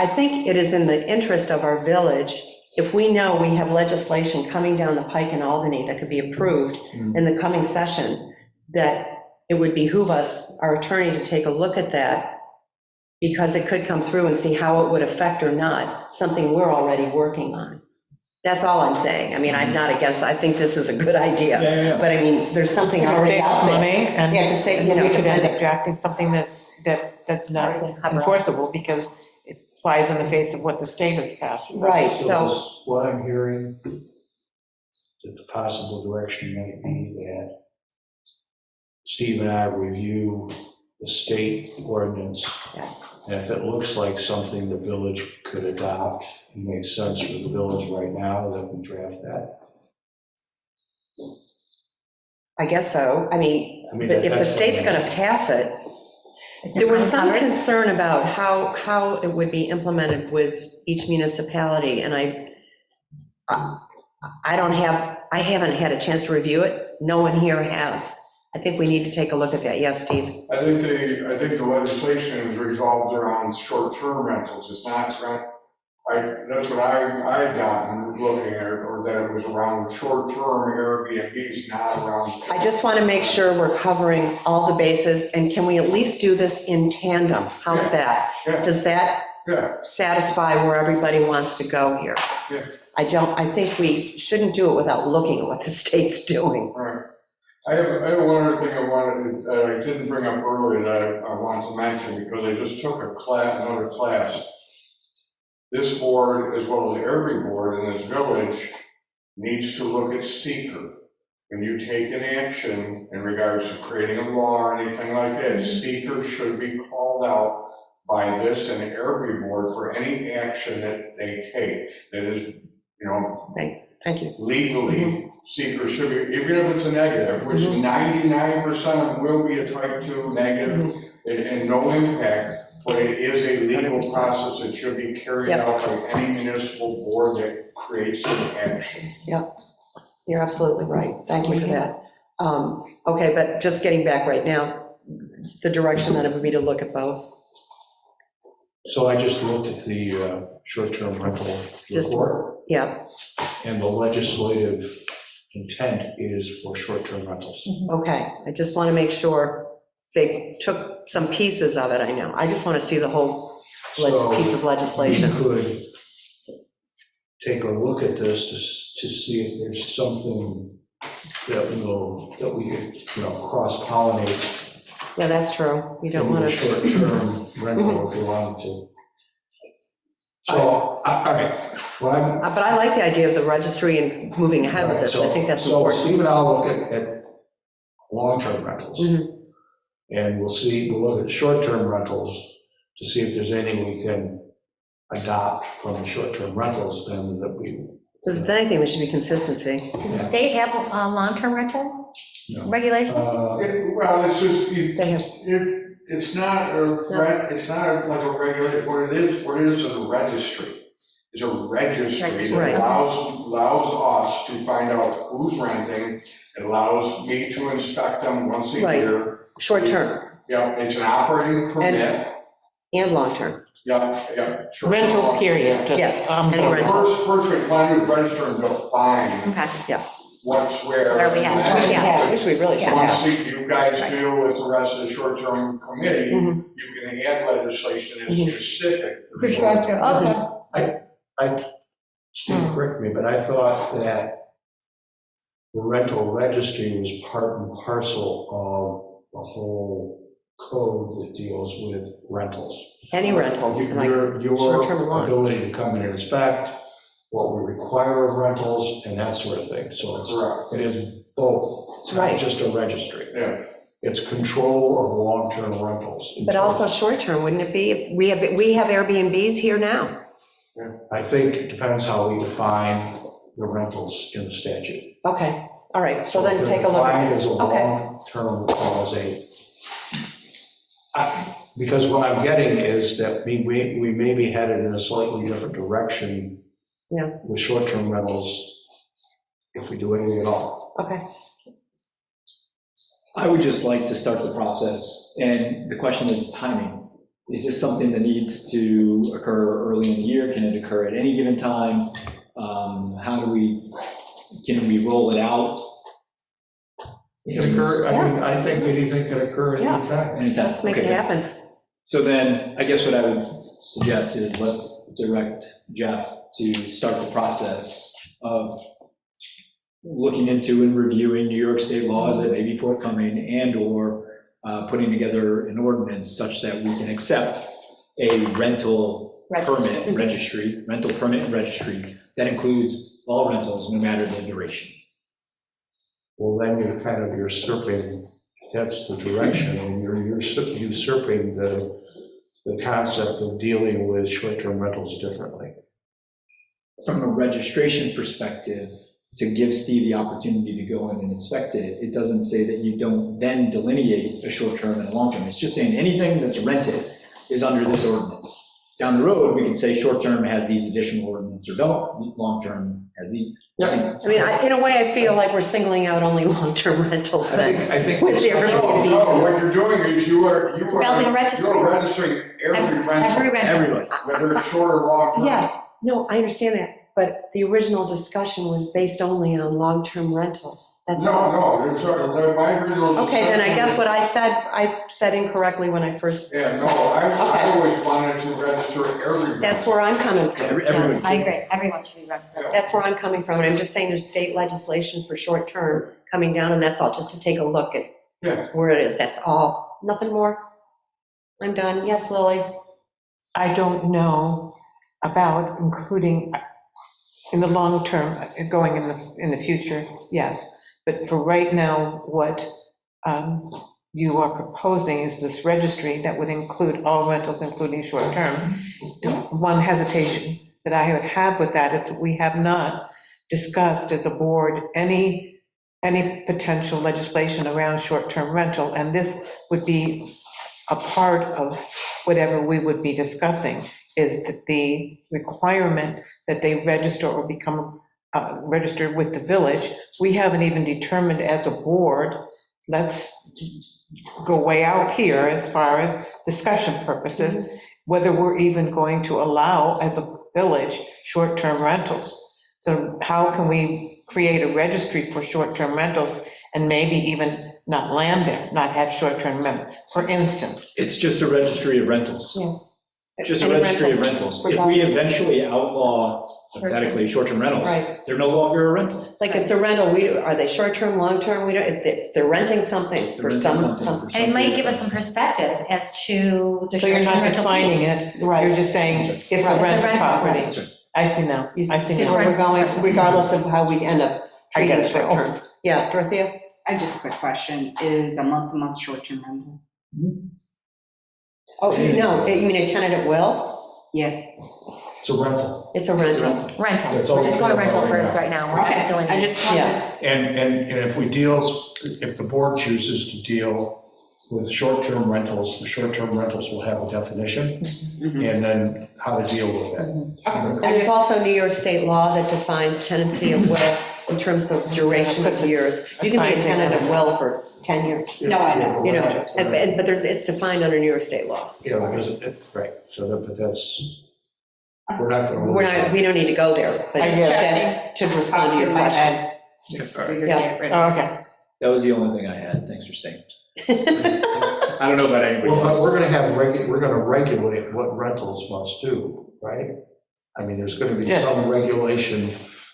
it is in the interest of our village, if we know we have legislation coming down the pike in Albany that could be approved in the coming session, that it would behoove us, our attorney, to take a look at that, because it could come through and see how it would affect or not something we're already working on. That's all I'm saying. I mean, I'm not against, I think this is a good idea, but I mean, there's something already out there. Money, and Yeah, to say, we could end up drafting something that's not enforceable because it flies in the face of what the state has passed. Right, So what I'm hearing, that the possible direction might be that Steve and I review the state ordinance. Yes. And if it looks like something the village could adopt and makes sense for the village right now, then we draft that. I guess so. I mean, if the that's- state's going to pass it, there was some concern about how it would be implemented with each municipality, and I haven't had a chance to review it. No one here has. I think we need to take a look at that. Yes, Steve? I think the legislation is resolved around short-term rentals. It's not, that's what I've gotten looking at, or that it was around short-term Airbnbs, not around. I just want to make sure we're covering all the bases, and can we at least do this in tandem? How's that? Does that satisfy where everybody wants to go here? Yeah. I think we shouldn't do it without looking at what the state's doing. Right. I have one other thing I didn't bring up earlier that I want to mention, because I just took another class. This board, as well as every board in this village, needs to look at seeker. When you take an action in regards to creating a law or anything like that, seeker should be called out by this and every board for any action that they take that is, Thank you. Legally, seeker should be, even if it's a negative, which 99% of them will be a type 2 negative and no impact, but it is a legal process that should be carried out by any municipal board that creates an action. Yep, you're absolutely right. Thank you for that. Okay, but just getting back right now, the direction that it would be to look at both. So I just looked at the short-term rental report. Yeah. And the legislative intent is for short-term rentals. Okay, I just want to make sure they took some pieces of it, I know. I just want to see the whole piece of legislation. We could take a look at this to see if there's something that we could, cross-pollinate. Yeah, that's true. You don't want to. Short-term rental if you wanted to. So, all right. But I like the idea of the registry and moving ahead with this. I think that's important. So Steve and I'll look at long-term rentals. And we'll look at short-term rentals to see if there's anything we can adopt from the short-term rentals then that we. If anything, there should be consistency. Does the state have a long-term rental? regulations? Well, it's just, it's not like a regulate, what it is a registry. It's a registry that Right. allows us to find out who's renting. It allows me to inspect them once a Right. year. Short term Yeah, it's an operating permit. and long term. Yeah. Sure. Rental period. just, Yes, any Well, rental. First, we plan to register and define Okay. Yeah. what's where. Where we have, and then yeah. Which we really should Once have. you guys do with the rest of the short-term committee, you can add legislation that's specific. For short-term, okay. Steve, correct me, but I thought that the rental registry was part and parcel of the whole code that deals with rentals. Any rental, like Your short-term and long. ability to come in and inspect, what we require of rentals, and that sort of thing. So it is both. It's not Right. just a registry. Yeah. It's control of long-term rentals. But also short-term, wouldn't it be? We have Airbnbs here now. I think it depends how we define the rentals in the statute. Okay, all right, so then if take a they're look at defined it. as a Okay. long-term clause, because what I'm getting is that we may be headed in a slightly different direction with short-term rentals if we do anything at all. Okay. I would just like to start the process, and the question is timing. Is this something that needs to occur early in the year? Can it occur at any given time? Can we roll it out? It can occur, I mean, I think anything can occur at any time. Anytime. Let's make Okay, it good. happen. So then, I guess what I would suggest is let's direct Jeff to start the process of looking into and reviewing New York state laws that may be forthcoming and/or putting together an ordinance such that we can accept a rental permit registry, rental permit and registry that includes all rentals, no matter the duration. Well, then you're kind of usurping, if that's the direction, and you're usurping the concept of dealing with short-term rentals differently. From a registration perspective, to give Steve the opportunity to go in and inspect it, it doesn't say that you don't then delineate a short-term and a long-term. It's just saying anything that's rented is under this ordinance. Down the road, we can say short-term has these additional ordinances, or long-term has these. I mean, in a way, I feel like we're singling out only long-term rentals then. I think. With the Airbnbs. No, what you're doing is you're Developing a registry. registering every rental, Every rental. Everybody. whether it's short or long. Yes, no, I understand that, but the original discussion was based only on long-term rentals. That's all. No, it's, my original. Okay, then I guess discussion- what I said incorrectly when I first. Yeah, no, I always wanted to register every. That's where I'm coming from. Everybody. I agree, everyone should be represented. That's where I'm coming from, and I'm just saying there's state legislation for short-term coming down, and that's all, just to take a look at where it is, that's all, nothing more. I'm done, yes, Lily? I don't know about including in the long term, going in the future, yes. But for right now, what you are proposing is this registry that would include all rentals, including short term. One hesitation that I would have with that is that we have not discussed as a board any potential legislation around short-term rental, and this would be a part of whatever we would be discussing, is that the requirement that they register or become registered with the village. We haven't even determined as a board, let's go way out here as far as discussion purposes, whether we're even going to allow as a village short-term rentals. So how can we create a registry for short-term rentals and maybe even not land there, not have short-term rentals, for instance? It's just a registry of rentals. Yeah. Just a Any registry of rental, rentals. If we regardless. eventually outlaw, hypothetically, short-term rentals, Right. they're no longer a rental. Like, it's a rental, are they short-term, long-term, we don't, they're renting something for renting some. something for And it might give us some perspective as to the So you're short-term not rental defining piece. it, you're just saying it's a Right. rental rental, property. right. I see now, You I see see now. where we're going, regardless of how we end up I get treating it. short terms. Yeah, Dorothea? I just quick question, is a month-to-month short-term rental? Oh, no, you mean a tenant at will? Yeah. It's a rental. It's a rental. Rental, That's we're all just we going have rental right first now. right now. We're not Okay, doing- I just wanted, Yeah. And if the board chooses to deal with short-term rentals, the short-term rentals will have a definition, and then how to deal with it. And there's also New York state law that defines tenancy of will in terms of duration of years. You can be a tenant of will for 10 years. no, I know. You know, but it's defined under New York state law. Yeah, because right, so that, but that's, we're not going to. We don't need to go there, but I was that's to respond to your in my question. head, just All right. figured Yeah. to get rid Oh, of. okay. That was the only thing I had. Thanks for staying. I don't know about anybody Well, else. we're going to regulate what rentals must do, right? I mean, there's going to be Yes. some regulation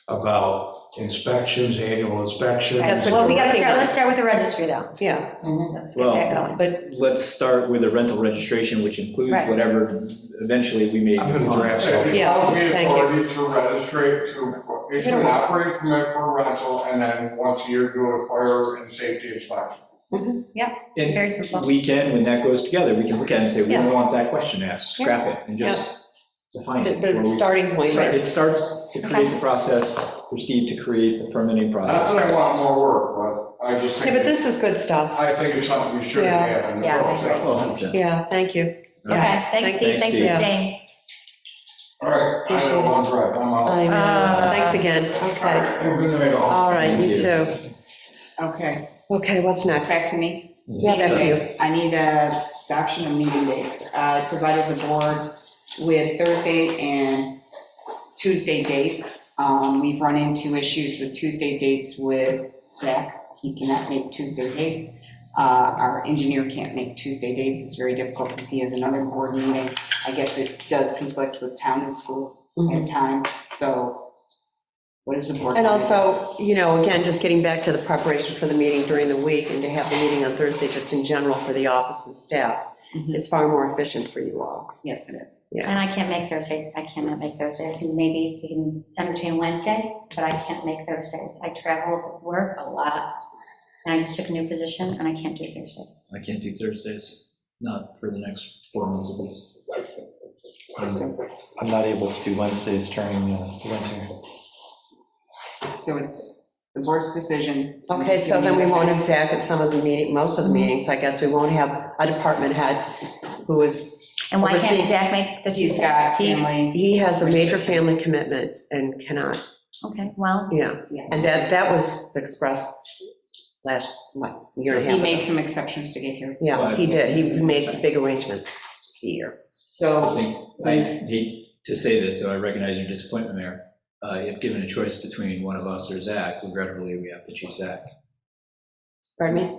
about inspections, annual inspections. Well, we gotta start, let's start with the registry though. Yeah. Let's get that Well, going. But let's start with a rental registration, which includes Right. whatever eventually we may. I'm going to draft It something. Yeah, allows me thank you. authority to register, to issue an operating permit for a rental, and then once a year do a fire and safety inspection. Yep, very And simple. we can, when that goes together, we can look at it and say, we don't Yeah. want that question asked, scrap it, and just define it. But Or it's we- starting point, right? It starts to create the process for Steve to create the permitting Not process. that I want more work, but I just Yeah, think, but this is good stuff. I think it's something we should Yeah. have in the Yeah, I process. agree. Oh, 100%. Yeah, thank you. Okay, thanks Steve, thanks for Steve. staying. All right, I know one's right, I'm out. I know. Thanks again. Okay. Have a good night, all. All right, Thank you you. too. Okay, Okay, what's next? back to me. Yeah, Meeting back to you. dates. I need adoption of meeting dates. I provided the board with Thursday and Tuesday dates. We've run into issues with Tuesday dates with Zach. He cannot make Tuesday dates. Our engineer can't make Tuesday dates. It's very difficult because he has another board meeting. I guess it does conflict with town and school at times, so what is the board? And want to do? also, you know, again, just getting back to the preparation for the meeting during the week and to have the meeting on Thursday, just in general for the office and staff, it's far more efficient for you all. Yes, it is. And I can't make Thursday, I cannot make Thursday. I can maybe, we can entertain Wednesdays, but I can't make Thursdays. I travel with work a lot. And I just took a new position and I can't do Thursdays. I can't do Thursdays, not for the next 4 months at least. I'm not able to do Wednesdays during the winter. So it's the board's decision. Okay, so then we won't have Zach at some of the meeting, most of the meetings, I guess. We won't have a department head who is. And why can't overseeing- Zach make the He's Tuesdays? got family. He has a major family commitment and cannot, Okay, well, yeah. And that was expressed last, what, year and a half He ago. made some exceptions to get here. Yeah, he did. He made big arrangements here. So, I hate to say this, though I recognize your disappointment, Mayor. If given a choice between one of us or Zach, regrettably, we have to choose Zach. Pardon me?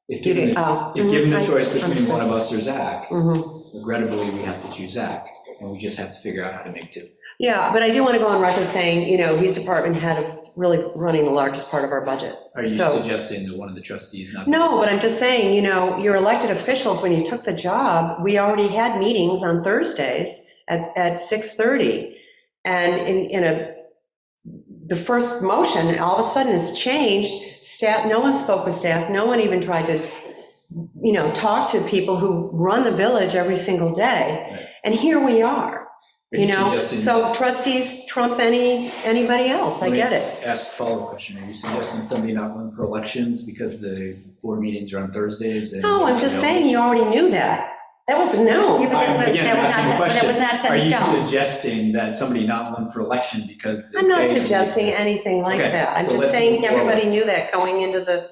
If given Oh, the choice I between understand. one of us or Zach, Mhm. regrettably, we have to choose Zach, and we just have to figure out how to make two. Yeah, but I do want to go on record saying, you know, he's department head of really running the largest part of our budget. Are you So- suggesting that one of the trustees not? No, but I'm just saying, you know, your elected officials, when you took the job, we already had meetings on Thursdays at 6:30. And the first motion, all of a sudden it's changed. Staff, no one spoke with staff. No one even tried to, you know, talk to people who run the village every single day. And here we are, Are you know? suggesting- So trustees trump anybody else. I get it. Ask a follow-up question. Are you suggesting somebody not run for elections because the board meetings are on Thursdays? and- No, I'm just saying, you already knew that. That was a no. Yeah, but I'm again that was asking the not, question. that was not set Are in you stone. suggesting that somebody not run for election because? I'm not they- suggesting anything like Okay, that. I'm so just let's saying move forward. everybody knew that going into the,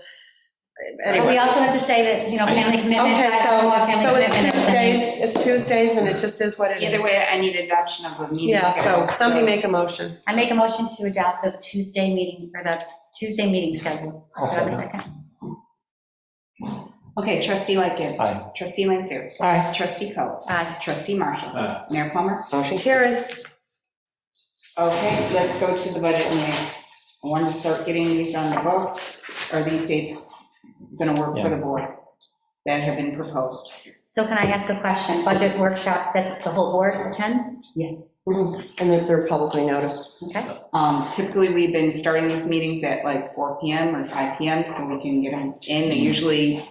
But we anyway. also have to say that, you know, family commitment. Okay, I don't know what family so it's commitment is. Tuesdays, and it just is what it is. either way, I need adoption of the meeting Yeah, schedule. so somebody make a motion. I make a motion to adopt the Tuesday meeting, or the Tuesday meeting schedule. Do I have a second? Okay, trustee Lightgev. Aye. Trustee Lanfair. Aye. Trustee Coe. Aye. Trustee Marshall. Aye. Mayor Plummer. Motion carries. Okay, let's go to the budget meetings. I wanted to start getting these on the books, or these dates going to work for the board that have been proposed. So can I ask a question? Budget workshops, that's the whole board attends? Yes. And that they're publicly noticed. Okay. Typically, we've been starting these meetings at like 4 PM or 5 PM, so we can get them in. They usually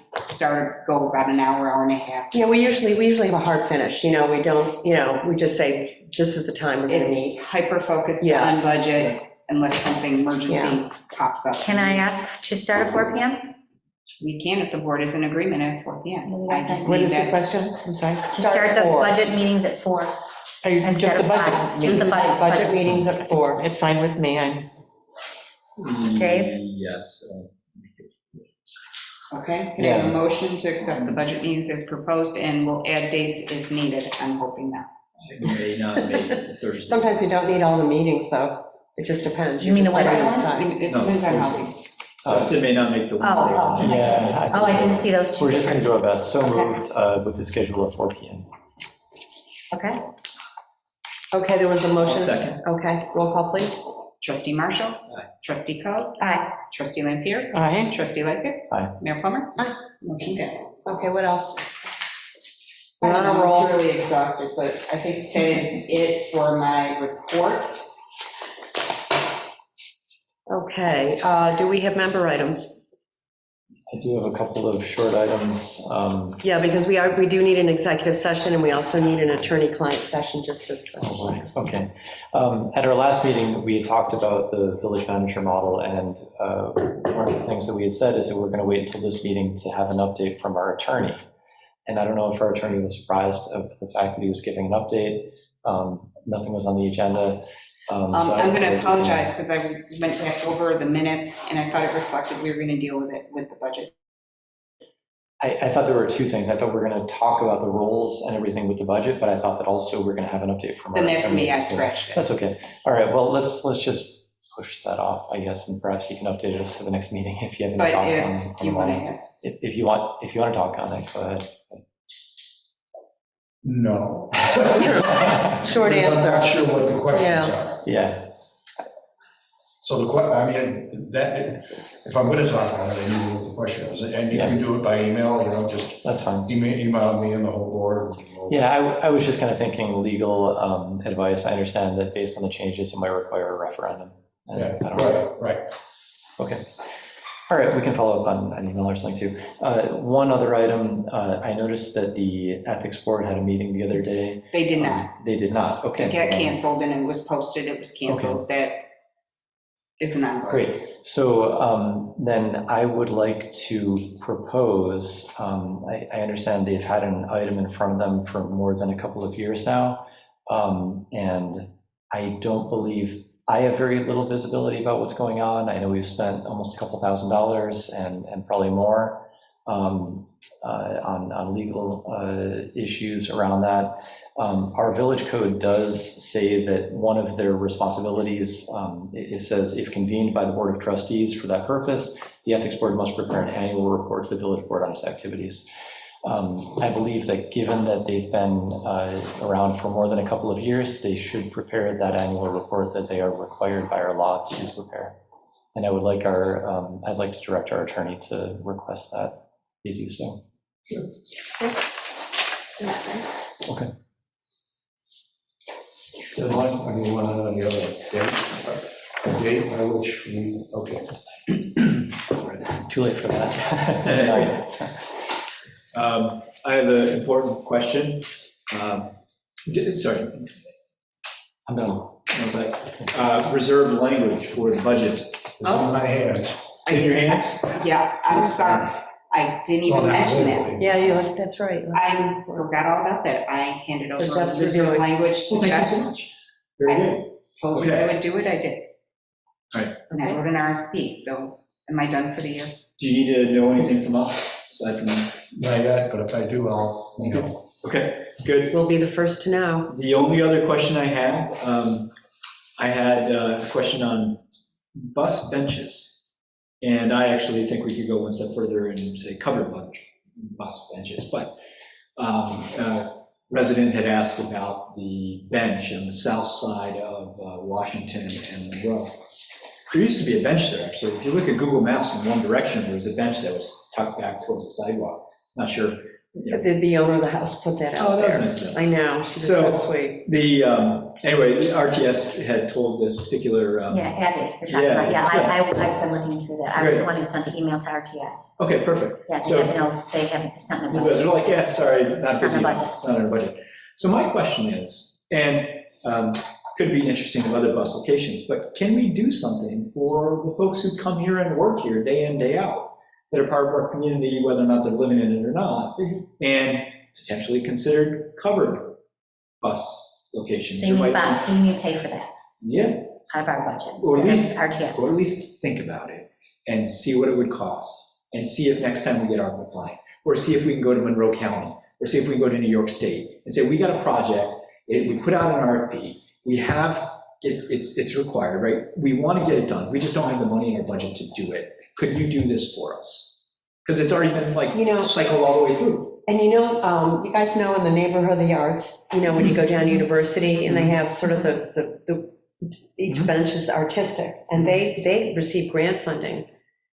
go about an hour, hour and a half. Yeah, we usually have a hard finish, we don't, we just say, this is the time we're gonna meet. It's hyper-focused Yeah. on budget unless something emergency Yeah. pops up. Can I ask to start at 4 PM? We can if the board is in agreement at 4 PM. I just What need is the that. question? I'm sorry. To start the budget meetings at 4. Are you Instead just the of budget? five, just the budget. Budget meetings at 4. It's fine with me. Dave? Yes. Okay, can I have a Yeah. motion to accept the budget meetings as proposed, and we'll add dates if needed? I'm hoping that. I may not make it Thursday. Sometimes you don't need all the meetings, though. It just depends. You mean the just set it Wednesday aside. It No, depends on how Thursday. we. Justin may not make the Wednesday. Oh, one. Yeah. Oh, I didn't see those two. We're just going to do our best. So moved with the schedule at 4 PM. Okay. Okay, there was a motion. I'll second. Okay, roll call, please. Trustee Marshall? Aye. Trustee Coe? Aye. Trustee Lampier? Aye. Trustee Lightgev? Aye. Mayor Plummer? Aye. Motion passes. Okay, what else? We're on a I'm roll. really exhausted, but I think that is it for my reports. Okay, do we have member items? I do have a couple of short items. Yeah, because we do need an executive session, and we also need an attorney-client session, just to. Okay. At our last meeting, we had talked about the village manager model, and one of the things that we had said is that we're going to wait until this meeting to have an update from our attorney. And I don't know if our attorney was surprised of the fact that he was giving an update. Nothing was on the agenda. I'm going to apologize because I went back over the minutes and I thought it reflected we were going to deal with it with the budget. I thought there were two things. I thought we were going to talk about the rules and everything with the budget, but I thought that also we're going to have an update from our Then that's me, I attorney. scratched it. That's okay. All right, well, let's just push that off, I guess, and perhaps you can update us for the next meeting if you have any But thoughts if on the you want to model. ask. If you want to talk on it, go ahead. No. Short I'm not answer. sure what the questions Yeah. are. Yeah. So that, if I'm going to talk on it, I need to know what the question is. And you can do it by email, just That's fine. email me and the whole board. Yeah, I was just kind of thinking legal advice. I understand that based on the changes, it might require a referendum. And Yeah, I don't know. right. Okay. All right, we can follow up on an email or something too. One other item, I noticed that the ethics board had a meeting the other day. They did not. They did not, okay. It got canceled and it was posted, it was canceled. That isn't on. Great. So then I would like to propose, I understand they've had an item in front of them for more than a couple of years now. And I don't believe, I have very little visibility about what's going on. I know we've spent almost a couple $1,000s and probably more on legal issues around that. Our village code does say that one of their responsibilities, it says if convened by the Board of Trustees for that purpose, the ethics board must prepare an annual report to the village board on its activities. I believe that given that they've been around for more than a couple of years, they should prepare that annual report that they are required by our law to prepare. And I would like I'd like to direct our attorney to request that they do so. Okay. Deadline, I mean, one on the other date by which we, okay. Too late for that. I have an important question. Sorry. I'm done. One sec. Reserved language for the budget. It's in my hands. In your hands? Yeah, I'm sorry. I didn't even mention that. Yeah, that's right. I forgot all about that. I handed So over Jeff's reserve reviewing. language to Well, thank you Jeff. so much. Very good. Told you I would do it, I did. All right. And I wrote an RFP, so am I done for the year? Do you need to know anything from us aside from that? Not yet, but if I do, I'll, Okay, good. We'll be the first to know. The only other question I had a question on bus benches. And I actually think we could go one step further and say covered bus benches. But resident had asked about the bench on the south side of Washington and Monroe. There used to be a bench there, actually. If you look at Google Maps in one direction, there was a bench that was tucked back towards the sidewalk. Not sure The owner of the house put that out Oh, that was there. nice of them. I know, she was So- so sweet. Anyway, the RTS had told this particular. Yeah, Abby, you're talking about, yeah, I've been looking through that. I was the one who sent the email to RTS. Okay, perfect. Yeah, So- they haven't sent their They're budget. like, yeah, sorry, not It's busy, not in our budget. it's not in our budget. So my question is, and could be interesting in other bus locations, but can we do something for the folks who come here and work here day in, day out, that are part of our community, whether or not they're living in it or not, and potentially considered covered bus locations? So you There need, might be- so you need to pay for that Yeah, out of our budget. or at least, RTS. or at least think about it and see what it would cost, and see if next time we get ARPA flying, or see if we can go to Monroe County, or see if we can go to New York State, and say, we got a project, we put out an RFP, we have, it's required, right? We want to get it done, we just don't have the money in our budget to do it. Could you do this for us? Because it's already been like cycled all the way through. And you guys know in the neighborhood of the arts, when you go down University and they have sort of each bench is artistic, and they receive grant funding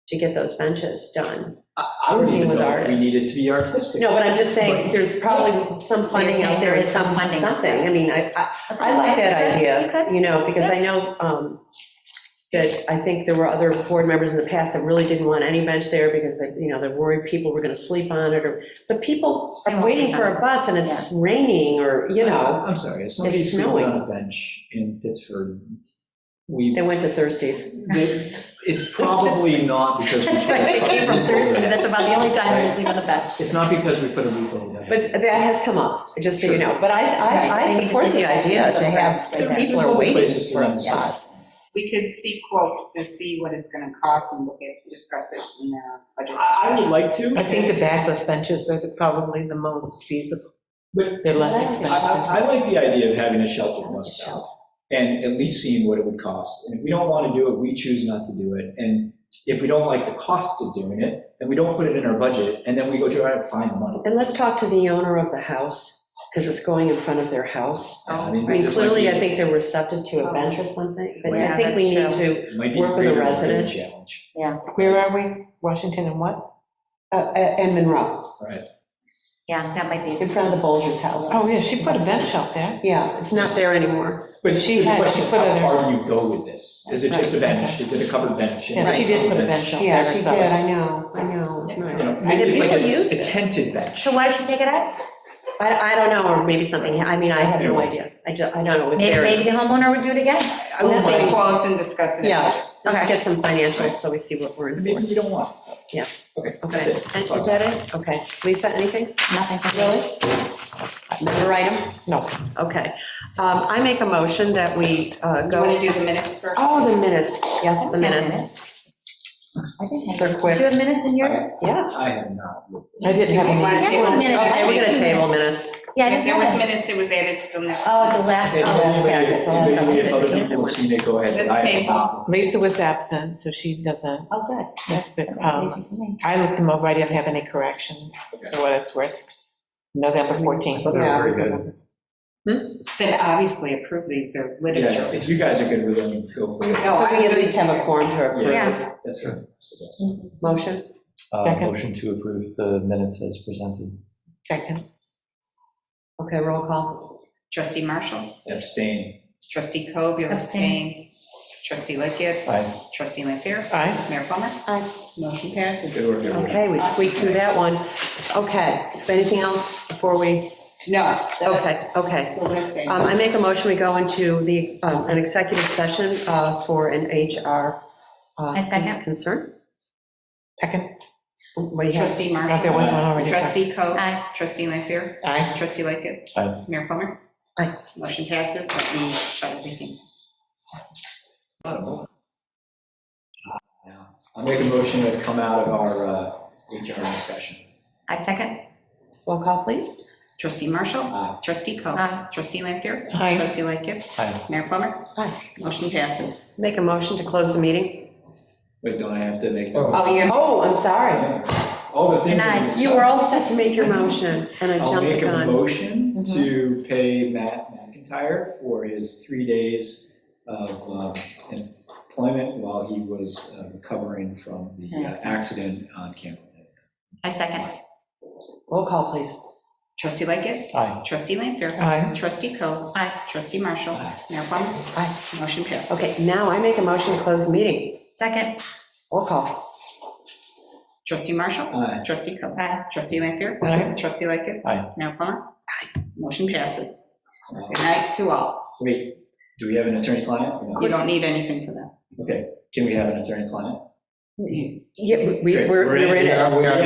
to get those benches done. I don't even Working with know if we artists. need it to be artistic. No, but I'm just saying, there's probably some funding saying out there, there and is some funding. something. I mean, I like that idea, because I know that I think there were other board members in the past that really didn't want any bench there because they're worried people were going to sleep on it, but people They are won't waiting sleep for on a it. bus and it's raining or, I'm sorry, if somebody's it's sleeping snowing. on a bench in Pittsford, They went to Thursdays. it's probably not because we That's put right, a they came from roof over Thursday, it. that's about the only time they sleep on the bench. It's not because we put a roof over it. But that has come up, just so you know. But Right, I they need to support see the the idea benches to in the have, front, right there. people There's are other waiting places for a for them to bus. We could see quotes to see what it's going to cost and discuss it in our budget. I would like to. I think the backless benches are probably the most feasible. But They're less expensive. I like the idea of having a sheltered bus stop and at least seeing what it would cost. And if we don't want to do it, we choose not to do it. And if we don't like the cost of doing it, then we don't put it in our budget, and then we go try to find the money. And let's talk to the owner of the house, because it's going in front of their house. I I mean, this might clearly, be- I think they're receptive to a bench or something, but Yeah, I think we need that's to it might be work with a greater than resident. challenge. Yeah, Where are we? Washington and what? And Monroe, Right. yeah, that might be. in front of the Bulger's house. Oh, yeah, she put a bench out there. Yeah, it's not there anymore. But She the had- question she is, put how it in- far do you go with this? Is it just a bench? Is it a covered bench? Yeah, she did put a bench out there. Yeah, she did, herself. I know, it's You nice. know, And maybe it's like people a use a it. tented bench. So why did she take it out? I don't know, or maybe something, I mean, I have no Anyway. idea. I don't know, it was Maybe, there. maybe the homeowner would do it again. We'll see Okay. quotes and discuss it. Yeah, just Okay. get some financials so we see what we're in Maybe for. you don't want. Yeah. Okay, Okay, that's it. and is that it? Okay, Lisa, anything? Nothing for Really? Another item? No. Okay. I make a motion that we You want to go, do the minutes first? oh, the minutes, yes, the minutes. I didn't have. They're Do you quick. have minutes in yours? Yeah. I have not. I didn't have Do you want any. to table minutes? Okay, we're gonna table minutes. Yeah, I If didn't there have was it. minutes, it was added to the next. Oh, the last, If oh, last packet, the last one. if other people have seen it, go ahead. This but I have table. not. Lisa was absent, so she doesn't, Oh, good. that's good. That's easy for me. I looked them over, I didn't have any corrections, for what it's worth. November 14th. They're Yeah, very good. Then obviously approve these, they're Yeah, literature. if you guys are good with them, go for it. No, So we at least have a quorum to approve. Yeah. That's right. Motion? Second. Motion to approve the minutes as presented. Second. Okay, roll call. Trustee Marshall, Abstain. trustee Coe, you'll abstain. Trustee Lickett, Aye. trustee Lampier, Aye. Mayor Plummer. Aye. Motion passes. Good work, everyone. Okay, we squeaked through that one. Okay, anything else before we? No. Okay. We're going to stay. I make a motion, we go into an executive session for an HR. I second. Concern? Second. We have- Trustee There Marshall, was one already. trustee Coe, Aye. trustee Lampier, Aye. trustee Lickett, Aye. Mayor Plummer. Aye. Motion passes, let me shut everything. I'll make a motion to come out of our HR discussion. I second. Roll call, please. Trustee Marshall, Aye. trustee Coe, Aye. trustee Lampier, Aye. trustee Lickett, Aye. Mayor Plummer. Aye. Motion passes. Make a motion to close the meeting. Wait, don't I have to make? the- Oh, yeah. Oh, I'm sorry. All the things that we discussed. You were all set to make your motion, and I I'll jumped make the a gun. motion to pay Matt McIntyre for his 3 days of employment while he was recovering from the accident on Camp. I second. Roll call, please. Trustee Lightkit. Aye. Trustee Lanfair. Aye. Trustee Coe. Aye. Trustee Marshall. Mayor Plummer. Aye. Motion passed. Okay, now I make a motion to close the meeting. Second. Roll call. Trustee Marshall. Aye. Trustee Coe. Aye. Trustee Lanfair. Aye. Trustee Lightkit. Aye. Mayor Plummer. Motion passes. Good night to all. Wait, do we have an attorney-client? or no? You don't need anything for that. Okay, can we have an attorney-client? Yeah, Great. we're in it. Yeah, we are.